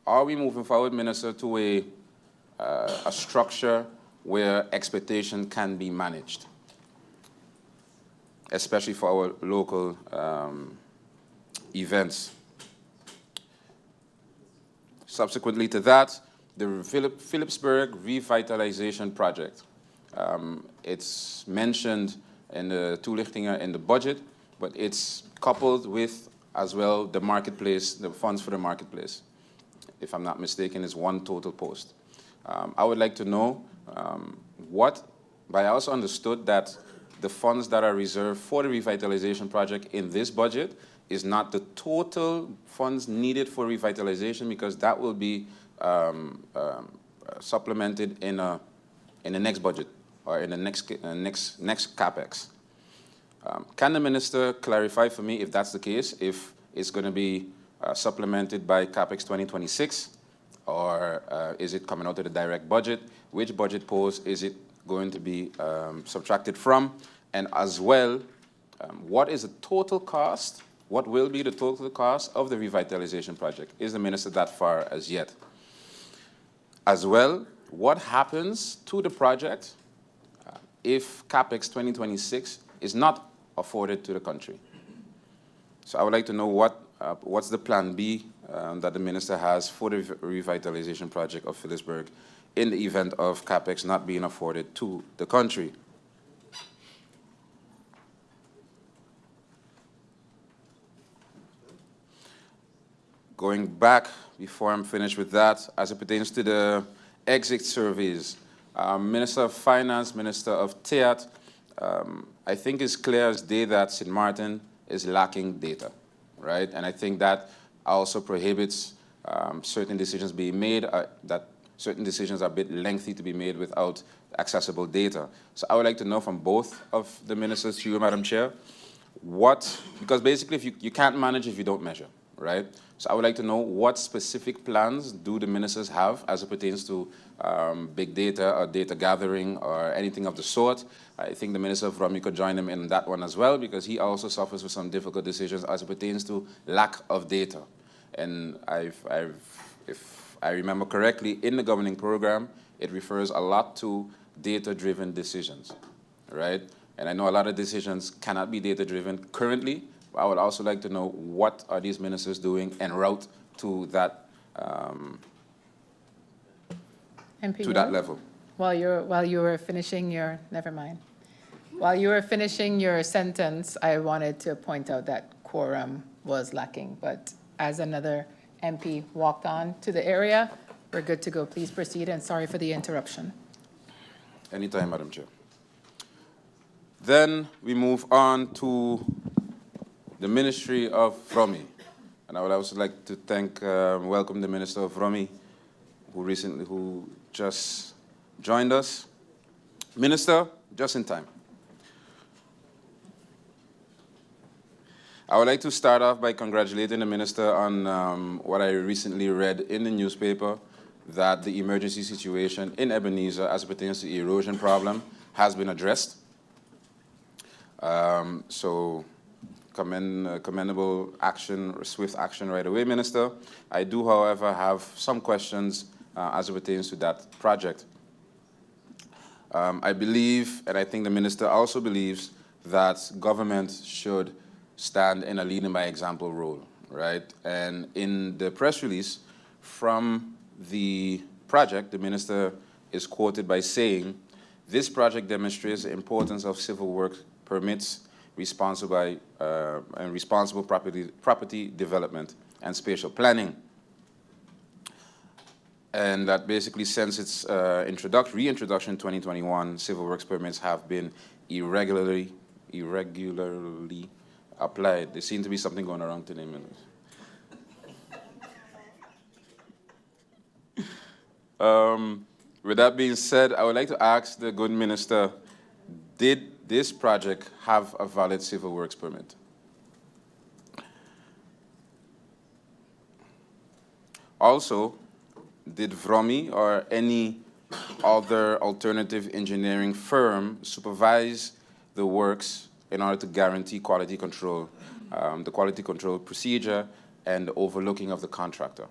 Are we moving forward, Minister, to a structure where expectation can be managed, especially for our local events? Subsequently to that, the Phillipsburg Revitalization Project. It's mentioned in the toelichtingen in the budget, but it's coupled with as well the marketplace, the funds for the marketplace. If I'm not mistaken, it's one total post. I would like to know but I also understood that the funds that are reserved for the revitalization project in this budget is not the total funds needed for revitalization, because that will be supplemented in the next budget or in the next CapEx. Can the minister clarify for me if that's the case, if it's going to be supplemented by CapEx 2026, or is it coming out of the direct budget? Which budget post is it going to be subtracted from? And as well, what is the total cost? What will be the total cost of the revitalization project? Is the minister that far as yet? As well, what happens to the project if CapEx 2026 is not afforded to the country? So I would like to know what's the plan B that the minister has for the revitalization project of Phillipsburg in the event of CapEx not being afforded to the country. Going back, before I'm finished with that, as it pertains to the exit surveys, Minister of Finance, Minister of TEAT, I think it's clear as day that Sint Maarten is lacking data, right? And I think that also prohibits certain decisions being made, that certain decisions are a bit lengthy to be made without accessible data. So I would like to know from both of the ministers, to you, Madam Chair, because basically if you can't manage if you don't measure, right? So I would like to know what specific plans do the ministers have as it pertains to big data or data gathering or anything of the sort. I think the Minister of Romy could join him in that one as well, because he also suffers with some difficult decisions as it pertains to lack of data. And if I remember correctly, in the governing program, it refers a lot to data-driven decisions, right? And I know a lot of decisions cannot be data-driven currently. But I would also like to know what are these ministers doing en route to that MP, level. While you were finishing your, never mind. While you were finishing your sentence, I wanted to point out that quorum was lacking, but as another MP walked on to the area, we're good to go. Please proceed, and sorry for the interruption. Anytime, Madam Chair. Then we move on to the Ministry of Romy. And I would also like to welcome the Minister of Romy, who just joined us. Minister, just in time. I would like to start off by congratulating the Minister on what I recently read in the newspaper, that the emergency situation in Ebenezer as it pertains to the erosion problem has been addressed. So commendable action, swift action right away, Minister. I do, however, have some questions as it pertains to that project. I believe, and I think the Minister also believes, that government should stand in a leading by example role, right? And in the press release from the project, the Minister is quoted by saying, "This project demonstrates the importance of civil work permits, responsible property development and spatial planning." And that basically, since its reintroduction in 2021, civil works permits have been irregularly applied. There seems to be something going around today, with that being said, I would like to ask the good minister, did this project have a valid civil works permit? Also, did VROMI or any other alternative engineering firm supervise the works in order to guarantee quality control, the quality control procedure and the overlooking of the contractor?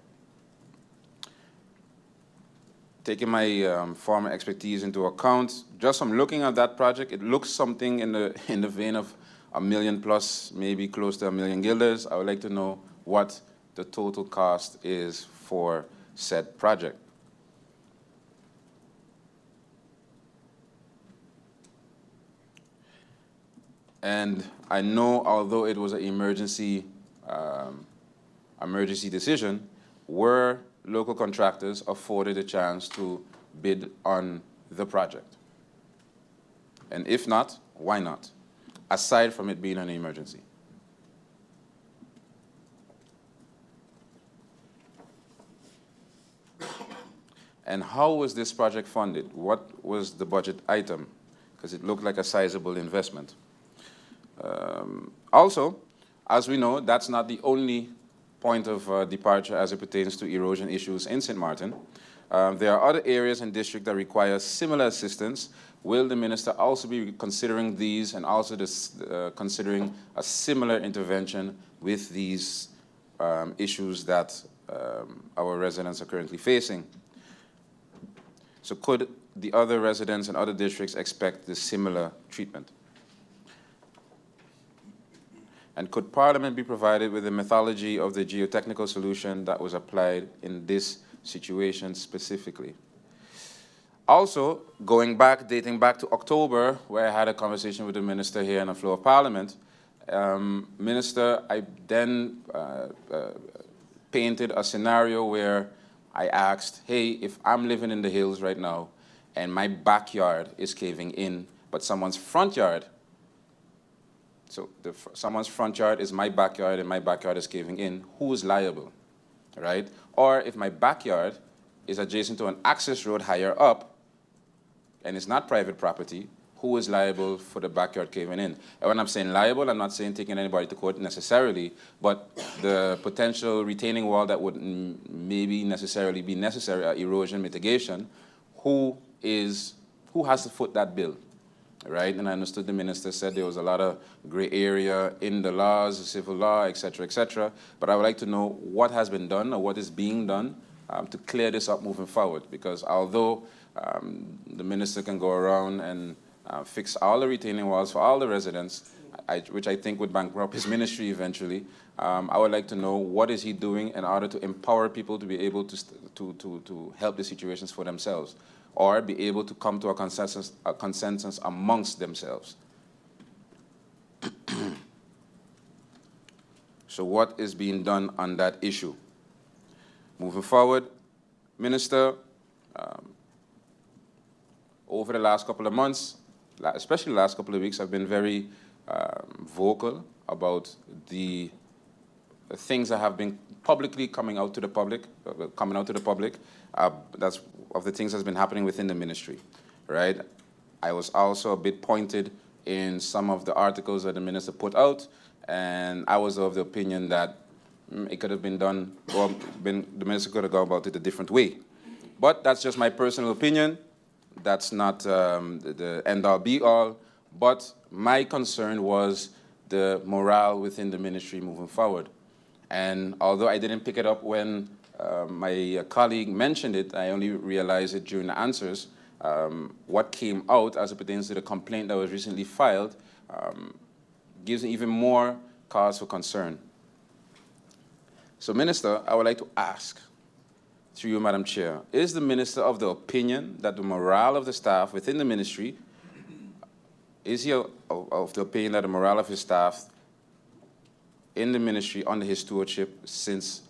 Taking my former expertise into account, just from looking at that project, it looks something in the vein of $1 million plus, maybe close to $1 million guilders. I would like to know what the total cost is for said project. And I know, although it was an emergency decision, were local contractors afforded a chance to bid on the project? And if not, why not? Aside from it being an emergency. And how was this project funded? What was the budget item? Because it looked like a sizable investment. Also, as we know, that's not the only point of departure as it pertains to erosion issues in St. Martin. There are other areas and districts that require similar assistance. Will the minister also be considering these and also considering a similar intervention with these issues that our residents are currently facing? So could the other residents and other districts expect this similar treatment? And could Parliament be provided with a methodology of the geotechnical solution that was applied in this situation specifically? Also, dating back to October, where I had a conversation with the minister here on the floor of Parliament, Minister, I then painted a scenario where I asked, hey, if I'm living in the hills right now and my backyard is caving in, but someone's front yard, so someone's front yard is my backyard and my backyard is caving in, who is liable, right? Or if my backyard is adjacent to an access road higher up and it's not private property, who is liable for the backyard caving in? And when I'm saying liable, I'm not saying taking anybody to court necessarily, but the potential retaining wall that would maybe necessarily be necessary, erosion mitigation, who has to foot that bill, right? And I understood the minister said there was a lot of gray area in the laws, the civil law, et cetera, but I would like to know what has been done or what is being done to clear this up moving forward, because although the minister can go around and fix all the retaining walls for all the residents, which I think would bankrupt his ministry eventually. I would like to know what is he doing in order to empower people to be able to help the situations for themselves, or be able to come to a consensus amongst themselves. So what is being done on that issue? Moving forward, Minister, over the last couple of months, especially the last couple of weeks, I've been very vocal about the things that have been publicly coming out to the public. That's of the things that's been happening within the ministry, right? I was also a bit pointed in some of the articles that the minister put out, and I was of the opinion that it could have been done, or the minister could have gone about it a different way. But that's just my personal opinion. That's not the end-all, be-all. But my concern was the morale within the ministry moving forward. And although I didn't pick it up when my colleague mentioned it, I only realized it during the answers. What came out as it pertains to the complaint that was recently filed gives even more cause for concern. So, Minister, I would like to ask, through you, Madam Chair, is the minister of the opinion that the morale of the staff within the ministry, is he of the opinion that the morale of his staff in the ministry under his stewardship since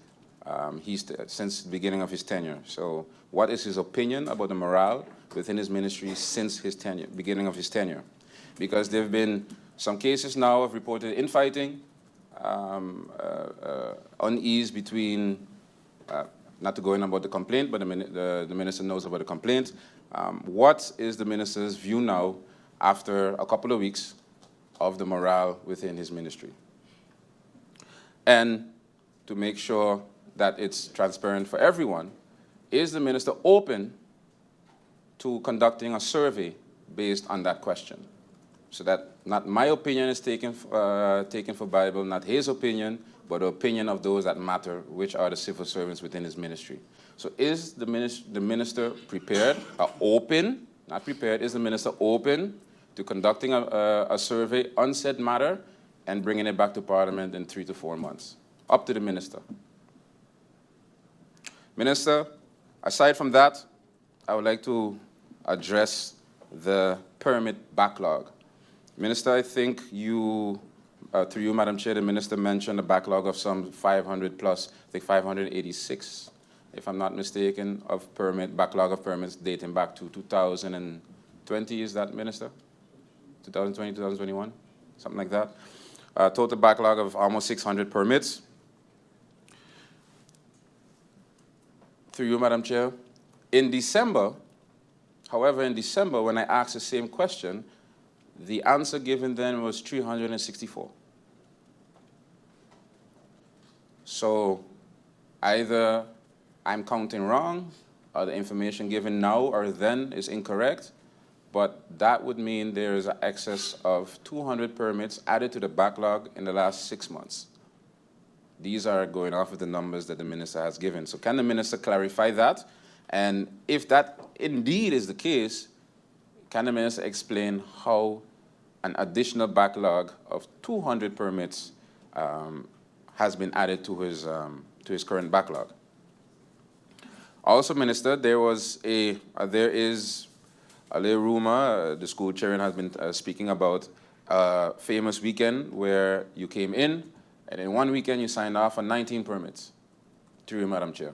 the beginning of his tenure? So what is his opinion about the morale within his ministry since his tenure, beginning of his tenure? Because there have been some cases now of reported infighting, unease between, not to go in about the complaint, but the minister knows about the complaint. What is the minister's view now after a couple of weeks of the morale within his ministry? And to make sure that it's transparent for everyone, is the minister open to conducting a survey based on that question? So that not my opinion is taken for Bible, not his opinion, but the opinion of those that matter, which are the civil servants within his ministry. So is the minister prepared, open, not prepared, is the minister open to conducting a survey on said matter and bringing it back to Parliament in 3 to 4 months? Up to the minister. Minister, aside from that, I would like to address the permit backlog. Minister, I think you, through you, Madam Chair, the Minister mentioned a backlog of some 500 plus, I think 586, if I'm not mistaken, of backlog of permits dating back to 2020, is that, Minister? 2020, 2021, something like that. Total backlog of almost 600 permits. Through you, Madam Chair. In December, however, in December, when I asked the same question, the answer given then was 364. So either I'm counting wrong, or the information given now or then is incorrect, but that would mean there is an excess of 200 permits added to the backlog in the last 6 months. These are going off of the numbers that the minister has given. So can the minister clarify that? And if that indeed is the case, can the minister explain how an additional backlog of 200 permits has been added to his current backlog? Also, Minister, there is a little rumor, the school chairman has been speaking about a famous weekend where you came in, and in one weekend you signed off on 19 permits, through you, Madam Chair.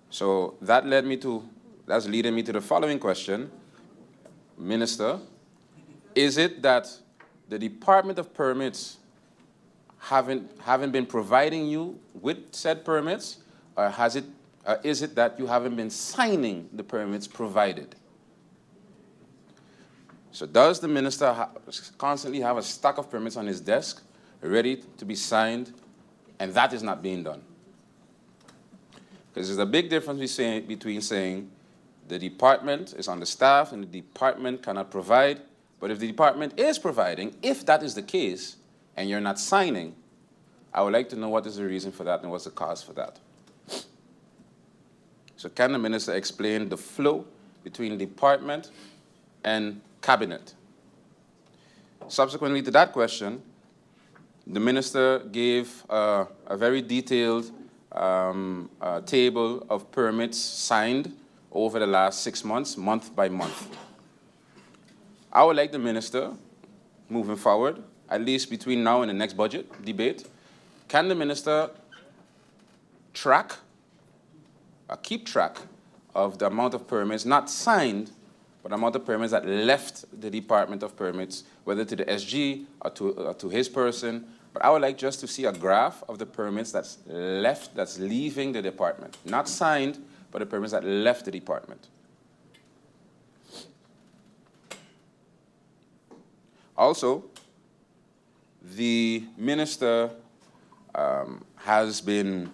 So that's leading me to the following question. Minister, is it that the Department of Permits haven't been providing you with said permits, or is it that you haven't been signing the permits provided? So does the minister constantly have a stack of permits on his desk ready to be signed, and that is not being done? Because there's a big difference between saying the department is understaffed and the department cannot provide, but if the department is providing, if that is the case, and you're not signing, I would like to know what is the reason for that and what's the cause for that. So can the minister explain the flow between department and cabinet? Subsequently to that question, the minister gave a very detailed table of permits signed over the last 6 months, month by month. I would like the minister, moving forward, at least between now and the next budget debate, can the minister keep track of the amount of permits not signed, but the amount of permits that left the Department of Permits, whether to the SG or to his person. But I would like just to see a graph of the permits that's left, that's leaving the department. Not signed, but the permits that left the department. Also, the minister has been,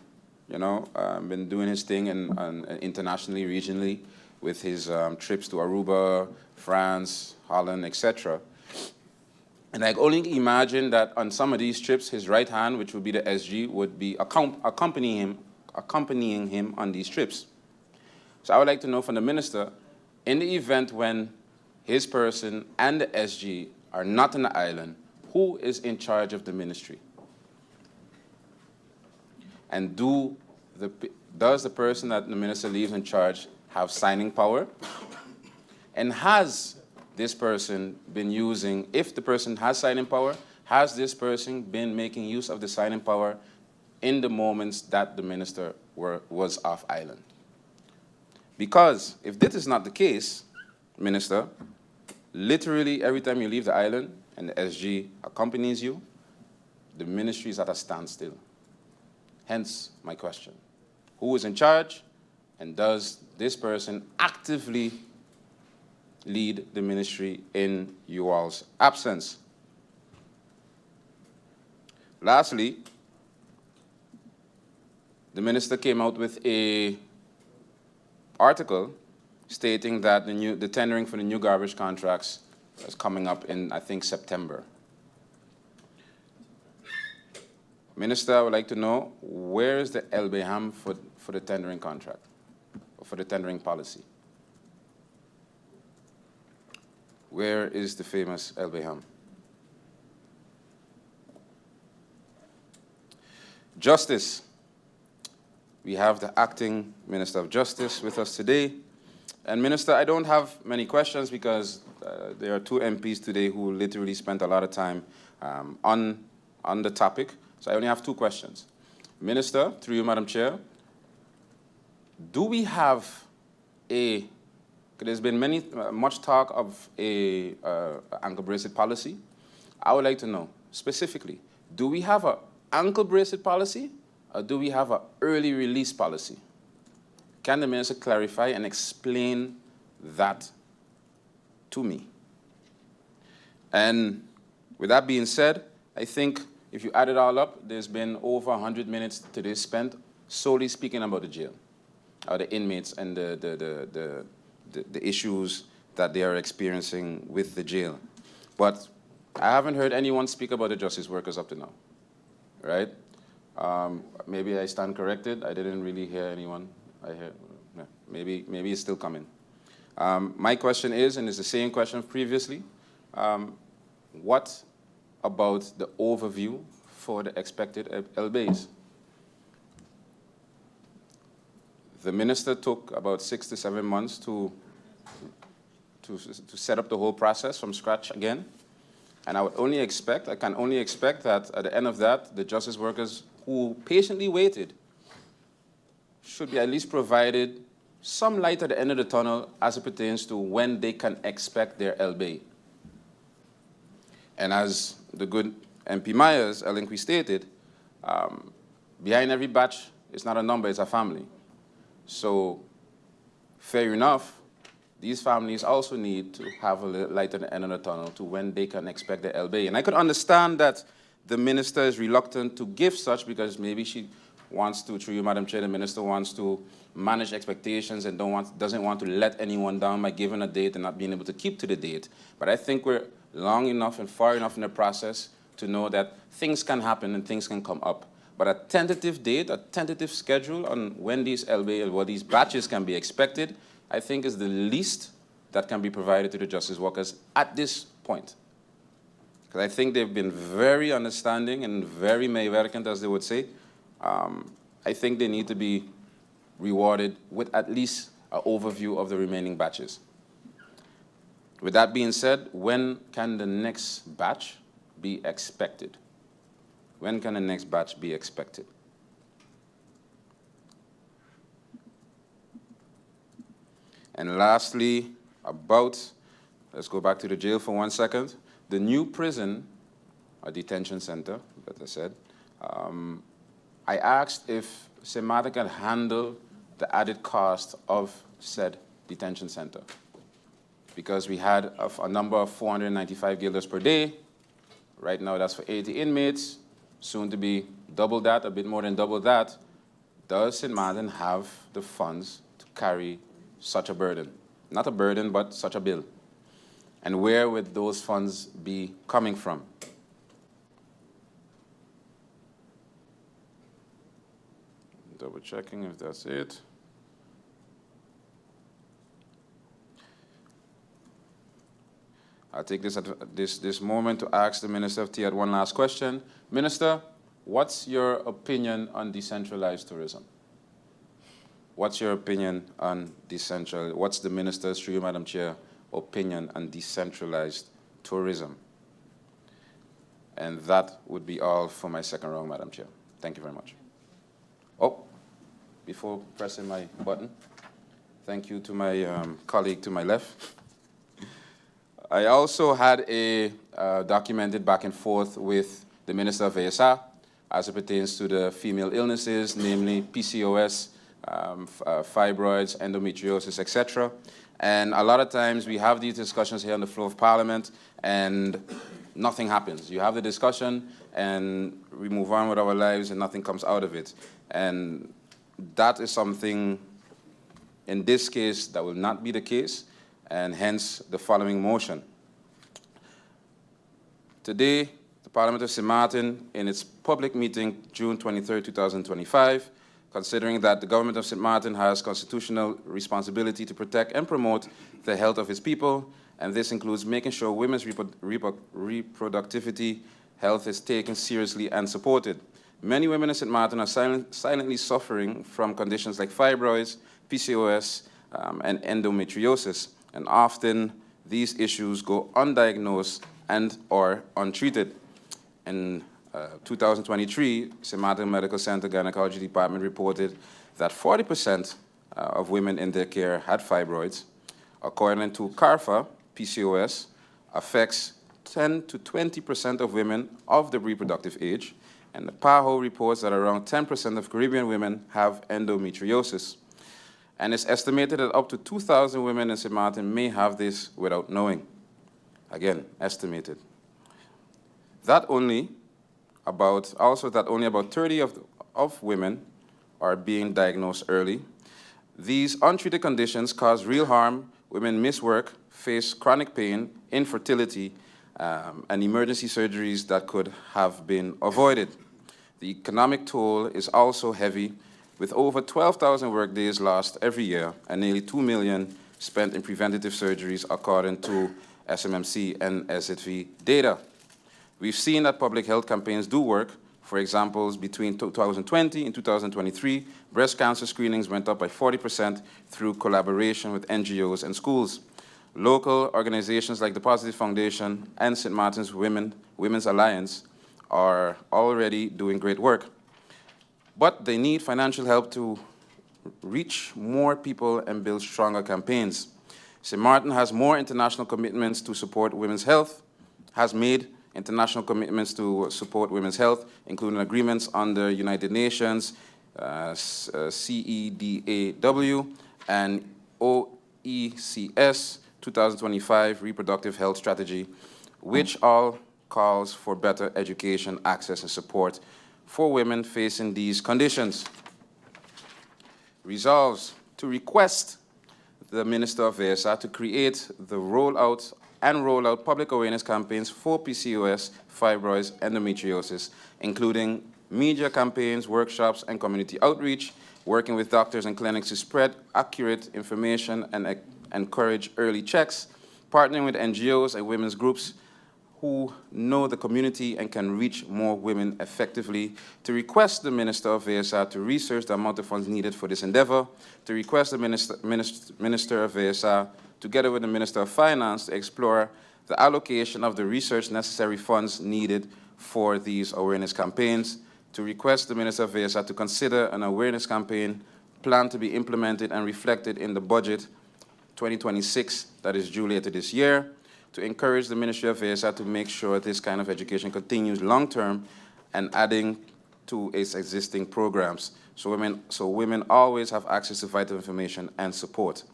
been doing his thing internationally, regionally, with his trips to Aruba, France, Holland, etc. And I can only imagine that on some of these trips, his right hand, which would be the SG, would be accompanying him on these trips. So I would like to know from the minister, in the event when his person and the SG are not on the island, who is in charge of the ministry? And does the person that the minister leaves in charge have signing power? And has this person been using, if the person has signing power, has this person been making use of the signing power in the moments that the minister was off island? Because if this is not the case, Minister, literally every time you leave the island and the SG accompanies you, the ministry is at a standstill. Hence my question. Who is in charge, and does this person actively lead the ministry in you all's absence? Lastly, the minister came out with an article stating that the tendering for the new garbage contracts is coming up in, I think, September. Minister, I would like to know, where is the LBHAM for the tendering contract, or for the tendering policy? Where is the famous LBHAM? Justice. We have the acting Minister of Justice with us today. And Minister, I don't have many questions because there are two MPs today who literally spent a lot of time on the topic. So I only have two questions. Minister, through you, Madam Chair, do we have there's been much talk of a ankle bracelet policy. I would like to know specifically, do we have an ankle bracelet policy or do we have an early release policy? Can the minister clarify and explain that to me? And with that being said, I think if you add it all up, there's been over 100 minutes today spent solely speaking about the jail, or the inmates and the issues that they are experiencing with the jail. But I haven't heard anyone speak about the justice workers up to now, right? Maybe I stand corrected. I didn't really hear anyone. Maybe it's still coming. My question is, and it's the same question previously, what about the overview for the expected LBAs? The minister took about 6 to 7 months to set up the whole process from scratch again. And I can only expect that at the end of that, the justice workers who patiently waited should be at least provided some light at the end of the tunnel as it pertains to when they can expect their LBA. And as the good MP Meyers eloquently stated, behind every batch, it's not a number, it's a family. So, fair enough, these families also need to have a little light at the end of the tunnel to when they can expect their LBA. And I could understand that the minister is reluctant to give such because maybe she wants to, through you, Madam Chair, the minister wants to manage expectations and doesn't want to let anyone down by giving a date and not being able to keep to the date. But I think we're long enough and far enough in the process to know that things can happen and things can come up. But a tentative date, a tentative schedule on when these LBA or these batches can be expected, I think is the least that can be provided to the justice workers at this point. Because I think they've been very understanding and very meewerkend, as they would say. I think they need to be rewarded with at least an overview of the remaining batches. With that being said, when can the next batch be expected? When can the next batch be expected? And lastly, let's go back to the jail for 1 second. The new prison, or detention center, better said, I asked if St. Maarten can handle the added cost of said detention center. Because we had a number of 495 guilders per day. Right now that's for 80 inmates. Soon to be double that, a bit more than double that. Does St. Maarten have the funds to carry such a burden? Not a burden, but such a bill. And where would those funds be coming from? Double checking if that's it. I'll take this moment to ask the Minister of TIAT one last question. Minister, what's your opinion on decentralized tourism? What's your opinion on what's the Minister's, through you, Madam Chair, opinion on decentralized tourism? And that would be all for my second round, Madam Chair. Thank you very much. Oh, before pressing my button, thank you to my colleague to my left. I also had a documented back and forth with the Minister of ASR as it pertains to the female illnesses, namely PCOS, fibroids, endometriosis, etc. And a lot of times we have these discussions here on the floor of Parliament and nothing happens. You have the discussion and we move on with our lives and nothing comes out of it. And that is something, in this case, that will not be the case, and hence the following motion. Today, the Parliament of St. Maarten, in its public meeting, June 23, 2025, considering that the government of St. Maarten has constitutional responsibility to protect and promote the health of its people, and this includes making sure women's reproductivity health is taken seriously and supported. Many women in St. Maarten are silently suffering from conditions like fibroids, PCOS, and endometriosis. And often these issues go undiagnosed and or untreated. In 2023, St. Maarten Medical Center Gynecology Department reported that 40% of women in their care had fibroids. According to CARFA, PCOS affects 10 to 20% of women of the reproductive age, and the PAHO reports that around 10% of Caribbean women have endometriosis. And it's estimated that up to 2,000 women in St. Maarten may have this without knowing. Again, estimated. Only about 30 of women are being diagnosed early. These untreated conditions cause real harm. Women miss work, face chronic pain, infertility, and emergency surgeries that could have been avoided. The economic toll is also heavy, with over 12,000 workdays lost every year and nearly 2 million spent in preventative surgeries, according to SMMC and SZV data. We've seen that public health campaigns do work. For example, between 2020 and 2023, breast cancer screenings went up by 40% through collaboration with NGOs and schools. Local organizations like the Positive Foundation and St. Martin's Women's Alliance are already doing great work. But they need financial help to reach more people and build stronger campaigns. St. Maarten has more international commitments to support women's health, has made international commitments to support women's health, including agreements under United Nations, CEDAW, and OECS 2025 Reproductive Health Strategy, which all calls for better education, access, and support for women facing these conditions. Resolves to request the Minister of VSA to create the roll out public awareness campaigns for PCOS, fibroids, endometriosis, including media campaigns, workshops, and community outreach, working with doctors and clinics to spread accurate information and encourage early checks, partnering with NGOs and women's groups who know the community and can reach more women effectively, to request the Minister of VSA to research the amount of funds needed for this endeavor, to request the Minister of VSA, together with the Minister of Finance, to explore the allocation of the research necessary funds needed for these awareness campaigns, to request the Minister of VSA to consider an awareness campaign plan to be implemented and reflected in the budget 2026 that is due later this year, to encourage the Ministry of VSA to make sure this kind of education continues long-term and adding to its existing programs, so women always have access to vital information and support.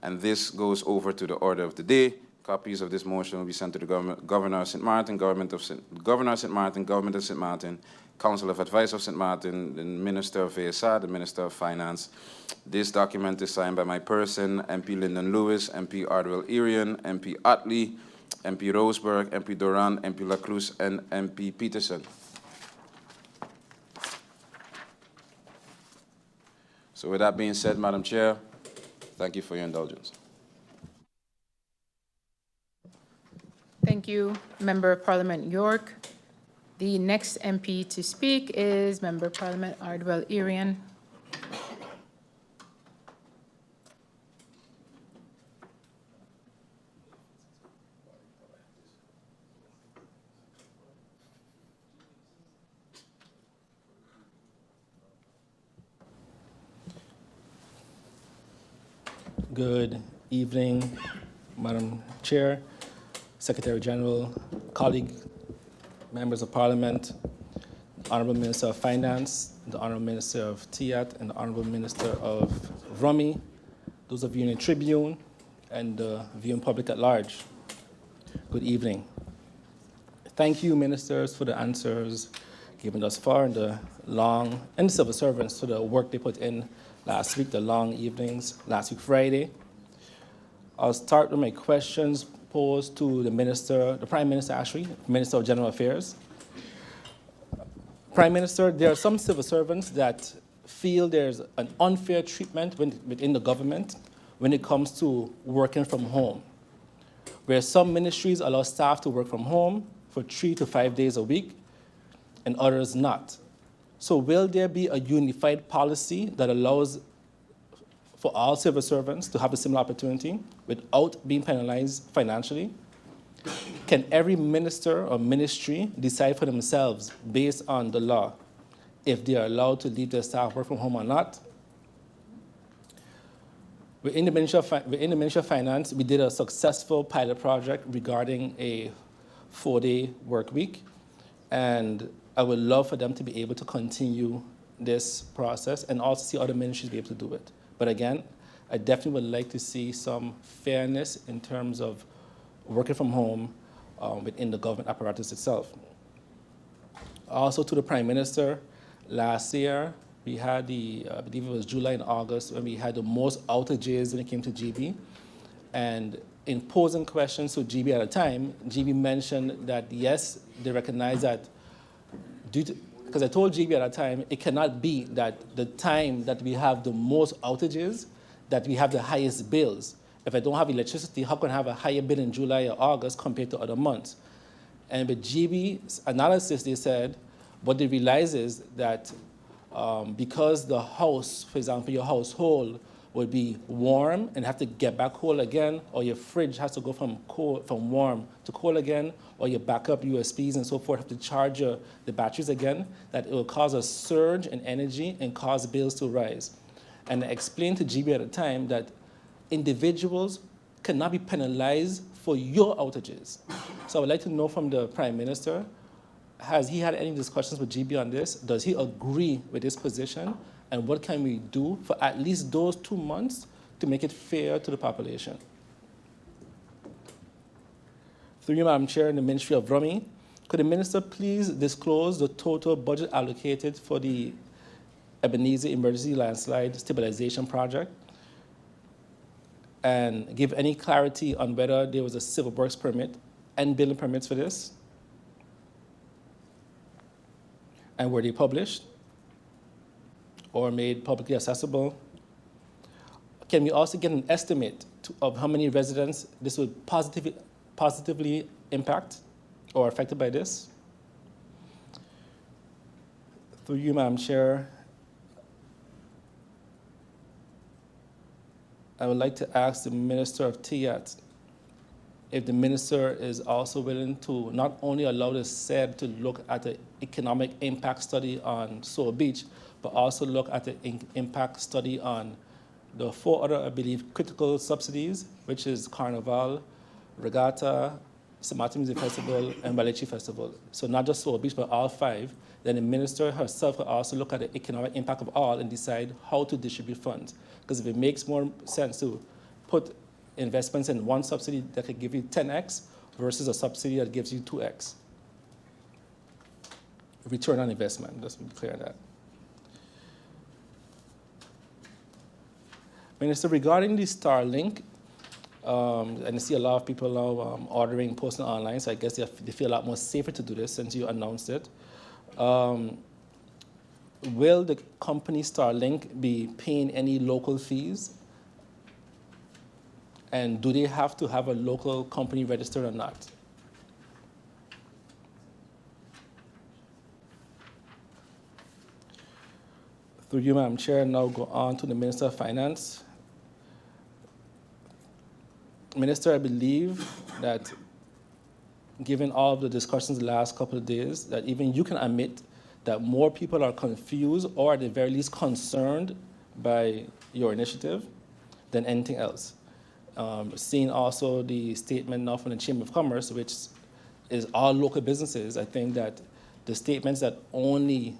And this goes over to the order of the day. Copies of this motion will be sent to the Governor of St. Maarten, Government of St. Maarten, Council of Advice of St. Maarten, the Minister of VSA, the Minister of Finance. This document is signed by my person, MP Lyndon Lewis, MP Irion, MP Utley, MP Roseberg, MP Doran, MP Cruz, and MP Peterson. So with that being said, Madam Chair, thank you for your indulgence. Thank you, Member of Parliament York. The next MP to speak is Member of Parliament Irion. Good evening, Madam Chair, Secretary General, colleague, members of Parliament, Honorable Minister of Finance, the Honorable Minister of TIAT, and the Honorable Minister of RUMI, those of you in the Tribune, and the viewing public at large. Good evening. Thank you, ministers, for the answers given thus far, and the civil servants for the work they put in last week, the long evenings, last week Friday. I'll start with my questions posed to the Prime Minister actually, Minister of General Affairs. Prime Minister, there are some civil servants that feel there's an unfair treatment within the government when it comes to working from home, where some ministries allow staff to work from home for 3 to 5 days a week and others not. So will there be a unified policy that allows for all civil servants to have a similar opportunity without being penalized financially? Can every minister or ministry decide for themselves based on the law if they are allowed to leave their staff work from home or not? Within the Ministry of Finance, we did a successful pilot project regarding a 4-day work week, and I would love for them to be able to continue this process and also see other ministries be able to do it. But again, I definitely would like to see some fairness in terms of working from home within the government apparatus itself. Also to the Prime Minister, last year, we had I believe it was July and August, when we had the most outages when it came to GB. And in posing questions to GB at the time, GB mentioned that yes, they recognize that because I told GB at the time, it cannot be that the time that we have the most outages, that we have the highest bills. If I don't have electricity, how can I have a higher bill in July or August compared to other months? And with GB's analysis, they said, what they realize is that because the house, for example, your household would be warm and have to get back cold again, or your fridge has to go from warm to cold again, or your backup USBs and so forth have to charge the batteries again, that it will cause a surge in energy and cause bills to rise. And I explained to GB at the time that individuals cannot be penalized for your outages. So I would like to know from the Prime Minister, has he had any discussions with GB on this? Does he agree with this position? And what can we do for at least those 2 months to make it fair to the population? Through you, Madam Chair, in the Ministry of Rummy, could the Minister please disclose the total budget allocated for the Ebenezer Emergency Landslide Stabilization Project and give any clarity on whether there was a civil works permit and building permits for this? And were they published or made publicly accessible? Can we also get an estimate of how many residents this would positively impact or affected by this? Through you, Madam Chair, I would like to ask the Minister of TIAT if the minister is also willing to not only allow the SED to look at the economic impact study on Soul Beach, but also look at the impact study on the 4 other, I believe, critical subsidies, which is Carnival, Regatta, St. Maarten Music Festival, and Balichi Festival. So not just Soul Beach, but all 5. Then the minister herself will also look at the economic impact of all and decide how to distribute funds. Because if it makes more sense to put investments in one subsidy that could give you 10x versus a subsidy that gives you 2x. Return on investment, let's be clear on that. Minister, regarding the Starlink, and I see a lot of people now ordering, posting online, so I guess they feel a lot more safer to do this since you announced it. Will the company Starlink be paying any local fees? And do they have to have a local company registered or not? Through you, Madam Chair, now go on to the Minister of Finance. Minister, I believe that given all of the discussions the last couple of days, that even you can admit that more people are confused or at the very least concerned by your initiative than anything else. Seeing also the statement now from the Chamber of Commerce, which is all local businesses, I think that the statements that only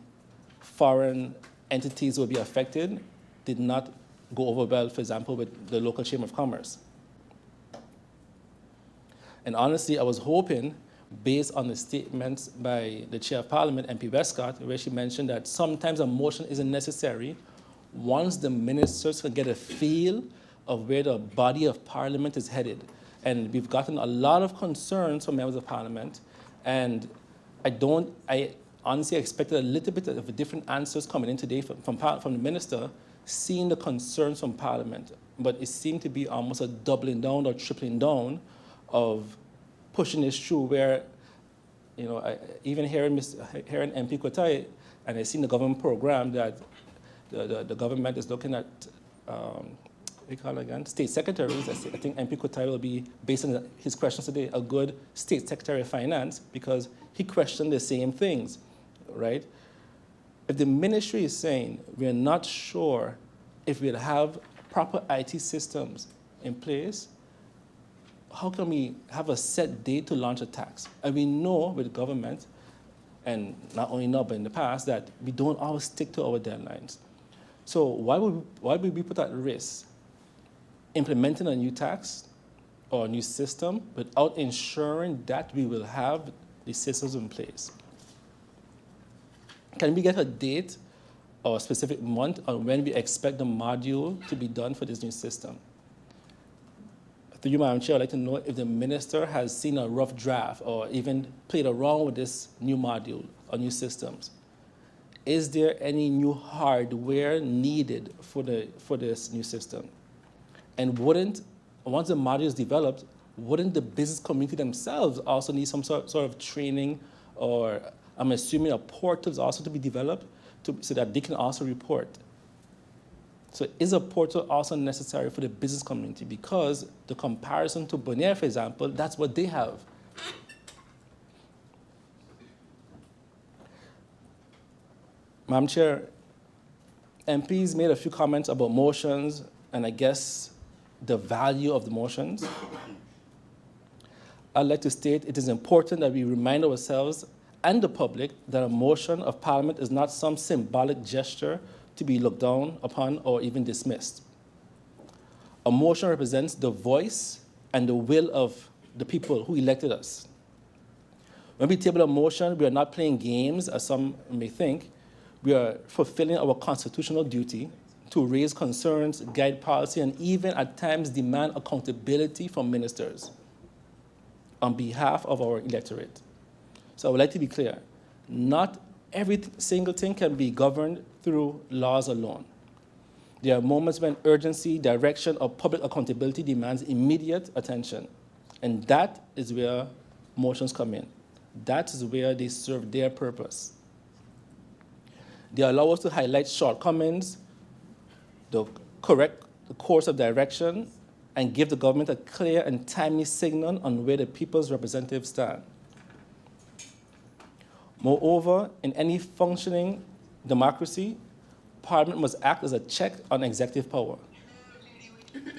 foreign entities will be affected did not go over well, for example, with the local Chamber of Commerce. And honestly, I was hoping, based on the statements by the Chair of Parliament, MP Wescott, where she mentioned that sometimes a motion isn't necessary once the ministers can get a feel of where the body of Parliament is headed. And we've gotten a lot of concerns from members of Parliament, and I honestly expected a little bit of different answers coming in today from the minister, seeing the concerns from Parliament. But it seemed to be almost a doubling down or tripling down of pushing this through where, you know, even hearing MP Kotai, and I seen the government program that the government is looking at we call it again, state secretaries. I think MP Kotai will be, based on his questions today, a good state secretary of finance because he questioned the same things, right? If the ministry is saying we're not sure if we'll have proper IT systems in place, how can we have a set date to launch a tax? And we know with government, and not only now but in the past, that we don't always stick to our deadlines. So why would we put at risk implementing a new tax or a new system without ensuring that we will have the systems in place? Can we get a date or a specific month on when we expect the module to be done for this new system? Through you, Madam Chair, I'd like to know if the minister has seen a rough draft or even played around with this new module or new systems. Is there any new hardware needed for this new system? And once the module is developed, wouldn't the business community themselves also need some sort of training, or I'm assuming a portal is also to be developed so that they can also report? So is a portal also necessary for the business community? Because the comparison to Bonaire, for example, that's what they have. Madam Chair, MPs made a few comments about motions and I guess the value of the motions. I'd like to state it is important that we remind ourselves and the public that a motion of Parliament is not some symbolic gesture to be looked down upon or even dismissed. A motion represents the voice and the will of the people who elected us. When we table a motion, we are not playing games, as some may think. We are fulfilling our constitutional duty to raise concerns, guide policy, and even at times demand accountability from ministers on behalf of our electorate. So I would like to be clear, not every single thing can be governed through laws alone. There are moments when urgency, direction, or public accountability demands immediate attention. And that is where motions come in. That is where they serve their purpose. They allow us to highlight shortcomings, correct the course of direction, and give the government a clear and timely signal on where the people's representatives stand. Moreover, in any functioning democracy, Parliament must act as a check on executive power.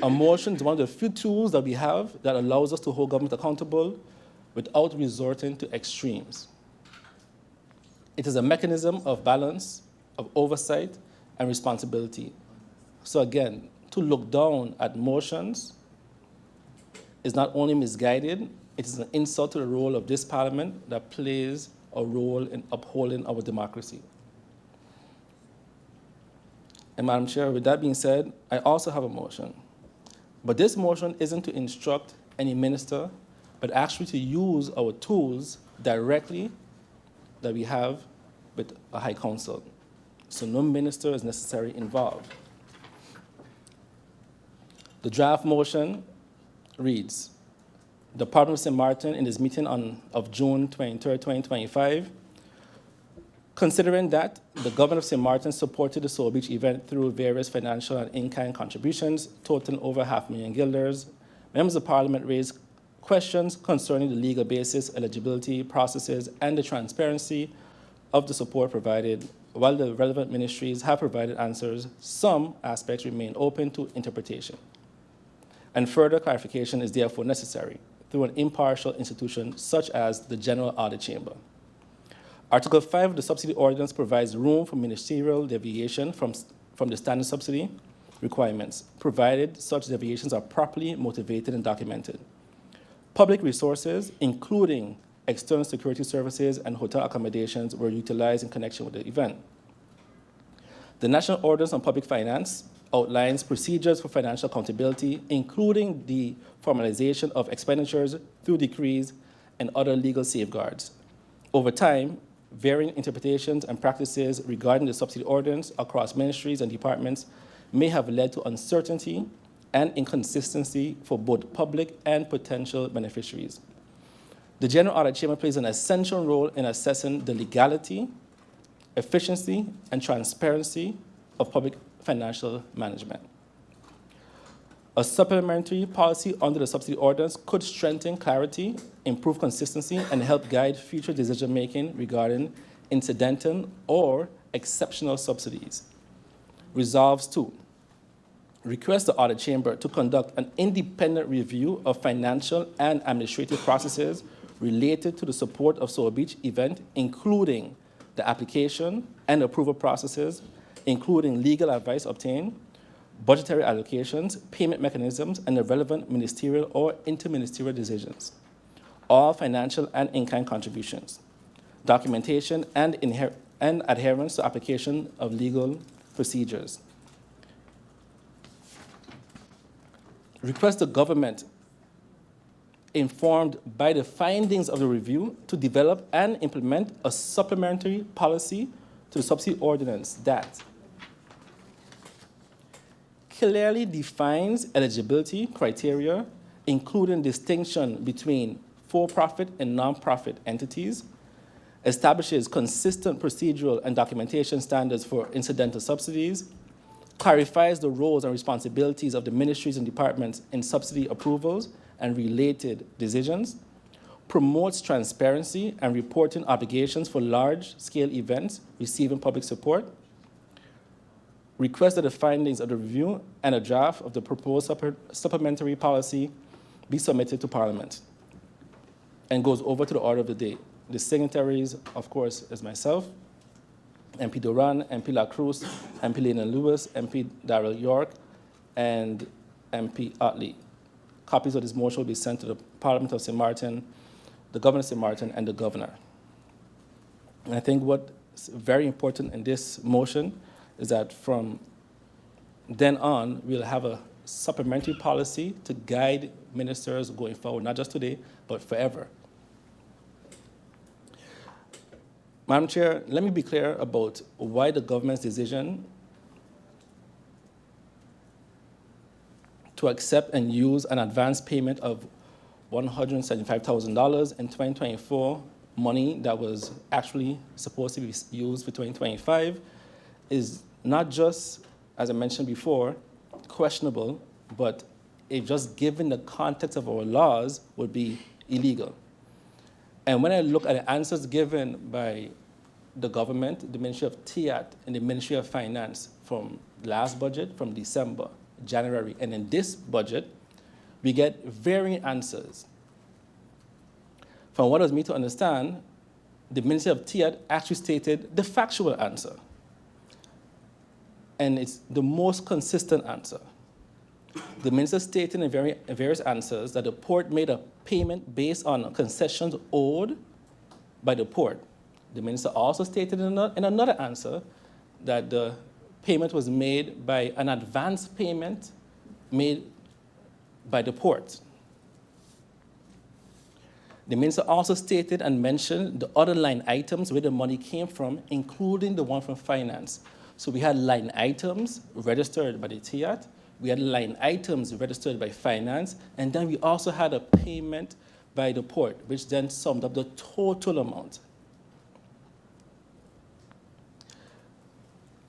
A motion is one of the few tools that we have that allows us to hold government accountable without resorting to extremes. It is a mechanism of balance, of oversight, and responsibility. So again, to look down at motions is not only misguided, it is an insult to the role of this Parliament that plays a role in upholding our democracy. And Madam Chair, with that being said, I also have a motion. But this motion isn't to instruct any minister, but actually to use our tools directly that we have with a High Council. So no minister is necessarily involved. The draft motion reads, the Parliament of St. Maarten in this meeting of June 23, 2025, considering that the Governor of St. Maarten supported the Soul Beach event through various financial and in-kind contributions, totaling over $500,000 guilders, members of Parliament raised questions concerning the legal basis, eligibility, processes, and the transparency of the support provided. While the relevant ministries have provided answers, some aspects remain open to interpretation. And further clarification is therefore necessary through an impartial institution such as the General Audit Chamber. Article 5 of the subsidy ordinance provides room for ministerial deviation from the standard subsidy requirements, provided such deviations are properly motivated and documented. Public resources, including external security services and hotel accommodations, were utilized in connection with the event. The National Ordinance on Public Finance outlines procedures for financial accountability, including the formalization of expenditures through decrees and other legal safeguards. Over time, varying interpretations and practices regarding the subsidy ordinance across ministries and departments may have led to uncertainty and inconsistency for both public and potential beneficiaries. The General Audit Chamber plays an essential role in assessing the legality, efficiency, and transparency of public financial management. A supplementary policy under the subsidy ordinance could strengthen clarity, improve consistency, and help guide future decision-making regarding incidental or exceptional subsidies. Resolves 2, request the Audit Chamber to conduct an independent review of financial and administrative processes related to the support of Soul Beach event, including the application and approval processes, including legal advice obtained, budgetary allocations, payment mechanisms, and the relevant ministerial or interministerial decisions, all financial and in-kind contributions, documentation, and adherence to application of legal procedures. Request the government, informed by the findings of the review, to develop and implement a supplementary policy to the subsidy ordinance that clearly defines eligibility criteria, including distinction between for-profit and non-profit entities, establishes consistent procedural and documentation standards for incidental subsidies, clarifies the roles and responsibilities of the ministries and departments in subsidy approvals and related decisions, promotes transparency and reporting obligations for large-scale events receiving public support, requests that the findings of the review and a draft of the proposed supplementary policy be submitted to Parliament, and goes over to the order of the day. The signatories, of course, is myself, MP Duran, MP La Cruz, MP Lena Lewis, MP Darrell York, and MP Utley. Copies of this motion will be sent to the Parliament of St. Maarten, the Governor of St. Maarten, and the Governor. And I think what's very important in this motion is that from then on, we'll have a supplementary policy to guide ministers going forward, not just today, but forever. Madam Chair, let me be clear about why the government's decision to accept and use an advance payment of $175,000 in 2024, money that was actually supposed to be used for 2025, is not just, as I mentioned before, questionable, but if just given the context of our laws, would be illegal. And when I look at the answers given by the government, the Ministry of TIAT and the Ministry of Finance from last budget, from December, January, and in this budget, we get varying answers. From what was me to understand, the Ministry of TIAT actually stated the factual answer. And it's the most consistent answer. The minister stated in various answers that the port made a payment based on concessions owed by the port. The minister also stated in another answer that the payment was made by an advance payment made by the port. The minister also stated and mentioned the other line items where the money came from, including the one from finance. So we had line items registered by the TIAT, we had line items registered by finance, and then we also had a payment by the port, which then summed up the total amount.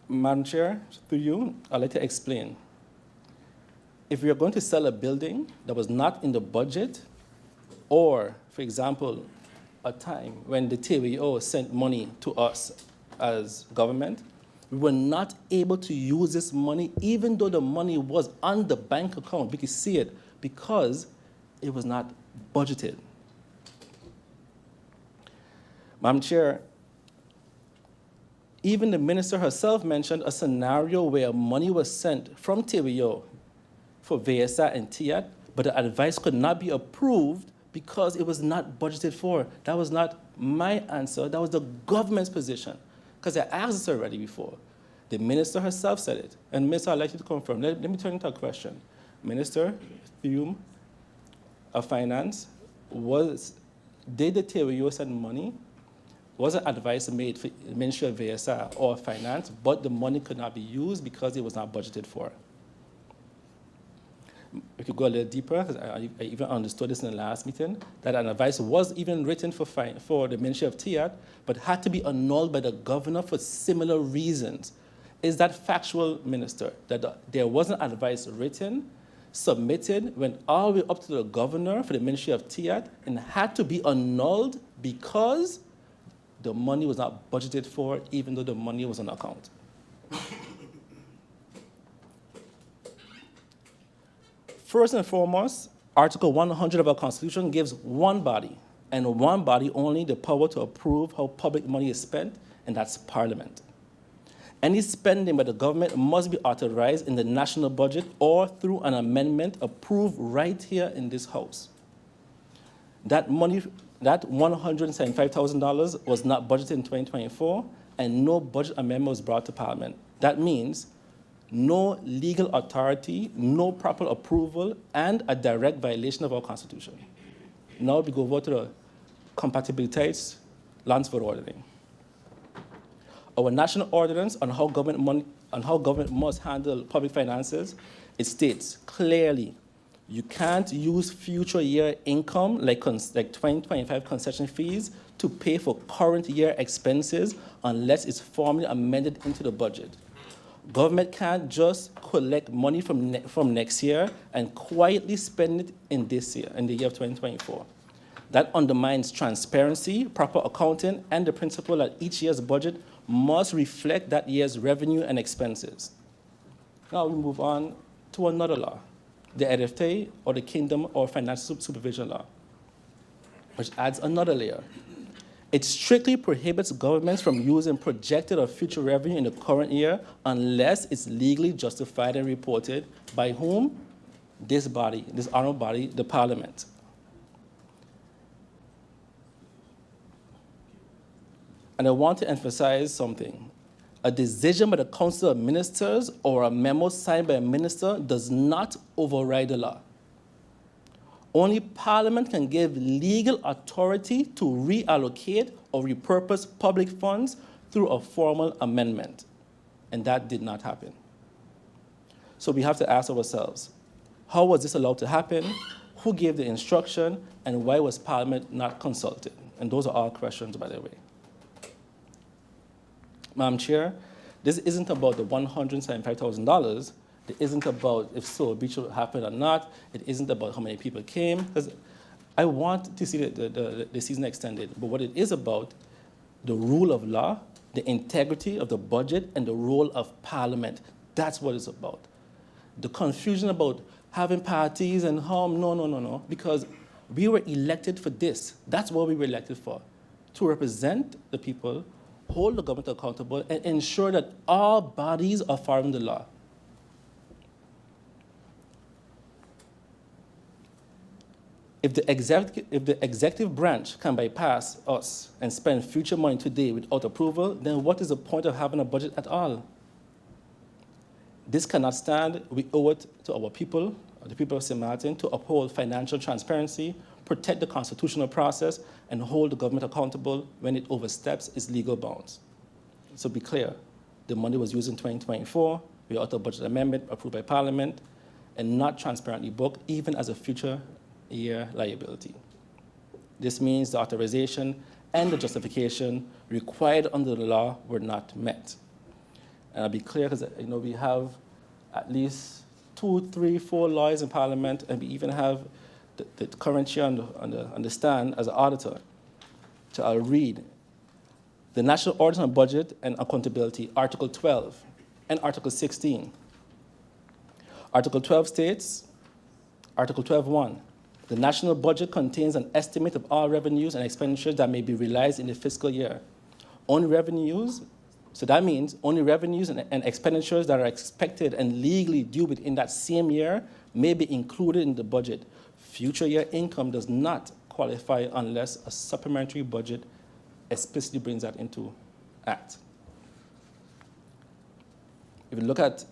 Madam Chair, through you, I'd like to explain. If we are going to sell a building that was not in the budget, or, for example, a time when the TWO sent money to us as government, we were not able to use this money, even though the money was on the bank account. We could see it because it was not budgeted. Madam Chair, even the minister herself mentioned a scenario where money was sent from TWO for VSA and TIAT, but the advice could not be approved because it was not budgeted for. That was not my answer, that was the government's position. Because I asked this already before. The minister herself said it. And Minister, I'd like you to confirm. Let me turn into a question. Minister Hume of Finance, did the TWO send money? Was an advice made for the Ministry of VSR or Finance, but the money could not be used because it was not budgeted for? We could go a little deeper, because I even understood this in the last meeting, that an advice was even written for the Ministry of TIAT, but had to be annulled by the governor for similar reasons. Is that factual, Minister, that there wasn't advice written submitted, went all the way up to the governor for the Ministry of TIAT and had to be annulled because the money was not budgeted for, even though the money was on account. First and foremost, Article 100 of our Constitution gives one body, and one body only, the power to approve how public money is spent, and that's Parliament. Any spending by the government must be authorized in the national budget or through an amendment approved right here in this House. That money, that $175,000 was not budgeted in 2024, and no budget amendment was brought to Parliament. That means no legal authority, no proper approval, and a direct violation of our Constitution. Now we go over to the compatibilities, Landsverordening. Our national ordinance on how government must handle public finances, it states clearly you can't use future year income like 2025 concession fees to pay for current year expenses unless it's formally amended into the budget. Government can't just collect money from next year and quietly spend it in this year, in the year of 2024. That undermines transparency, proper accounting, and the principle that each year's budget must reflect that year's revenue and expenses. Now we move on to another law, the RFT, or the Kingdom or Financial Supervision Law, which adds another layer. It strictly prohibits governments from using projected or future revenue in the current year unless it's legally justified and reported by whom? This body, this honorable body, the Parliament. And I want to emphasize something. A decision by the Council of Ministers or a memo signed by a minister does not override the law. Only Parliament can give legal authority to reallocate or repurpose public funds through a formal amendment. And that did not happen. So we have to ask ourselves, how was this allowed to happen? Who gave the instruction? And why was Parliament not consulted? And those are all questions, by the way. Madam Chair, this isn't about the $175,000. It isn't about if so a breach will happen or not. It isn't about how many people came. Because I want to see the season extended. But what it is about, the rule of law, the integrity of the budget, and the role of Parliament. That's what it's about. The confusion about having parties and harm, no. Because we were elected for this. That's what we were elected for. To represent the people, hold the government accountable, and ensure that all bodies are following the law. If the executive branch can bypass us and spend future money today without approval, then what is the point of having a budget at all? This cannot stand. We owe it to our people, the people of St. Maarten, to uphold financial transparency, protect the constitutional process, and hold the government accountable when it oversteps its legal bounds. So be clear, the money was used in 2024, we ought a budget amendment approved by Parliament, and not transparently booked, even as a future year liability. This means the authorization and the justification required under the law were not met. And I'll be clear, because we have at least 2, 3, 4 lawyers in Parliament, and we even have the current chair on the stand as an auditor. So I'll read. The National Ordinance on Budget and Accountability, Article 12 and Article 16. Article 12 states, Article 12(1), the national budget contains an estimate of all revenues and expenditures that may be realized in the fiscal year. Only revenues, so that means only revenues and expenditures that are expected and legally due within that same year may be included in the budget. Future year income does not qualify unless a supplementary budget explicitly brings that into act. If you look at,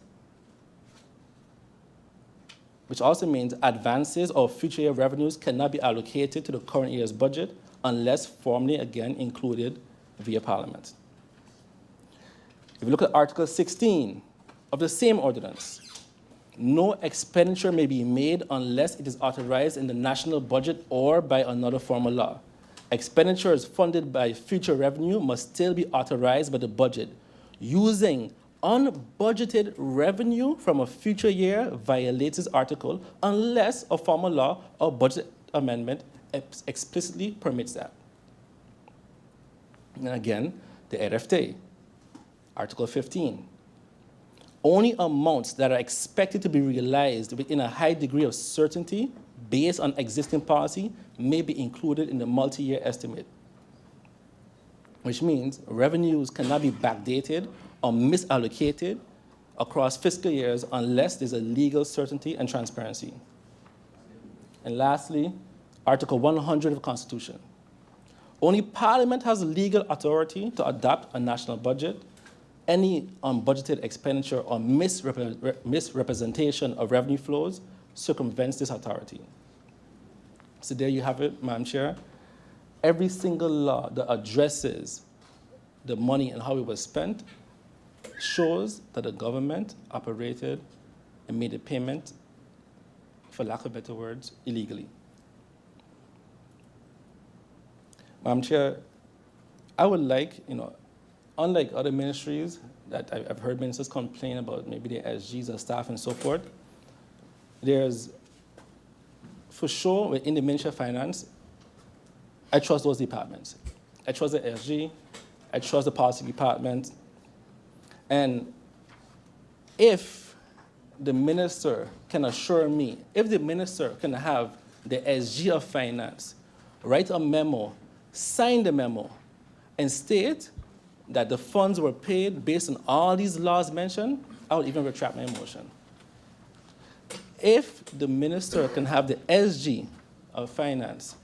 which also means advances or future year revenues cannot be allocated to the current year's budget unless formally, again, included via Parliament. If you look at Article 16 of the same ordinance, no expenditure may be made unless it is authorized in the national budget or by another formal law. Expenditures funded by future revenue must still be authorized by the budget using unbudgeted revenue from a future year violates this article unless a formal law or budget amendment explicitly permits that. And again, the RFT, Article 15. Only amounts that are expected to be realized within a high degree of certainty based on existing policy may be included in the multi-year estimate, which means revenues cannot be backdated or misallocated across fiscal years unless there's a legal certainty and transparency. And lastly, Article 100 of the Constitution. Only Parliament has legal authority to adopt a national budget. Any unbudgeted expenditure or misrepresentation of revenue flows circumvents this authority. So there you have it, Madam Chair. Every single law that addresses the money and how it was spent shows that the government operated and made a payment, for lack of better words, illegally. Madam Chair, I would like, unlike other ministries that I've heard ministers complain about, maybe their SGs or staff and so forth, there's, for sure, within the Ministry of Finance, I trust those departments. I trust the SG, I trust the policy department, and if the minister can assure me, if the minister can have the SG of Finance write a memo, sign the memo, and state that the funds were paid based on all these laws mentioned, I would even retract my motion. If the minister can have the SG of Finance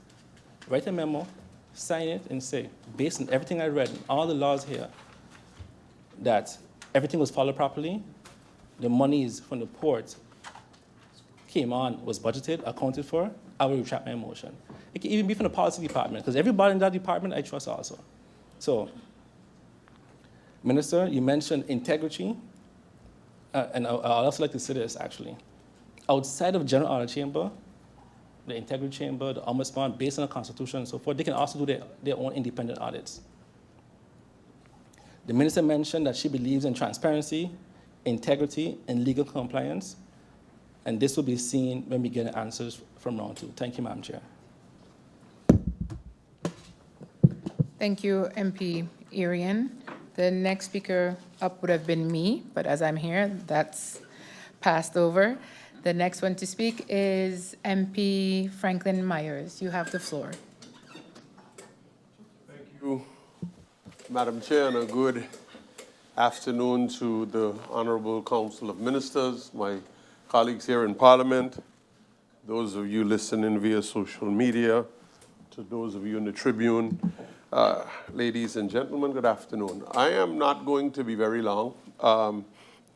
write a memo, sign it, and say, based on everything I read, and all the laws here, that everything was followed properly, the monies from the port came on, was budgeted, accounted for, I will retract my motion. It can even be from the policy department, because everybody in that department I trust also. So, Minister, you mentioned integrity, and I'd also like to say this, actually. Outside of General Audit Chamber, the Integrity Chamber, the Ombudsman, based on the Constitution and so forth, they can also do their own independent audits. The minister mentioned that she believes in transparency, integrity, and legal compliance, and this will be seen when we get answers from round 2. Thank you, Madam Chair. Thank you, MP Irion. The next speaker up would have been me, but as I'm here, that's passed over. The next one to speak is MP Franklin Meyers. You have the floor. Thank you, Madam Chair, and a good afternoon to the Honorable Council of Ministers, my colleagues here in Parliament, those of you listening via social media, to those of you in the Tribune. Ladies and gentlemen, good afternoon. I am not going to be very long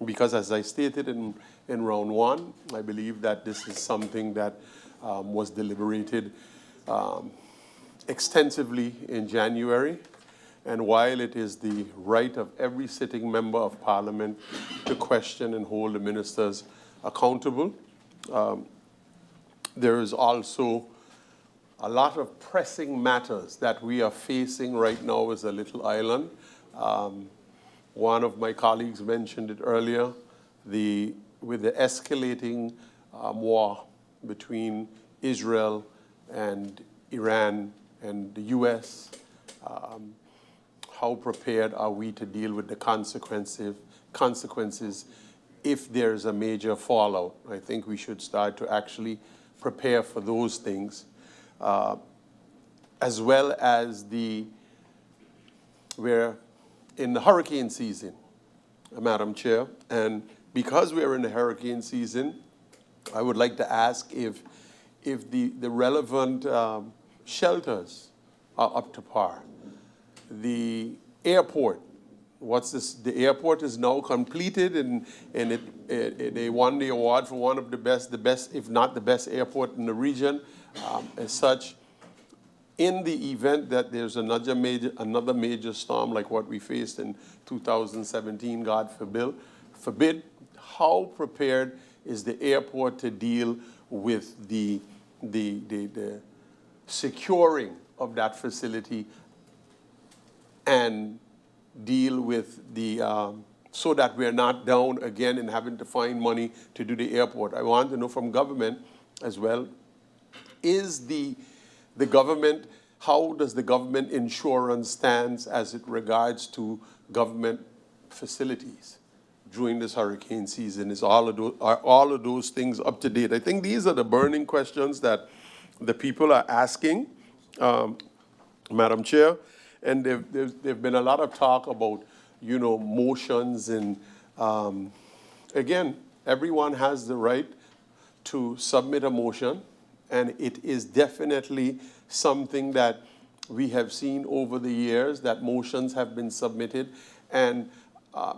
because, as I stated in round 1, I believe that this is something that was deliberated extensively in January. And while it is the right of every sitting member of Parliament to question and hold the ministers accountable, there is also a lot of pressing matters that we are facing right now as a little island. One of my colleagues mentioned it earlier, with the escalating war between Israel and Iran and the US, how prepared are we to deal with the consequences if there's a major fallout? I think we should start to actually prepare for those things. As well as we're in the hurricane season, Madam Chair, and because we're in the hurricane season, I would like to ask if the relevant shelters are up to par. The airport, the airport is now completed, and they won the award for one of the best, if not the best airport in the region. As such, in the event that there's another major storm like what we faced in 2017, God forbid, how prepared is the airport to deal with the securing of that facility and deal with the so that we're not down again and having to find money to do the airport. I want to know from government as well, is the government, how does the government insurance stands as it regards to government facilities during this hurricane season? Are all of those things up to date? I think these are the burning questions that the people are asking, Madam Chair. And there've been a lot of talk about, you know, motions, and again, everyone has the right to submit a motion, and it is definitely something that we have seen over the years, that motions have been submitted, and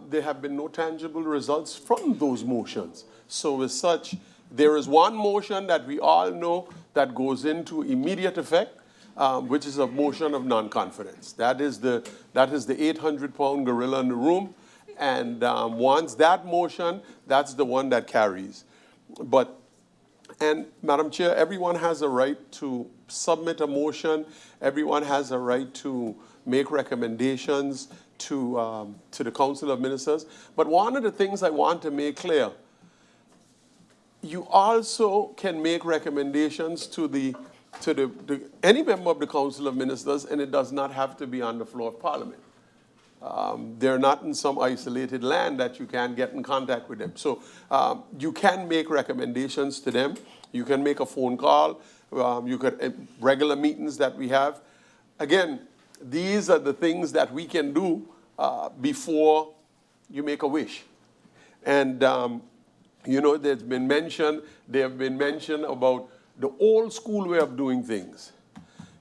there have been no tangible results from those motions. So as such, there is one motion that we all know that goes into immediate effect, which is a motion of non-confidence. That is the 800-pound gorilla in the room, and once that motion, that's the one that carries. And Madam Chair, everyone has a right to submit a motion. Everyone has a right to make recommendations to the Council of Ministers. But one of the things I want to make clear, you also can make recommendations to any member of the Council of Ministers, and it does not have to be on the floor of Parliament. They're not in some isolated land that you can't get in contact with them. So you can make recommendations to them. You can make a phone call. You could regular meetings that we have. Again, these are the things that we can do before you make a wish. And you know, there have been mention about the old school way of doing things.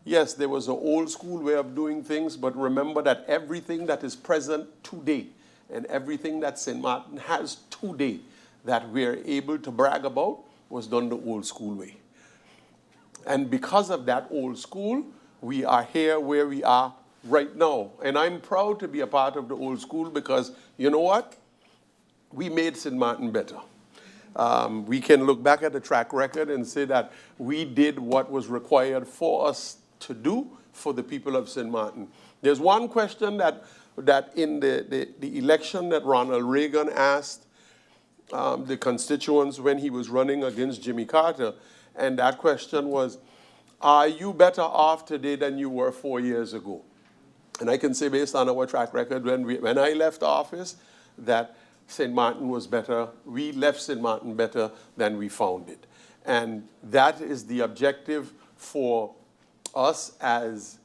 Yes, there was an old school way of doing things, but remember that everything that is present today and everything that St. Maarten has today that we're able to brag about was done the old school way. And because of that old school, we are here where we are right now. And I'm proud to be a part of the old school because, you know what? We made St. Maarten better. We can look back at the track record and say that we did what was required for us to do for the people of St. Maarten. There's one question that in the election that Ronald Reagan asked the constituents when he was running against Jimmy Carter, and that question was, are you better off today than you were 4 years ago? And I can say based on our track record, when I left office, that St. Maarten was better. We left St. Maarten better than we found it. And that is the objective for us as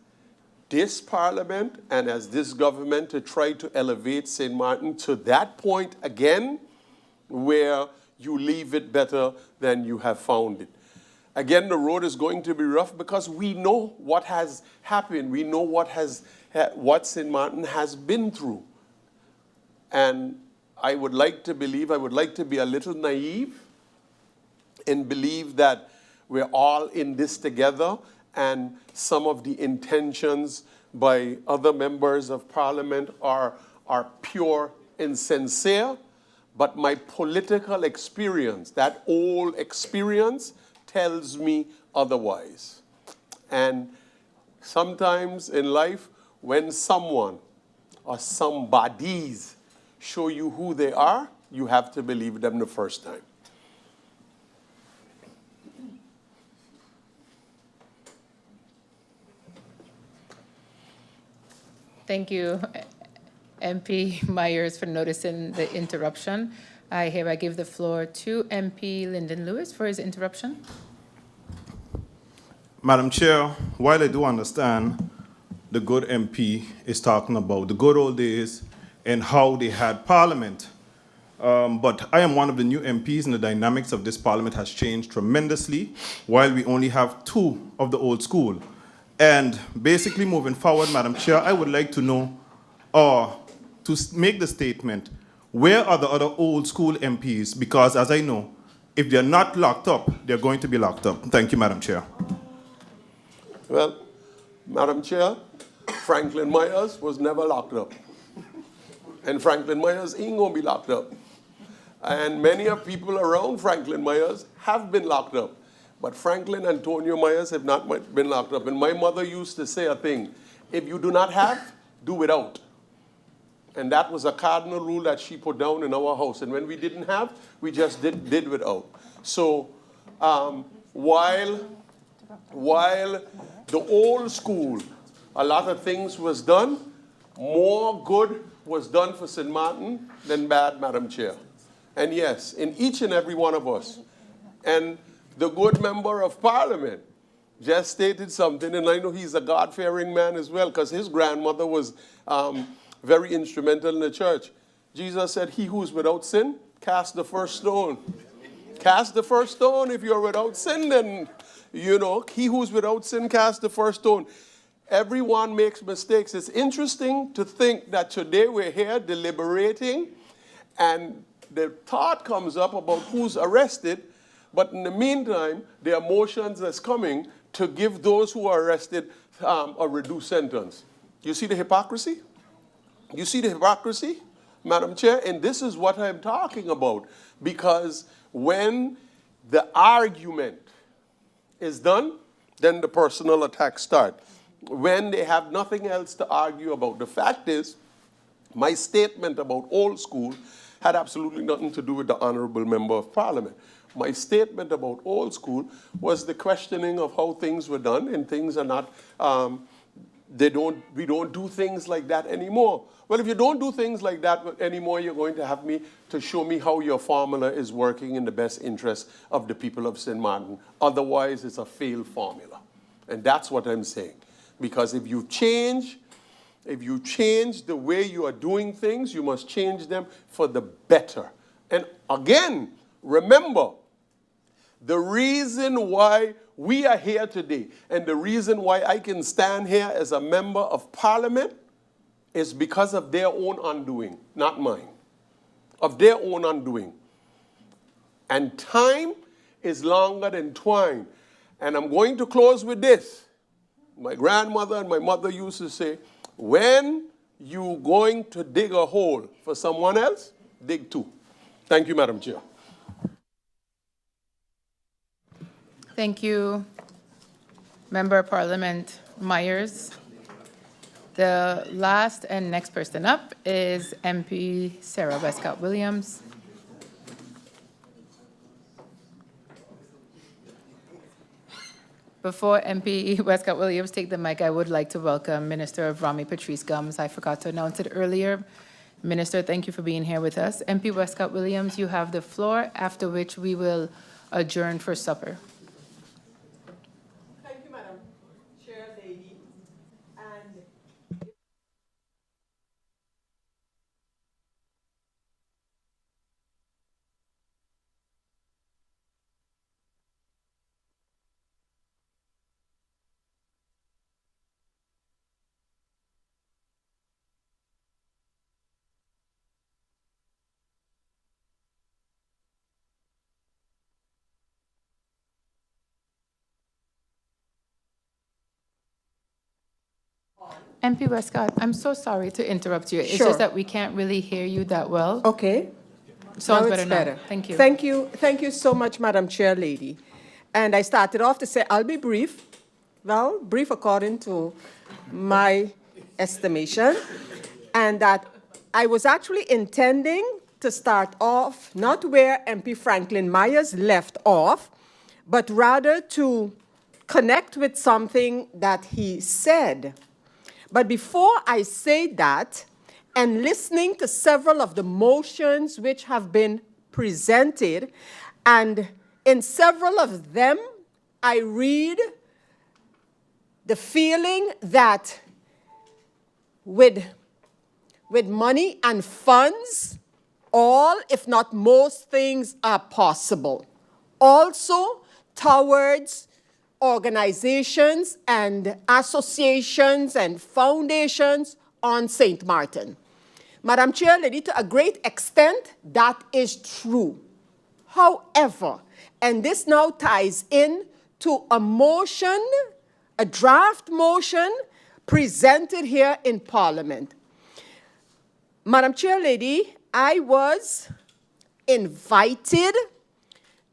this Parliament and as this government, to try to elevate St. Maarten to that point again where you leave it better than you have found it. Again, the road is going to be rough because we know what has happened. We know what St. Maarten has been through. And I would like to believe, I would like to be a little naive and believe that we're all in this together, and some of the intentions by other members of Parliament are pure and sincere, but my political experience, that old experience, tells me otherwise. And sometimes in life, when someone or somebodies show you who they are, you have to believe them the first time. Thank you, MP Meyers, for noticing the interruption. I hereby give the floor to MP Lyndon Lewis for his interruption. Madam Chair, while I do understand the good MP is talking about the good old days and how they had Parliament, but I am one of the new MPs, and the dynamics of this Parliament has changed tremendously, while we only have two of the old school. And basically moving forward, Madam Chair, I would like to know, or to make the statement, where are the other old school MPs? Because as I know, if they're not locked up, they're going to be locked up. Thank you, Madam Chair. Well, Madam Chair, Franklin Meyers was never locked up. And Franklin Meyers ain't gonna be locked up. And many of people around Franklin Meyers have been locked up. But Franklin Antonio Meyers have not been locked up. And my mother used to say a thing: if you do not have, do without. And that was a cardinal rule that she put down in our house. And when we didn't have, we just did without. So while the old school, a lot of things was done, more good was done for St. Maarten than bad, Madam Chair. And yes, in each and every one of us. And the good member of Parliament just stated something, and I know he's a God-fearing man as well, because his grandmother was very instrumental in the church. Jesus said, he who's without sin, cast the first stone. Cast the first stone. If you're without sin, then, you know, he who's without sin, cast the first stone. Everyone makes mistakes. It's interesting to think that today we're here deliberating, and the thought comes up about who's arrested, but in the meantime, the emotions that's coming to give those who are arrested a reduced sentence. You see the hypocrisy? You see the hypocrisy, Madam Chair? And this is what I'm talking about. Because when the argument is done, then the personal attacks start. When they have nothing else to argue about. The fact is, my statement about old school had absolutely nothing to do with the Honourable Member of Parliament. My statement about old school was the questioning of how things were done, and things are not, we don't do things like that anymore. Well, if you don't do things like that anymore, you're going to have to show me how your formula is working in the best interest of the people of St. Maarten. Otherwise, it's a failed formula. And that's what I'm saying. Because if you change the way you are doing things, you must change them for the better. And again, remember, the reason why we are here today and the reason why I can stand here as a member of Parliament is because of their own undoing, not mine. Of their own undoing. And time is longer than twine. And I'm going to close with this. My grandmother and my mother used to say, when you're going to dig a hole for someone else, dig two. Thank you, Madam Chair. Thank you, Member of Parliament Meyers. The last and next person up is MP Sarah Wescott-Williams. Before MP Wescott-Williams take the mic, I would like to welcome Minister of Rami Patrice Gums. I forgot to announce it earlier. Minister, thank you for being here with us. MP Wescott-Williams, you have the floor, after which we will adjourn for supper. Thank you, Madam Chair, lady. And MP Wescott, I'm so sorry to interrupt you. It's Sure. just that we can't really hear you that well. okay. Sounds Now better it's now. better. Thank you. Thank you so much, Madam Chair, lady. And I started off to say I'll be brief. Well, brief according to my estimation. And that I was actually intending to start off not where MP Franklin Meyers left off, but rather to connect with something that he said. But before I say that, and listening to several of the motions which have been presented, and in several of them, I read the feeling that with money and funds, all, if not most things are possible. Also, towards organizations and associations and foundations on St. Maarten. Madam Chair, lady, to a great extent, that is true. However, and this now ties in to a motion, a draft motion presented here in Parliament. Madam Chair, lady, I was invited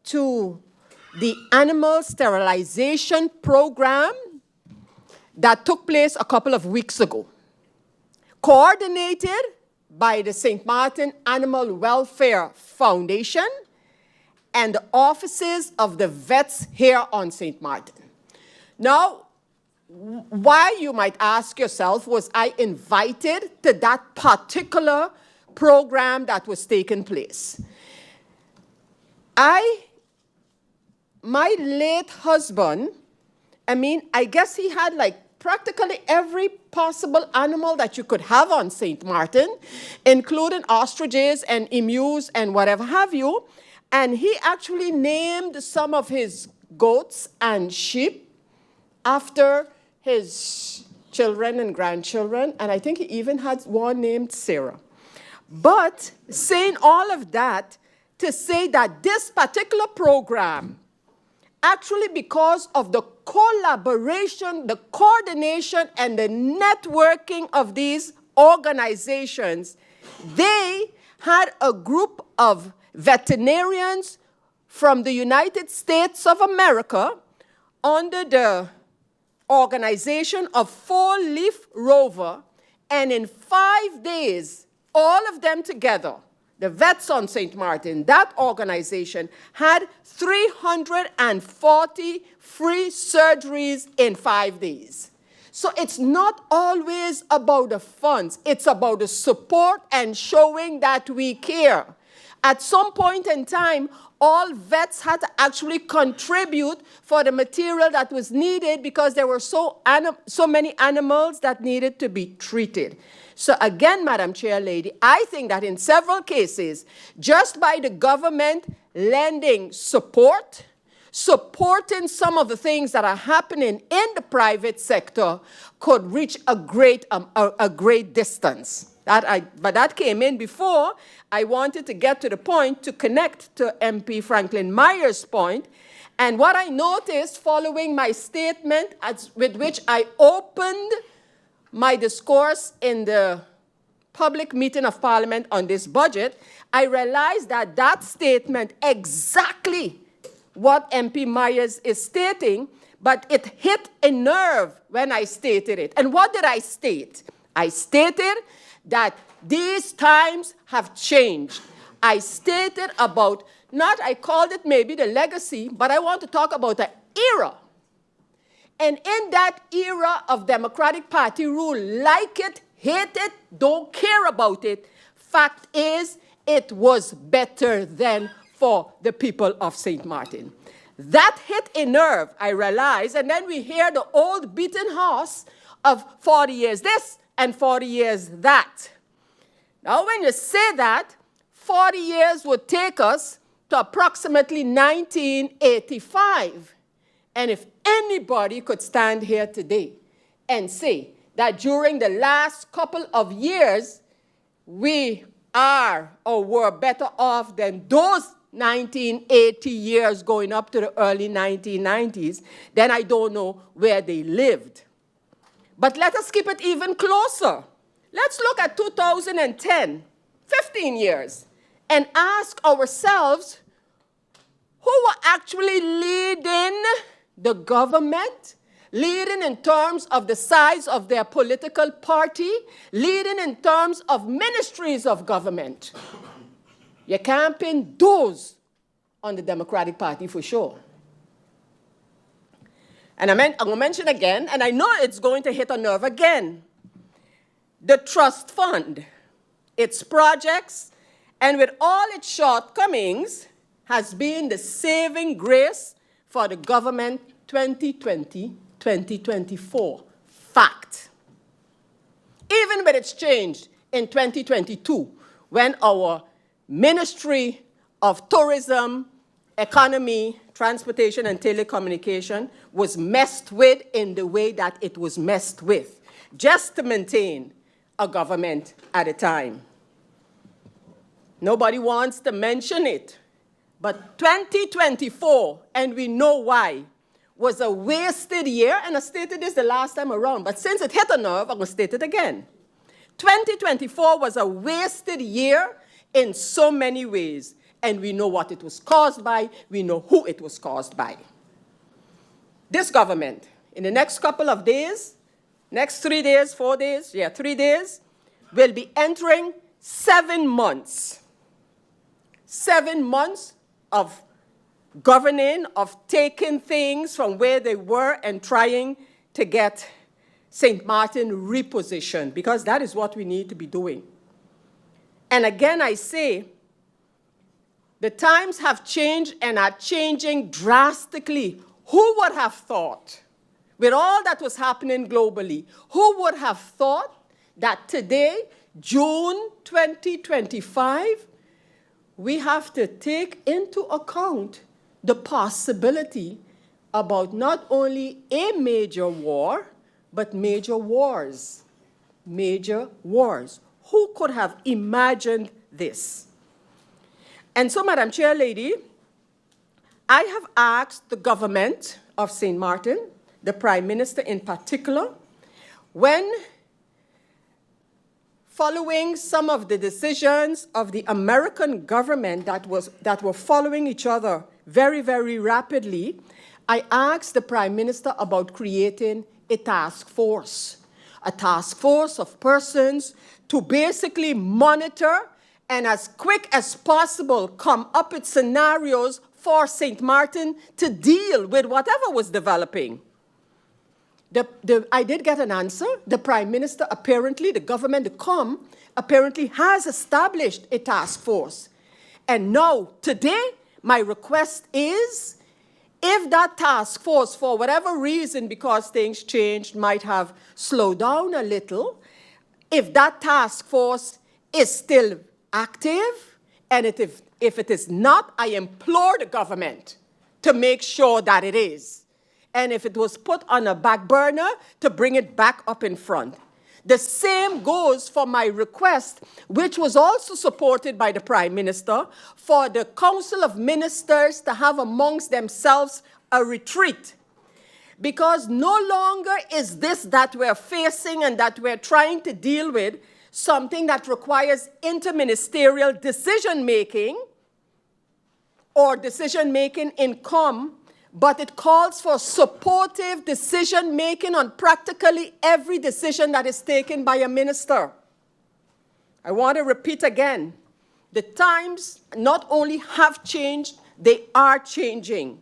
to the animal sterilization program that took place a couple of weeks ago, coordinated by the St. Maarten Animal Welfare Foundation and the offices of the vets here on St. Maarten. Now, why, you might ask yourself, was I invited to that particular program that was taking place? My late husband, I guess he had like practically every possible animal that you could have on St. Maarten, including ostriches and emus and whatever have you. And he actually named some of his goats and sheep after his children and grandchildren. And I think he even had one named Sarah. But saying all of that to say that this particular program, actually because of the collaboration, the coordination, and the networking of these organizations, they had a group of veterinarians from the United States of America under the organization of Four Leaf Rover, and in 5 days, all of them together, the Vets on St. Maarten, that organization had 340 free surgeries in 5 days. So it's not always about the funds. It's about the support and showing that we care. At some point in time, all vets had to actually contribute for the material that was needed because there were so many animals that needed to be treated. So again, Madam Chair Lady, I think that in several cases, just by the government lending support, supporting some of the things that are happening in the private sector could reach a great distance. But that came in before I wanted to get to the point to connect to MP Franklin Meyers' point. And what I noticed following my statement with which I opened my discourse in the public meeting of Parliament on this budget, I realized that that statement, exactly what MP Meyers is stating, but it hit a nerve when I stated it. And what did I state? I stated that these times have changed. I stated about, I called it maybe the legacy, but I want to talk about the era. And in that era of Democratic Party rule, like it, hate it, don't care about it, fact is, it was better than for the people of St. Maarten. That hit a nerve, I realized, and then we hear the old beaten horse of 40 years this and 40 years that. Now, when you say that, 40 years would take us to approximately 1985. And if anybody could stand here today and say that during the last couple of years, we are or were better off than those 1980 years going up to the early 1990s, then I don't know where they lived. But let us keep it even closer. Let's look at 2010, 15 years, and ask ourselves who were actually leading the government, leading in terms of the size of their political party, leading in terms of ministries of government. You can't pin those on the Democratic Party for sure. And I'm going to mention again, and I know it's going to hit a nerve again, the trust fund, its projects, and with all its shortcomings, has been the saving grace for the government 2020-2024. Fact. Even with its change in 2022, when our Ministry of Tourism, Economy, Transportation, and Telecommunication was messed with in the way that it was messed with, just to maintain a government at a time. Nobody wants to mention it, but 2024, and we know why, was a wasted year, and I stated this the last time around, but since it hit a nerve, I'm going to state it again. 2024 was a wasted year in so many ways, and we know what it was caused by, we know who it was caused by. This government, in the next couple of days, next 3 days, 4 days, 3 days, will be entering 7 months. 7 months of governing, of taking things from where they were and trying to get St. Maarten repositioned, because that is what we need to be doing. And again, I say, the times have changed and are changing drastically. Who would have thought, with all that was happening globally, who would have thought that today, June 2025, we have to take into account the possibility about not only a major war, but major wars. Major wars. Who could have imagined this? And so, Madam Chair Lady, I have asked the government of St. Maarten, the Prime Minister in particular, when following some of the decisions of the American government that were following each other very, very rapidly, I asked the Prime Minister about creating a task force of persons to basically monitor and as quick as possible come up with scenarios for St. Maarten to deal with whatever was developing. I did get an answer. The Prime Minister apparently, the government, the COM, apparently has established a task force. And now, today, my request is, if that task force, for whatever reason, because things changed, might have slowed down a little, if that task force is still active, and if it is not, I implore the government to make sure that it is. And if it was put on a back burner, to bring it back up in front. The same goes for my request, which was also supported by the Prime Minister, for the Council of Ministers to have amongst themselves a retreat. Because no longer is this that we're facing and that we're trying to deal with something that requires interministerial decision-making or decision-making in COM, but it calls for supportive decision-making on practically every decision that is taken by a minister. I want to repeat again, the times not only have changed, they are changing.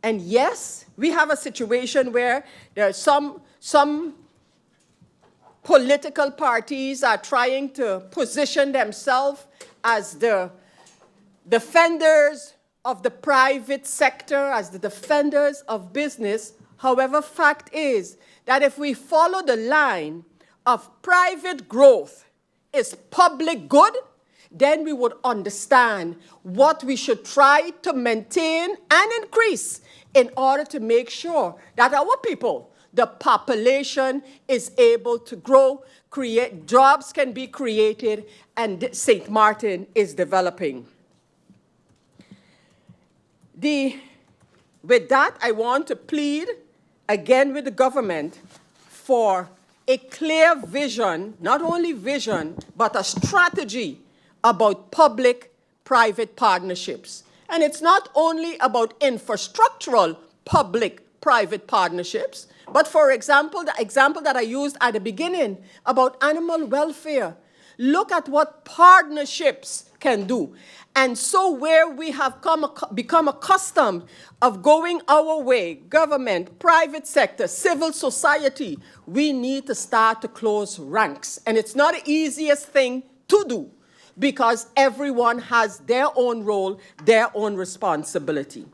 And yes, we have a situation where there are some political parties are trying to position themselves as the defenders of the private sector, as the defenders of business. However, fact is that if we follow the line of private growth is public good, then we would understand what we should try to maintain and increase in order to make sure that our people, the population, is able to grow, jobs can be created, and St. Maarten is developing. With that, I want to plead again with the government for a clear vision, not only vision, but a strategy about public-private partnerships. And it's not only about infrastructural public-private partnerships, but for example, the example that I used at the beginning about animal welfare. Look at what partnerships can do. And so where we have become accustomed of going our way, government, private sector, civil society, we need to start to close ranks. And it's not the easiest thing to do because everyone has their own role, their own responsibility.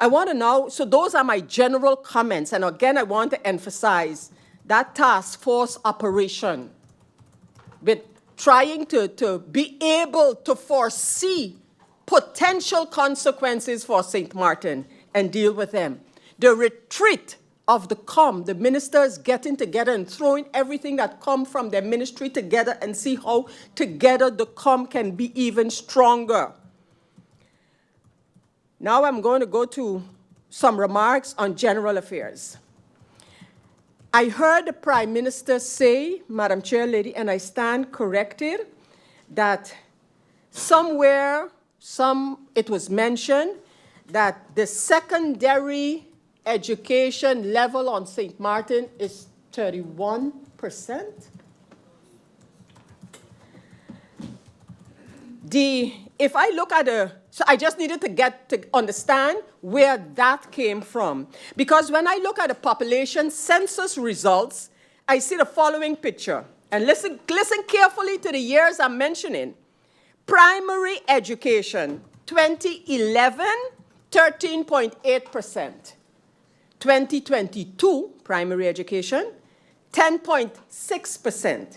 I want to now, so those are my general comments. And again, I want to emphasize that task force operation with trying to be able to foresee potential consequences for St. Maarten and deal with them. The retreat of the COM, the ministers getting together and throwing everything that comes from their ministry together and see how together the COM can be even stronger. Now I'm going to go to some remarks on general affairs. I heard the Prime Minister say, Madam Chair Lady, and I stand corrected, that it was mentioned that the secondary education level on St. Maarten is 31%. If I look at so I just needed to understand where that came from. Because when I look at the population census results, I see the following picture. And listen carefully to the years I'm mentioning. Primary education, 2011, 13.8%. 2022, primary education, 10.6%.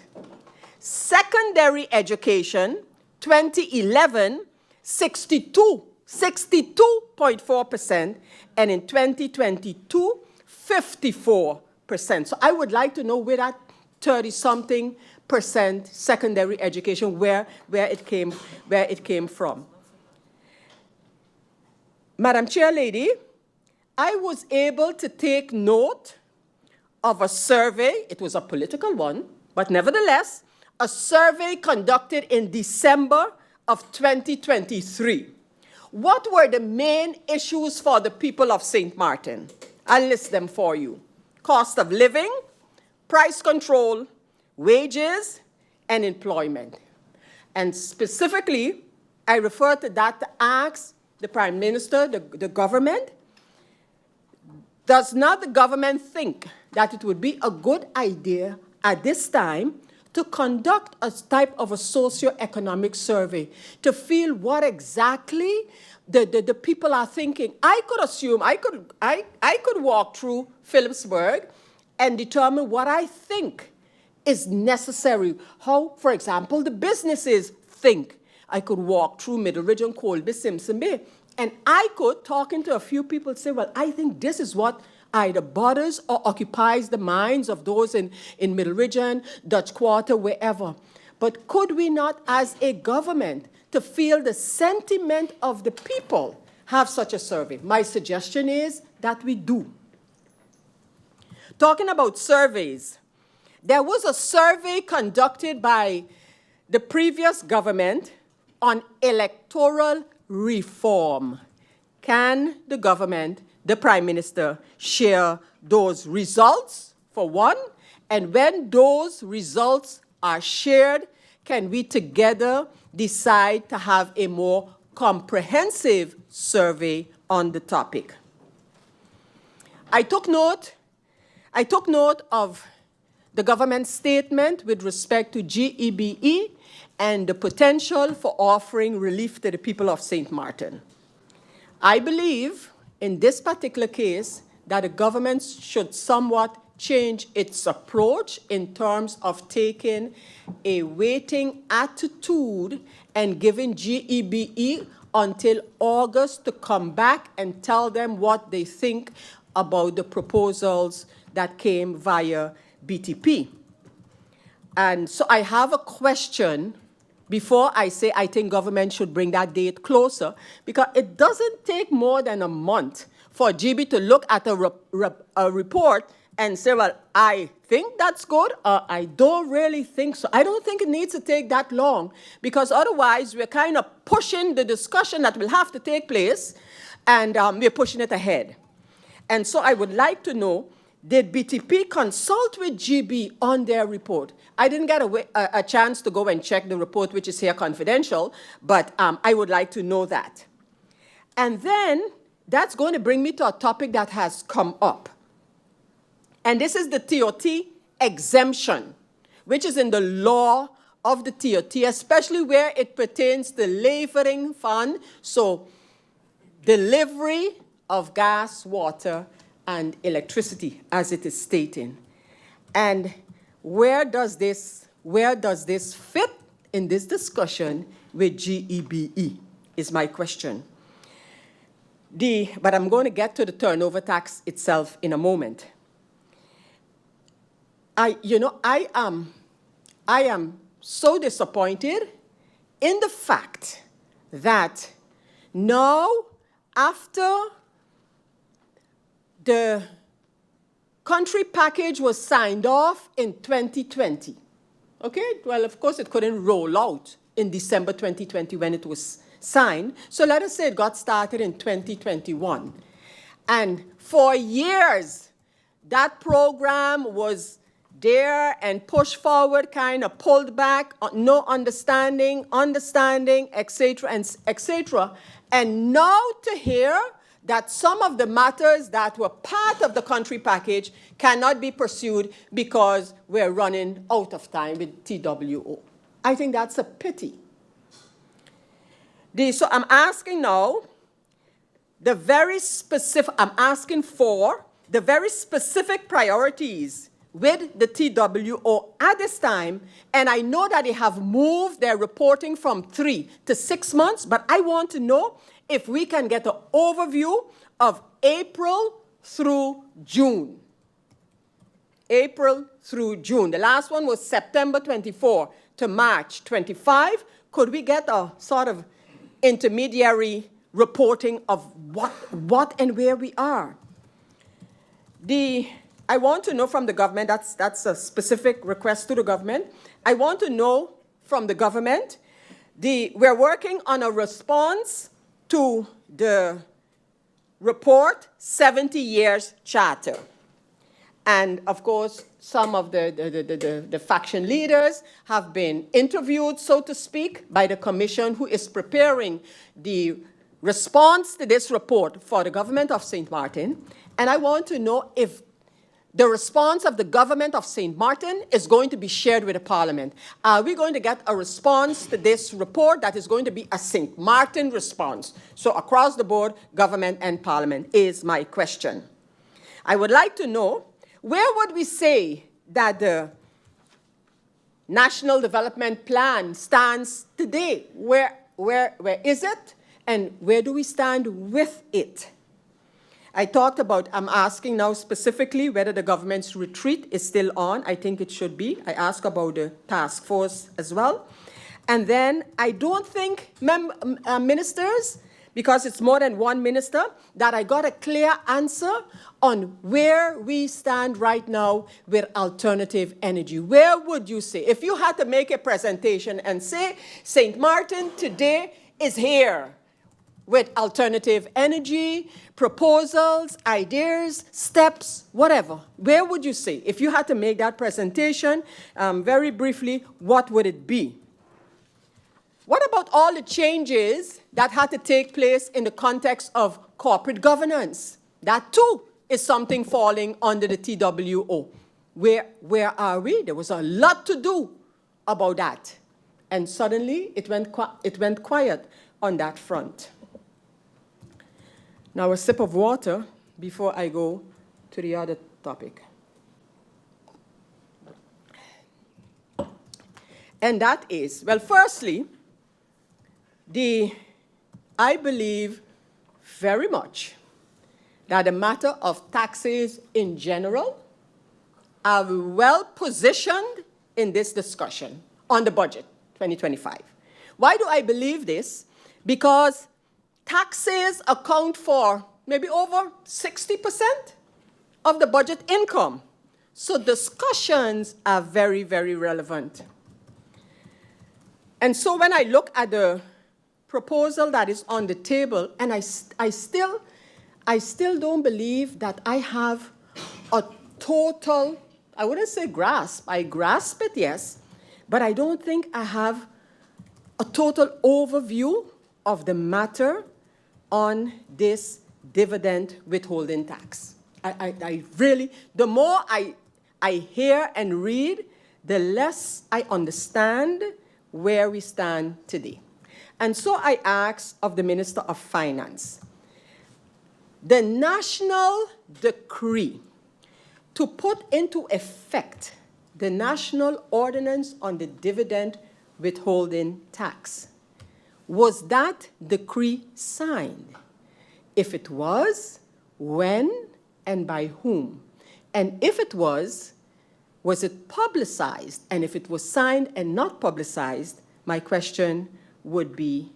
Secondary education, 2011, 62.4%, and in 2022, 54%. So I would like to know where that 30-something percent secondary education, where it came from. Madam Chair Lady, I was able to take note of a survey. It was a political one, but nevertheless, a survey conducted in December of 2023. What were the main issues for the people of St. Maarten? I'll list them for you. Cost of living, price control, wages, and employment. And specifically, I refer to that to ask the Prime Minister, the government, does not the government think that it would be a good idea at this time to conduct a type of a socio-economic survey to feel what exactly the people are thinking? I could assume, I could walk through Phillipsburg and determine what I think is necessary. How, for example, the businesses think. I could walk through Middle Ridge and Colby, Simpson Bay, and I could, talking to a few people, say, well, I think this is what either bothers or occupies the minds of those in Middle Region, Dutch Quarter, wherever. But could we not, as a government, to feel the sentiment of the people, have such a survey? My suggestion is that we do. Talking about surveys, there was a survey conducted by the previous government on electoral reform. Can the government, the Prime Minister, share those results, for one? And when those results are shared, can we together decide to have a more comprehensive survey on the topic? I took note of the government statement with respect to GEBE and the potential for offering relief to the people of St. Maarten. I believe in this particular case that the government should somewhat change its approach in terms of taking a waiting attitude and giving GEBE until August to come back and tell them what they think about the proposals that came via BTP. And so I have a question before I say I think government should bring that date closer, because it doesn't take more than a month for GB to look at a report and say, well, I think that's good, or I don't really think so. I don't think it needs to take that long, because otherwise we're kind of pushing the discussion that will have to take place, and we're pushing it ahead. And so I would like to know, did BTP consult with GB on their report? I didn't get a chance to go and check the report, which is here confidential, but I would like to know that. And then that's going to bring me to a topic that has come up. And this is the TOT exemption, which is in the law of the TOT, especially where it pertains to laboring fund, so delivery of gas, water, and electricity, as it is stating. And where does this fit in this discussion with GEBE is my question. But I'm going to get to the turnover tax itself in a moment. I am so disappointed in the fact that now, after the country package was signed off in 2020. Okay, well, of course, it couldn't roll out in December 2020 when it was signed. So let us say it got started in 2021. And for years, that program was there and push forward, kind of pulled back, no understanding, etc., and etc. And now to hear that some of the matters that were part of the country package cannot be pursued because we're running out of time with TWO. I think that's a pity. So I'm asking now, I'm asking for the very specific priorities with the TWO at this time, and I know that they have moved their reporting from 3 to 6 months, but I want to know if we can get an overview of April through June. April through June. The last one was September 24 to March 25. Could we get a sort of intermediary reporting of what and where we are? I want to know from the government, that's a specific request to the government. I want to know from the government, we're working on a response to the report 70 Years Charter. And of course, some of the faction leaders have been interviewed, so to speak, by the commission who is preparing the response to this report for the government of St. Martin. And I want to know if the response of the government of St. Martin is going to be shared with the Parliament. Are we going to get a response to this report that is going to be a St. Martin response? So across the board, government and Parliament is my question. I would like to know, where would we say that the National Development Plan stands today? Where is it? And where do we stand with it? I talked about, I'm asking now specifically whether the government's retreat is still on. I think it should be. I asked about the task force as well. And then I don't think ministers, because it's more than one minister, that I got a clear answer on where we stand right now with alternative energy. Where would you say, if you had to make a presentation and say, St. Martin today is here with alternative energy, proposals, ideas, steps, whatever. Where would you say? If you had to make that presentation, very briefly, what would it be? What about all the changes that had to take place in the context of corporate governance? That too is something falling under the TWO. Where are we? There was a lot to do about that. And suddenly it went quiet on that front. Now a sip of water before I go to the other topic. And that is, well, firstly, I believe very much that the matter of taxes in general are well positioned in this discussion on the budget 2025. Why do I believe this? Because taxes account for maybe over 60% of the budget income. So discussions are very, very relevant. And so when I look at the proposal that is on the table, and I still don't believe that I have a total, I wouldn't say grasp. I grasp it, yes, but I don't think I have a total overview of the matter on this dividend withholding tax. I really, the more I hear and read, the less I understand where we stand today. And so I ask of the Minister of Finance, the national decree to put into effect the national ordinance on the dividend withholding tax. Was that decree signed? If it was, when and by whom? And if it was it publicized? And if it was signed and not publicized, my question would be,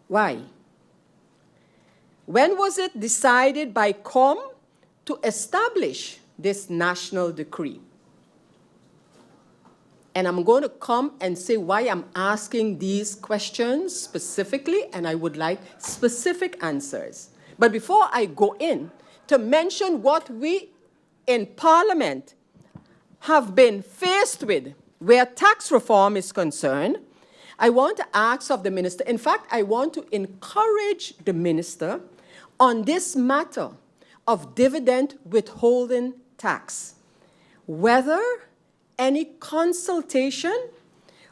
why? When was it decided by COM to establish this national decree? And I'm going to come and say why I'm asking these questions specifically, and I would like specific answers. But before I go in, to mention what we in Parliament have been faced with where tax reform is concerned, I want to ask of the minister, in fact, I want to encourage the minister on this matter of dividend withholding tax, whether any consultation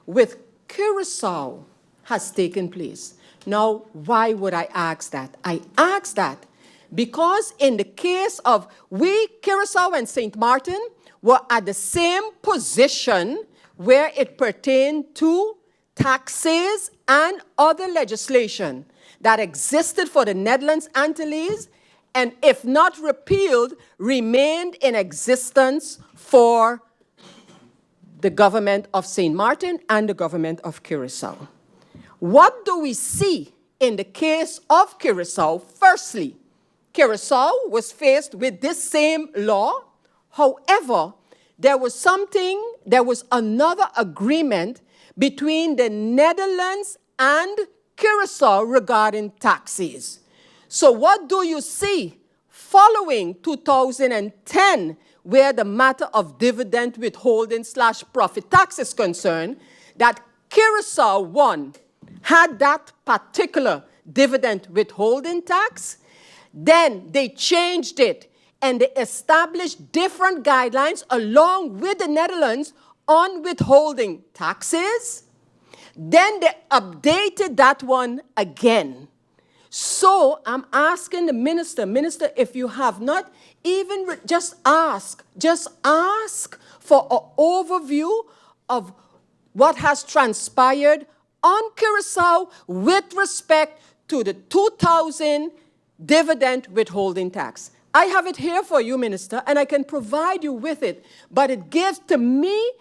with Curacao has taken place. Now, why would I ask that? I ask that because in the case of Curacao and St. Martin were at the same position where it pertained to taxes and other legislation that existed for the Netherlands Antilles, and if not repealed, remained in existence for the government of St. Martin and the government of Curacao. What do we see in the case of Curacao? Firstly, Curacao was faced with this same law. However, there was another agreement between the Netherlands and Curacao regarding taxes. So what do you see following 2010, where the matter of dividend withholding / profit tax is concerned, that Curacao, one, had that particular dividend withholding tax, then they changed it and they established different guidelines along with the Netherlands on withholding taxes. Then they updated that one again. So I'm asking the minister, if you have not even, just ask for an overview of what has transpired on Curacao with respect to the 2000 dividend withholding tax. I have it here for you, Minister, and I can provide you with it. But it gives to me,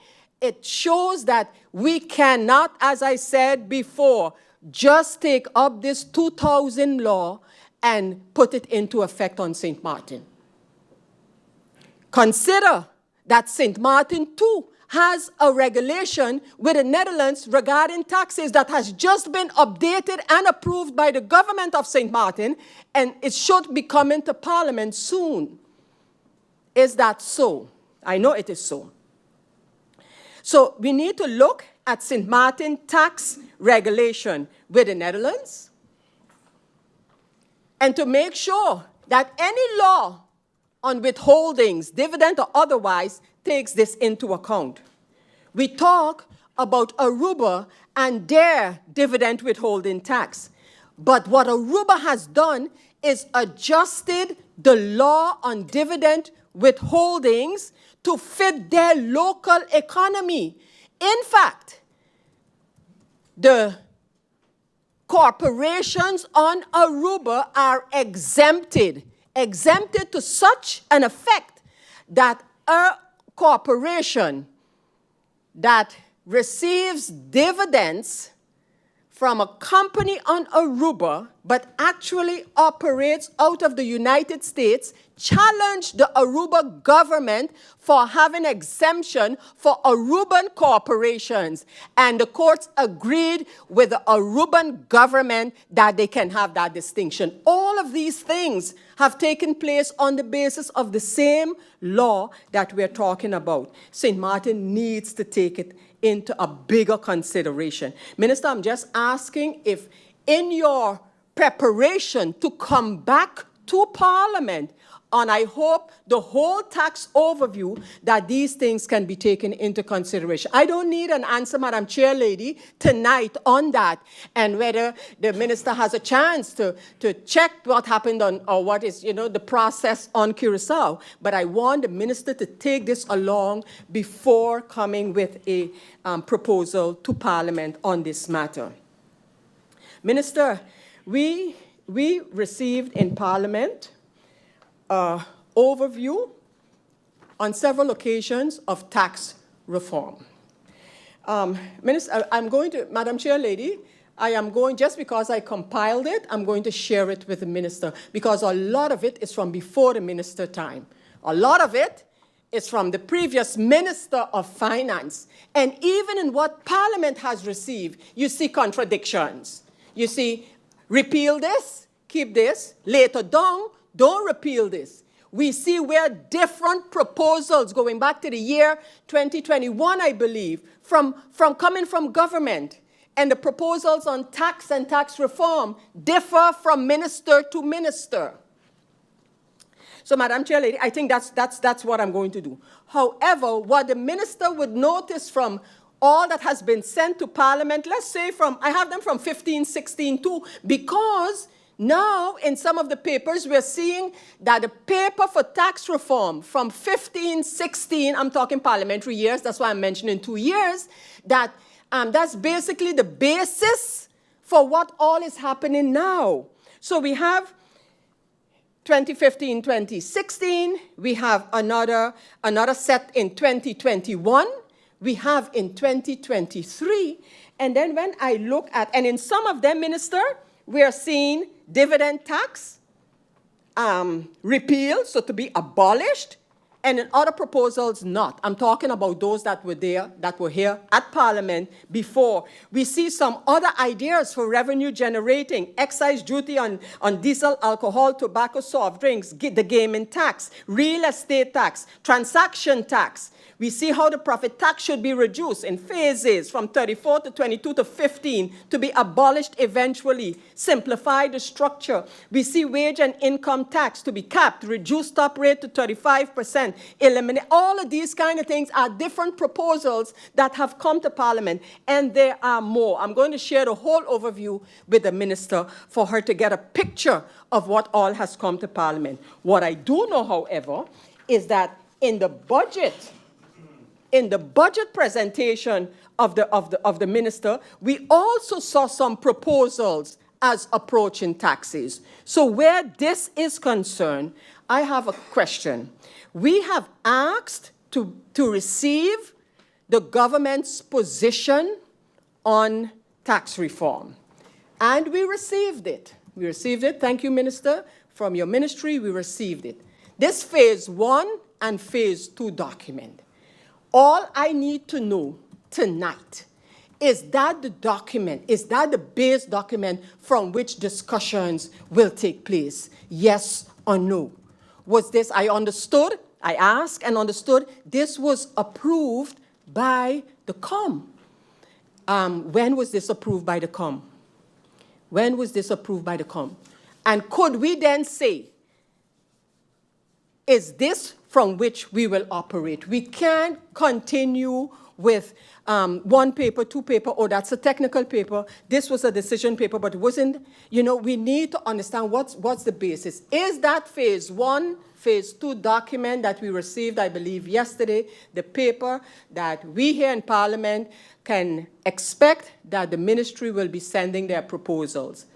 it shows that we cannot, as I said before, just take up this 2000 law and put it into effect on St. Martin. Consider that St. Martin, too, has a regulation with the Netherlands regarding taxes that has just been updated and approved by the government of St. Martin, and it should be coming to Parliament soon. Is that so? I know it is so. So we need to look at St. Martin tax regulation with the Netherlands and to make sure that any law on withholdings, dividend or otherwise, takes this into account. We talk about Aruba and their dividend withholding tax. But what Aruba has done is adjusted the law on dividend withholdings to fit their local economy. In fact, the corporations on Aruba are exempted to such an effect that a corporation that receives dividends from a company on Aruba but actually operates out of the United States challenged the Aruba government for having exemption for Aruban corporations. And the courts agreed with the Aruban government that they can have that distinction. All of these things have taken place on the basis of the same law that we're talking about. St. Martin needs to take it into a bigger consideration. Minister, I'm just asking if in your preparation to come back to Parliament, and I hope the whole tax overview, that these things can be taken into consideration. I don't need an answer, Madam Chair Lady, tonight on that, and whether the minister has a chance to check what happened on, or what is, the process on Curacao. But I want the minister to take this along before coming with a proposal to Parliament on this matter. Minister, we received in Parliament overview on several occasions of tax reform. Minister, Madam Chair Lady, I am going, just because I compiled it, I'm going to share it with the minister, because a lot of it is from before the minister time. A lot of it is from the previous Minister of Finance. And even in what Parliament has received, you see contradictions. You see, repeal this, keep this, later down, don't repeal this. we see where different proposals, going back to the year 2021, I believe, coming from government, and the proposals on tax and tax reform differ from minister to minister. So, Madam Chair Lady, I think that's what I'm going to do. However, what the minister would notice from all that has been sent to Parliament, let's say I have them from 15, 16 too, because now in some of the papers we're seeing that the paper for tax reform from 15, 16, I'm talking parliamentary years, that's why I'm mentioning 2 years, that's basically the basis for what all is happening now. So we have 2015, 2016, we have another set in 2021, we have in 2023, and then when I look at, and in some of them, Minister, we are seeing dividend tax repealed, so to be abolished, and in other proposals not. I'm talking about those that were here at Parliament before. We see some other ideas for revenue generating, excise duty on diesel, alcohol, tobacco, soft drinks, the gaming tax, real estate tax, transaction tax. We see how the profit tax should be reduced in phases from 34 to 22 to 15 to be abolished eventually, simplify the structure. We see wage and income tax to be capped, reduced top rate to 35%, eliminate. All of these kind of things are different proposals that have come to Parliament, and there are more. I'm going to share the whole overview with the Minister for her to get a picture of what all has come to Parliament. What I do know, however, is that in the budget presentation of the minister, we also saw some proposals as approaching taxes. So where this is concerned, I have a question. We have asked to receive the government's position on tax reform, and we received it. We received it. Thank you, Minister. From your ministry, we received it. This phase 1 and phase 2 document. All I need to know tonight is that the document, is that the base document from which discussions will take place? Yes or no? Was this, I asked and understood, this was approved by the COM. When was this approved by the COM? When was this approved by the COM? And could we then say, is this from which we will operate? We can't continue with 1 paper, 2 paper, oh, that's a technical paper. This was a decision paper, but it wasn't, we need to understand what's the basis. Is that phase 1, phase 2 document that we received, I believe, yesterday, the paper that we here in Parliament can expect that the ministry will be sending their proposals?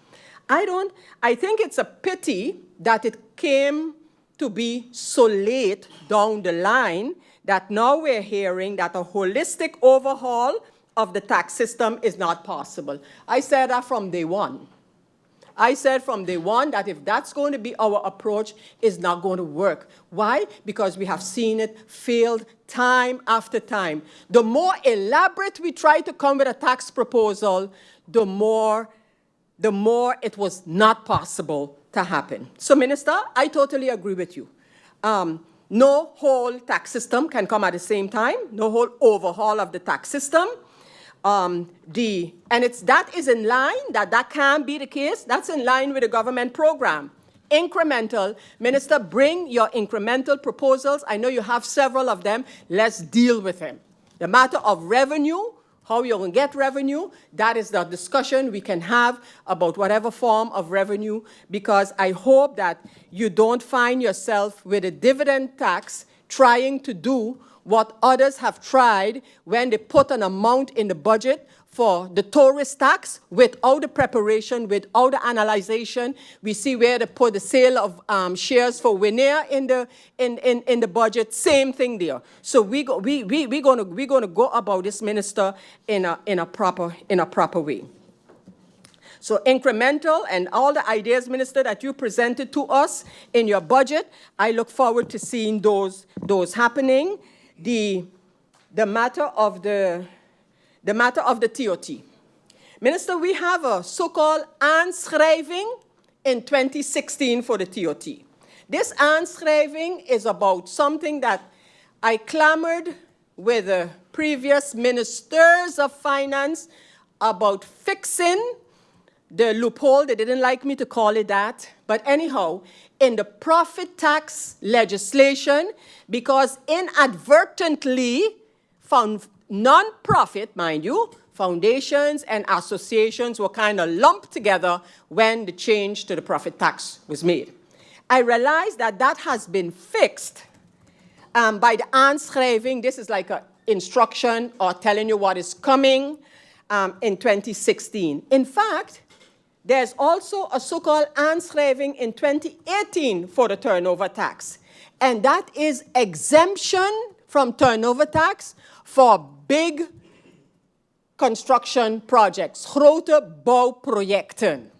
I think it's a pity that it came to be so late down the line that now we're hearing that a holistic overhaul of the tax system is not possible. I said that from day one. I said from day one that if that's going to be our approach, it's not going to work. Why? Because we have seen it failed time after time. The more elaborate we try to come with a tax proposal, the more it was not possible to happen. So, Minister, I totally agree with you. No whole tax system can come at the same time, no whole overhaul of the tax system. That is in line, that can be the case. That's in line with the government program. Incremental. Minister, bring your incremental proposals. I know you have several of them. Let's deal with them. The matter of revenue, how you're going to get revenue, that is the discussion we can have about whatever form of revenue, because I hope that you don't find yourself with a dividend tax trying to do what others have tried when they put an amount in the budget for the tourist tax without the preparation, without the analyzation. We see where they put the sale of shares for Winair in the budget. Same thing there. So we're gonna go about this, Minister, in a proper way. So incremental and all the ideas, Minister, that you presented to us in your budget, I look forward to seeing those happening. The matter of the TOT. Minister, we have a so-called aanschrijving in 2016 for the TOT. This aanschrijving is about something that I clamored with the previous ministers of finance about fixing the loophole. They didn't like me to call it that. But anyhow, in the profit tax legislation, because inadvertently found non-profit, mind you, foundations and associations were kind of lumped together when the change to the profit tax was made. I realized that that has been fixed by the aanschrijving. This is like an instruction or telling you what is coming in 2016. In fact, there's also a so-called aanschrijving in 2018 for the turnover tax. And that is exemption from turnover tax for big construction projects, grote bouwprojecten.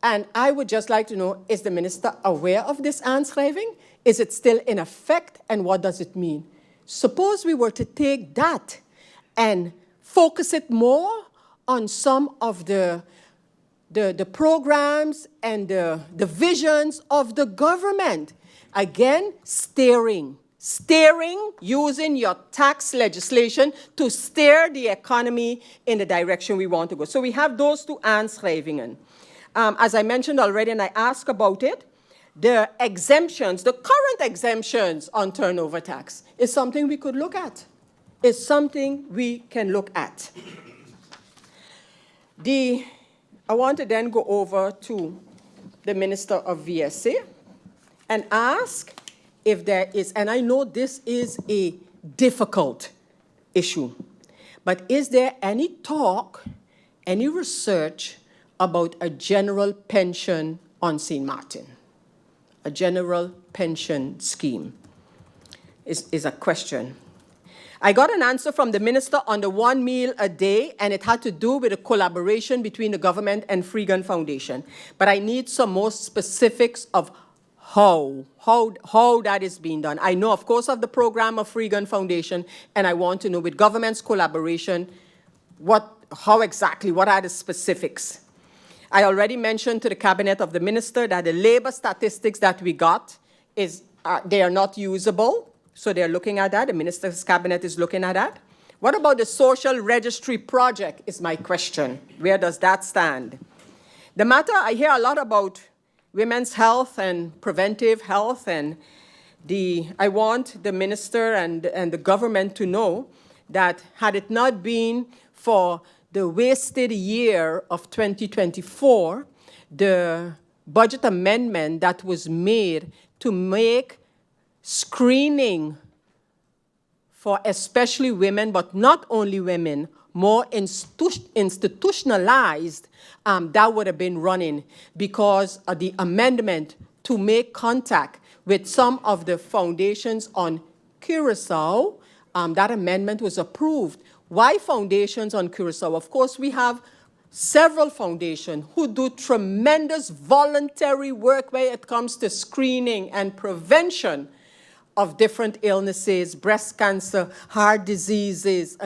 And I would just like to know, is the minister aware of this aanschrijving? Is it still in effect, and what does it mean? Suppose we were to take that and focus it more on some of the programs and the visions of the government. Again, steering using your tax legislation to steer the economy in the direction we want to go. So we have those two aanschrijvingen. As I mentioned already, and I asked about it, the exemptions, the current exemptions on turnover tax is something we could look at. Is something we can look at. I want to then go over to the Minister of VSA and ask if there is, and I know this is a difficult issue, but is there any talk, any research about a general pension on St. Maarten? A general pension scheme is a question. I got an answer from the minister on the 1 meal a day, and it had to do with a collaboration between the government and Free Gun Foundation. But I need some more specifics of how that is being done. I know, of course, of the program of Free Gun Foundation, and I want to know with government's collaboration, how exactly, what are the specifics? I already mentioned to the cabinet of the minister that the labor statistics that we got, they are not usable. So they're looking at that. The minister's cabinet is looking at that. What about the social registry project is my question. Where does that stand? The matter, I hear a lot about women's health and preventive health, and I want the minister and the government to know that had it not been for the wasted year of 2024, the budget amendment that was made to make screening for especially women, but not only women, more institutionalized, that would have been running because of the amendment to make contact with some of the foundations on Curacao. That amendment was approved. Why foundations on Curacao? Of course, we have several foundations who do tremendous voluntary work when it comes to screening and prevention of different illnesses, breast cancer, heart diseases,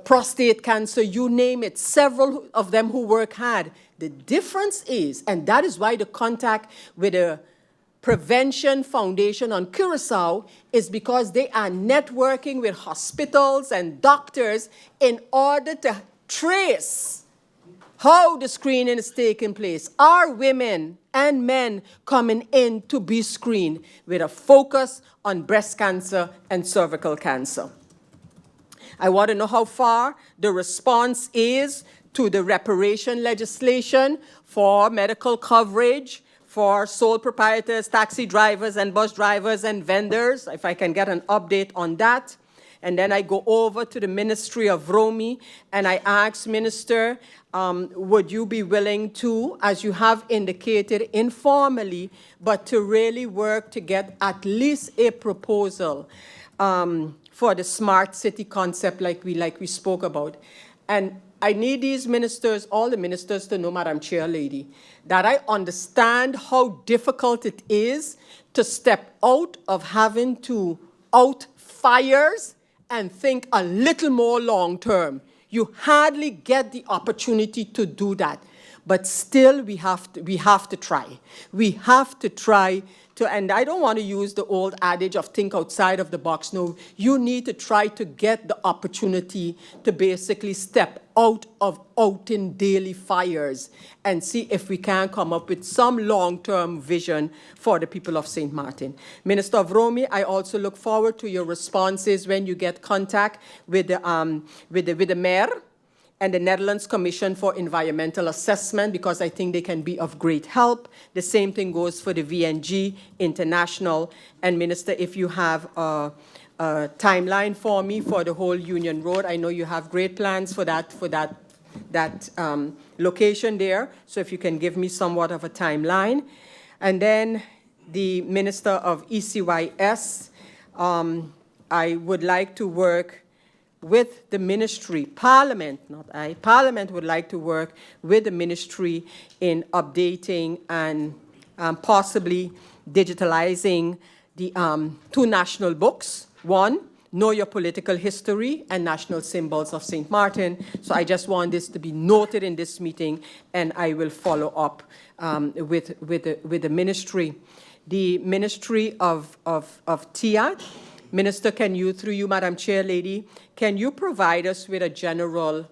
prostate cancer, you name it, several of them who work hard. The difference is, and that is why the contact with the Prevention Foundation on Curacao is because they are networking with hospitals and doctors in order to trace how the screening is taking place. Are women and men coming in to be screened with a focus on breast cancer and cervical cancer? I want to know how far the response is to the reparation legislation for medical coverage for sole proprietors, taxi drivers, and bus drivers and vendors, if I can get an update on that. And then I go over to the Ministry of Romy, and I ask, Minister, would you be willing to, as you have indicated informally, but to really work to get at least a proposal for the smart city concept like we spoke about. And I need these ministers, all the ministers, to know, Madam Chair Lady, that I understand how difficult it is to step out of having to out fires and think a little more long term. You hardly get the opportunity to do that. But still, we have to try. We have to try to, and I don't want to use the old adage of think outside of the box. No, you need to try to get the opportunity to basically step out in daily fires and see if we can come up with some long-term vision for the people of St. Maarten. Minister of Romy, I also look forward to your responses when you get contact with the mayor and the Netherlands Commission for Environmental Assessment, because I think they can be of great help. The same thing goes for the VNG International. And Minister, if you have a timeline for me for the whole Union Road, I know you have great plans for that location there. So if you can give me somewhat of a timeline. And then the Minister of ECYS, I would like to work with the ministry, Parliament, not I, Parliament would like to work with the ministry in updating and possibly digitalizing the two national books. One, Know Your Political History and National Symbols of St. Maarten. So I just want this to be noted in this meeting, and I will follow up with the ministry. The Ministry of TIAT, Minister, can you, through you, Madam Chair Lady, can you provide us with a general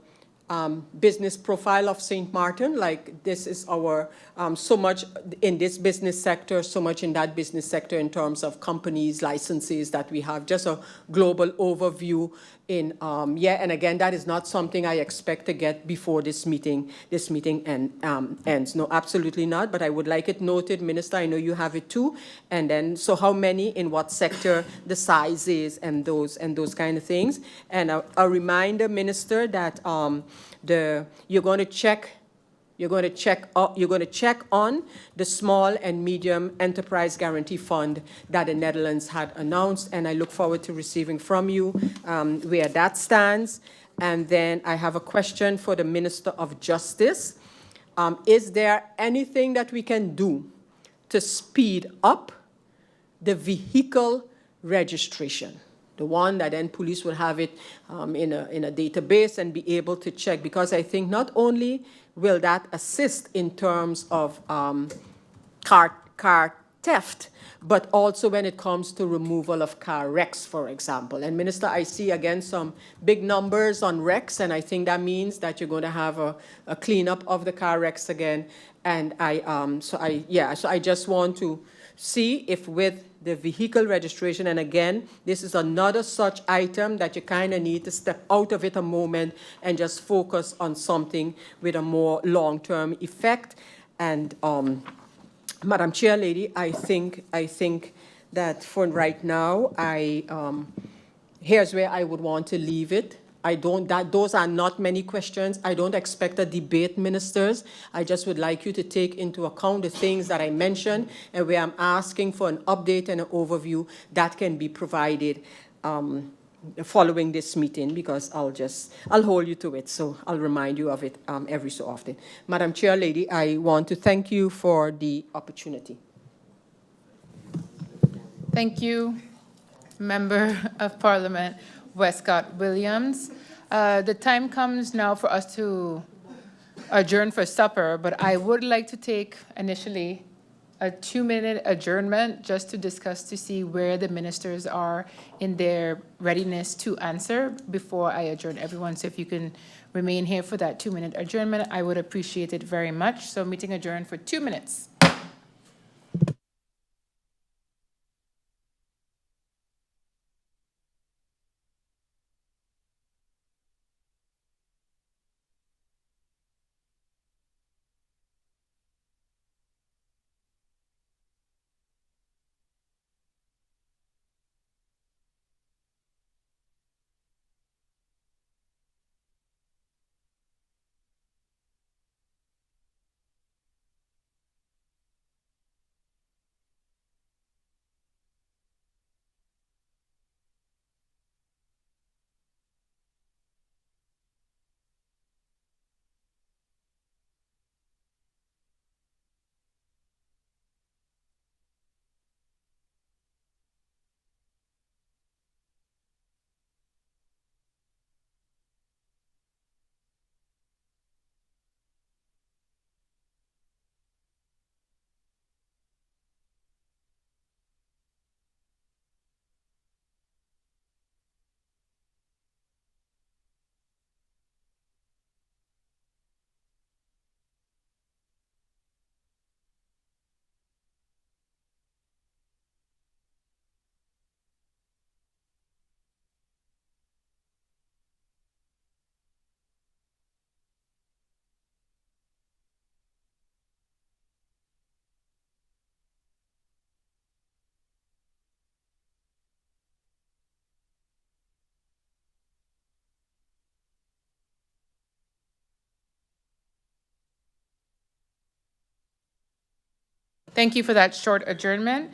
business profile of St. Maarten? Like, this is our, so much in this business sector, so much in that business sector in terms of companies, licenses that we have, just a global overview in, and again, that is not something I expect to get before this meeting ends. No, absolutely not, but I would like it noted, Minister, I know you have it too, and then, so how many, in what sector, the size is, and those kind of things. And a reminder, Minister, that you're going to check on the small and medium enterprise guarantee fund that the Netherlands had announced, and I look forward to receiving from you where that stands. And then I have a question for the Minister of Justice. Is there anything that we can do to speed up the vehicle registration? The one that then police will have it in a database and be able to check, because I think not only will that assist in terms of car theft, but also when it comes to removal of car wrecks, for example. And Minister, I see again some big numbers on wrecks, and I think that means that you're going to have a cleanup of the car wrecks again. And so I just want to see if with the vehicle registration, and again, this is another such item that you kind of need to step out of it a moment and just focus on something with a more long-term effect. And Madam Chair Lady, I think that for right now, here's where I would want to leave it. Those are not many questions. I don't expect a debate, ministers. I just would like you to take into account the things that I mentioned, and where I'm asking for an update and an overview that can be provided following this meeting, because I'll hold you to it, so I'll remind you of it every so often. Madam Chair Lady, I want to thank you for the opportunity. Thank you, Member of Parliament Wescott-Williams. The time comes now for us to adjourn for supper, but I would like to take initially a 2-minute adjournment just to discuss, to see where the ministers are in their readiness to answer before I adjourn everyone. So if you can remain here for that 2-minute adjournment, I would appreciate it very much. So meeting adjourned for 2 minutes. Thank you for that short adjournment.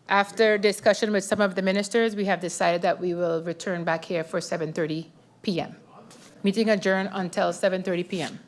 After discussion with some of the ministers, we have decided that we will return back here for 7:30 p.m. Meeting adjourned until 7:30 p.m.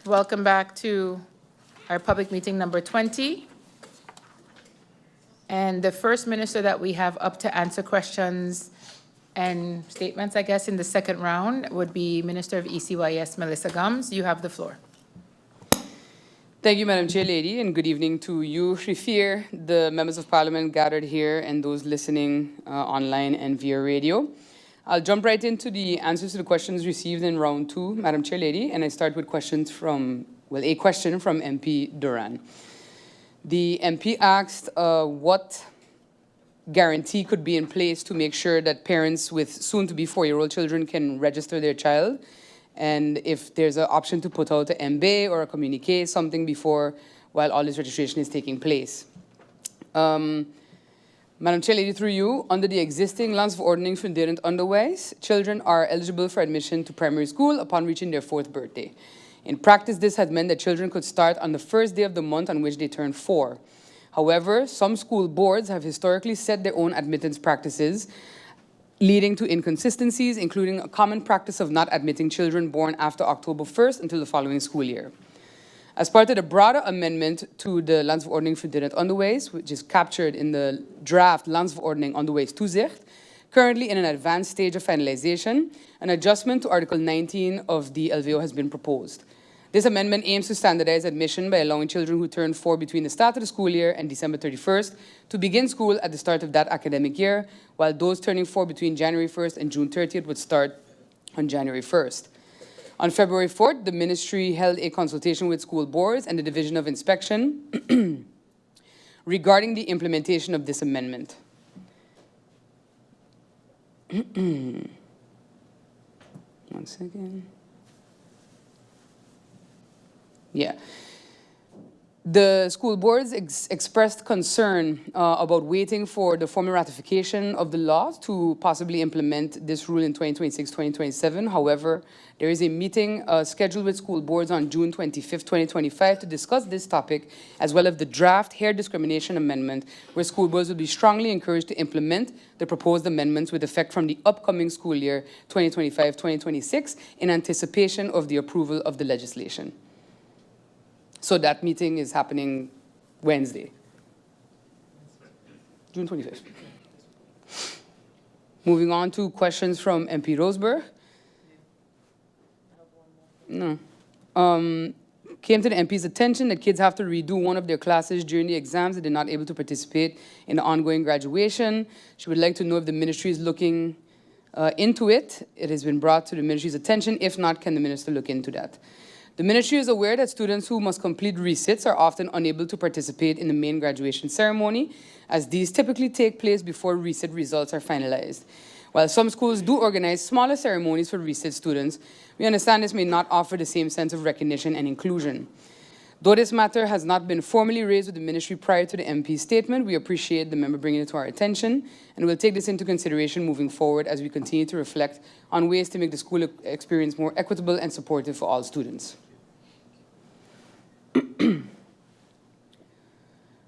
Welcome back to our public meeting number 20. And the first minister that we have up to answer questions and statements, I guess, in the second round would be Minister of ECYS, Melissa Gums. You have the floor. Thank you, Madam Chair Lady, and good evening to you, Shafir, the members of Parliament gathered here, and those listening online and via radio. I'll jump right into the answers to the questions received in round 2, Madam Chair Lady, and I start with questions from, well, a question from MP Duran. The MP asked what guarantee could be in place to make sure that parents with soon-to-be 4-year-old children can register their child, and if there's an option to put out an MBA or a communique, something before, while all this registration is taking place. Madam Chair Lady, through you, under the existing Landsverordening voor onderwijs, children are eligible for admission to primary school upon reaching their 4th birthday. In practice, this has meant that children could start on the first day of the month on which they turn 4. However, some school boards have historically set their own admittance practices, leading to inconsistencies, including a common practice of not admitting children born after October 1st until the following school year. As part of the broader amendment to the Landsverordening voor onderwijs, which is captured in the draft Landsverordening onderwijstoezicht, currently in an advanced stage of finalization, an adjustment to Article 19 of the LVO has been proposed. This amendment aims to standardize admission by allowing children who turn 4 between the start of the school year and December 31st to begin school at the start of that academic year, while those turning 4 between January 1st and June 30th would start on January 1st. On February 4th, the ministry held a consultation with school boards and the Division of Inspection regarding the implementation of this amendment. One second. Yeah. The school boards expressed concern about waiting for the formal ratification of the law to possibly implement this rule in 2026-2027. However, there is a meeting scheduled with school boards on June 25th, 2025 to discuss this topic, as well as the draft hair discrimination amendment, where school boards will be strongly encouraged to implement the proposed amendments with effect from the upcoming school year 2025-2026 in anticipation of the approval of the legislation. So that meeting is happening Wednesday, June 25th. Moving on to questions from MP Roseberg. No. Came to the MP's attention that kids have to redo one of their classes during the exams and they're not able to participate in the ongoing graduation. She would like to know if the ministry is looking into it. It has been brought to the ministry's attention. If not, can the minister look into that? The ministry is aware that students who must complete resits are often unable to participate in the main graduation ceremony, as these typically take place before resit results are finalized. While some schools do organize smaller ceremonies for resit students, we understand this may not offer the same sense of recognition and inclusion. Though this matter has not been formally raised with the ministry prior to the MP's statement, we appreciate the member bringing it to our attention, and we'll take this into consideration moving forward as we continue to reflect on ways to make the school experience more equitable and supportive for all students.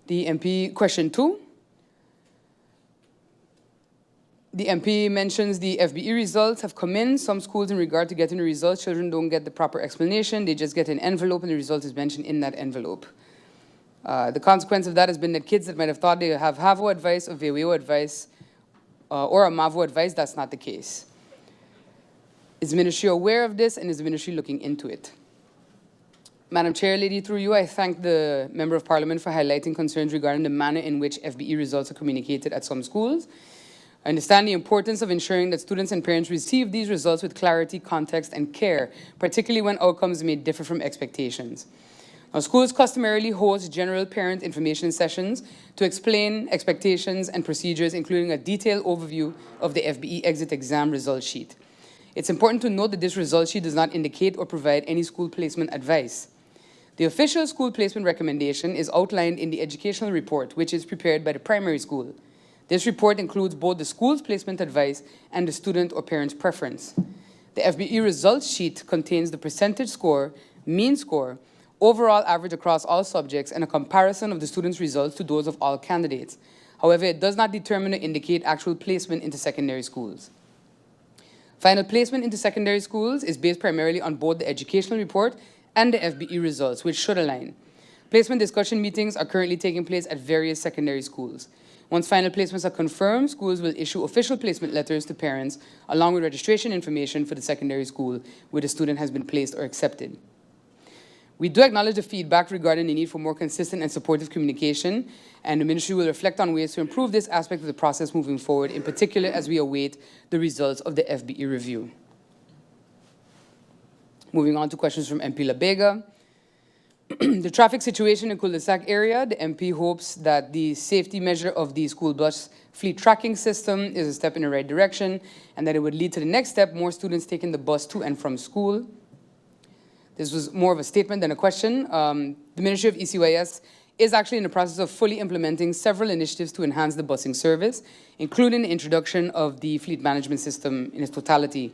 The MP, question 2. The MP mentions the FBE results have come in. Some schools, in regard to getting the results, children don't get the proper explanation. They just get an envelope and the result is mentioned in that envelope. The consequence of that has been that kids that might have thought they have HAVO advice or VWO advice or a MAVO advice, that's not the case. Is the ministry aware of this, and is the ministry looking into it? Madam Chair, Lady, through you, I thank the Member of Parliament for highlighting concerns regarding the manner in which FBE results are communicated at some schools. I understand the importance of ensuring that students and parents receive these results with clarity, context, and care, particularly when outcomes may differ from expectations. Now, schools customarily host general parent information sessions to explain expectations and procedures, including a detailed overview of the FBE exit exam result sheet. It's important to note that this result sheet does not indicate or provide any school placement advice. The official school placement recommendation is outlined in the educational report, which is prepared by the primary school. This report includes both the school's placement advice and the student or parent's preference. The FBE results sheet contains the percentage score, mean score, overall average across all subjects, and a comparison of the student's results to those of all candidates. However, it does not determine or indicate actual placement into secondary schools. Final placement into secondary schools is based primarily on both the educational report and the FBE results, which should align. Placement discussion meetings are currently taking place at various secondary schools. Once final placements are confirmed, schools will issue official placement letters to parents along with registration information for the secondary school where the student has been placed or accepted. We do acknowledge the feedback regarding the need for more consistent and supportive communication, and the ministry will reflect on ways to improve this aspect of the process moving forward, in particular as we await the results of the FBE review. Moving on to questions from MP Labega. The traffic situation in cul-de-sac area, the MP hopes that the safety measure of the school bus fleet tracking system is a step in the right direction, and that it would lead to the next step, more students taking the bus to and from school. This was more of a statement than a question. The Ministry of ECYS is actually in the process of fully implementing several initiatives to enhance the busing service, including the introduction of the fleet management system in its totality.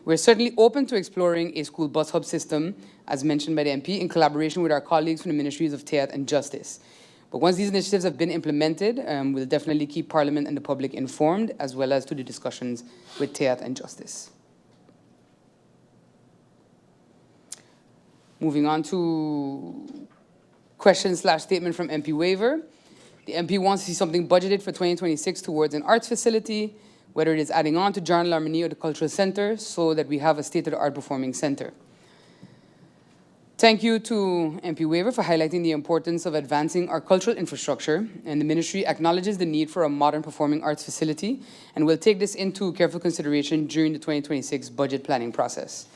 We're certainly open to exploring a school bus hub system, as mentioned by the MP, in collaboration with our colleagues from the Ministries of TEAT and Justice. But once these initiatives have been implemented, we'll definitely keep Parliament and the public informed, as well as to the discussions with TEAT and Justice. Moving on to question/statement from MP Waiver. The MP wants to see something budgeted for 2026 towards an arts facility, whether it is adding on to John Larmini or the Cultural Center, so that we have a state-of-the-art performing center. Thank you to MP Waiver for highlighting the importance of advancing our cultural infrastructure, and the ministry acknowledges the need for a modern performing arts facility and will take this into careful consideration during the 2026 budget planning process.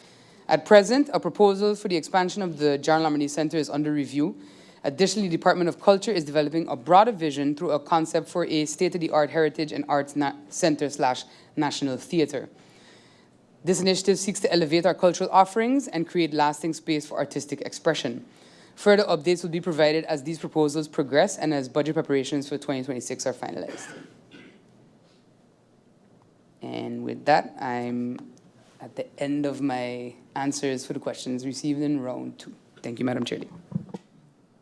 At present, a proposal for the expansion of the John Larmini Center is under review. Additionally, the Department of Culture is developing a broader vision through a concept for a state-of-the-art heritage and arts center/national theater. This initiative seeks to elevate our cultural offerings and create lasting space for artistic expression. Further updates will be provided as these proposals progress and as budget preparations for 2026 are finalized. And with that, I'm at the end of my answers for the questions received in round 2. Thank you, Madam Chair.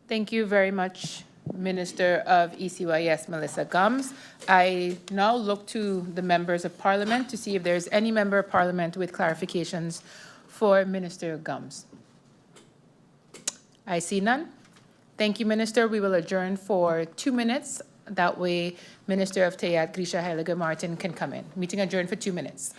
Thank you very much, Minister of ECYS, Melissa Gums. I now look to the members of Parliament to see if there's any member of Parliament with clarifications for Minister Gums. I see none. Thank you, Minister. We will adjourn for 2 minutes. That way, Minister of TEAT, Grisha Heilige Martin, can come in. Meeting adjourned for 2 minutes.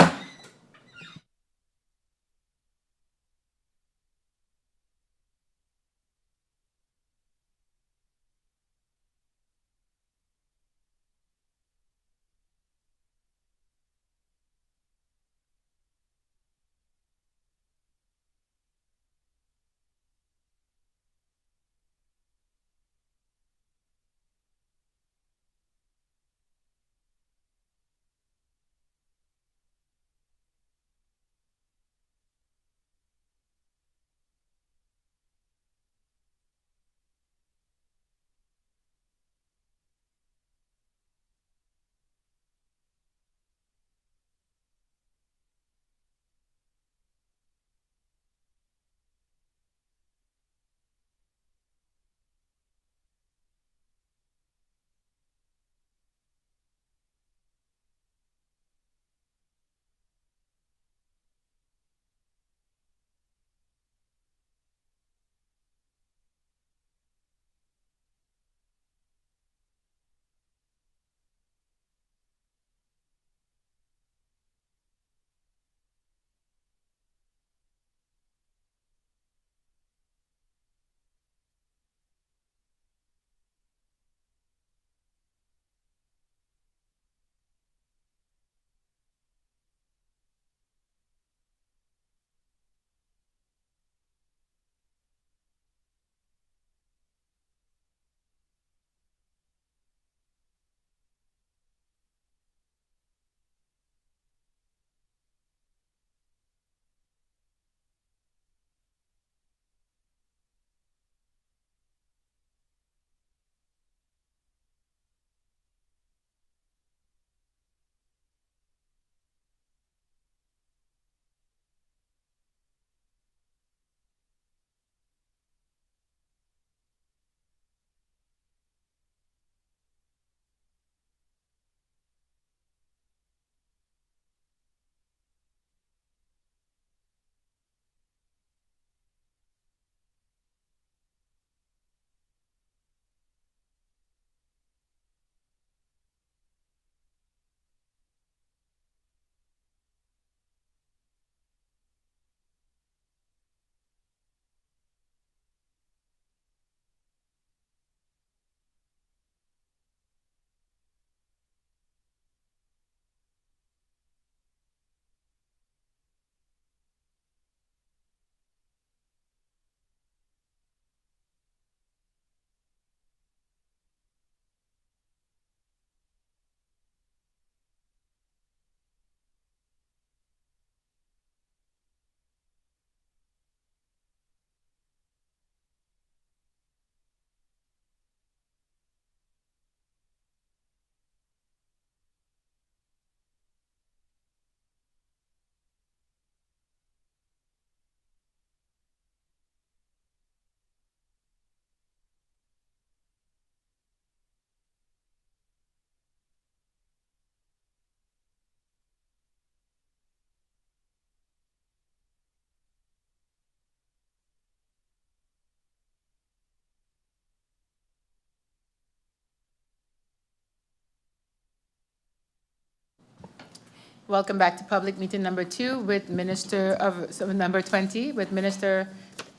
Welcome back to public meeting number 2 with number 20 with Minister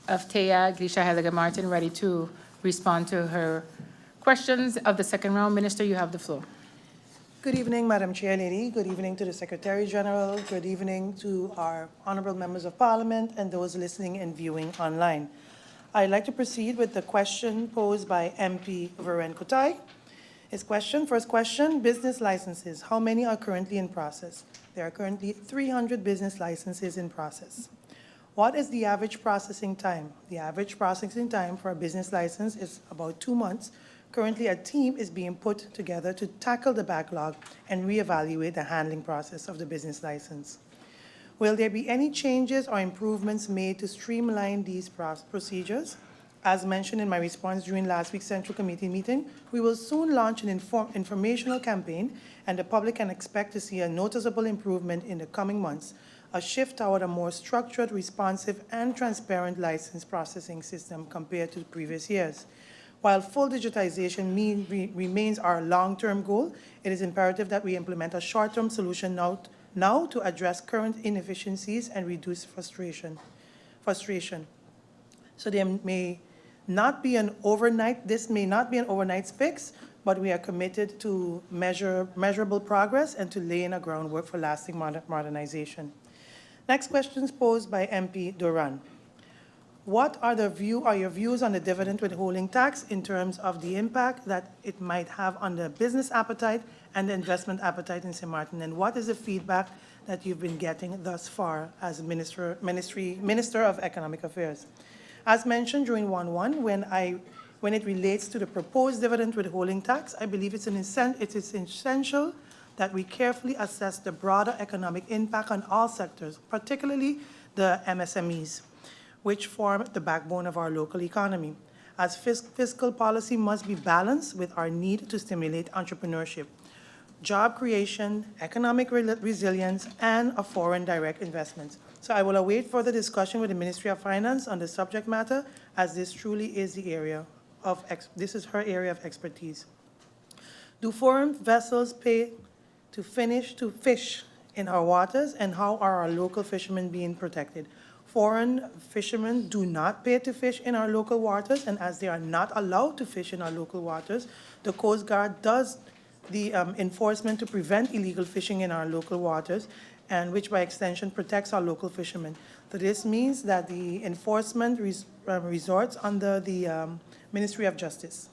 of TEA, Glisha Heliger-Martin, ready to respond to her questions of the second round. Minister, you have the floor. Good evening, Madam Chair Lady. Good evening to the Secretary General. Good evening to our honorable members of Parliament and those listening and viewing online. I'd like to proceed with the question posed by MP Varen Kutai. His question, first question, business licenses. How many are currently in process? There are currently 300 business licenses in process. What is the average processing time? The average processing time for a business license is about 2 months. Currently, a team is being put together to tackle the backlog and reevaluate the handling process of the business license. Will there be any changes or improvements made to streamline these procedures? As mentioned in my response during last week's Central Committee meeting, we will soon launch an informational campaign, and the public can expect to see a noticeable improvement in the coming months, a shift toward a more structured, responsive, and transparent license processing system compared to previous years. While full digitization remains our long-term goal, it is imperative that we implement a short-term solution now to address current inefficiencies and reduce frustration. So there may not be an overnight fix, but we are committed to measurable progress and to laying a groundwork for lasting modernization. Next question is posed by MP Duran. What are your views on the dividend withholding tax in terms of the impact that it might have on the business appetite and the investment appetite in St. Maarten? And what is the feedback that you've been getting thus far as Minister of Economic Affairs? As mentioned during 1-1, when it relates to the proposed dividend withholding tax, I believe it is essential that we carefully assess the broader economic impact on all sectors, particularly the MSMEs, which form the backbone of our local economy, as fiscal policy must be balanced with our need to stimulate entrepreneurship, job creation, economic resilience, and a foreign direct investment. So I will await further discussion with the Ministry of Finance on the subject matter, as this truly is this is her area of expertise. Do foreign vessels pay to fish in our waters, and how are our local fishermen being protected? Foreign fishermen do not pay to fish in our local waters, and as they are not allowed to fish in our local waters, the Coast Guard does the enforcement to prevent illegal fishing in our local waters, and which by extension protects our local fishermen. So this means that the enforcement resorts under the Ministry of Justice.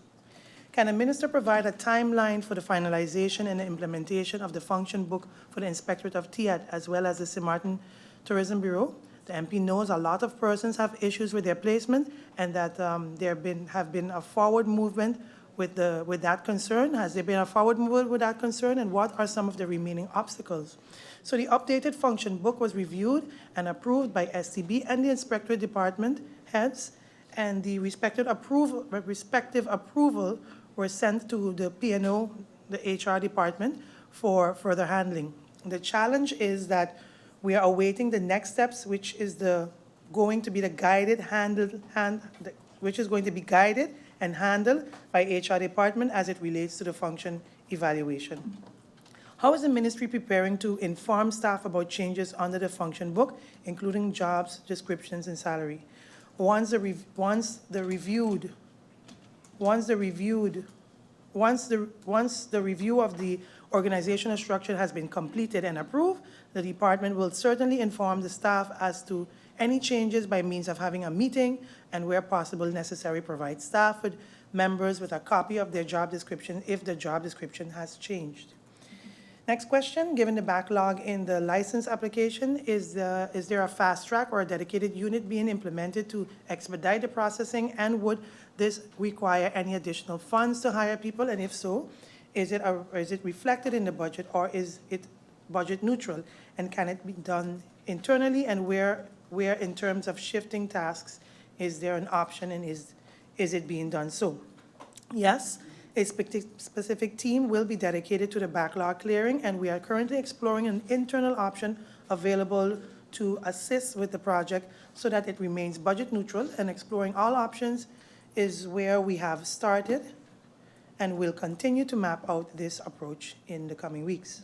Can a minister provide a timeline for the finalization and the implementation of the function book for the Inspectorate of TEAT as well as the St. Maarten Tourism Bureau? The MP knows a lot of persons have issues with their placement, and that there have been a forward movement with that concern. Has there been a forward movement with that concern, and what are some of the remaining obstacles? So the updated function book was reviewed and approved by STB and the Inspectorate Department heads, and the respective approval were sent to the P&O, the HR department, for further handling. The challenge is that we are awaiting the next steps, which is going to be guided and handled by HR department as it relates to the function evaluation. How is the ministry preparing to inform staff about changes under the function book, including jobs, descriptions, and salary? Once the review of the organizational structure has been completed and approved, the department will certainly inform the staff as to any changes by means of having a meeting, and where possible necessary, provide staff with members with a copy of their job description if the job description has changed. Next question, given the backlog in the license application, is there a fast track or a dedicated unit being implemented to expedite the processing, and would this require any additional funds to hire people, and if so, is it reflected in the budget, or is it budget neutral, and can it be done internally, and where in terms of shifting tasks is there an option, and is it being done so? Yes. A specific team will be dedicated to the backlog clearing, and we are currently exploring an internal option available to assist with the project so that it remains budget neutral, and exploring all options is where we have started and will continue to map out this approach in the coming weeks.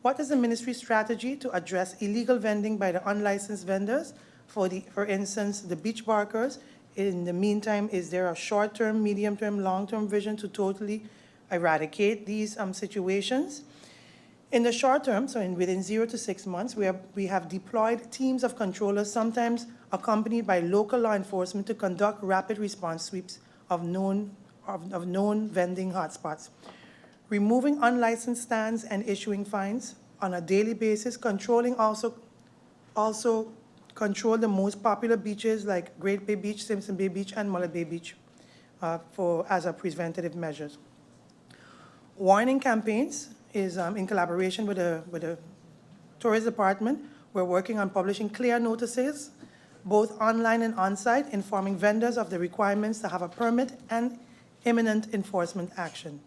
What is the ministry's strategy to address illegal vending by the unlicensed vendors? For instance, the beach barkers. In the meantime, is there a short-term, medium-term, long-term vision to totally eradicate these situations? In the short term, so within 0 to 6 months, we have deployed teams of controllers, sometimes accompanied by local law enforcement, to conduct rapid response sweeps of known vending hotspots, removing unlicensed stands and issuing fines on a daily basis, controlling also control the most popular beaches like Great Bay Beach, Simpson Bay Beach, and Mullet Bay Beach as a preventative measures. Warning campaigns is in collaboration with the Tourist Department. We're working on publishing clear notices, both online and on-site, informing vendors of the requirements to have a permit and imminent enforcement action.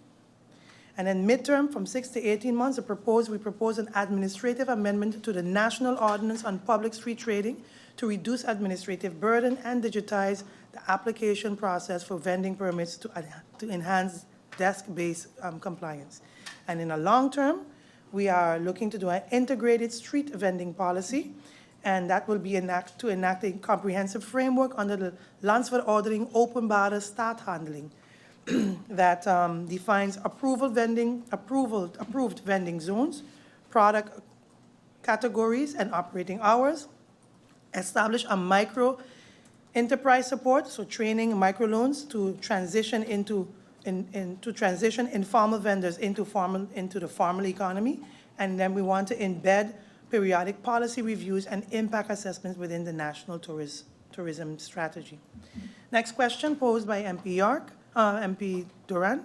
And then midterm, from 6 to 18 months, we propose an administrative amendment to the National Ordinance on Public Street Trading to reduce administrative burden and digitize the application process for vending permits to enhance desk-based compliance. And in a long term, we are looking to do an integrated street vending policy, and that will be to enact a comprehensive framework under the Landsverordening openbare staathandeling that defines approved vending zones, product categories, and operating hours, establish a micro enterprise support, so training microloans to transition informal vendors into the formal economy, and then we want to embed periodic policy reviews and impact assessments within the national tourism strategy. Next question posed by MP Duran.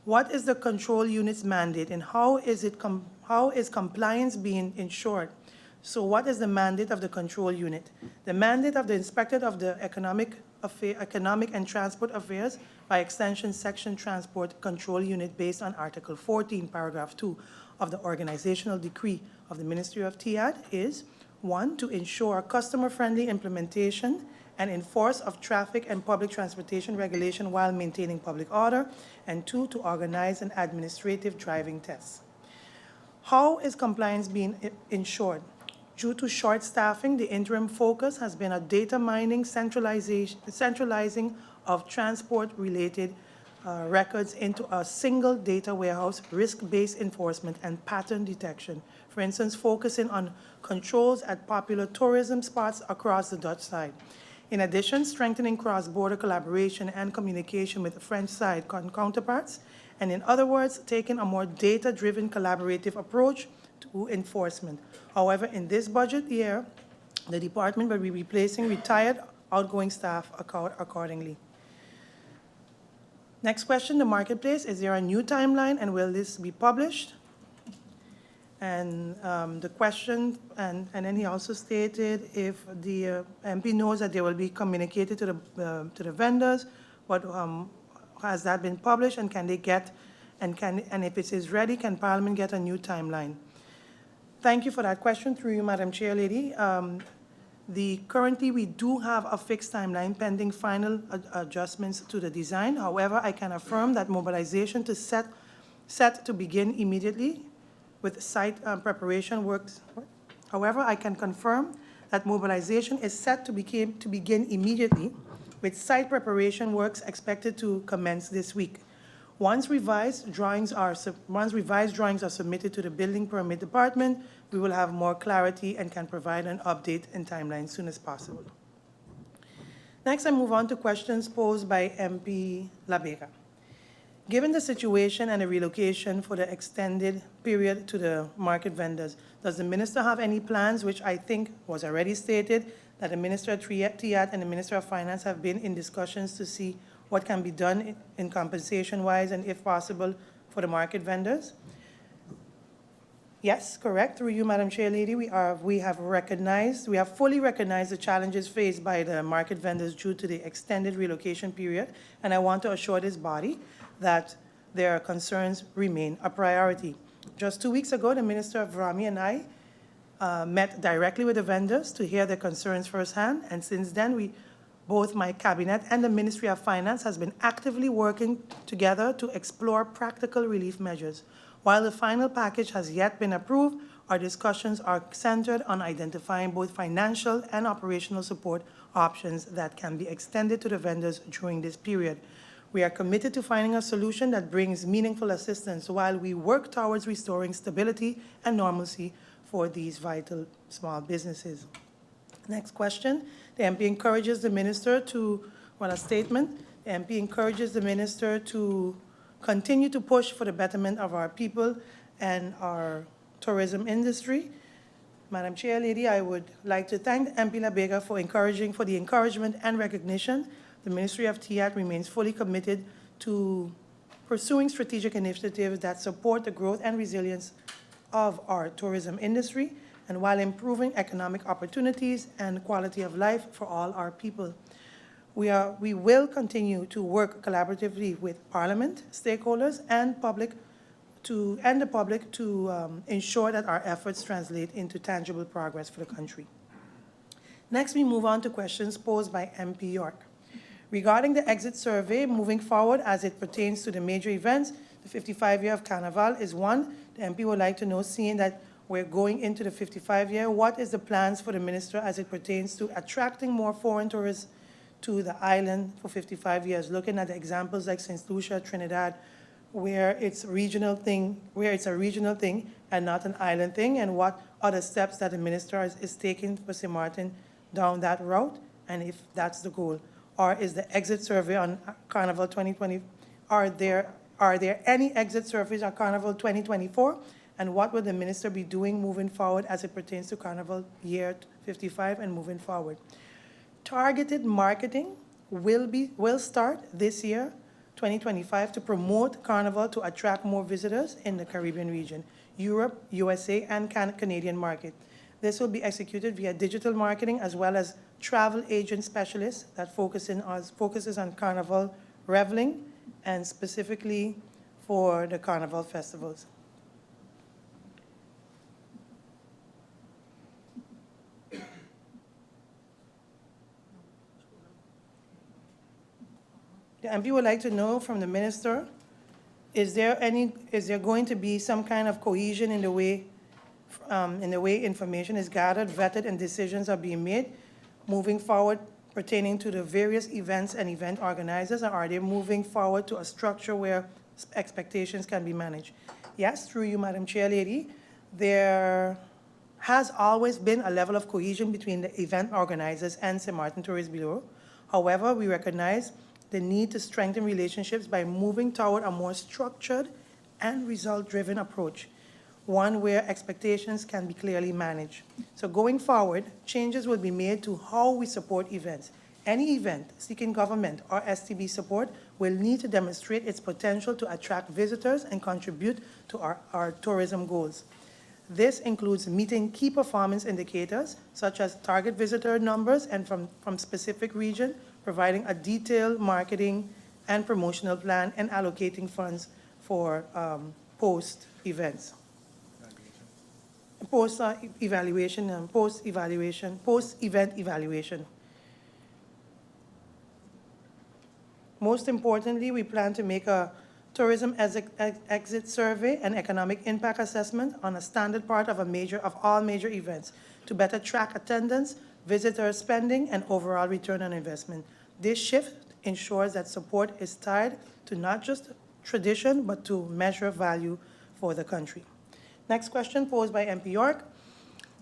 What is the control unit's mandate, and how is compliance being ensured? So what is the mandate of the control unit? The mandate of the Inspector of the Economic and Transport Affairs, by extension Section Transport Control Unit, based on Article 14, Paragraph 2 of the Organizational Decree of the Ministry of TIAD, is 1, to ensure customer-friendly implementation and enforce of traffic and public transportation regulation while maintaining public order, and 2, to organize an administrative driving test. How is compliance being ensured? Due to short staffing, the interim focus has been on data mining, centralizing of transport-related records into a single data warehouse, risk-based enforcement, and pattern detection. For instance, focusing on controls at popular tourism spots across the Dutch side. In addition, strengthening cross-border collaboration and communication with the French side counterparts, and in other words, taking a more data-driven collaborative approach to enforcement. However, in this budget year, the department will be replacing retired outgoing staff accordingly. Next question, the marketplace. Is there a new timeline, and will this be published? And the question, and then he also stated if the MP knows that they will be communicated to the vendors, what has that been published, and can they get, and if it is ready, can Parliament get a new timeline? Thank you for that question, through you, Madam Chair Lady. Currently, we do have a fixed timeline pending final adjustments to the design. However, I can affirm that mobilization to set to begin immediately with site preparation works. However, I can confirm that mobilization is set to begin immediately with site preparation works expected to commence this week. Once revised drawings are submitted to the Building Permit Department, we will have more clarity and can provide an update and timeline as soon as possible. Next, I move on to questions posed by MP Labega. Given the situation and the relocation for the extended period to the market vendors, does the minister have any plans, which I think was already stated, that the Minister of TIAD and the Minister of Finance have been in discussions to see what can be done in compensation-wise and, if possible, for the market vendors? Yes, correct. Through you, Madam Chair Lady, we have fully recognized the challenges faced by the market vendors due to the extended relocation period, and I want to assure this body that their concerns remain a priority. Just 2 weeks ago, the Minister of Rami and I met directly with the vendors to hear their concerns firsthand, and since then, both my cabinet and the Ministry of Finance has been actively working together to explore practical relief measures. While the final package has yet been approved, our discussions are centered on identifying both financial and operational support options that can be extended to the vendors during this period. We are committed to finding a solution that brings meaningful assistance while we work towards restoring stability and normalcy for these vital small businesses. Next question. The MP encourages the minister to, a statement. The MP encourages the minister to continue to push for the betterment of our people and our tourism industry. Madam Chair, Lady, I would like to thank MP LaBega for the encouragement and recognition. The Ministry of TIAT remains fully committed to pursuing strategic initiatives that support the growth and resilience of our tourism industry, and while improving economic opportunities and quality of life for all our people. We will continue to work collaboratively with Parliament, stakeholders, and the public to ensure that our efforts translate into tangible progress for the country. Next, we move on to questions posed by MP York. Regarding the exit survey, moving forward as it pertains to the major events, the 55-year of Carnival is one. The MP would like to know, seeing that we're going into the 55-year, what is the plans for the minister as it pertains to attracting more foreign tourists to the island for 55 years, looking at the examples like St. Lucia, Trinidad, where it's a regional thing and not an island thing, and what other steps that the minister is taking for St. Maarten down that route, and if that's the goal. Or is the exit survey on Carnival 2020, are there any exit surveys on Carnival 2024? And what will the minister be doing moving forward as it pertains to Carnival year 55 and moving forward? Targeted marketing will start this year, 2025, to promote Carnival to attract more visitors in the Caribbean region, Europe, USA, and Canadian market. This will be executed via digital marketing as well as travel agent specialists that focuses on Carnival reveling and specifically for the Carnival festivals. The MP would like to know from the minister, is there going to be some kind of cohesion in the way information is gathered, vetted, and decisions are being made moving forward pertaining to the various events and event organizers, or are they moving forward to a structure where expectations can be managed? Yes, through you, Madam Chair Lady, there has always been a level of cohesion between the event organizers and St. Maarten Tourist Bureau. However, we recognize the need to strengthen relationships by moving toward a more structured and result-driven approach, one where expectations can be clearly managed. So going forward, changes will be made to how we support events. Any event seeking government or STB support will need to demonstrate its potential to attract visitors and contribute to our tourism goals. This includes meeting key performance indicators, such as target visitor numbers and from specific region, providing a detailed marketing and promotional plan, and allocating funds for post-events. Post-event evaluation. Most importantly, we plan to make a tourism exit survey and economic impact assessment on a standard part of all major events to better track attendance, visitor spending, and overall return on investment. This shift ensures that support is tied to not just tradition, but to measure value for the country. Next question posed by MP York.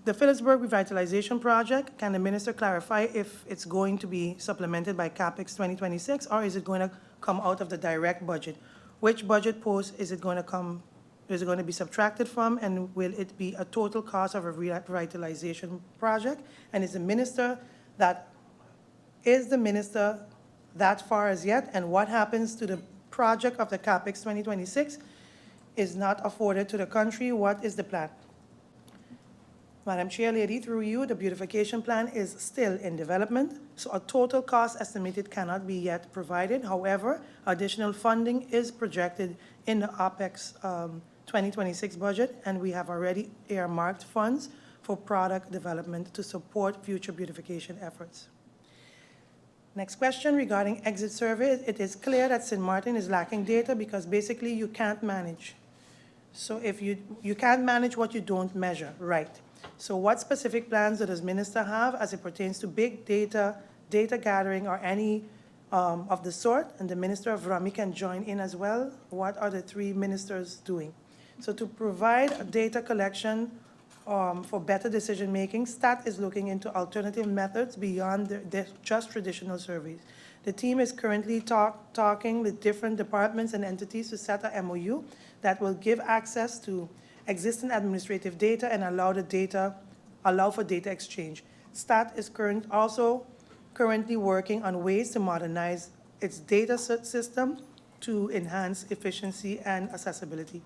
The Phillipsburg Revitalization Project, can the minister clarify if it's going to be supplemented by CAPEX 2026, or is it going to come out of the direct budget? Which budget post is it going to be subtracted from, and will it be a total cost of a revitalization project? And is the minister that far as yet? And what happens to the project of the CAPEX 2026 is not afforded to the country? What is the plan? Madam Chair Lady, through you, the beautification plan is still in development, so a total cost estimated cannot be yet provided. However, additional funding is projected in the OPEX 2026 budget, and we have already earmarked funds for product development to support future beautification efforts. Next question regarding exit survey. It is clear that St. Maarten is lacking data because basically you can't manage So if you can't manage what you don't measure, right? So what specific plans does the minister have as it pertains to big data, data gathering, or any of the sort? And the Minister of Rami can join in as well. What are the three ministers doing? So to provide data collection for better decision-making, STAT is looking into alternative methods beyond just traditional surveys. The team is currently talking with different departments and entities to set a MOU that will give access to existing administrative data and allow for data exchange. STAT is currently working on ways to modernize its data system to enhance efficiency and accessibility.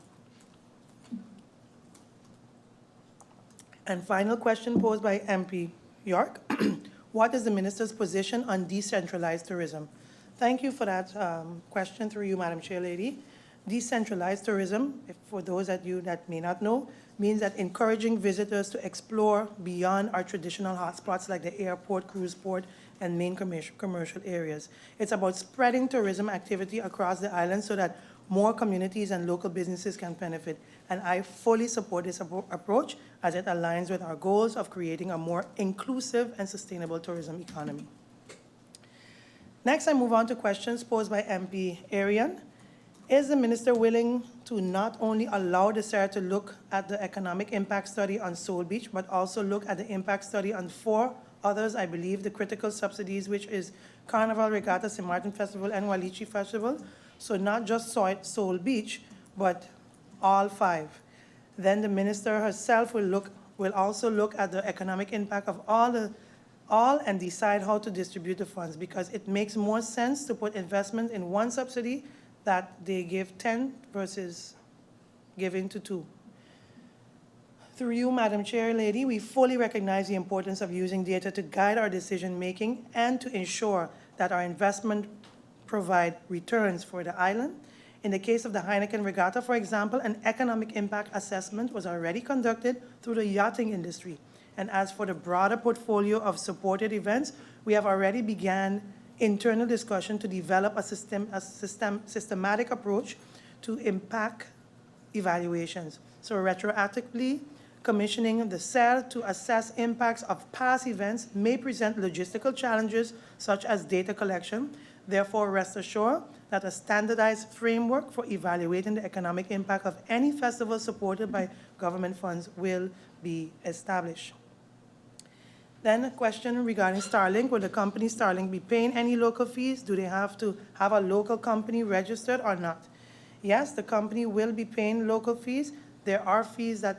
And final question posed by MP York. What is the minister's position on decentralized tourism? Thank you for that question through you, Madam Chair Lady. Decentralized tourism, for those of you that may not know, means that encouraging visitors to explore beyond our traditional hotspots like the airport, cruise port, and main commercial areas. It's about spreading tourism activity across the island so that more communities and local businesses can benefit. And I fully support this approach as it aligns with our goals of creating a more inclusive and sustainable tourism economy. Next, I move on to questions posed by MP Irion. Is the minister willing to not only allow the SAR to look at the economic impact study on Soul Beach, but also look at the impact study on 4 others, I believe, the critical subsidies, which is Carnival, Regatta, St. Martin Festival, and Walichi Festival. So not just Soul Beach, but all 5. Then the minister herself will also look at the economic impact of all and decide how to distribute the funds, because it makes more sense to put investment in one subsidy that they give 10 versus giving to 2. Through you, Madam Chair Lady, we fully recognize the importance of using data to guide our decision-making and to ensure that our investment provide returns for the island. In the case of the Heineken Regatta, for example, an economic impact assessment was already conducted through the yachting industry. And as for the broader portfolio of supported events, we have already began internal discussion to develop a systematic approach to impact evaluations. So retroactively, commissioning the SER to assess impacts of past events may present logistical challenges such as data collection. Therefore, rest assured that a standardized framework for evaluating the economic impact of any festival supported by government funds will be established. Then a question regarding Starlink. Will the company Starlink be paying any local fees? Do they have to have a local company registered or not? Yes, the company will be paying local fees. There are fees that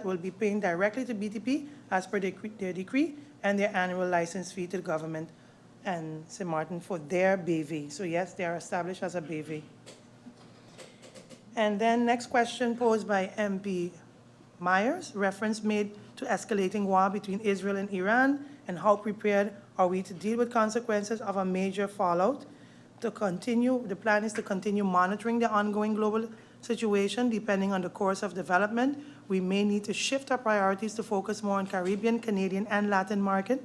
will be paying directly to BTP as per their decree, and their annual license fee to the government and St. Martin for their BV. So yes, they are established as a BV. And then next question posed by MP Meyers, reference made to escalating war between Israel and Iran, and how prepared are we to deal with consequences of a major fallout? The plan is to continue monitoring the ongoing global situation. Depending on the course of development, we may need to shift our priorities to focus more on Caribbean, Canadian, and Latin market.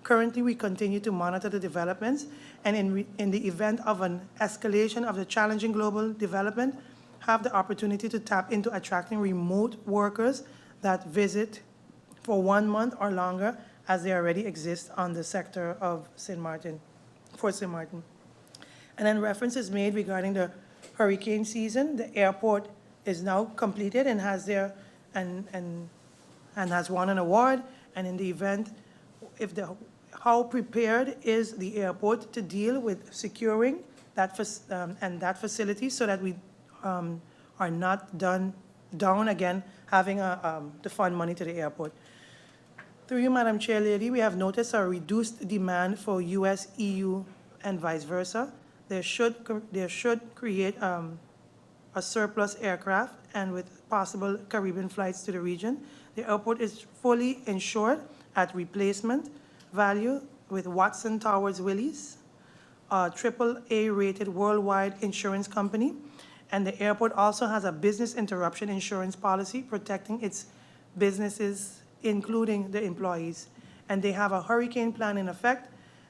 Currently, we continue to monitor the developments, and in the event of an escalation of the challenging global development, have the opportunity to tap into attracting remote workers that visit for 1 month or longer, as they already exist on the sector of St. Martin, Fort St. Martin. And then reference is made regarding the hurricane season. The airport is now completed and has has won an award. And in the event, how prepared is the airport to deal with securing that facility so that we are not down again having to fund money to the airport. Through you, Madam Chair Lady, we have noticed a reduced demand for US, EU, and vice versa. There should create a surplus aircraft, and with possible Caribbean flights to the region. The airport is fully insured at replacement value with Watson Towers Willis, a AAA rated worldwide insurance company. And the airport also has a business interruption insurance policy protecting its businesses, including the employees. And they have a hurricane plan in effect,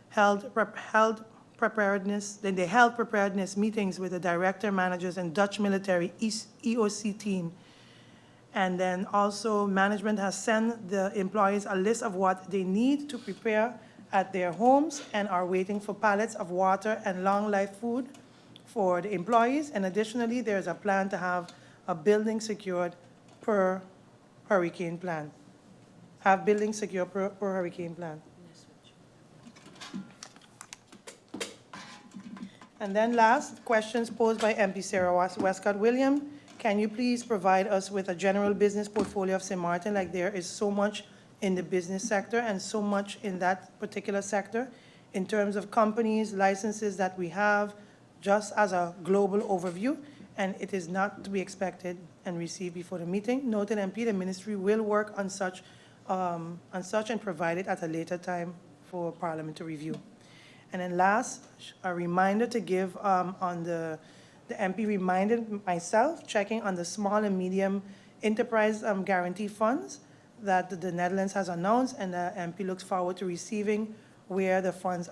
held preparedness, then they held preparedness meetings with the director, managers, and Dutch military EOC team. And then also management has sent the employees a list of what they need to prepare at their homes and are waiting for pallets of water and long life food for the employees. And additionally, there's a plan to have a building secured per hurricane plan. Have buildings secure per hurricane plan. And then last, questions posed by MP Sarah Wescott-Williams. Can you please provide us with a general business portfolio of St. Maarten? Like there is so much in the business sector and so much in that particular sector in terms of companies, licenses that we have, just as a global overview. And it is not to be expected and received before the meeting. Noted MP, the ministry will work on such and provide it at a later time for Parliament to review. And then last, a reminder to give on the MP reminded myself, checking on the small and medium enterprise guarantee funds that the Netherlands has announced, and the MP looks forward to receiving where the funds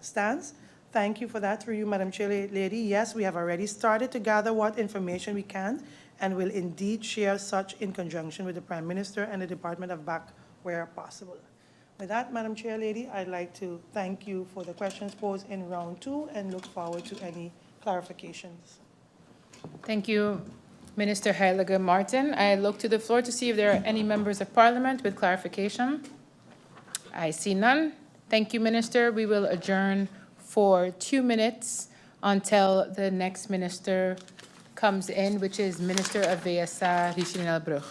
stands. Thank you for that through you, Madam Chair Lady. Yes, we have already started to gather what information we can and will indeed share such in conjunction with the Prime Minister and the Department of BAC where possible. With that, Madam Chair Lady, I'd like to thank you for the questions posed in round 2 and look forward to any clarifications. Thank you, Minister Heilige Martin. I look to the floor to see if there are any members of Parliament with clarification. I see none. Thank you, Minister. We will adjourn for 2 minutes until the next minister comes in, which is Minister of VSA, Richelieu Brug.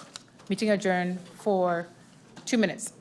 Meeting adjourned for 2 minutes.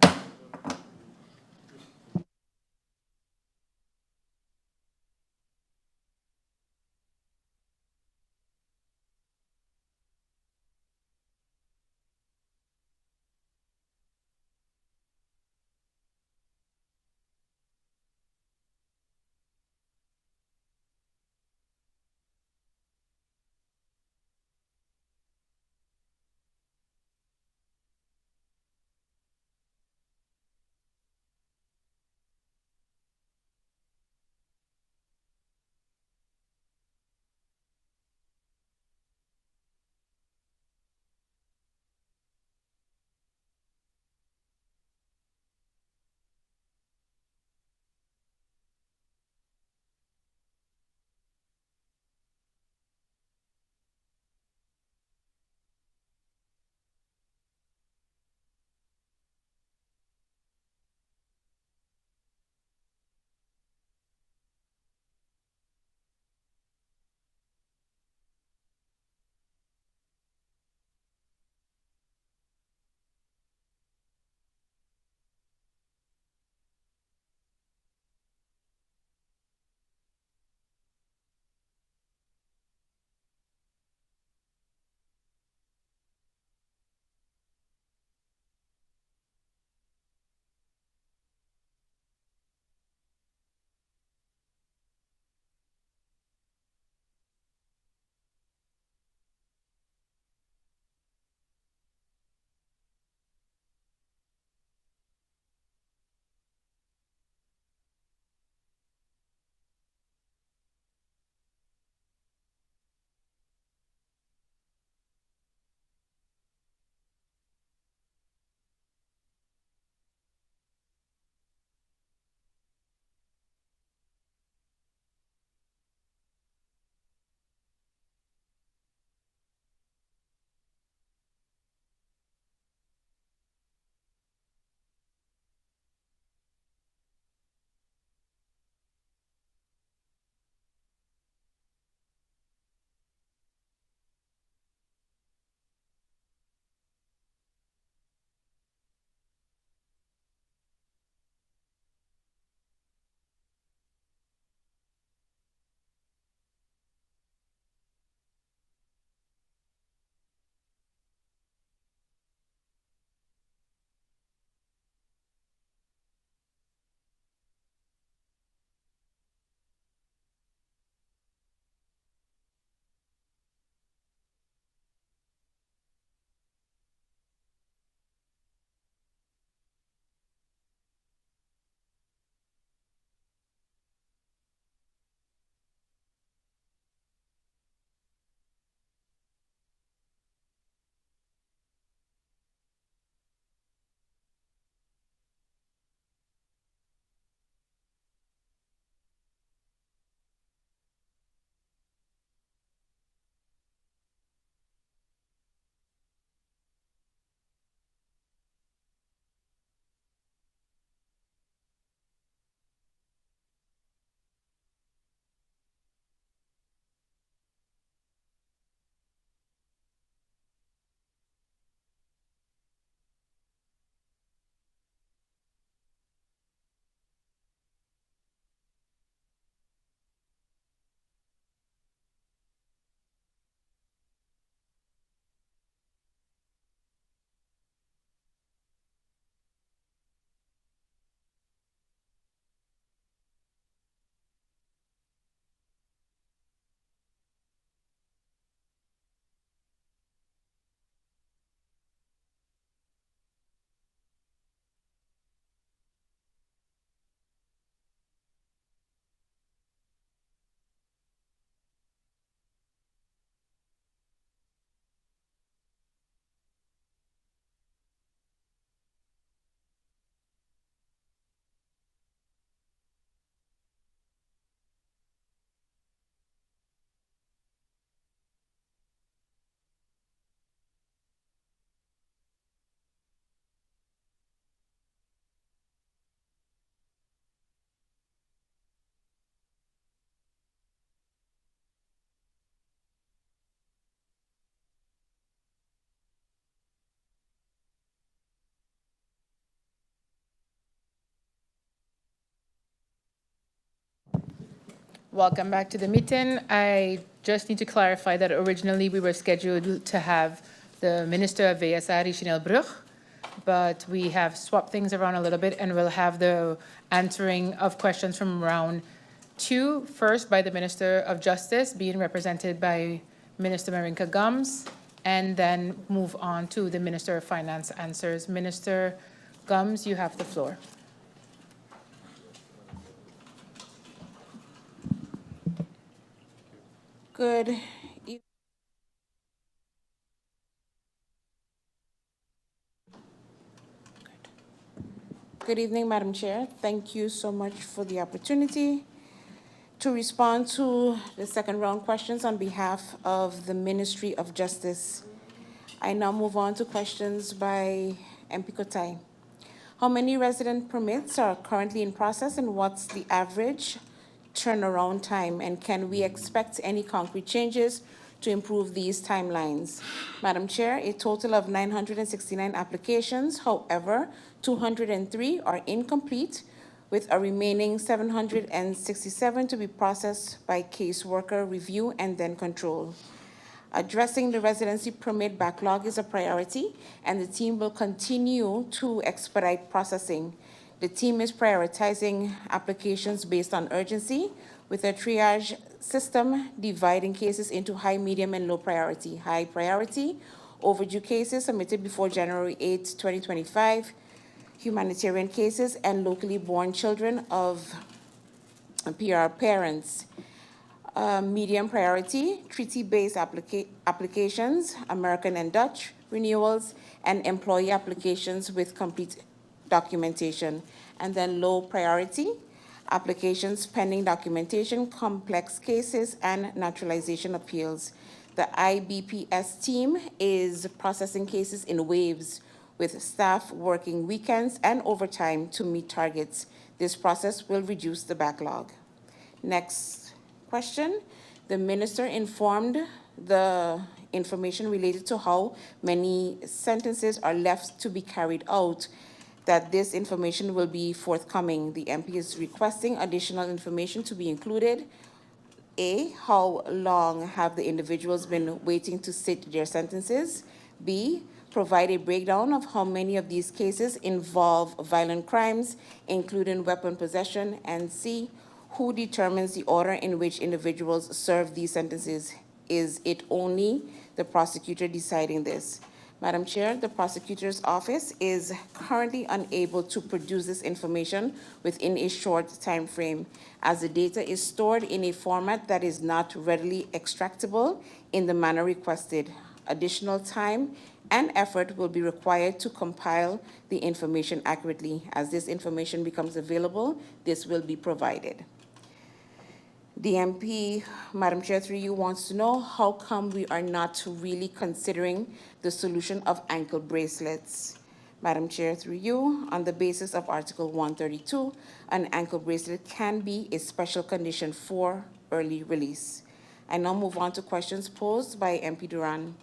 Welcome back to the meeting. I just need to clarify that originally we were scheduled to have the Minister of VSR, Chanel Brug, but we have swapped things around a little bit and we'll have the answering of questions from round 2, first by the Minister of Justice, being represented by Minister Marinka Gums, and then move on to the Minister of Finance answers. Minister Gums, you have the floor. Good evening, Madam Chair. Thank you so much for the opportunity to respond to the second round questions on behalf of the Ministry of Justice. I now move on to questions by MP Kotai. How many resident permits are currently in process and what's the average turnaround time, and can we expect any concrete changes to improve these timelines? Madam Chair, a total of 969 applications, however, 203 are incomplete, with a remaining 767 to be processed by caseworker review and then control. Addressing the residency permit backlog is a priority, and the team will continue to expedite processing. The team is prioritizing applications based on urgency, with a triage system dividing cases into high, medium, and low priority. High priority, overdue cases submitted before January 8, 2025, humanitarian cases, and locally born children of PR parents. Medium priority, treaty-based applications, American and Dutch renewals, and employee applications with complete documentation. And then low priority, applications pending documentation, complex cases, and naturalization appeals. The IBPS team is processing cases in waves, with staff working weekends and overtime to meet targets. This process will reduce the backlog. Next question. The minister informed the information related to how many sentences are left to be carried out, that this information will be forthcoming. The MP is requesting additional information to be included. A, how long have the individuals been waiting to sit their sentences? B, provide a breakdown of how many of these cases involve violent crimes, including weapon possession. And C, who determines the order in which individuals serve these sentences? Is it only the prosecutor deciding this? Madam Chair, the prosecutor's office is currently unable to produce this information within a short time frame, as the data is stored in a format that is not readily extractable in the manner requested. Additional time and effort will be required to compile the information accurately. As this information becomes available, this will be provided. The MP, Madam Chair, through you, wants to know how come we are not really considering the solution of ankle bracelets. Madam Chair, through you, on the basis of Article 132, an ankle bracelet can be a special condition for early release. I now move on to questions posed by MP Duran.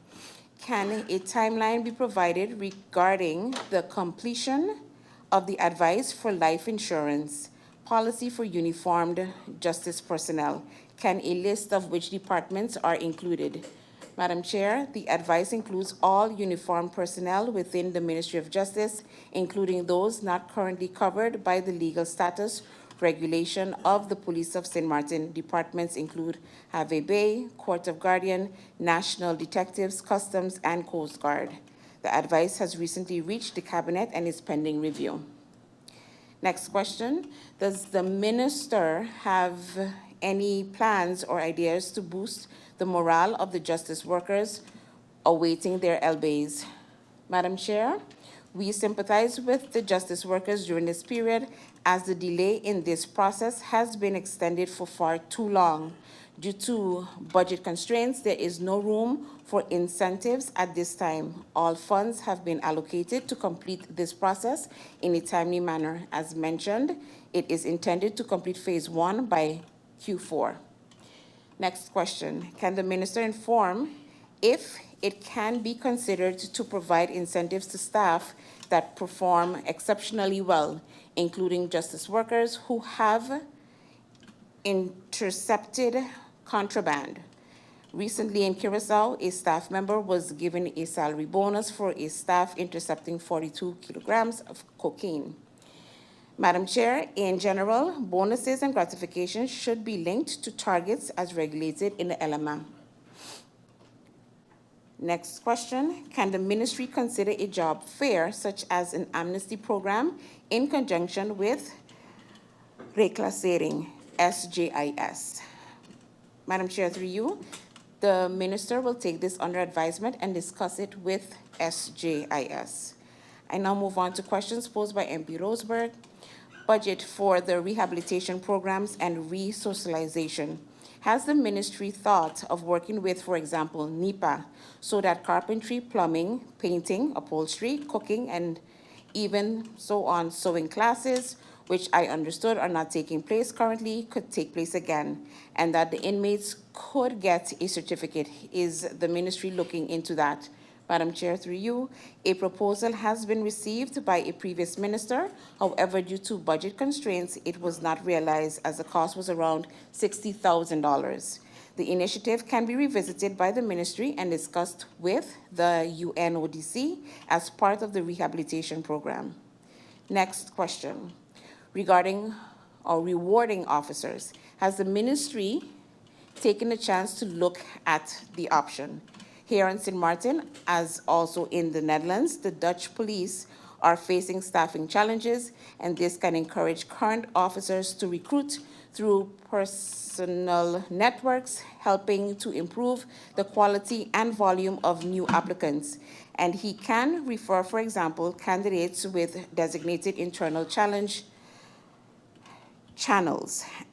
Can a timeline be provided regarding the completion of the advice for life insurance policy for uniformed justice personnel? Can a list of which departments are included? Madam Chair, the advice includes all uniformed personnel within the Ministry of Justice, including those not currently covered by the legal status regulation of the Police of St. Maarten. Departments include Have Bay, Court of Guardian, National Detectives, Customs, and Coast Guard. The advice has recently reached the Cabinet and is pending review. Next question. Does the minister have any plans or ideas to boost the morale of the justice workers awaiting their LBAs? Madam Chair, we sympathize with the justice workers during this period, as the delay in this process has been extended for far too long. Due to budget constraints, there is no room for incentives at this time. All funds have been allocated to complete this process in a timely manner. As mentioned, it is intended to complete phase 1 by Q4. Next question. Can the minister inform if it can be considered to provide incentives to staff that perform exceptionally well, including justice workers who have intercepted contraband. Recently in Curacao, a staff member was given a salary bonus for a staff intercepting 42 kilograms of cocaine. Madam Chair, in general, bonuses and gratifications should be linked to targets as regulated in the LMA. Next question, can the ministry consider a job fair such as an amnesty program in conjunction with reclassering, SJIS? Madam Chair, through you, the minister will take this under advisement and discuss it with SJIS. I now move on to questions posed by MP Roseberg. Budget for the rehabilitation programs and re-socialization. Has the ministry thought of working with, for example, NEPA, so that carpentry, plumbing, painting, upholstery, cooking, and even so on sewing classes, which I understood are not taking place currently, could take place again, and that the inmates could get a certificate? Is the ministry looking into that? Madam Chair, through you, a proposal has been received by a previous minister. However, due to budget constraints, it was not realized as the cost was around $60,000. The initiative can be revisited by the ministry and discussed with the UNODC as part of the rehabilitation program. Next question, regarding or rewarding officers. Has the ministry taken a chance to look at the option? Here in Sint Maarten, as also in the Netherlands, the Dutch police are facing staffing challenges, and this can encourage current officers to recruit through personal networks, helping to improve the quality and volume of new applicants. And he can refer, for example, candidates with designated internal channels.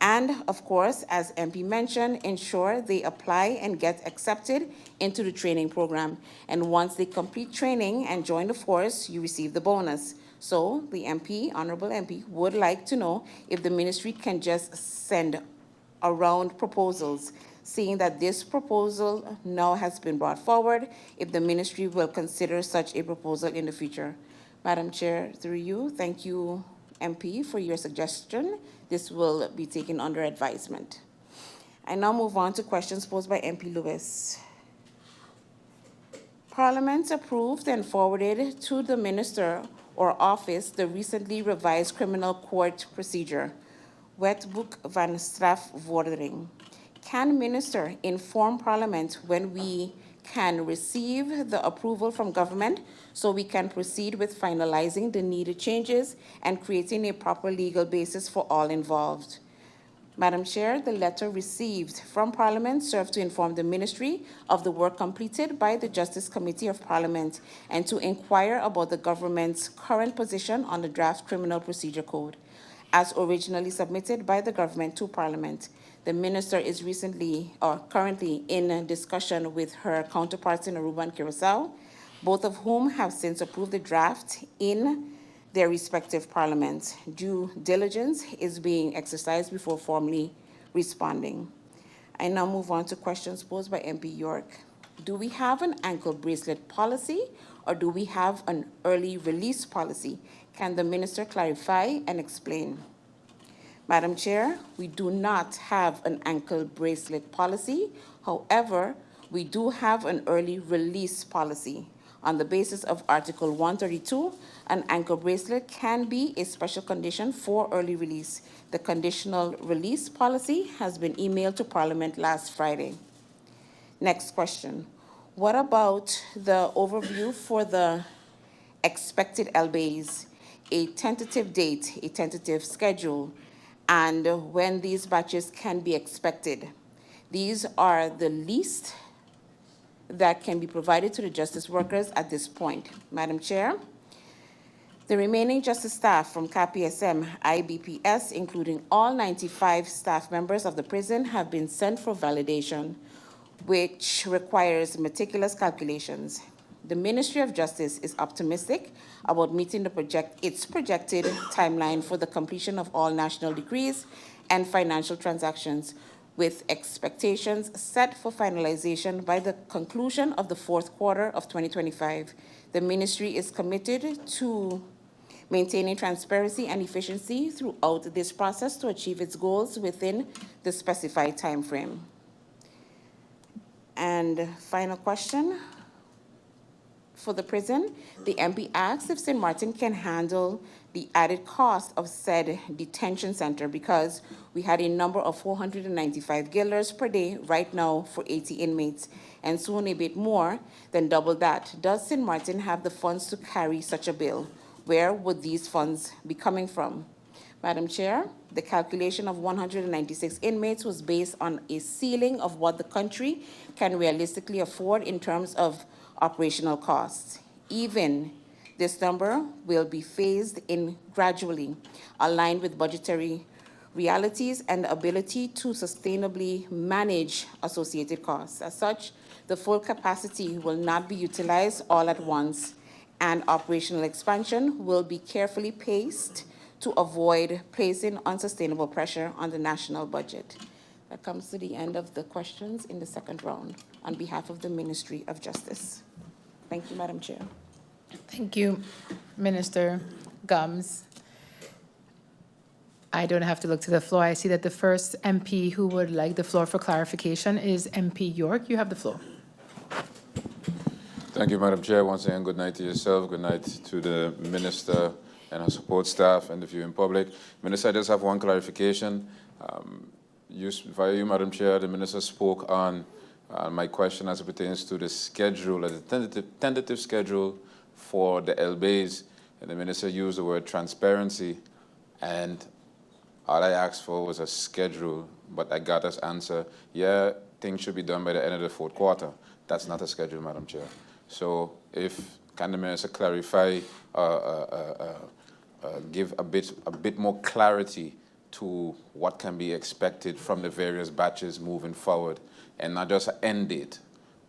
And of course, as MP mentioned, ensure they apply and get accepted into the training program. And once they complete training and join the force, you receive the bonus. So the MP, Honorable MP, would like to know if the ministry can just send around proposals, seeing that this proposal now has been brought forward, if the ministry will consider such a proposal in the future. Madam Chair, through you, thank you, MP, for your suggestion. This will be taken under advisement. I now move on to questions posed by MP Lewis. Parliament approved and forwarded to the minister or office the recently revised criminal court procedure, Wetboek van Strafvordering. Can minister inform Parliament when we can receive the approval from government so we can proceed with finalizing the needed changes and creating a proper legal basis for all involved? Madam Chair, the letter received from Parliament served to inform the Ministry of the work completed by the Justice Committee of Parliament and to inquire about the government's current position on the draft Criminal Procedure Code, as originally submitted by the government to Parliament. The minister is currently in discussion with her counterparts in Aruba and Curacao, both of whom have since approved the draft in their respective parliaments. Due diligence is being exercised before formally responding. I now move on to questions posed by MP York. Do we have an ankle bracelet policy or do we have an early release policy? Can the minister clarify and explain? Madam Chair, we do not have an ankle bracelet policy. However, we do have an early release policy. On the basis of Article 132, an ankle bracelet can be a special condition for early release. The conditional release policy has been emailed to Parliament last Friday. Next question. What about the overview for the expected LBAs, a tentative date, a tentative schedule, and when these batches can be expected? These are the least that can be provided to the justice workers at this point. Madam Chair, the remaining justice staff from KPSM, IBPS, including all 95 staff members of the prison, have been sent for validation, which requires meticulous calculations. The Ministry of Justice is optimistic about meeting its projected timeline for the completion of all national decrees and financial transactions, with expectations set for finalization by the conclusion of the fourth quarter of 2025. The ministry is committed to maintaining transparency and efficiency throughout this process to achieve its goals within the specified timeframe. And final question for the prison. The MP asks if St. Maarten can handle the added cost of said detention center because we had a number of 495 guilders per day right now for 80 inmates and soon a bit more than double that. Does St. Maarten have the funds to carry such a bill? Where would these funds be coming from? Madam Chair, the calculation of 196 inmates was based on a ceiling of what the country can realistically afford in terms of operational costs. Even this number will be phased in gradually, aligned with budgetary realities and the ability to sustainably manage associated costs. As such, the full capacity will not be utilized all at once, and operational expansion will be carefully paced to avoid placing unsustainable pressure on the national budget. That comes to the end of the questions in the second round on behalf of the Ministry of Justice. Thank you, Madam Chair. Thank you, Minister Gums. I don't have to look to the floor. I see that the first MP who would like the floor for clarification is MP York. You have the floor. Thank you, Madam Chair. Once again, good night to yourself. Good night to the Minister and her support staff and the viewing public. Minister, I just have one clarification. Via you, Madam Chair, the Minister spoke on my question as it pertains to the schedule, the tentative schedule for the LBAs, and the Minister used the word transparency, and all I asked for was a schedule, but I got as answer, yeah, things should be done by the end of the fourth quarter. That's not a schedule, Madam Chair. So can the Minister clarify, give a bit more clarity to what can be expected from the various batches moving forward, and not just an end date,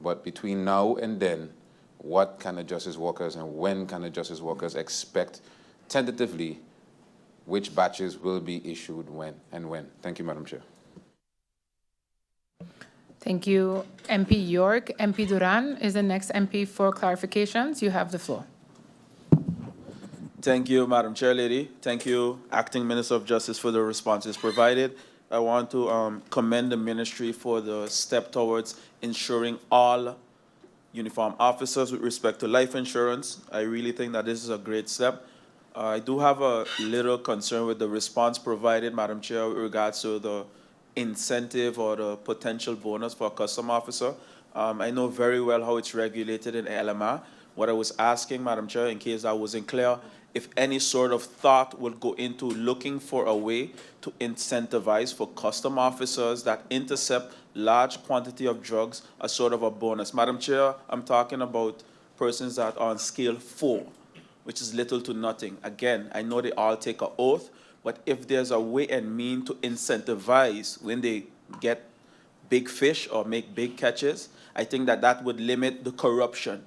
but between now and then, what can the justice workers and when can the justice workers expect tentatively which batches will be issued when and when? Thank you, Madam Chair. Thank you, MP York. MP Duran is the next MP for clarifications. You have the floor. Thank you, Madam Chair Lady. Thank you, Acting Minister of Justice, for the responses provided. I want to commend the ministry for the step towards ensuring all uniformed officers with respect to life insurance. I really think that this is a great step. I do have a little concern with the response provided, Madam Chair, with regards to the incentive or the potential bonus for a custom officer. I know very well how it's regulated in LMR. What I was asking, Madam Chair, in case I wasn't clear, if any sort of thought would go into looking for a way to incentivize for custom officers that intercept large quantity of drugs as sort of a bonus. Madam Chair, I'm talking about persons that are on scale 4, which is little to nothing. Again, I know they all take an oath, but if there's a way and mean to incentivize when they get big fish or make big catches, I think that that would limit the corruption.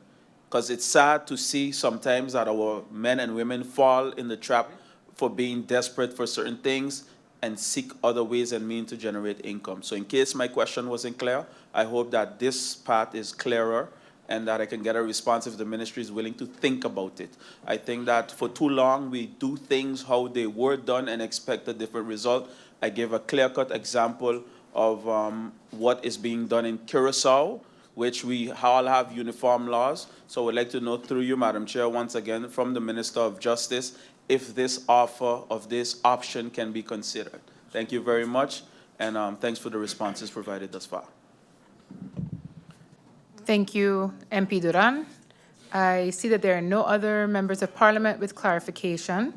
Because it's sad to see sometimes that our men and women fall in the trap for being desperate for certain things and seek other ways and means to generate income. So in case my question wasn't clear, I hope that this part is clearer and that I can get a response if the ministry is willing to think about it. I think that for too long we do things how they were done and expect a different result. I gave a clear-cut example of what is being done in Curacao, which we all have uniform laws. So I would like to know through you, Madam Chair, once again from the Minister of Justice, if this offer of this option can be considered. Thank you very much, and thanks for the responses provided thus far. Thank you, MP Duran. I see that there are no other members of Parliament with clarification.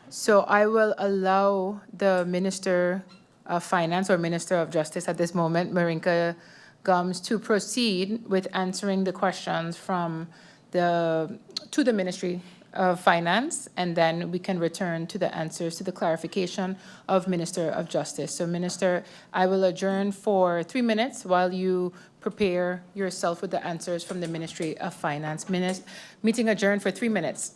So I will allow the Minister of Finance or Minister of Justice at this moment, Marinka Gums, to proceed with answering the questions from to the Ministry of Finance, and then we can return to the answers to the clarification of Minister of Justice. So Minister, I will adjourn for 3 minutes while you prepare yourself with the answers from the Ministry of Finance. Meeting adjourned for 3 minutes.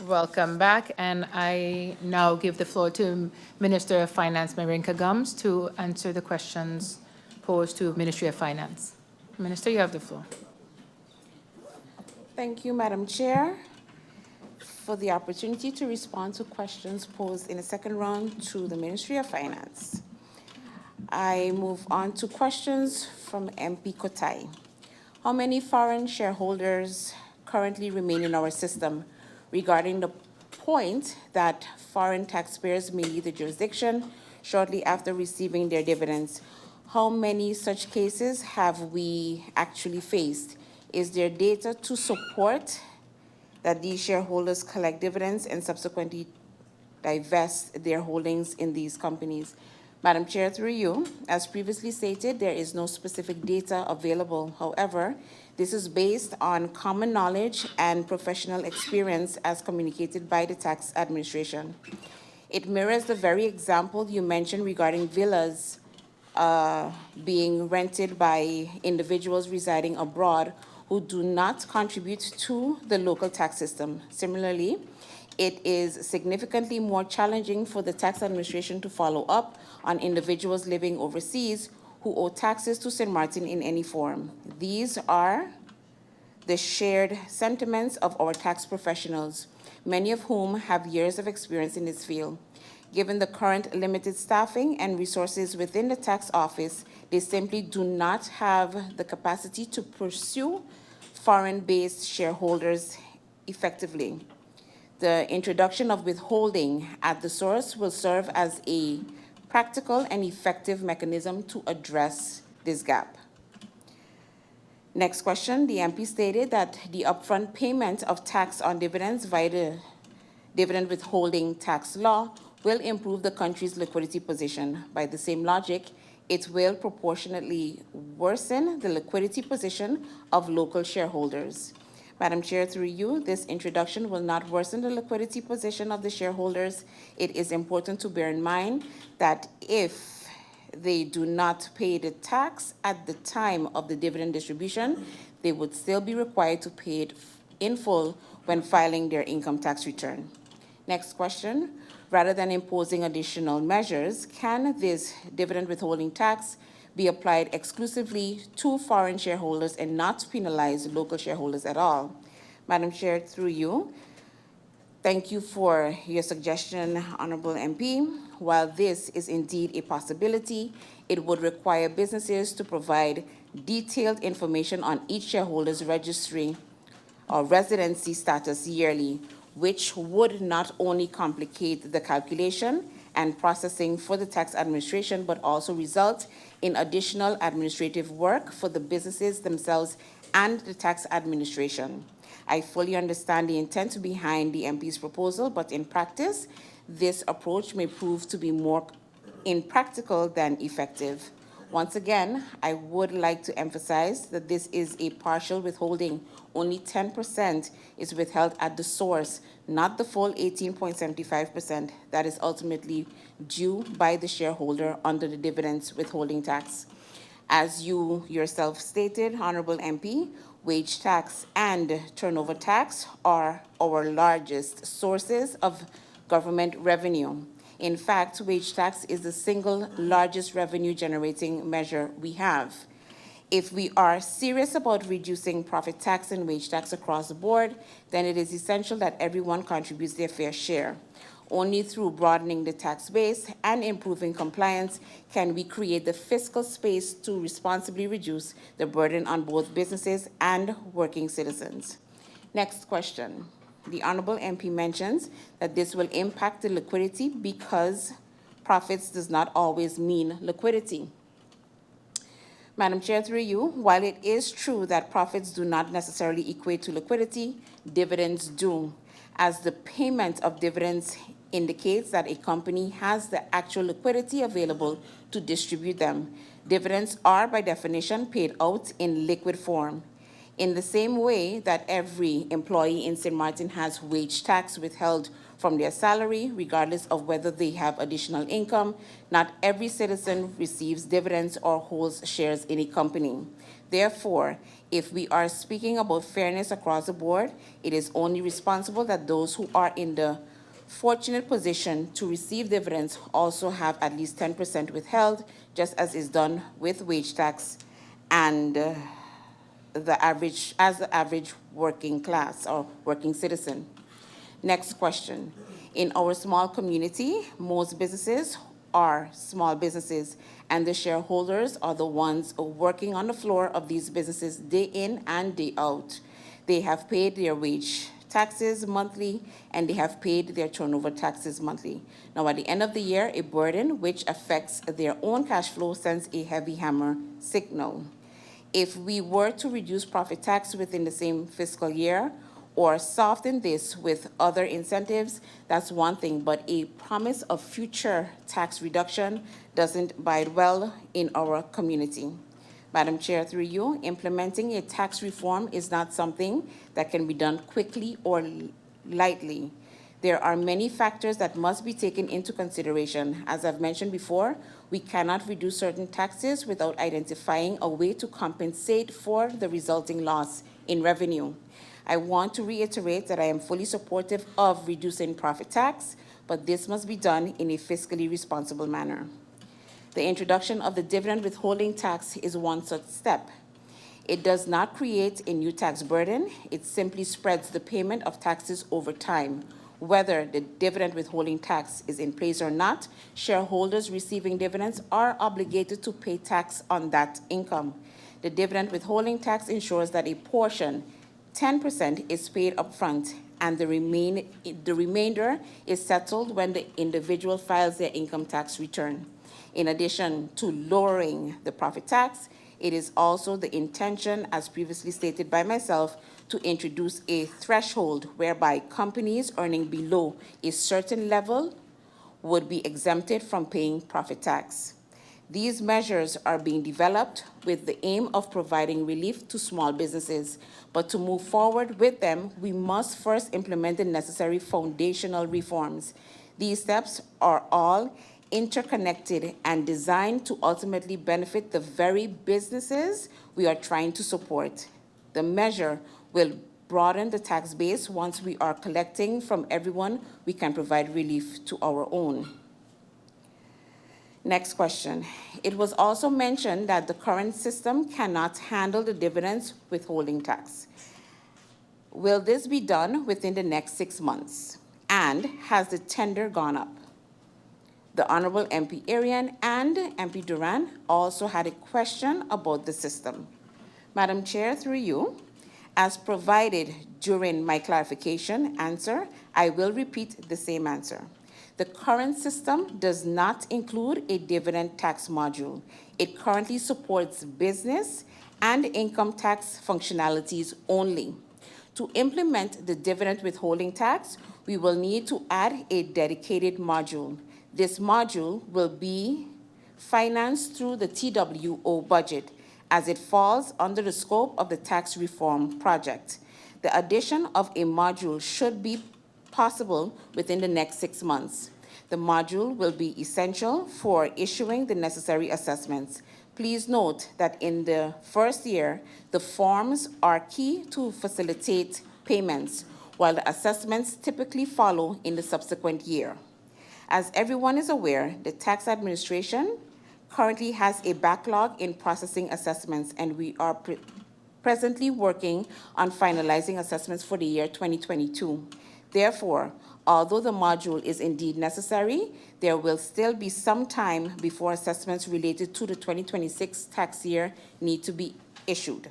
Welcome back, and I now give the floor to Minister of Finance, Marinka Gums, to answer the questions posed to Ministry of Finance. Minister, you have the floor. Thank you, Madam Chair, for the opportunity to respond to questions posed in the second round to the Ministry of Finance. I move on to questions from MP Kotai. How many foreign shareholders currently remain in our system regarding the point that foreign taxpayers may leave the jurisdiction shortly after receiving their dividends? How many such cases have we actually faced? Is there data to support that these shareholders collect dividends and subsequently divest their holdings in these companies? Madam Chair, through you, as previously stated, there is no specific data available. However, this is based on common knowledge and professional experience as communicated by the tax administration. It mirrors the very example you mentioned regarding villas being rented by individuals residing abroad who do not contribute to the local tax system. Similarly, it is significantly more challenging for the tax administration to follow up on individuals living overseas who owe taxes to St. Maarten in any form. These are the shared sentiments of our tax professionals, many of whom have years of experience in this field. Given the current limited staffing and resources within the tax office, they simply do not have the capacity to pursue foreign-based shareholders effectively. The introduction of withholding at the source will serve as a practical and effective mechanism to address this gap. Next question, the MP stated that the upfront payment of tax on dividends via the dividend withholding tax law will improve the country's liquidity position. By the same logic, it will proportionately worsen the liquidity position of local shareholders. Madam Chair, through you, this introduction will not worsen the liquidity position of the shareholders. It is important to bear in mind that if they do not pay the tax at the time of the dividend distribution, they would still be required to pay it in full when filing their income tax return. Next question. Rather than imposing additional measures, can this dividend withholding tax be applied exclusively to foreign shareholders and not penalize local shareholders at all? Madam Chair, through you, thank you for your suggestion, Honorable MP. While this is indeed a possibility, it would require businesses to provide detailed information on each shareholder's registry or residency status yearly, which would not only complicate the calculation and processing for the tax administration, but also result in additional administrative work for the businesses themselves and the tax administration. I fully understand the intent behind the MP's proposal, but in practice, this approach may prove to be more impractical than effective. Once again, I would like to emphasize that this is a partial withholding. Only 10% is withheld at the source, not the full 18.75% that is ultimately due by the shareholder under the dividends withholding tax. As you yourself stated, Honorable MP, wage tax and turnover tax are our largest sources of government revenue. In fact, wage tax is the single largest revenue generating measure we have. If we are serious about reducing profit tax and wage tax across the board, then it is essential that everyone contributes their fair share. Only through broadening the tax base and improving compliance can we create the fiscal space to responsibly reduce the burden on both businesses and working citizens. Next question. The Honorable MP mentions that this will impact the liquidity because profits does not always mean liquidity. Madam Chair, through you, while it is true that profits do not necessarily equate to liquidity, dividends do, as the payment of dividends indicates that a company has the actual liquidity available to distribute them. Dividends are, by definition, paid out in liquid form. In the same way that every employee in St. Maarten has wage tax withheld from their salary, regardless of whether they have additional income. Not every citizen receives dividends or holds shares in a company. Therefore, if we are speaking about fairness across the board, it is only responsible that those who are in the fortunate position to receive dividends also have at least 10% withheld, just as is done with wage tax and the average working class or working citizen. Next question. In our small community, most businesses are small businesses, and the shareholders are the ones working on the floor of these businesses day in and day out. They have paid their wage taxes monthly, and they have paid their turnover taxes monthly. Now, at the end of the year, a burden which affects their own cash flow sends a heavy hammer signal. If we were to reduce profit tax within the same fiscal year or soften this with other incentives, that's one thing, but a promise of future tax reduction doesn't bide well in our community. Madam Chair, through you, implementing a tax reform is not something that can be done quickly or lightly. There are many factors that must be taken into consideration. As I've mentioned before, we cannot reduce certain taxes without identifying a way to compensate for the resulting loss in revenue. I want to reiterate that I am fully supportive of reducing profit tax, but this must be done in a fiscally responsible manner. The introduction of the dividend withholding tax is one such step. It does not create a new tax burden. It simply spreads the payment of taxes over time. Whether the dividend withholding tax is in place or not, shareholders receiving dividends are obligated to pay tax on that income. The dividend withholding tax ensures that a portion, 10%, is paid upfront, and the remainder is settled when the individual files their income tax return. In addition to lowering the profit tax, it is also the intention, as previously stated by myself, to introduce a threshold whereby companies earning below a certain level would be exempted from paying profit tax. These measures are being developed with the aim of providing relief to small businesses, but to move forward with them, we must first implement the necessary foundational reforms. These steps are all interconnected and designed to ultimately benefit the very businesses we are trying to support. The measure will broaden the tax base. Once we are collecting from everyone, we can provide relief to our own. Next question. It was also mentioned that the current system cannot handle the dividends withholding tax. Will this be done within the next 6 months? And has the tender gone up? The Honorable MP Irion and MP Duran also had a question about the system. Madam Chair, through you, as provided during my clarification answer, I will repeat the same answer. The current system does not include a dividend tax module. It currently supports business and income tax functionalities only. To implement the dividend withholding tax, we will need to add a dedicated module. This module will be financed through the TWO budget, as it falls under the scope of the tax reform project. The addition of a module should be possible within the next 6 months. The module will be essential for issuing the necessary assessments. Please note that in the first year, the forms are key to facilitate payments, while the assessments typically follow in the subsequent year. As everyone is aware, the tax administration currently has a backlog in processing assessments, and we are presently working on finalizing assessments for the year 2022. Therefore, although the module is indeed necessary, there will still be some time before assessments related to the 2026 tax year need to be issued.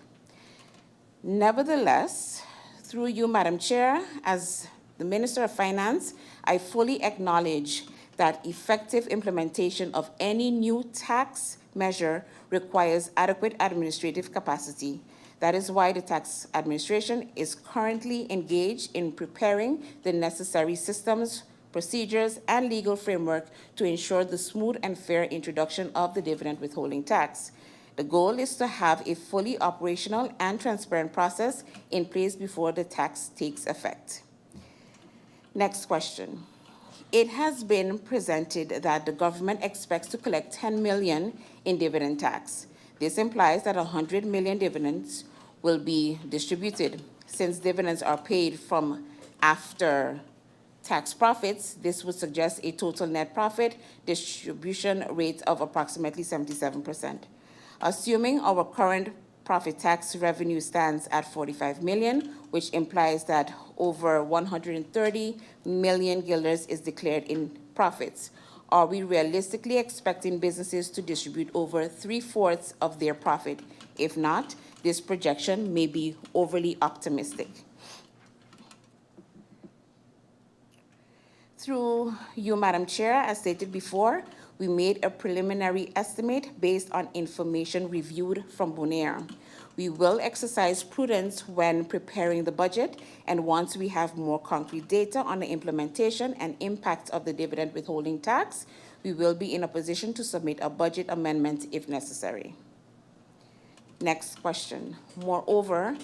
Nevertheless, through you, Madam Chair, as the Minister of Finance, I fully acknowledge that effective implementation of any new tax measure requires adequate administrative capacity. That is why the tax administration is currently engaged in preparing the necessary systems, procedures, and legal framework to ensure the smooth and fair introduction of the dividend withholding tax. The goal is to have a fully operational and transparent process in place before the tax takes effect. Next question. It has been presented that the government expects to collect 10 million in dividend tax. This implies that 100 million dividends will be distributed. Since dividends are paid from after tax profits, this would suggest a total net profit distribution rate of approximately 77%. Assuming our current profit tax revenue stands at 45 million, which implies that over 130 million guilders is declared in profits. Are we realistically expecting businesses to distribute over 3/4 of their profit? If not, this projection may be overly optimistic. Through you, Madam Chair, as stated before, we made a preliminary estimate based on information reviewed from Bonaire. We will exercise prudence when preparing the budget, and once we have more concrete data on the implementation and impact of the dividend withholding tax, we will be in a position to submit a budget amendment if necessary. Next question. Moreover,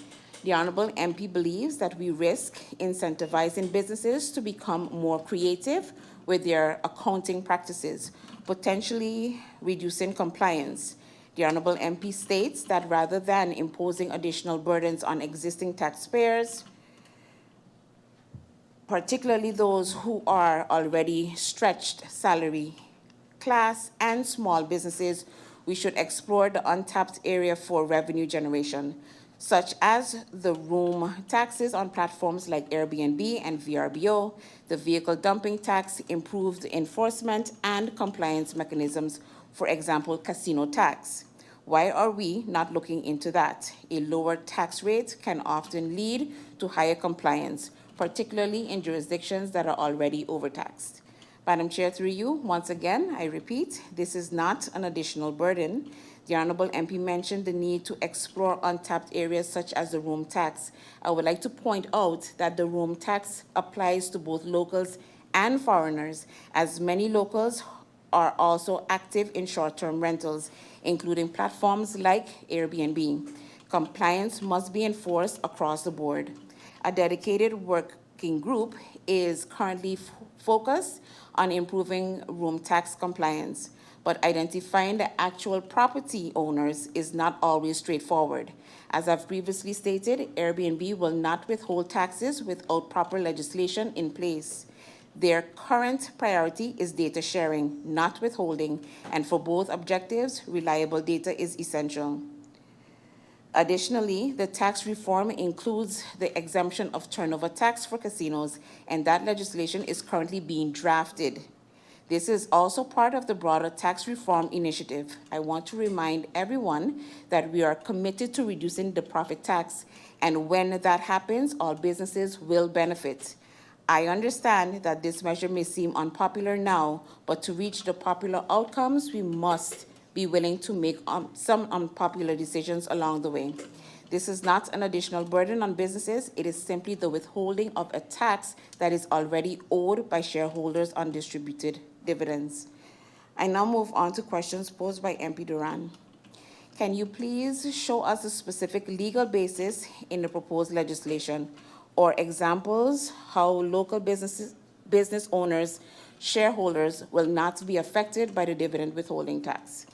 the Honourable MP believes that we risk incentivizing businesses to become more creative with their accounting practices, potentially reducing compliance. The Honourable MP states that rather than imposing additional burdens on existing taxpayers, particularly those who are already stretched salary class and small businesses, we should explore the untapped area for revenue generation, such as the room taxes on platforms like Airbnb and VRBO, the vehicle dumping tax, improved enforcement and compliance mechanisms, for example, casino tax. Why are we not looking into that? A lower tax rate can often lead to higher compliance, particularly in jurisdictions that are already overtaxed. Madam Chair, through you, once again, I repeat, this is not an additional burden. The Honourable MP mentioned the need to explore untapped areas such as the room tax. I would like to point out that the room tax applies to both locals and foreigners, as many locals are also active in short-term rentals, including platforms like Airbnb. Compliance must be enforced across the board. A dedicated working group is currently focused on improving room tax compliance, but identifying the actual property owners is not always straightforward. As I've previously stated, Airbnb will not withhold taxes without proper legislation in place. Their current priority is data sharing, not withholding, and for both objectives, reliable data is essential. Additionally, the tax reform includes the exemption of turnover tax for casinos, and that legislation is currently being drafted. This is also part of the broader tax reform initiative. I want to remind everyone that we are committed to reducing the profit tax, and when that happens, all businesses will benefit. I understand that this measure may seem unpopular now, but to reach the popular outcomes, we must be willing to make some unpopular decisions along the way. This is not an additional burden on businesses. It is simply the withholding of a tax that is already owed by shareholders on distributed dividends. I now move on to questions posed by MP Duran. Can you please show us the specific legal basis in the proposed legislation, or examples how local business owners, shareholders will not be affected by the dividend withholding tax?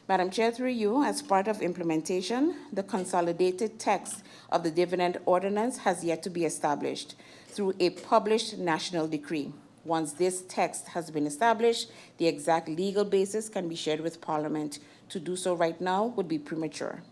Madam Chair, through you, as part of implementation, the consolidated text of the dividend ordinance has yet to be established through a published national decree. Once this text has been established, the exact legal basis can be shared with Parliament. To do so right now would be premature.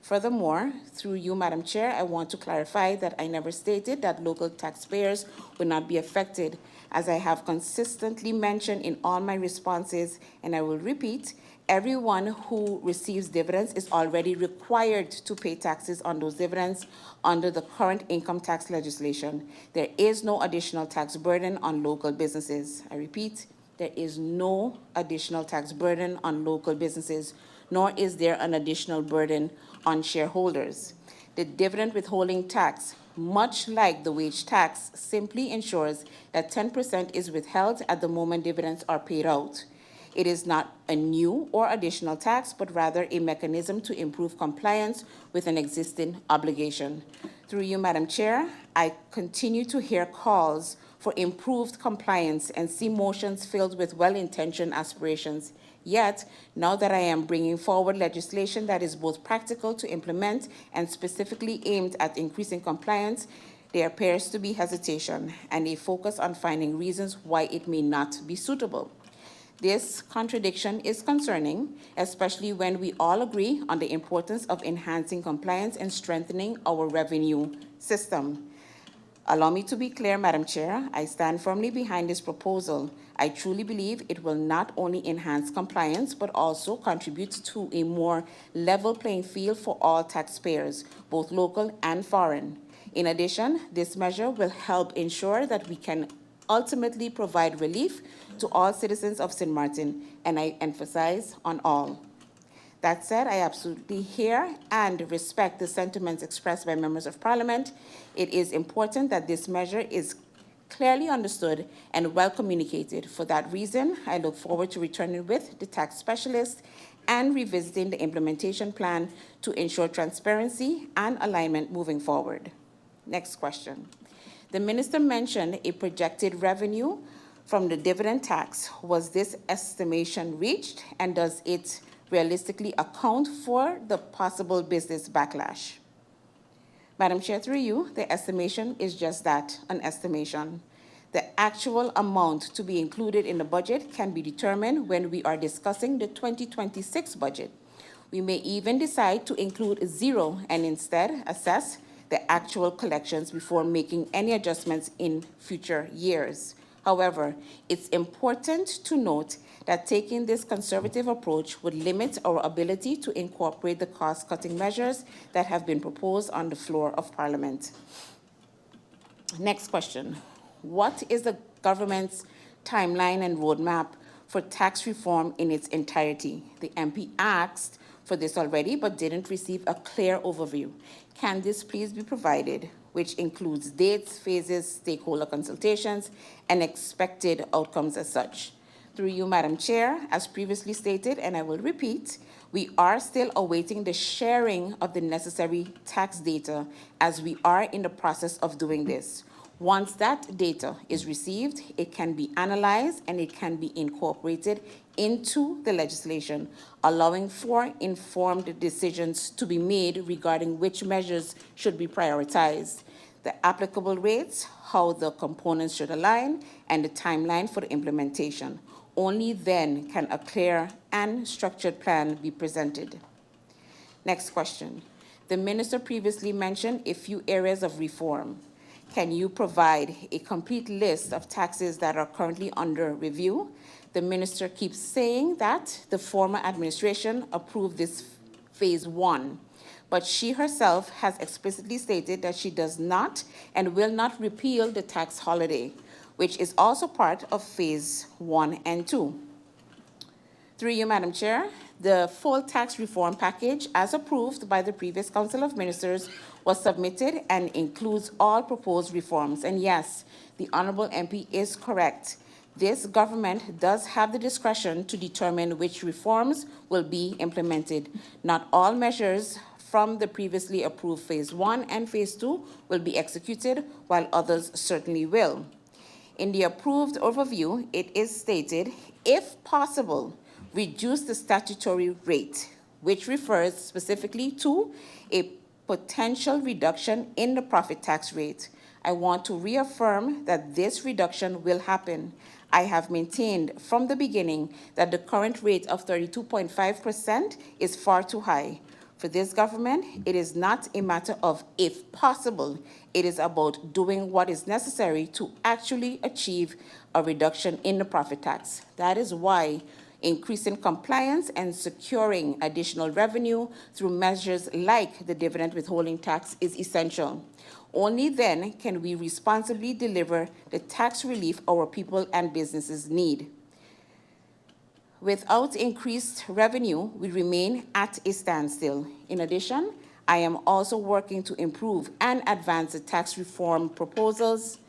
Furthermore, through you, Madam Chair, I want to clarify that I never stated that local taxpayers would not be affected. As I have consistently mentioned in all my responses, and I will repeat, everyone who receives dividends is already required to pay taxes on those dividends under the current income tax legislation. There is no additional tax burden on local businesses. I repeat, there is no additional tax burden on local businesses, nor is there an additional burden on shareholders. The dividend withholding tax, much like the wage tax, simply ensures that 10% is withheld at the moment dividends are paid out. It is not a new or additional tax, but rather a mechanism to improve compliance with an existing obligation. Through you, Madam Chair, I continue to hear calls for improved compliance and see motions filled with well-intentioned aspirations. Yet, now that I am bringing forward legislation that is both practical to implement and specifically aimed at increasing compliance, there appears to be hesitation and a focus on finding reasons why it may not be suitable. This contradiction is concerning, especially when we all agree on the importance of enhancing compliance and strengthening our revenue system. Allow me to be clear, Madam Chair, I stand firmly behind this proposal. I truly believe it will not only enhance compliance, but also contribute to a more level playing field for all taxpayers, both local and foreign. In addition, this measure will help ensure that we can ultimately provide relief to all citizens of St. Maarten, and I emphasize on all. That said, I absolutely hear and respect the sentiments expressed by members of Parliament. It is important that this measure is clearly understood and well communicated. For that reason, I look forward to returning with the tax specialist and revisiting the implementation plan to ensure transparency and alignment moving forward. Next question. The minister mentioned a projected revenue from the dividend tax. Was this estimation reached, and does it realistically account for the possible business backlash? Madam Chair, through you, the estimation is just that, an estimation. The actual amount to be included in the budget can be determined when we are discussing the 2026 budget. We may even decide to include zero and instead assess the actual collections before making any adjustments in future years. However, it's important to note that taking this conservative approach would limit our ability to incorporate the cost-cutting measures that have been proposed on the floor of Parliament. Next question. What is the government's timeline and roadmap for tax reform in its entirety? The MP asked for this already, but didn't receive a clear overview. Can this please be provided, which includes dates, phases, stakeholder consultations, and expected outcomes as such? Through you, Madam Chair, as previously stated, and I will repeat, we are still awaiting the sharing of the necessary tax data as we are in the process of doing this. Once that data is received, it can be analyzed and it can be incorporated into the legislation, allowing for informed decisions to be made regarding which measures should be prioritized, the applicable rates, how the components should align, and the timeline for the implementation. Only then can a clear and structured plan be presented. Next question. The minister previously mentioned a few areas of reform. Can you provide a complete list of taxes that are currently under review? The minister keeps saying that the former administration approved this phase 1, but she herself has explicitly stated that she does not and will not repeal the tax holiday, which is also part of phase 1 and 2. Through you, Madam Chair, the full tax reform package, as approved by the previous Council of Ministers, was submitted and includes all proposed reforms. And yes, the Honourable MP is correct. This government does have the discretion to determine which reforms will be implemented. Not all measures from the previously approved phase 1 and phase 2 will be executed, while others certainly will. In the approved overview, it is stated, if possible, reduce the statutory rate, which refers specifically to a potential reduction in the profit tax rate. I want to reaffirm that this reduction will happen. I have maintained from the beginning that the current rate of 32.5% is far too high. For this government, it is not a matter of if possible. It is about doing what is necessary to actually achieve a reduction in the profit tax. That is why increasing compliance and securing additional revenue through measures like the dividend withholding tax is essential. Only then can we responsibly deliver the tax relief our people and businesses need. Without increased revenue, we remain at a standstill. In addition, I am also working to improve and advance the tax reform proposals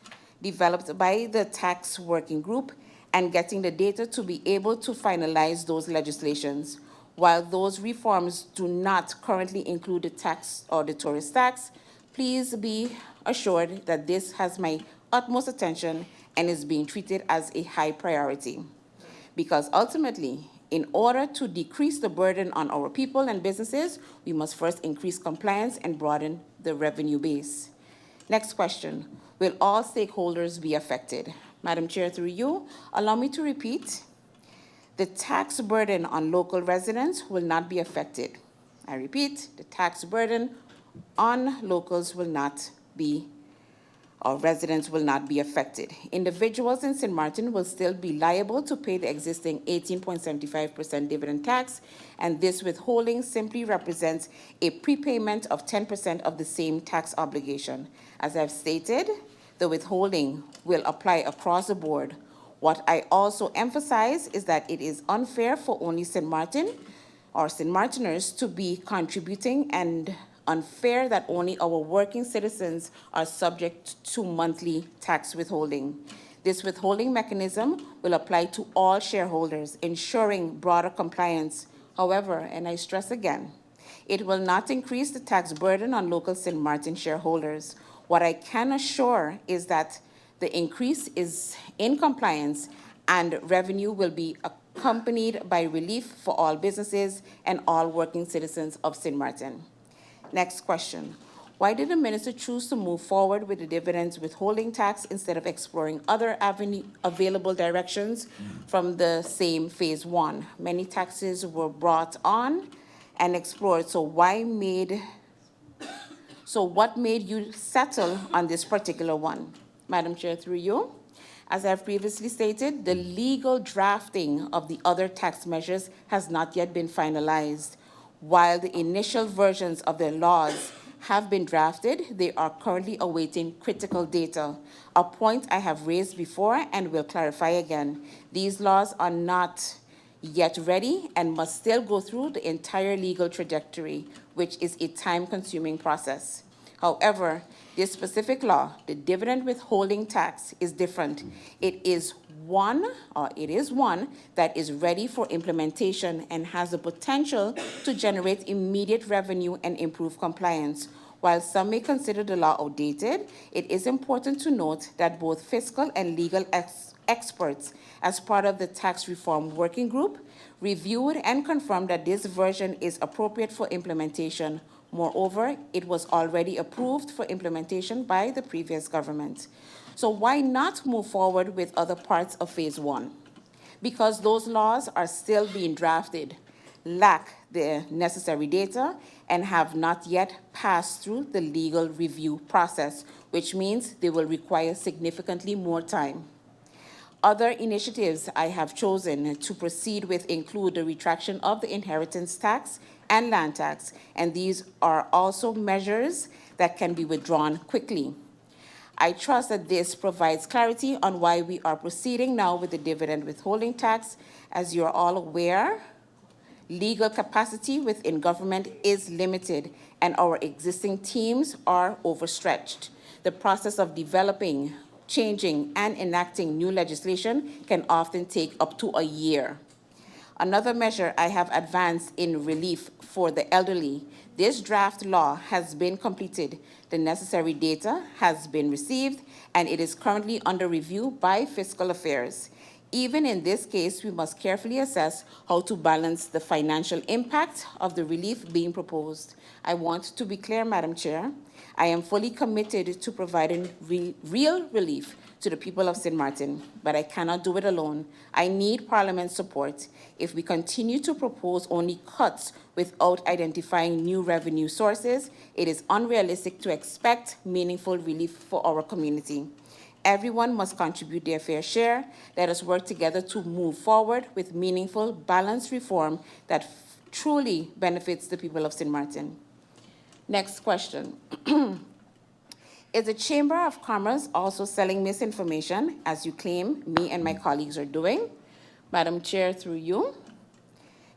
developed by the tax working group and getting the data to be able to finalize those legislations. While those reforms do not currently include the tax or the tourist tax, please be assured that this has my utmost attention and is being treated as a high priority. Because ultimately, in order to decrease the burden on our people and businesses, we must first increase compliance and broaden the revenue base. Next question, will all stakeholders be affected? Madam Chair, through you, allow me to repeat. The tax burden on local residents will not be affected. I repeat, the tax burden on locals will not be, or residents will not be affected. Individuals in St. Maarten will still be liable to pay the existing 18.75% dividend tax, and this withholding simply represents a prepayment of 10% of the same tax obligation. As I've stated, the withholding will apply across the board. What I also emphasize is that it is unfair for only St. Maarten or St. Maarteners to be contributing, and unfair that only our working citizens are subject to monthly tax withholding. This withholding mechanism will apply to all shareholders, ensuring broader compliance. However, and I stress again, it will not increase the tax burden on local St. Maarten shareholders. What I can assure is that the increase is in compliance and revenue will be accompanied by relief for all businesses and all working citizens of St. Maarten. Next question. Why did the minister choose to move forward with the dividends withholding tax instead of exploring other available directions from the same phase one? Many taxes were brought on and explored, so what made you settle on this particular one? Madam Chair, through you. As I've previously stated, the legal drafting of the other tax measures has not yet been finalized. While the initial versions of the laws have been drafted, they are currently awaiting critical data, a point I have raised before and will clarify again. These laws are not yet ready and must still go through the entire legal trajectory, which is a time-consuming process. However, this specific law, the dividend withholding tax, is different. It is one that is ready for implementation and has the potential to generate immediate revenue and improve compliance. While some may consider the law outdated, it is important to note that both fiscal and legal experts, as part of the tax reform working group, reviewed and confirmed that this version is appropriate for implementation. Moreover, it was already approved for implementation by the previous government. So why not move forward with other parts of phase one? Because those laws are still being drafted, lack the necessary data, and have not yet passed through the legal review process, which means they will require significantly more time. Other initiatives I have chosen to proceed with include the retraction of the inheritance tax and land tax, and these are also measures that can be withdrawn quickly. I trust that this provides clarity on why we are proceeding now with the dividend withholding tax. As you are all aware, legal capacity within government is limited and our existing teams are overstretched. The process of developing, changing, and enacting new legislation can often take up to a year. Another measure I have advanced in relief for the elderly. This draft law has been completed. The necessary data has been received, and it is currently under review by Fiscal Affairs. Even in this case, we must carefully assess how to balance the financial impact of the relief being proposed. I want to be clear, Madam Chair. I am fully committed to providing real relief to the people of St. Maarten, but I cannot do it alone. I need Parliament's support. If we continue to propose only cuts without identifying new revenue sources, it is unrealistic to expect meaningful relief for our community. Everyone must contribute their fair share. Let us work together to move forward with meaningful, balanced reform that truly benefits the people of St. Maarten. Next question. Is the Chamber of Commerce also selling misinformation, as you claim me and my colleagues are doing? Madam Chair, through you.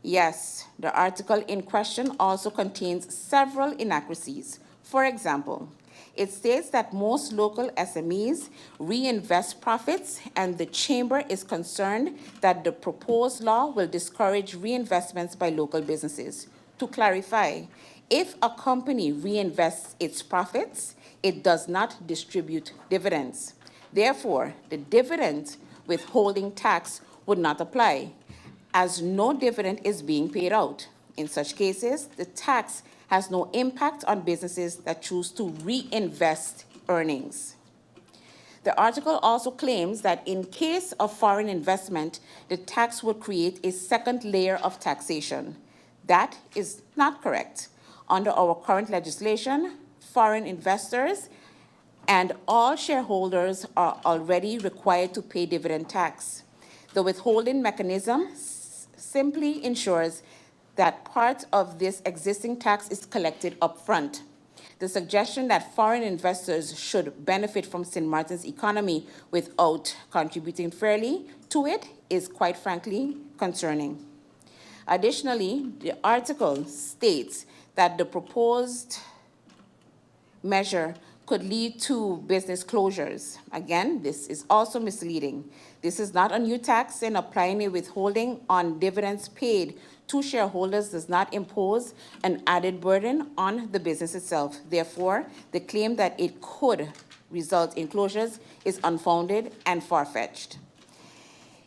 Yes, the article in question also contains several inaccuracies. For example, it states that most local SMEs reinvest profits, and the Chamber is concerned that the proposed law will discourage reinvestments by local businesses. To clarify, if a company reinvests its profits, it does not distribute dividends. Therefore, the dividend withholding tax would not apply, as no dividend is being paid out. In such cases, the tax has no impact on businesses that choose to reinvest earnings. The article also claims that in case of foreign investment, the tax would create a second layer of taxation. That is not correct. Under our current legislation, foreign investors and all shareholders are already required to pay dividend tax. The withholding mechanism simply ensures that part of this existing tax is collected upfront. The suggestion that foreign investors should benefit from St. Maarten's economy without contributing fairly to it is quite frankly concerning. Additionally, the article states that the proposed measure could lead to business closures. Again, this is also misleading. This is not a new tax, and applying a withholding on dividends paid to shareholders does not impose an added burden on the business itself. Therefore, the claim that it could result in closures is unfounded and far-fetched.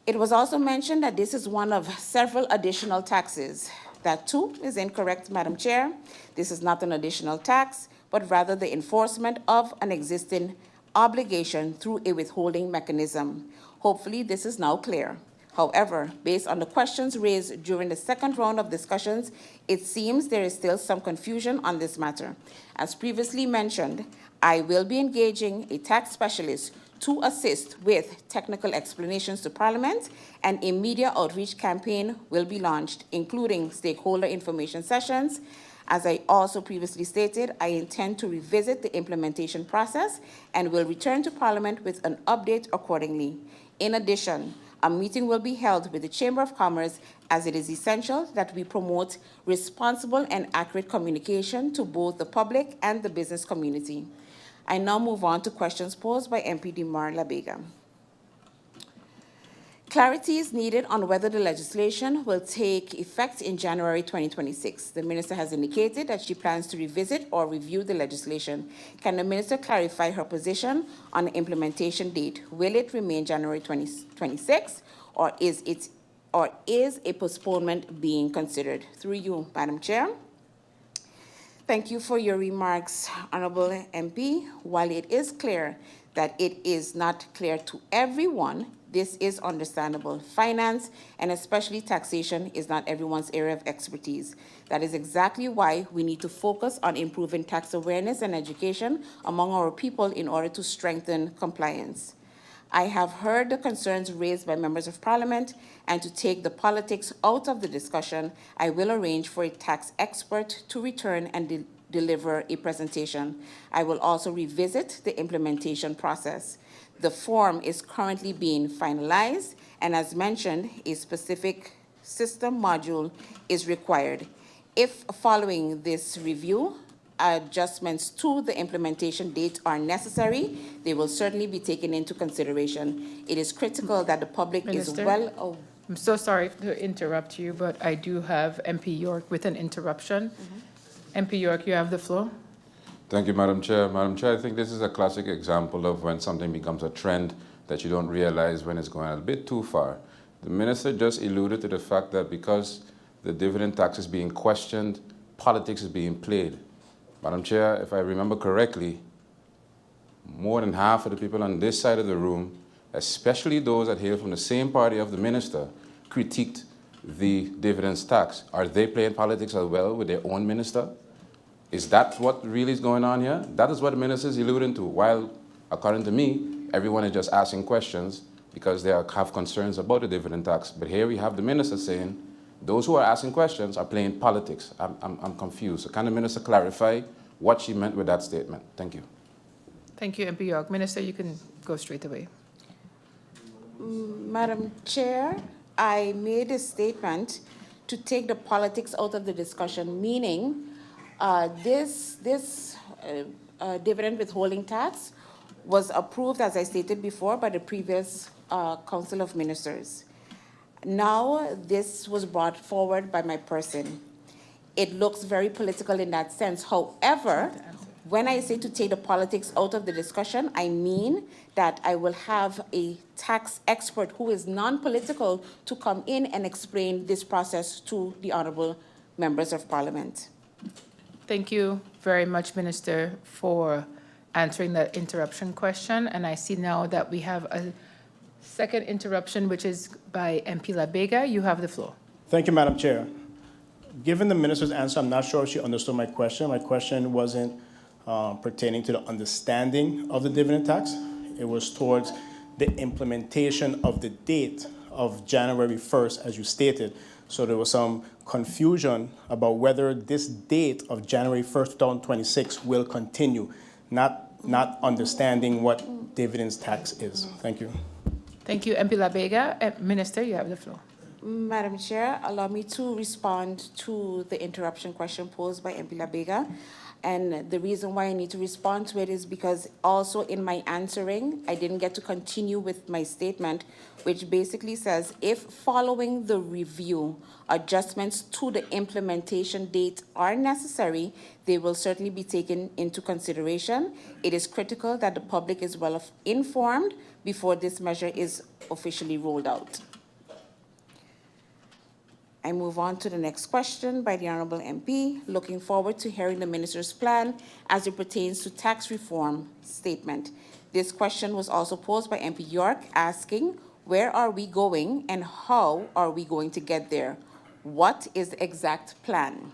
It was also mentioned that this is one of several additional taxes. That too is incorrect, Madam Chair. This is not an additional tax, but rather the enforcement of an existing obligation through a withholding mechanism. Hopefully, this is now clear. However, based on the questions raised during the second round of discussions, it seems there is still some confusion on this matter. As previously mentioned, I will be engaging a tax specialist to assist with technical explanations to Parliament, and a media outreach campaign will be launched, including stakeholder information sessions. As I also previously stated, I intend to revisit the implementation process and will return to Parliament with an update accordingly. In addition, a meeting will be held with the Chamber of Commerce, as it is essential that we promote responsible and accurate communication to both the public and the business community. I now move on to questions posed by MP Dimar Labega. Clarity is needed on whether the legislation will take effect in January 2026. The Minister has indicated that she plans to revisit or review the legislation. Can the Minister clarify her position on the implementation date? Will it remain January 2026, or is a postponement being considered? Through you, Madam Chair. Thank you for your remarks, Honourable MP. While it is clear that it is not clear to everyone, this is understandable. Finance, and especially taxation, is not everyone's area of expertise. That is exactly why we need to focus on improving tax awareness and education among our people in order to strengthen compliance. I have heard the concerns raised by members of Parliament, and to take the politics out of the discussion, I will arrange for a tax expert to return and deliver a presentation. I will also revisit the implementation process. The form is currently being finalized, and as mentioned, a specific system module is required. If following this review, adjustments to the implementation date are necessary, they will certainly be taken into consideration. It is critical that the public Minister? is well aware. I'm so sorry to interrupt you, but I do have MP York with an interruption. MP York, you have the floor. Thank you, Madam Chair. Madam Chair, I think this is a classic example of when something becomes a trend that you don't realize when it's going a bit too far. The Minister just alluded to the fact that because the dividend tax is being questioned, politics is being played. Madam Chair, if I remember correctly, more than half of the people on this side of the room, especially those that hail from the same party of the Minister, critiqued the dividends tax. Are they playing politics as well with their own Minister? Is that what really is going on here? That is what the Minister is alluding to, while, according to me, everyone is just asking questions because they have concerns about the dividend tax. But here we have the Minister saying, those who are asking questions are playing politics. I'm confused. So can the Minister clarify what she meant with that statement? Thank you. Thank you, MP York. Minister, you can go straight away. Madam Chair, I made a statement to take the politics out of the discussion, meaning this dividend withholding tax was approved, as I stated before, by the previous Council of Ministers. Now, this was brought forward by my person. It looks very political in that sense. However, When I say to take the politics out of the discussion, I mean that I will have a tax expert who is non-political to come in and explain this process to the honorable members of parliament. Thank you very much, Minister, for answering that interruption question. And I see now that we have a second interruption, which is by MP La Vega. You have the floor. Thank you, Madam Chair. Given the minister's answer, I'm not sure if she understood my question. My question wasn't pertaining to the understanding of the dividend tax. It was towards the implementation of the date of January 1st, as you stated. So there was some confusion about whether this date of January 1st, 2026 will continue, not understanding what dividends tax is. Thank you. Thank you, MP La Vega. Minister, you have the floor. Madam Chair, allow me to respond to the interruption question posed by MP La Vega. And the reason why I need to respond to it is because also in my answering, I didn't get to continue with my statement, which basically says, if following the review, adjustments to the implementation date are necessary, they will certainly be taken into consideration. It is critical that the public is well informed before this measure is officially rolled out. I move on to the next question by the Honourable MP. Looking forward to hearing the Minister's plan as it pertains to tax reform statement. This question was also posed by MP York, asking, where are we going and how are we going to get there? What is the exact plan?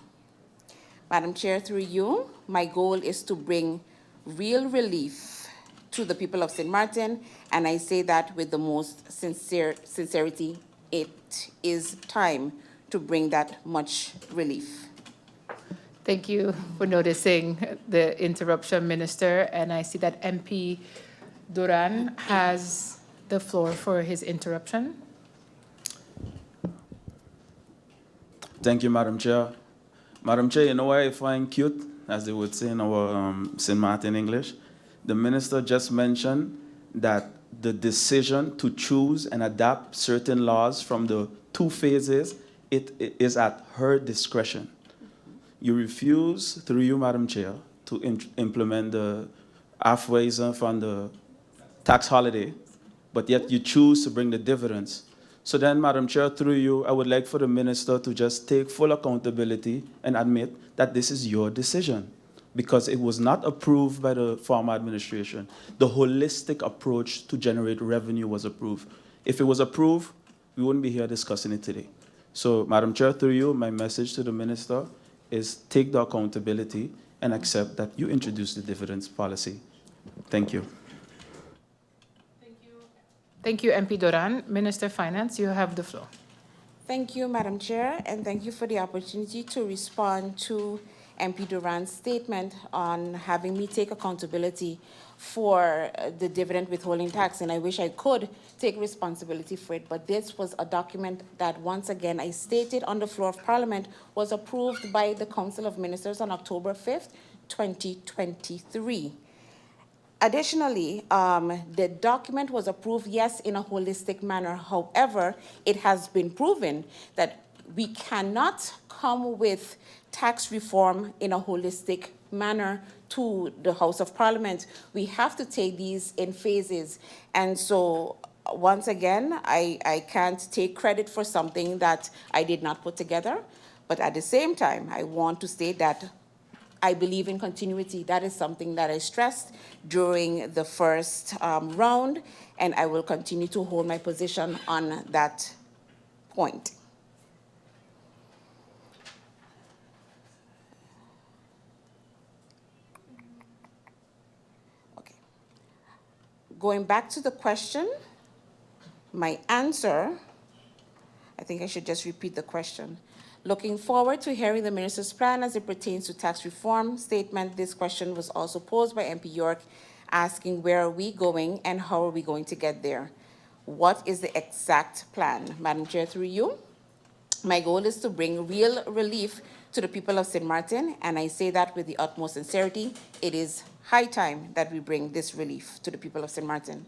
Madam Chair, through you, my goal is to bring real relief to the people of St. Maarten, and I say that with the most sincerity. It is time to bring that much relief. Thank you for noticing the interruption, Minister. And I see that MP Duran has the floor for his interruption. Thank you, Madam Chair. Madam Chair, you know what I find cute, as they would say in our St. Maarten English? The Minister just mentioned that the decision to choose and adapt certain laws from the two phases, it is at her discretion. You refuse, through you, Madam Chair, to implement the halfway from the tax holiday, but yet you choose to bring the dividends. So then, Madam Chair, through you, I would like for the Minister to just take full accountability and admit that this is your decision, because it was not approved by the former administration. The holistic approach to generate revenue was approved. If it was approved, we wouldn't be here discussing it today. So, Madam Chair, through you, my message to the Minister is take the accountability and accept that you introduced the dividends policy. Thank you. Thank you, MP Duran. Minister of Finance, you have the floor. Thank you, Madam Chair, and thank you for the opportunity to respond to MP Duran's statement on having me take accountability for the dividend withholding tax, and I wish I could take responsibility for it, but this was a document that, once again, I stated on the floor of Parliament, was approved by the Council of Ministers on October 5th, 2023. Additionally, the document was approved, yes, in a holistic manner. However, it has been proven that we cannot come with tax reform in a holistic manner to the House of Parliament. We have to take these in phases. And so, once again, I can't take credit for something that I did not put together. But at the same time, I want to state that I believe in continuity. That is something that I stressed during the first round, and I will continue to hold my position on that point. Okay. Going back to the question, my answer, I think I should just repeat the question. Looking forward to hearing the Minister's plan as it pertains to tax reform statement. This question was also posed by MP York, asking where are we going and how are we going to get there? What is the exact plan? Madam Chair, through you, my goal is to bring real relief to the people of St. Maarten, and I say that with the utmost sincerity. It is high time that we bring this relief to the people of St. Maarten.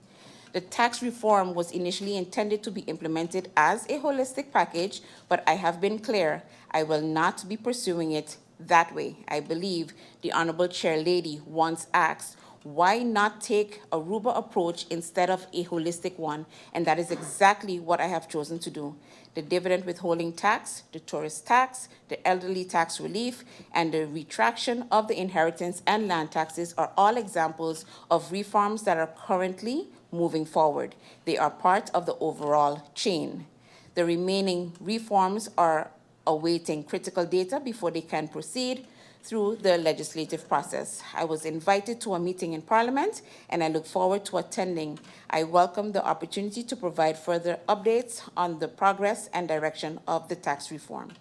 The tax reform was initially intended to be implemented as a holistic package, but I have been clear, I will not be pursuing it that way. I believe the Honorable Chair Lady once asked, why not take a Aruba approach instead of a holistic one? And that is exactly what I have chosen to do. The dividend withholding tax, the tourist tax, the elderly tax relief, and the retraction of the inheritance and land taxes are all examples of reforms that are currently moving forward. They are part of the overall chain. The remaining reforms are awaiting critical data before they can proceed through the legislative process. I was invited to a meeting in Parliament, and I look forward to attending. I welcome the opportunity to provide further updates on the progress and direction of the tax reform.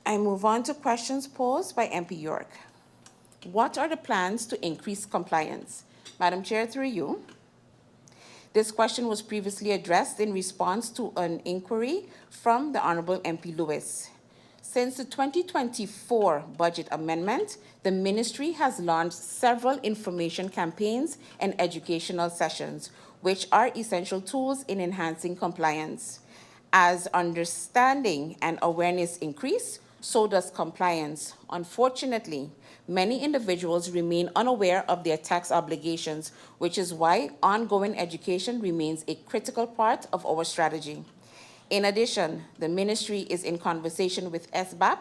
I move on to questions posed by MP York. What are the plans to increase compliance? Madam Chair, through you. This question was previously addressed in response to an inquiry from the Honorable MP Lewis. Since the 2024 budget amendment, the ministry has launched several information campaigns and educational sessions, which are essential tools in enhancing compliance. As understanding and awareness increase, so does compliance. Unfortunately, many individuals remain unaware of their tax obligations, which is why ongoing education remains a critical part of our strategy. In addition, the ministry is in conversation with SBAP,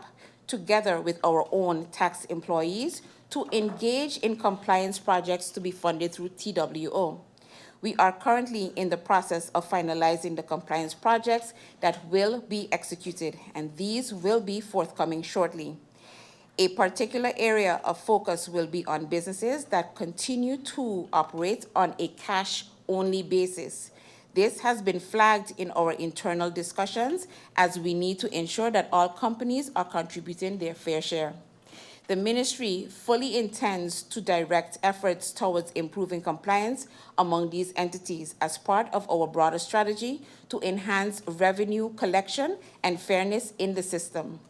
together with our own tax employees, to engage in compliance projects to be funded through TWO. We are currently in the process of finalizing the compliance projects that will be executed, and these will be forthcoming shortly. A particular area of focus will be on businesses that continue to operate on a cash-only basis. This has been flagged in our internal discussions as we need to ensure that all companies are contributing their fair share. The ministry fully intends to direct efforts towards improving compliance among these entities as part of our broader strategy to enhance revenue collection and fairness in the system.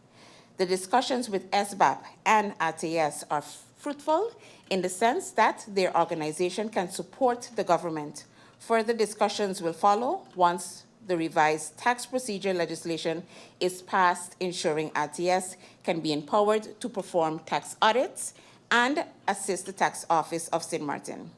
The discussions with SBAP and ATS are fruitful in the sense that their organization can support the government. Further discussions will follow once the revised tax procedure legislation is passed, ensuring ATS can be empowered to perform tax audits and assist the tax office of St. Martin.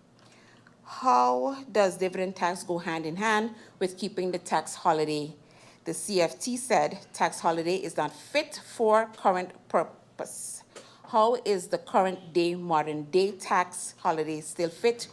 How does dividend tax go hand in hand with keeping the tax holiday? The CFT said tax holiday is not fit for current purpose. How is the current day modern day tax holiday still fit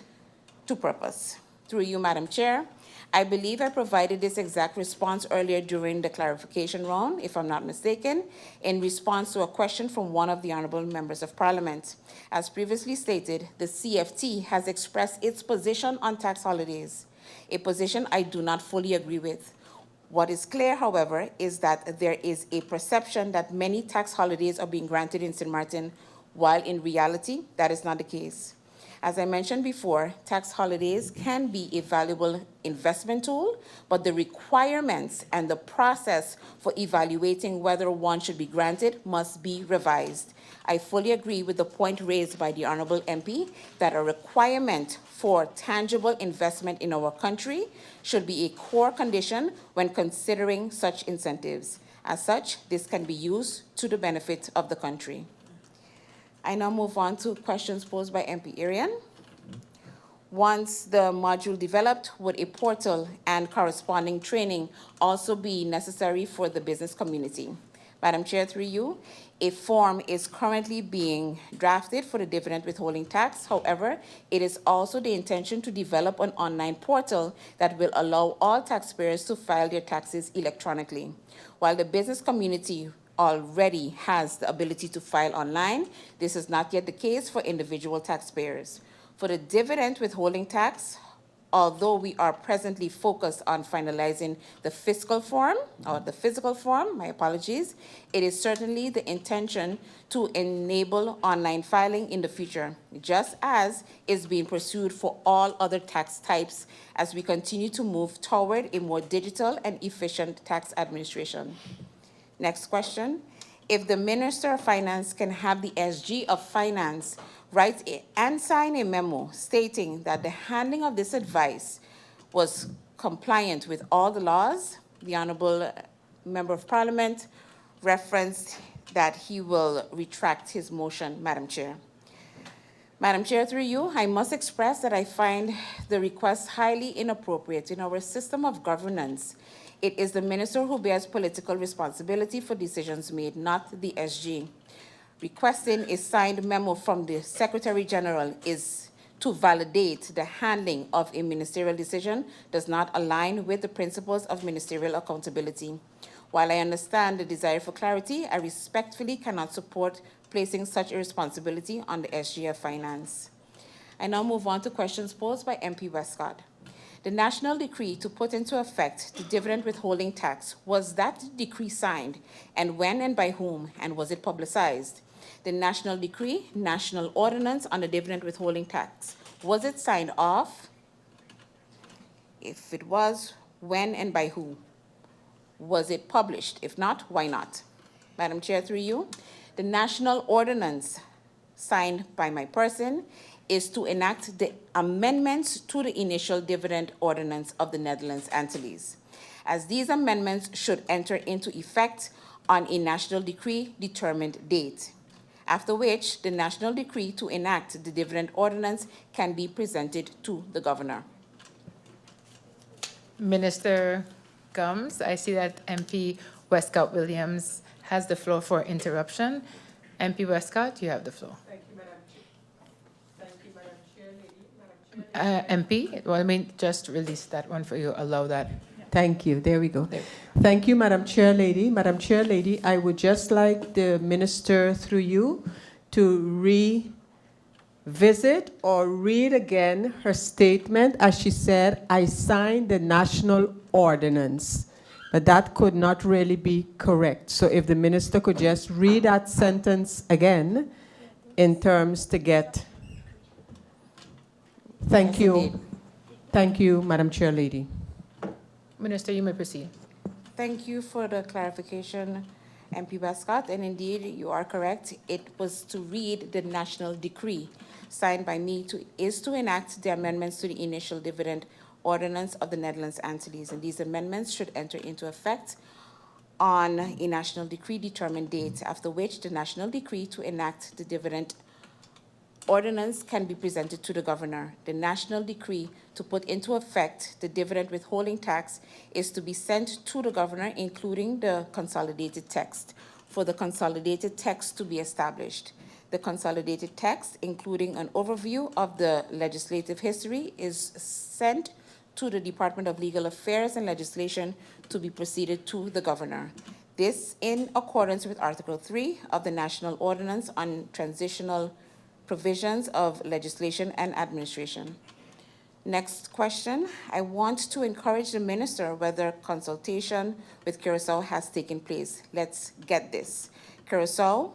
to purpose? Through you, Madam Chair, I believe I provided this exact response earlier during the clarification round, if I'm not mistaken, in response to a question from one of the honorable members of Parliament. As previously stated, the CFT has expressed its position on tax holidays, a position I do not fully agree with. What is clear, however, is that there is a perception that many tax holidays are being granted in St. Martin, while in reality, that is not the case. As I mentioned before, tax holidays can be a valuable investment tool, but the requirements and the process for evaluating whether one should be granted must be revised. I fully agree with the point raised by the Honorable MP that a requirement for tangible investment in our country should be a core condition when considering such incentives. As such, this can be used to the benefit of the country. I now move on to questions posed by MP Irion. Once the module developed, would a portal and corresponding training also be necessary for the business community? Madam Chair, through you, a form is currently being drafted for the dividend withholding tax. However, it is also the intention to develop an online portal that will allow all taxpayers to file their taxes electronically. While the business community already has the ability to file online, this is not yet the case for individual taxpayers. For the dividend withholding tax, although we are presently focused on finalizing the physical form, my apologies, it is certainly the intention to enable online filing in the future, just as is being pursued for all other tax types as we continue to move toward a more digital and efficient tax administration. Next question. If the Minister of Finance can have the SG of Finance write and sign a memo stating that the handling of this advice was compliant with all the laws, the Honourable Member of Parliament referenced that he will retract his motion, Madam Chair. Madam Chair, through you, I must express that I find the request highly inappropriate. In our system of governance, it is the minister who bears political responsibility for decisions made, not the SG. Requesting a signed memo from the Secretary General is to validate the handling of a ministerial decision does not align with the principles of ministerial accountability. While I understand the desire for clarity, I respectfully cannot support placing such a responsibility on the SG of Finance. I now move on to questions posed by MP Wescott. The national decree to put into effect the dividend withholding tax, was that decree signed, and when and by whom, and was it publicized? The national decree, national ordinance on the dividend withholding tax, was it signed off? If it was, when and by who? Was it published? If not, why not? Madam Chair, through you, the national ordinance signed by my person is to enact the amendments to the initial dividend ordinance of the Netherlands Antilles, as these amendments should enter into effect on a national decree determined date, after which the national decree to enact the dividend ordinance can be presented to the governor. Minister Gums, I see that MP Wescott-Williams has the floor for interruption. MP Wescott, you have the floor. Thank you, Madam Chair. Thank you, Madam Chair. MP, well, I mean, just release that one for you, allow that. Thank you. There we go. Thank you, Madam Chair Lady. Madam Chair Lady, I would just like the minister, through you, to revisit or read again her statement as she said, I signed the national ordinance. But that could not really be correct. So if the minister could just read that sentence again in terms to get. Thank you. Thank you, Madam Chair Lady. Minister, you may proceed. Thank you for the clarification, MP Wescott, and indeed you are correct. It was to read the national decree signed by me is to enact the amendments to the initial dividend ordinance of the Netherlands Antilles, and these amendments should enter into effect on a national decree determined date, after which the national decree to enact the dividend ordinance can be presented to the governor. The national decree to put into effect the dividend withholding tax is to be sent to the governor, including the consolidated text, for the consolidated text to be established. The consolidated text, including an overview of the legislative history, is sent to the Department of Legal Affairs and Legislation to be proceeded to the governor. This in accordance with Article 3 of the National Ordinance on Transitional Provisions of Legislation and Administration. Next question. I want to encourage the minister whether consultation with Curacao has taken place. Let's get this. Curacao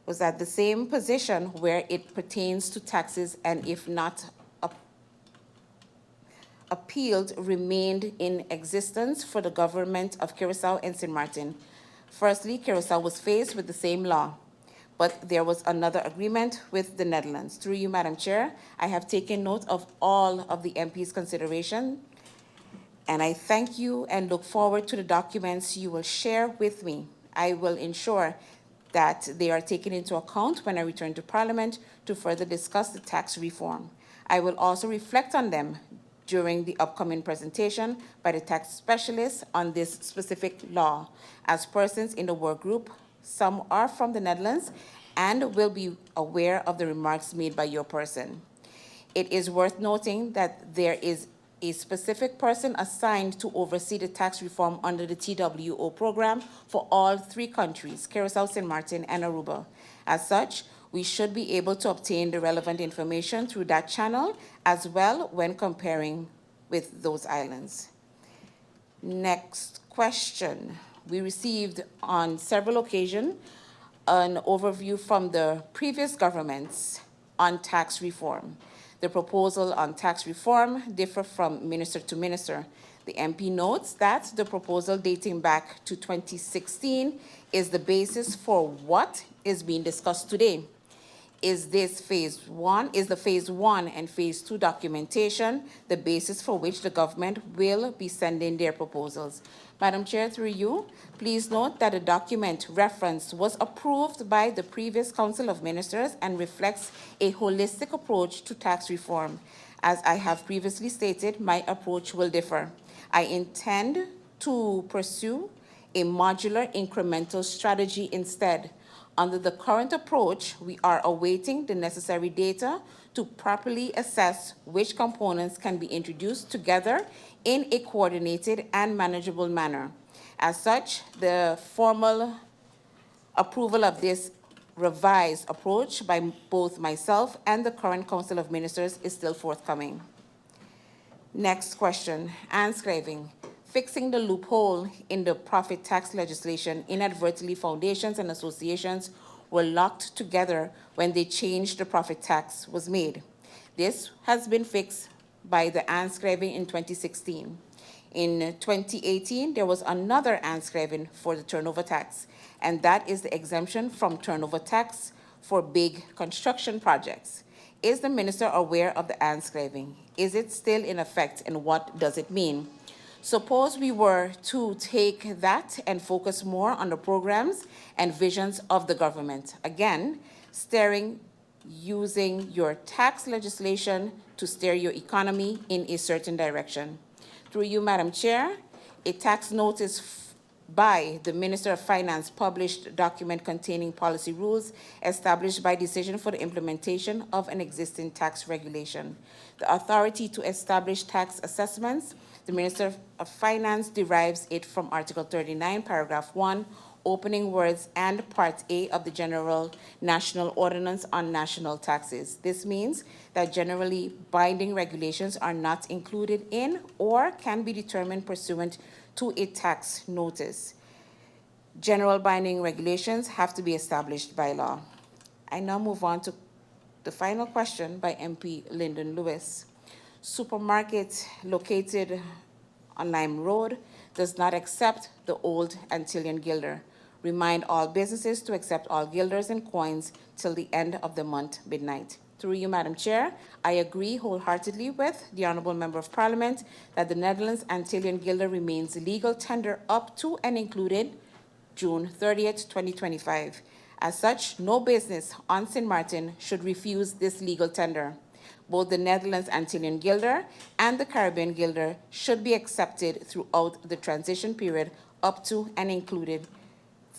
was at the same position where it pertains to taxes, and if not appealed, remained in existence for the government of Curacao and Sint Maarten. Firstly, Curacao was faced with the same law, but there was another agreement with the Netherlands. Through you, Madam Chair, I have taken note of all of the MP's consideration, and I thank you and look forward to the documents you will share with me. I will ensure that they are taken into account when I return to Parliament to further discuss the tax reform. I will also reflect on them during the upcoming presentation by the tax specialists on this specific law. As persons in the work group, some are from the Netherlands and will be aware of the remarks made by your person. It is worth noting that there is a specific person assigned to oversee the tax reform under the TWO program for all 3 countries, Curacao, Sint Maarten, and Aruba. As such, we should be able to obtain the relevant information through that channel as well when comparing with those islands. Next question. We received on several occasions an overview from the previous governments on tax reform. The proposal on tax reform differ from minister to minister. The MP notes that the proposal dating back to 2016 is the basis for what is being discussed today. is the phase 1 and phase 2 documentation, the basis for which the government will be sending their proposals. Madam Chair, through you, please note that the document referenced was approved by the previous Council of Ministers and reflects a holistic approach to tax reform. As I have previously stated, my approach will differ. I intend to pursue a modular incremental strategy instead. Under the current approach, we are awaiting the necessary data to properly assess which components can be introduced together in a coordinated and manageable manner. As such, the formal approval of this revised approach by both myself and the current Council of Ministers is still forthcoming. Next question, Anscraving. Fixing the loophole in the profit tax legislation, inadvertently foundations and associations were locked together when the change to profit tax was made. This has been fixed by the Anscraving in 2016. In 2018, there was another Anscraving for the turnover tax, and that is the exemption from turnover tax for big construction projects. Is the minister aware of the Anscraving? Is it still in effect, and what does it mean? Suppose we were to take that and focus more on the programs and visions of the government. Again, using your tax legislation to steer your economy in a certain direction. Through you, Madam Chair, a tax notice by the Minister of Finance published document containing policy rules established by decision for the implementation of an existing tax regulation. The authority to establish tax assessments, the Minister of Finance derives it from Article 39, Paragraph 1, opening words, and Part A of the General National Ordinance on National Taxes. This means that generally binding regulations are not included in or can be determined pursuant to a tax notice. General binding regulations have to be established by law. I now move on to the final question by MP Lyndon Lewis. Supermarket located on Lime Road does not accept the old Antillean guilder. Remind all businesses to accept all guilders and coins till the end of the month midnight. Through you, Madam Chair, I agree wholeheartedly with the Honourable Member of Parliament that the Netherlands Antillean guilder remains legal tender up to and included June 30th, 2025. As such, no business on St. Maarten should refuse this legal tender. Both the Netherlands Antillean Guilder and the Caribbean Guilder should be accepted throughout the transition period up to and included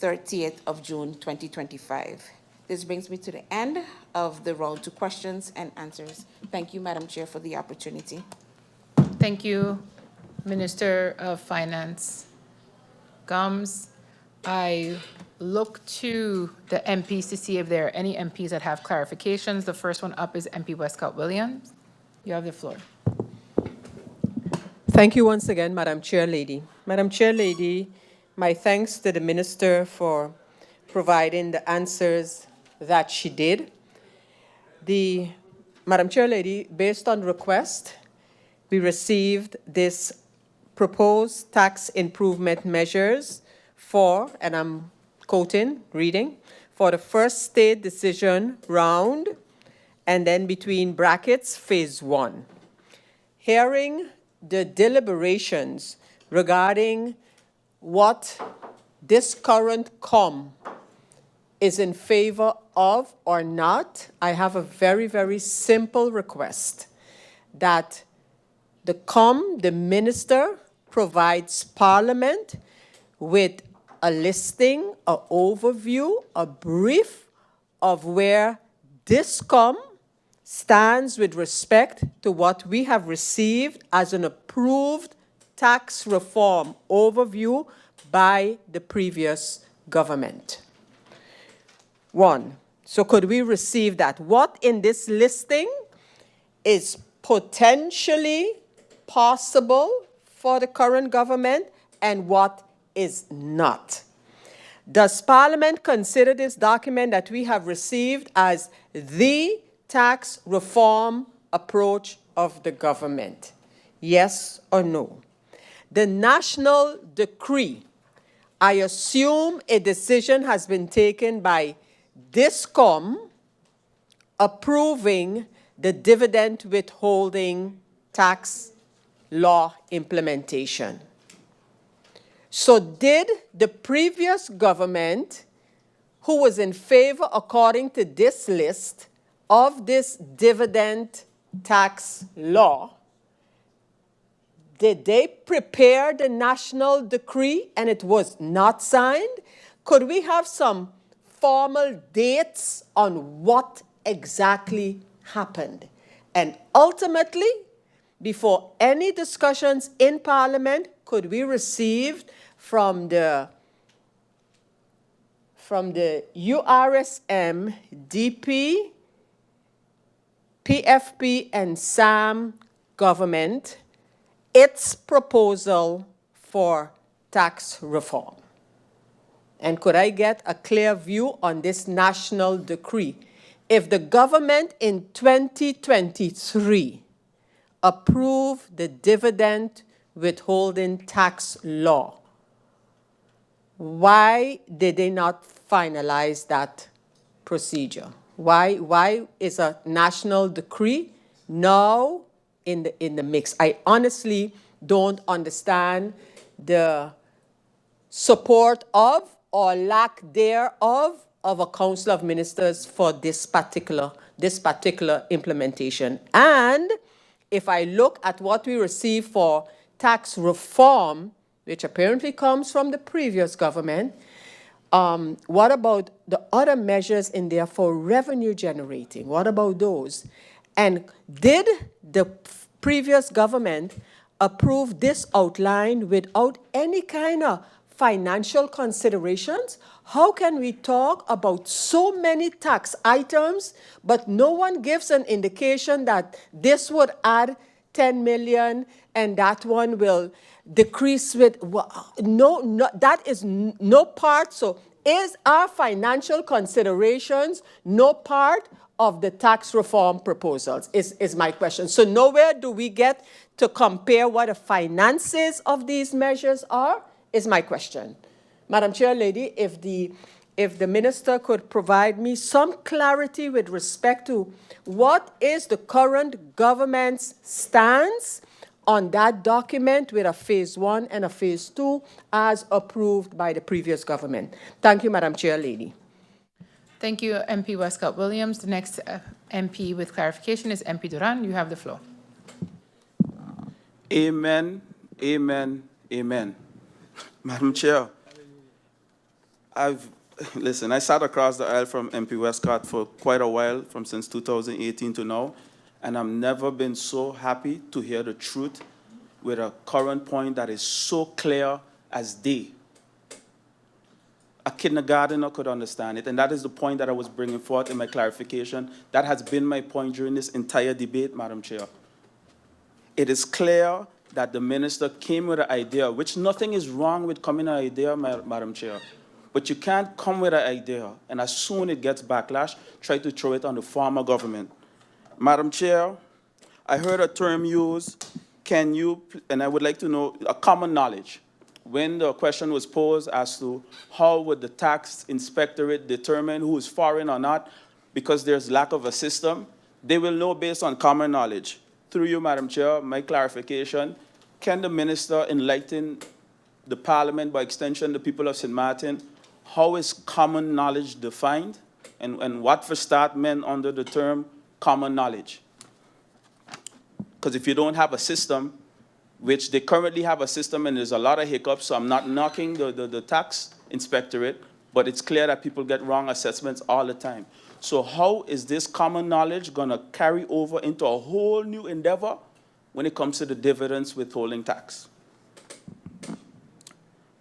30th of June 2025. This brings me to the end of the round to questions and answers. Thank you, Madam Chair, for the opportunity. Thank you, Minister of Finance Gums. I look to the MPs to see if there are any MPs that have clarifications. The first one up is MP Wescott-Williams. You have the floor. Thank you once again, Madam Chair Lady. Madam Chair Lady, my thanks to the Minister for providing the answers that she did. Madam Chair Lady, based on request, we received this proposed tax improvement measures for, and I'm quoting, reading, for the first state decision round, and then between brackets, phase 1. Hearing the deliberations regarding what this current COM is in favor of or not, I have a very, very simple request that the COM, the minister, provides Parliament with a listing, an overview, a brief of where this COM stands with respect to what we have received as an approved tax reform overview by the previous government. 1, so could we receive that? What in this listing is potentially possible for the current government and what is not? Does Parliament consider this document that we have received as the tax reform approach of the government? Yes or no? The national decree, I assume a decision has been taken by this COM approving the dividend withholding tax law implementation. So did the previous government, who was in favor, according to this list, of this dividend tax law, did they prepare the national decree and it was not signed? Could we have some formal dates on what exactly happened? And ultimately, before any discussions in Parliament, could we receive from the URSM, DP, PFP, and SAM government its proposal for tax reform? And could I get a clear view on this national decree? If the government in 2023 approved the dividend withholding tax law, why did they not finalize that procedure? Why is a national decree now in the mix? I honestly don't understand the support of or lack thereof of a Council of Ministers for this particular implementation. And if I look at what we receive for tax reform, which apparently comes from the previous government, what about the other measures in there for revenue generating? What about those? And did the previous government approve this outline without any kind of financial considerations? How can we talk about so many tax items, but no one gives an indication that this would add 10 million and that one will decrease with, no, that is no part. So is our financial considerations no part of the tax reform proposals, is my question. So nowhere do we get to compare what the finances of these measures are, is my question. Madam Chair Lady, if the minister could provide me some clarity with respect to what is the current government's stance on that document with a phase 1 and a phase 2 as approved by the previous government. Thank you, Madam Chair Lady. Thank you, MP Wescott-Williams. The next MP with clarification is MP Duran. You have the floor. Amen, amen, amen. Madam Chair, listen, I sat across the aisle from MP Westcott for quite a while, since 2018 to now, and I've never been so happy to hear the truth with a current point that is so clear as day. A kindergartner could understand it, and that is the point that I was bringing forth in my clarification. That has been my point during this entire debate, Madam Chair. It is clear that the minister came with an idea, which nothing is wrong with coming with an idea, Madam Chair. But you can't come with an idea, and as soon as it gets backlash, try to throw it on the former government. Madam Chair, I heard a term used, and I would like to know, a common knowledge. When the question was posed as to how would the tax inspectorate determine who is foreign or not, because there's lack of a system, they will know based on common knowledge. Through you, Madam Chair, my clarification, can the minister enlighten the Parliament, by extension the people of St. Maarten, how is common knowledge defined, and what for start meant under the term common knowledge? Because if you don't have a system, which they currently have a system and there's a lot of hiccups, so I'm not knocking the tax inspectorate, but it's clear that people get wrong assessments all the time. So how is this common knowledge going to carry over into a whole new endeavor when it comes to the dividends withholding tax?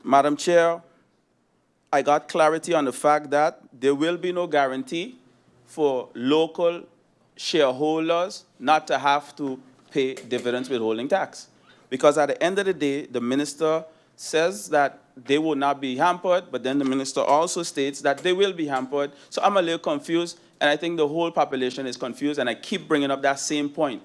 Madam Chair, I got clarity on the fact that there will be no guarantee for local shareholders not to have to pay dividends withholding tax. Because at the end of the day, the minister says that they will not be hampered, but then the minister also states that they will be hampered. So I'm a little confused, and I think the whole population is confused, and I keep bringing up that same point.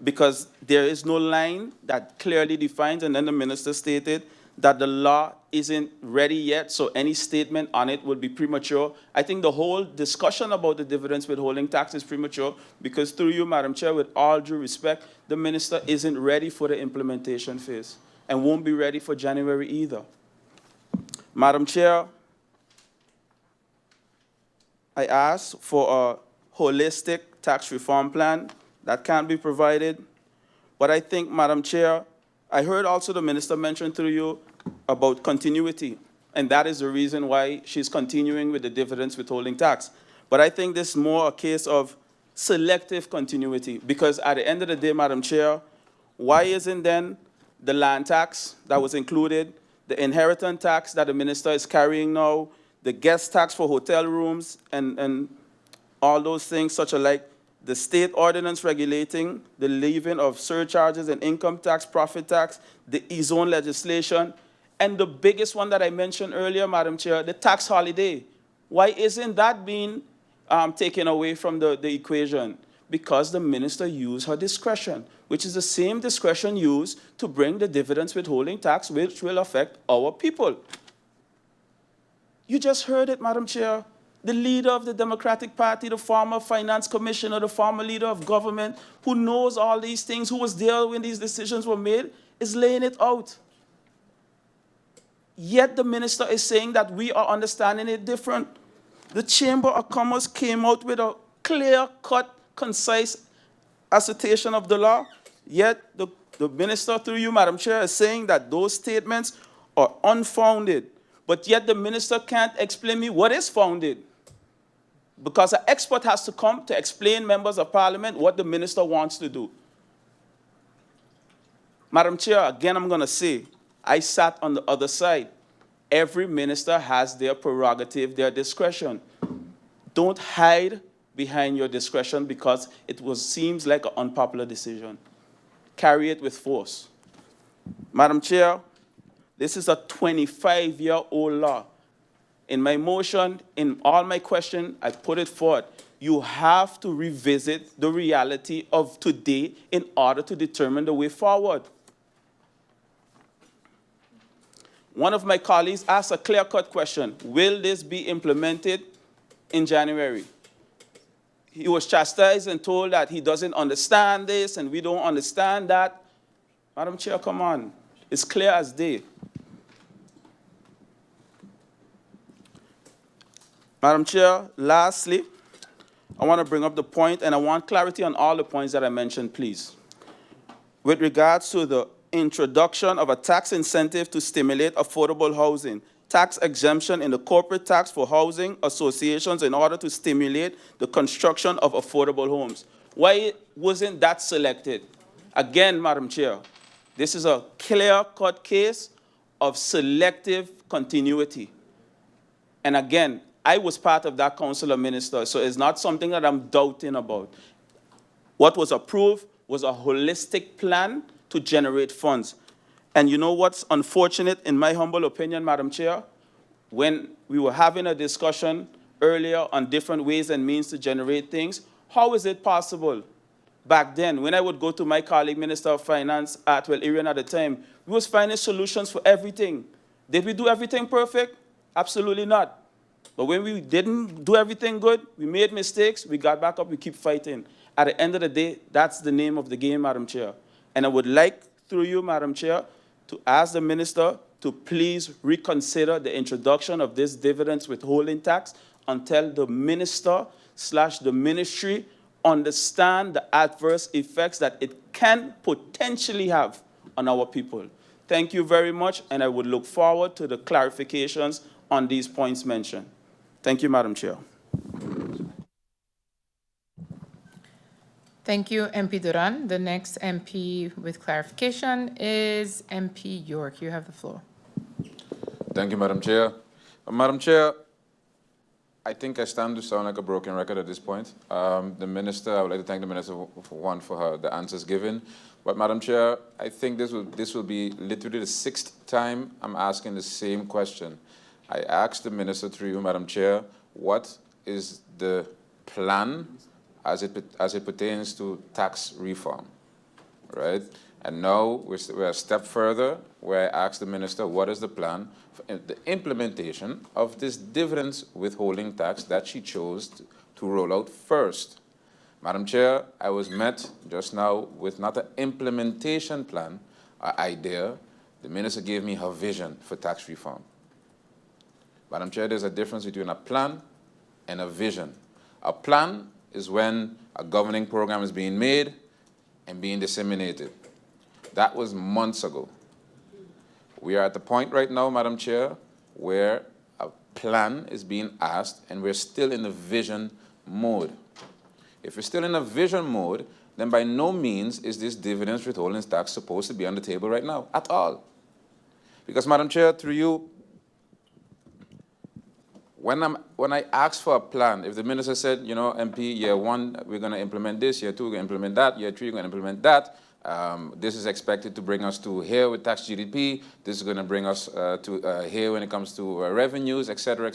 Because there is no line that clearly defines, and then the minister stated that the law isn't ready yet, so any statement on it would be premature. I think the whole discussion about the dividends withholding tax is premature because through you, Madam Chair, with all due respect, the minister isn't ready for the implementation phase and won't be ready for January either. Madam Chair, I asked for a holistic tax reform plan that can be provided. But I think, Madam Chair, I heard also the minister mention through you about continuity, and that is the reason why she's continuing with the dividends withholding tax. But I think this is more a case of selective continuity, because at the end of the day, Madam Chair, why isn't then the land tax that was included, the inheritance tax that the minister is carrying now, the guest tax for hotel rooms, and all those things such as like the state ordinance regulating the levying of surcharges and income tax, profit tax, the e-zone legislation, and the biggest one that I mentioned earlier, Madam Chair, the tax holiday. Why isn't that being taken away from the equation? Because the minister used her discretion, which is the same discretion used to bring the dividends withholding tax, which will affect our people. You just heard it, Madam Chair. The leader of the Democratic Party, the former finance commissioner, the former leader of government, who knows all these things, who was there when these decisions were made, is laying it out. Yet the minister is saying that we are understanding it different. The Chamber of Commerce came out with a clear-cut, concise assertion of the law, yet the minister, through you, Madam Chair, is saying that those statements are unfounded. But yet the minister can't explain me what is founded. Because an expert has to come to explain members of parliament what the minister wants to do. Madam Chair, again, I'm going to say, I sat on the other side. Every minister has their prerogative, their discretion. Don't hide behind your discretion because it seems like an unpopular decision. Carry it with force. Madam Chair, this is a 25-year-old law. In my motion, in all my questions, I put it forward. You have to revisit the reality of today in order to determine the way forward. One of my colleagues asked a clear-cut question. Will this be implemented in January? He was chastised and told that he doesn't understand this and we don't understand that. Madam Chair, come on. It's clear as day. Madam Chair, lastly, I want to bring up the point, and I want clarity on all the points that I mentioned, please. With regards to the introduction of a tax incentive to stimulate affordable housing, tax exemption in the corporate tax for housing associations in order to stimulate the construction of affordable homes. Why wasn't that selected? Again, Madam Chair, this is a clear-cut case of selective continuity. And again, I was part of that council of ministers, so it's not something that I'm doubting about. What was approved was a holistic plan to generate funds. And you know what's unfortunate, in my humble opinion, Madam Chair? When we were having a discussion earlier on different ways and means to generate things, how is it possible? Back then, when I would go to my colleague, Minister of Finance, Irion at the time, we was finding solutions for everything. Did we do everything perfect? Absolutely not. But when we didn't do everything good, we made mistakes, we got back up, we keep fighting. At the end of the day, that's the name of the game, Madam Chair. And I would like, through you, Madam Chair, to ask the minister to please reconsider the introduction of this dividends withholding tax until the minister/the ministry understand the adverse effects that it can potentially have on our people. Thank you very much, and I would look forward to the clarifications on these points mentioned. Thank you, Madam Chair. Thank you, MP Duran. The next MP with clarification is MP York. You have the floor. Thank you, Madam Chair. Madam Chair, I think I stand to sound like a broken record at this point. The minister, I would like to thank the minister for the answers given. But Madam Chair, I think this will be literally the 6th time I'm asking the same question. I asked the minister through you, Madam Chair, what is the plan as it pertains to tax reform, right? And now we're a step further where I asked the minister, what is the plan for the implementation of this dividends withholding tax that she chose to roll out first? Madam Chair, I was met just now with not an implementation plan or idea. The minister gave me her vision for tax reform. Madam Chair, there's a difference between a plan and a vision. A plan is when a governing program is being made and being disseminated. That was months ago. We are at the point right now, Madam Chair, where a plan is being asked and we're still in the vision mode. If we're still in a vision mode, then by no means is this dividends withholding tax supposed to be on the table right now, at all. Because, Madam Chair, through you, when I asked for a plan, if the minister said, you know, MP, year 1, we're going to implement this, year 2, we're going to implement that, year 3, we're going to implement that, this is expected to bring us to here with tax GDP, this is going to bring us to here when it comes to revenues, et cetera,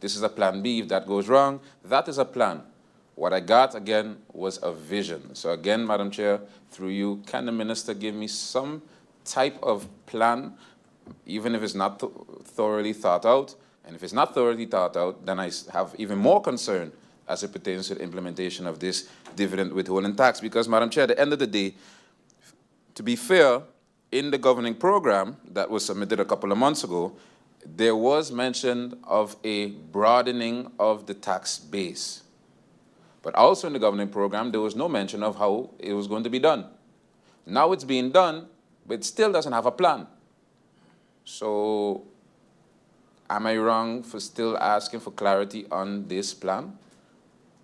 this is a plan B if that goes wrong, that is a plan. What I got, again, was a vision. So again, Madam Chair, through you, can the minister give me some type of plan, even if it's not thoroughly thought out? And if it's not thoroughly thought out, then I have even more concern as it pertains to the implementation of this dividend withholding tax. Because, Madam Chair, at the end of the day, to be fair, in the governing program that was submitted a couple of months ago, there was mention of a broadening of the tax base. But also in the governing program, there was no mention of how it was going to be done. Now it's being done, but it still doesn't have a plan. So am I wrong for still asking for clarity on this plan?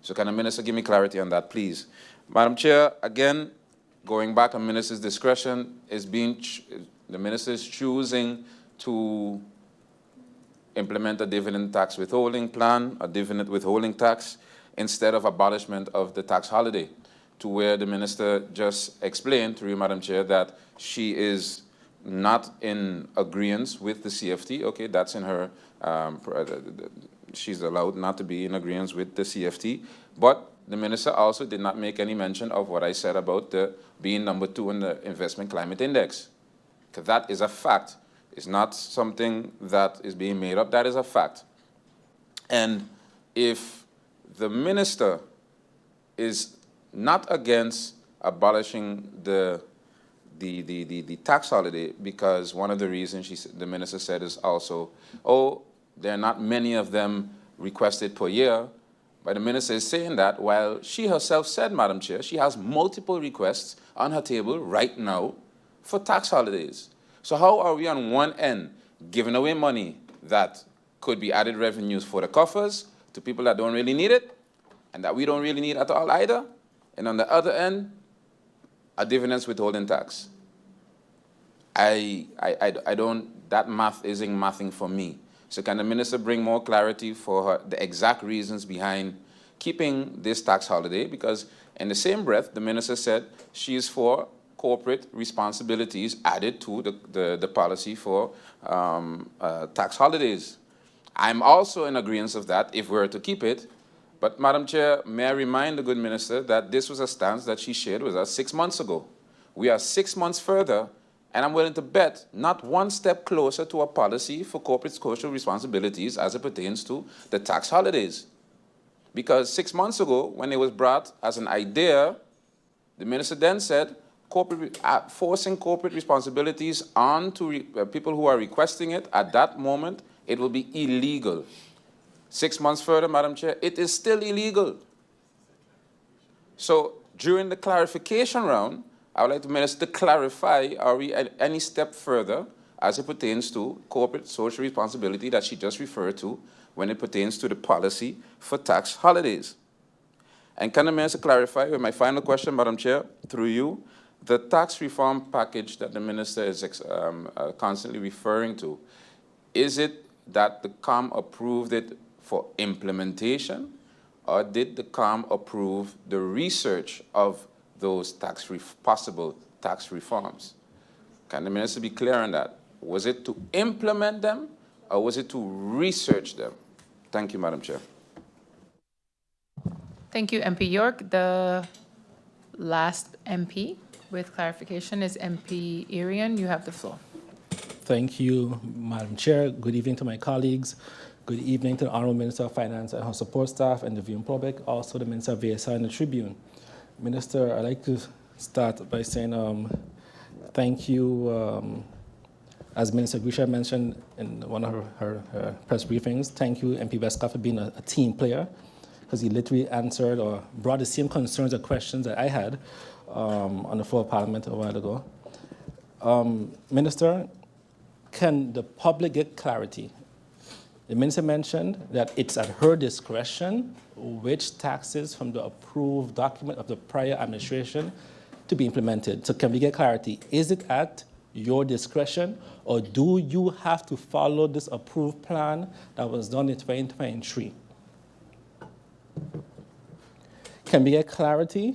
So can the minister give me clarity on that, please? Madam Chair, again, going back on minister's discretion, the minister is choosing to implement a dividend tax withholding plan, a dividend withholding tax, instead of abolishment of the tax holiday, to where the minister just explained, through you, Madam Chair, that she is not in agreement with the CFT. Okay, that's in her, she's allowed not to be in agreement with the CFT. But the minister also did not make any mention of what I said about the being number 2 in the investment climate index. Because that is a fact. It's not something that is being made up. That is a fact. And if the minister is not against abolishing the tax holiday, because one of the reasons the minister said is also, oh, there are not many of them requested per year. But the minister is saying that while she herself said, Madam Chair, she has multiple requests on her table right now for tax holidays. So how are we on one end giving away money that could be added revenues for the coffers to people that don't really need it and that we don't really need at all either? And on the other end, a dividends withholding tax. I don't, that math isn't mathing for me. So can the minister bring more clarity for her, the exact reasons behind keeping this tax holiday? Because in the same breath, the minister said she is for corporate responsibilities added to the policy for tax holidays. I'm also in agreement of that if we were to keep it. But, Madam Chair, may I remind the good minister that this was a stance that she shared with us 6 months ago. We are 6 months further, and I'm willing to bet not one step closer to a policy for corporate social responsibilities as it pertains to the tax holidays. Because 6 months ago, when it was brought as an idea, the minister then said, forcing corporate responsibilities on to people who are requesting it, at that moment, it will be illegal. 6 months further, Madam Chair, it is still illegal. So during the clarification round, I would like the minister to clarify, are we at any step further as it pertains to corporate social responsibility that she just referred to when it pertains to the policy for tax holidays? And can the minister clarify, with my final question, Madam Chair, through you, the tax reform package that the minister is constantly referring to, is it that the COM approved it for implementation, or did the COM approve the research of those possible tax reforms? Can the minister be clear on that? Was it to implement them, or was it to research them? Thank you, Madam Chair. Thank you, MP York. The last MP. with clarification is MP Irion. You have the floor. Thank you, Madam Chair. Good evening to my colleagues. Good evening to the Honorable Minister of Finance and her support staff and the viewing public, also the Minister of VSI and the Tribune. Minister, I'd like to start by saying thank you, as Minister Grisha mentioned in one of her press briefings, thank you, MP Wescott, for being a team player, because he literally answered or brought the same concerns or questions that I had on the floor of Parliament a while ago. Minister, can the public get clarity? The Minister mentioned that it's at her discretion which taxes from the approved document of the prior administration to be implemented. So can we get clarity? Is it at your discretion, or do you have to follow this approved plan that was done in 2023? Can we get clarity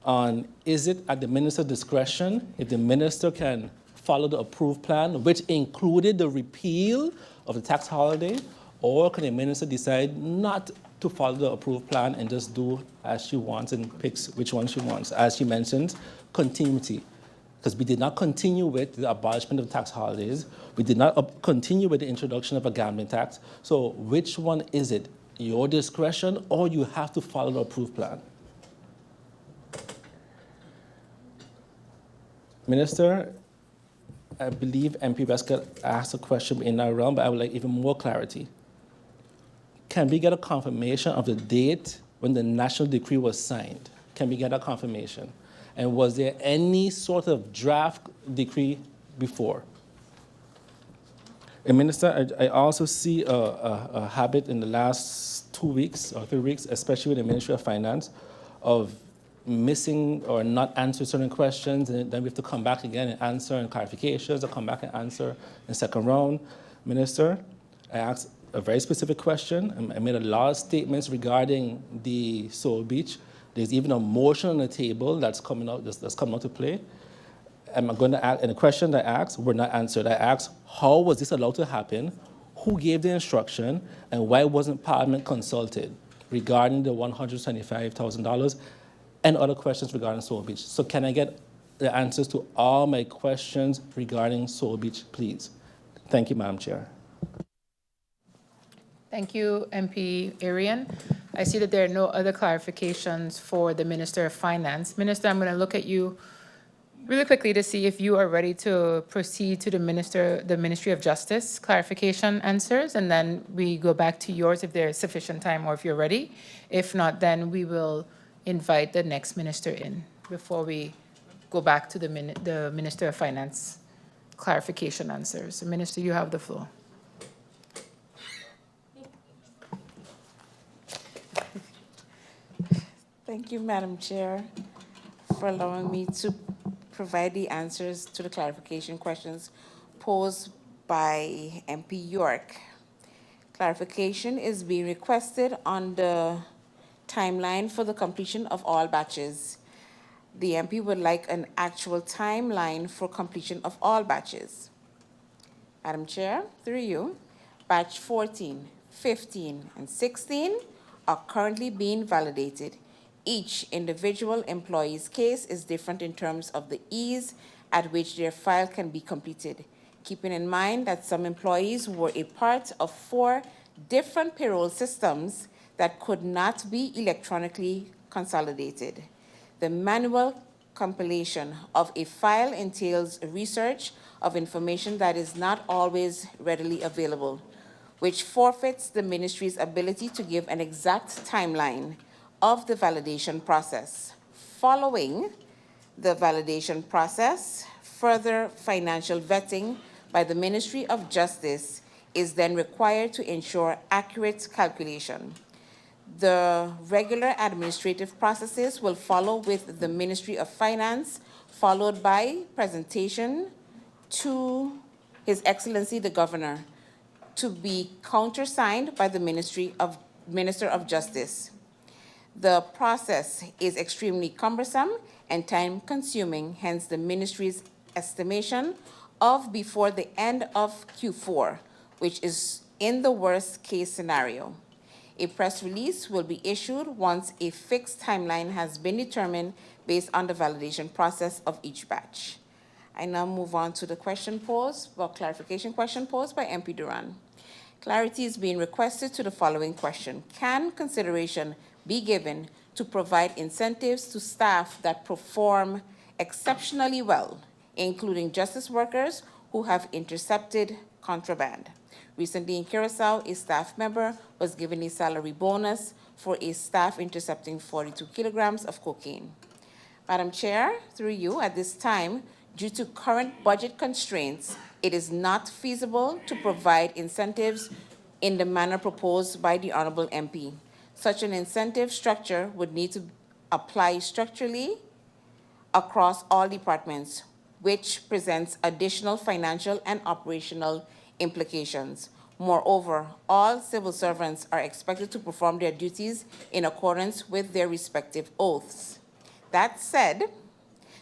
on, is it at the Minister's discretion if the Minister can follow the approved plan, which included the repeal of the tax holiday, or can the Minister decide not to follow the approved plan and just do as she wants and picks which one she wants? As she mentioned, continuity. Because we did not continue with the abolishment of tax holidays. We did not continue with the introduction of a gambling tax. So which one is it? Your discretion, or you have to follow the approved plan? Minister, I believe MP Wescott asked a question in our realm, but I would like even more clarity. Can we get a confirmation of the date when the national decree was signed? Can we get a confirmation? And was there any sort of draft decree before? And Minister, I also see a habit in the last 2 weeks or 3 weeks, especially with the Ministry of Finance, of missing or not answering certain questions, and then we have to come back again and answer and clarifications, or come back and answer in second round. Minister, I asked a very specific question. I made a lot of statements regarding the Soul Beach. There's even a motion on the table that's coming out to play. I'm going to ask, and the question I asked were not answered. I asked, how was this allowed to happen? Who gave the instruction? And why wasn't Parliament consulted regarding the $175,000 and other questions regarding Soul Beach? So can I get the answers to all my questions regarding Soul Beach, please? Thank you, Madam Chair. Thank you, MP Irion. I see that there are no other clarifications for the Minister of Finance. Minister, I'm going to look at you really quickly to see if you are ready to proceed to the Ministry of Justice clarification answers, and then we go back to yours if there is sufficient time or if you're ready. If not, then we will invite the next minister in before we go back to the Minister of Finance clarification answers. So, Minister, you have the floor. Thank you, Madam Chair, for allowing me to provide the answers to the clarification questions posed by MP York. Clarification is being requested on the timeline for the completion of all batches. The MP would like an actual timeline for completion of all batches. Madam Chair, through you, batch 14, 15, and 16 are currently being validated. Each individual employee's case is different in terms of the ease at which their file can be completed, keeping in mind that some employees were a part of 4 different payroll systems that could not be electronically consolidated. The manual compilation of a file entails research of information that is not always readily available, which forfeits the ministry's ability to give an exact timeline of the validation process. Following the validation process, further financial vetting by the Ministry of Justice is then required to ensure accurate calculation. The regular administrative processes will follow with the Ministry of Finance, followed by presentation to His Excellency the Governor, to be countersigned by the Minister of Justice. The process is extremely cumbersome and time-consuming, hence the ministry's estimation of before the end of Q4, which is in the worst-case scenario. A press release will be issued once a fixed timeline has been determined based on the validation process of each batch. I now move on to the question posed, or clarification question posed by MP Duran. Clarity is being requested to the following question. Can consideration be given to provide incentives to staff that perform exceptionally well, including justice workers who have intercepted contraband? Recently in Curacao, a staff member was given a salary bonus for a staff intercepting 42 kilograms of cocaine. Madam Chair, through you, at this time, due to current budget constraints, it is not feasible to provide incentives in the manner proposed by the Honorable MP. Such an incentive structure would need to apply structurally across all departments, which presents additional financial and operational implications. Moreover, all civil servants are expected to perform their duties in accordance with their respective oaths. That said,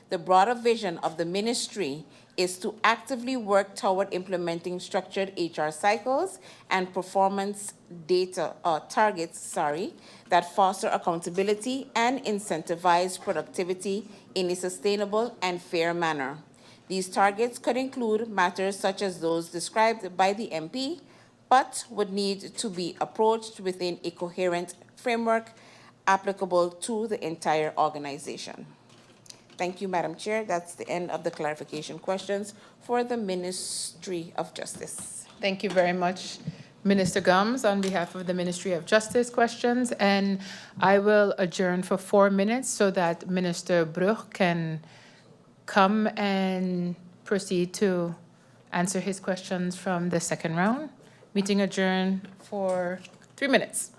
the broader vision of the ministry is to actively work toward implementing structured HR cycles and performance data targets that foster accountability and incentivize productivity in a sustainable and fair manner. These targets could include matters such as those described by the MP, but would need to be approached within a coherent framework applicable to the entire organization. Thank you, Madam Chair. That's the end of the clarification questions for the Ministry of Justice. Thank you very much, Minister Gums, on behalf of the Ministry of Justice questions. And I will adjourn for 4 minutes so that Minister Brugge can come and proceed to answer his questions from the second round. Meeting adjourned for 3 minutes.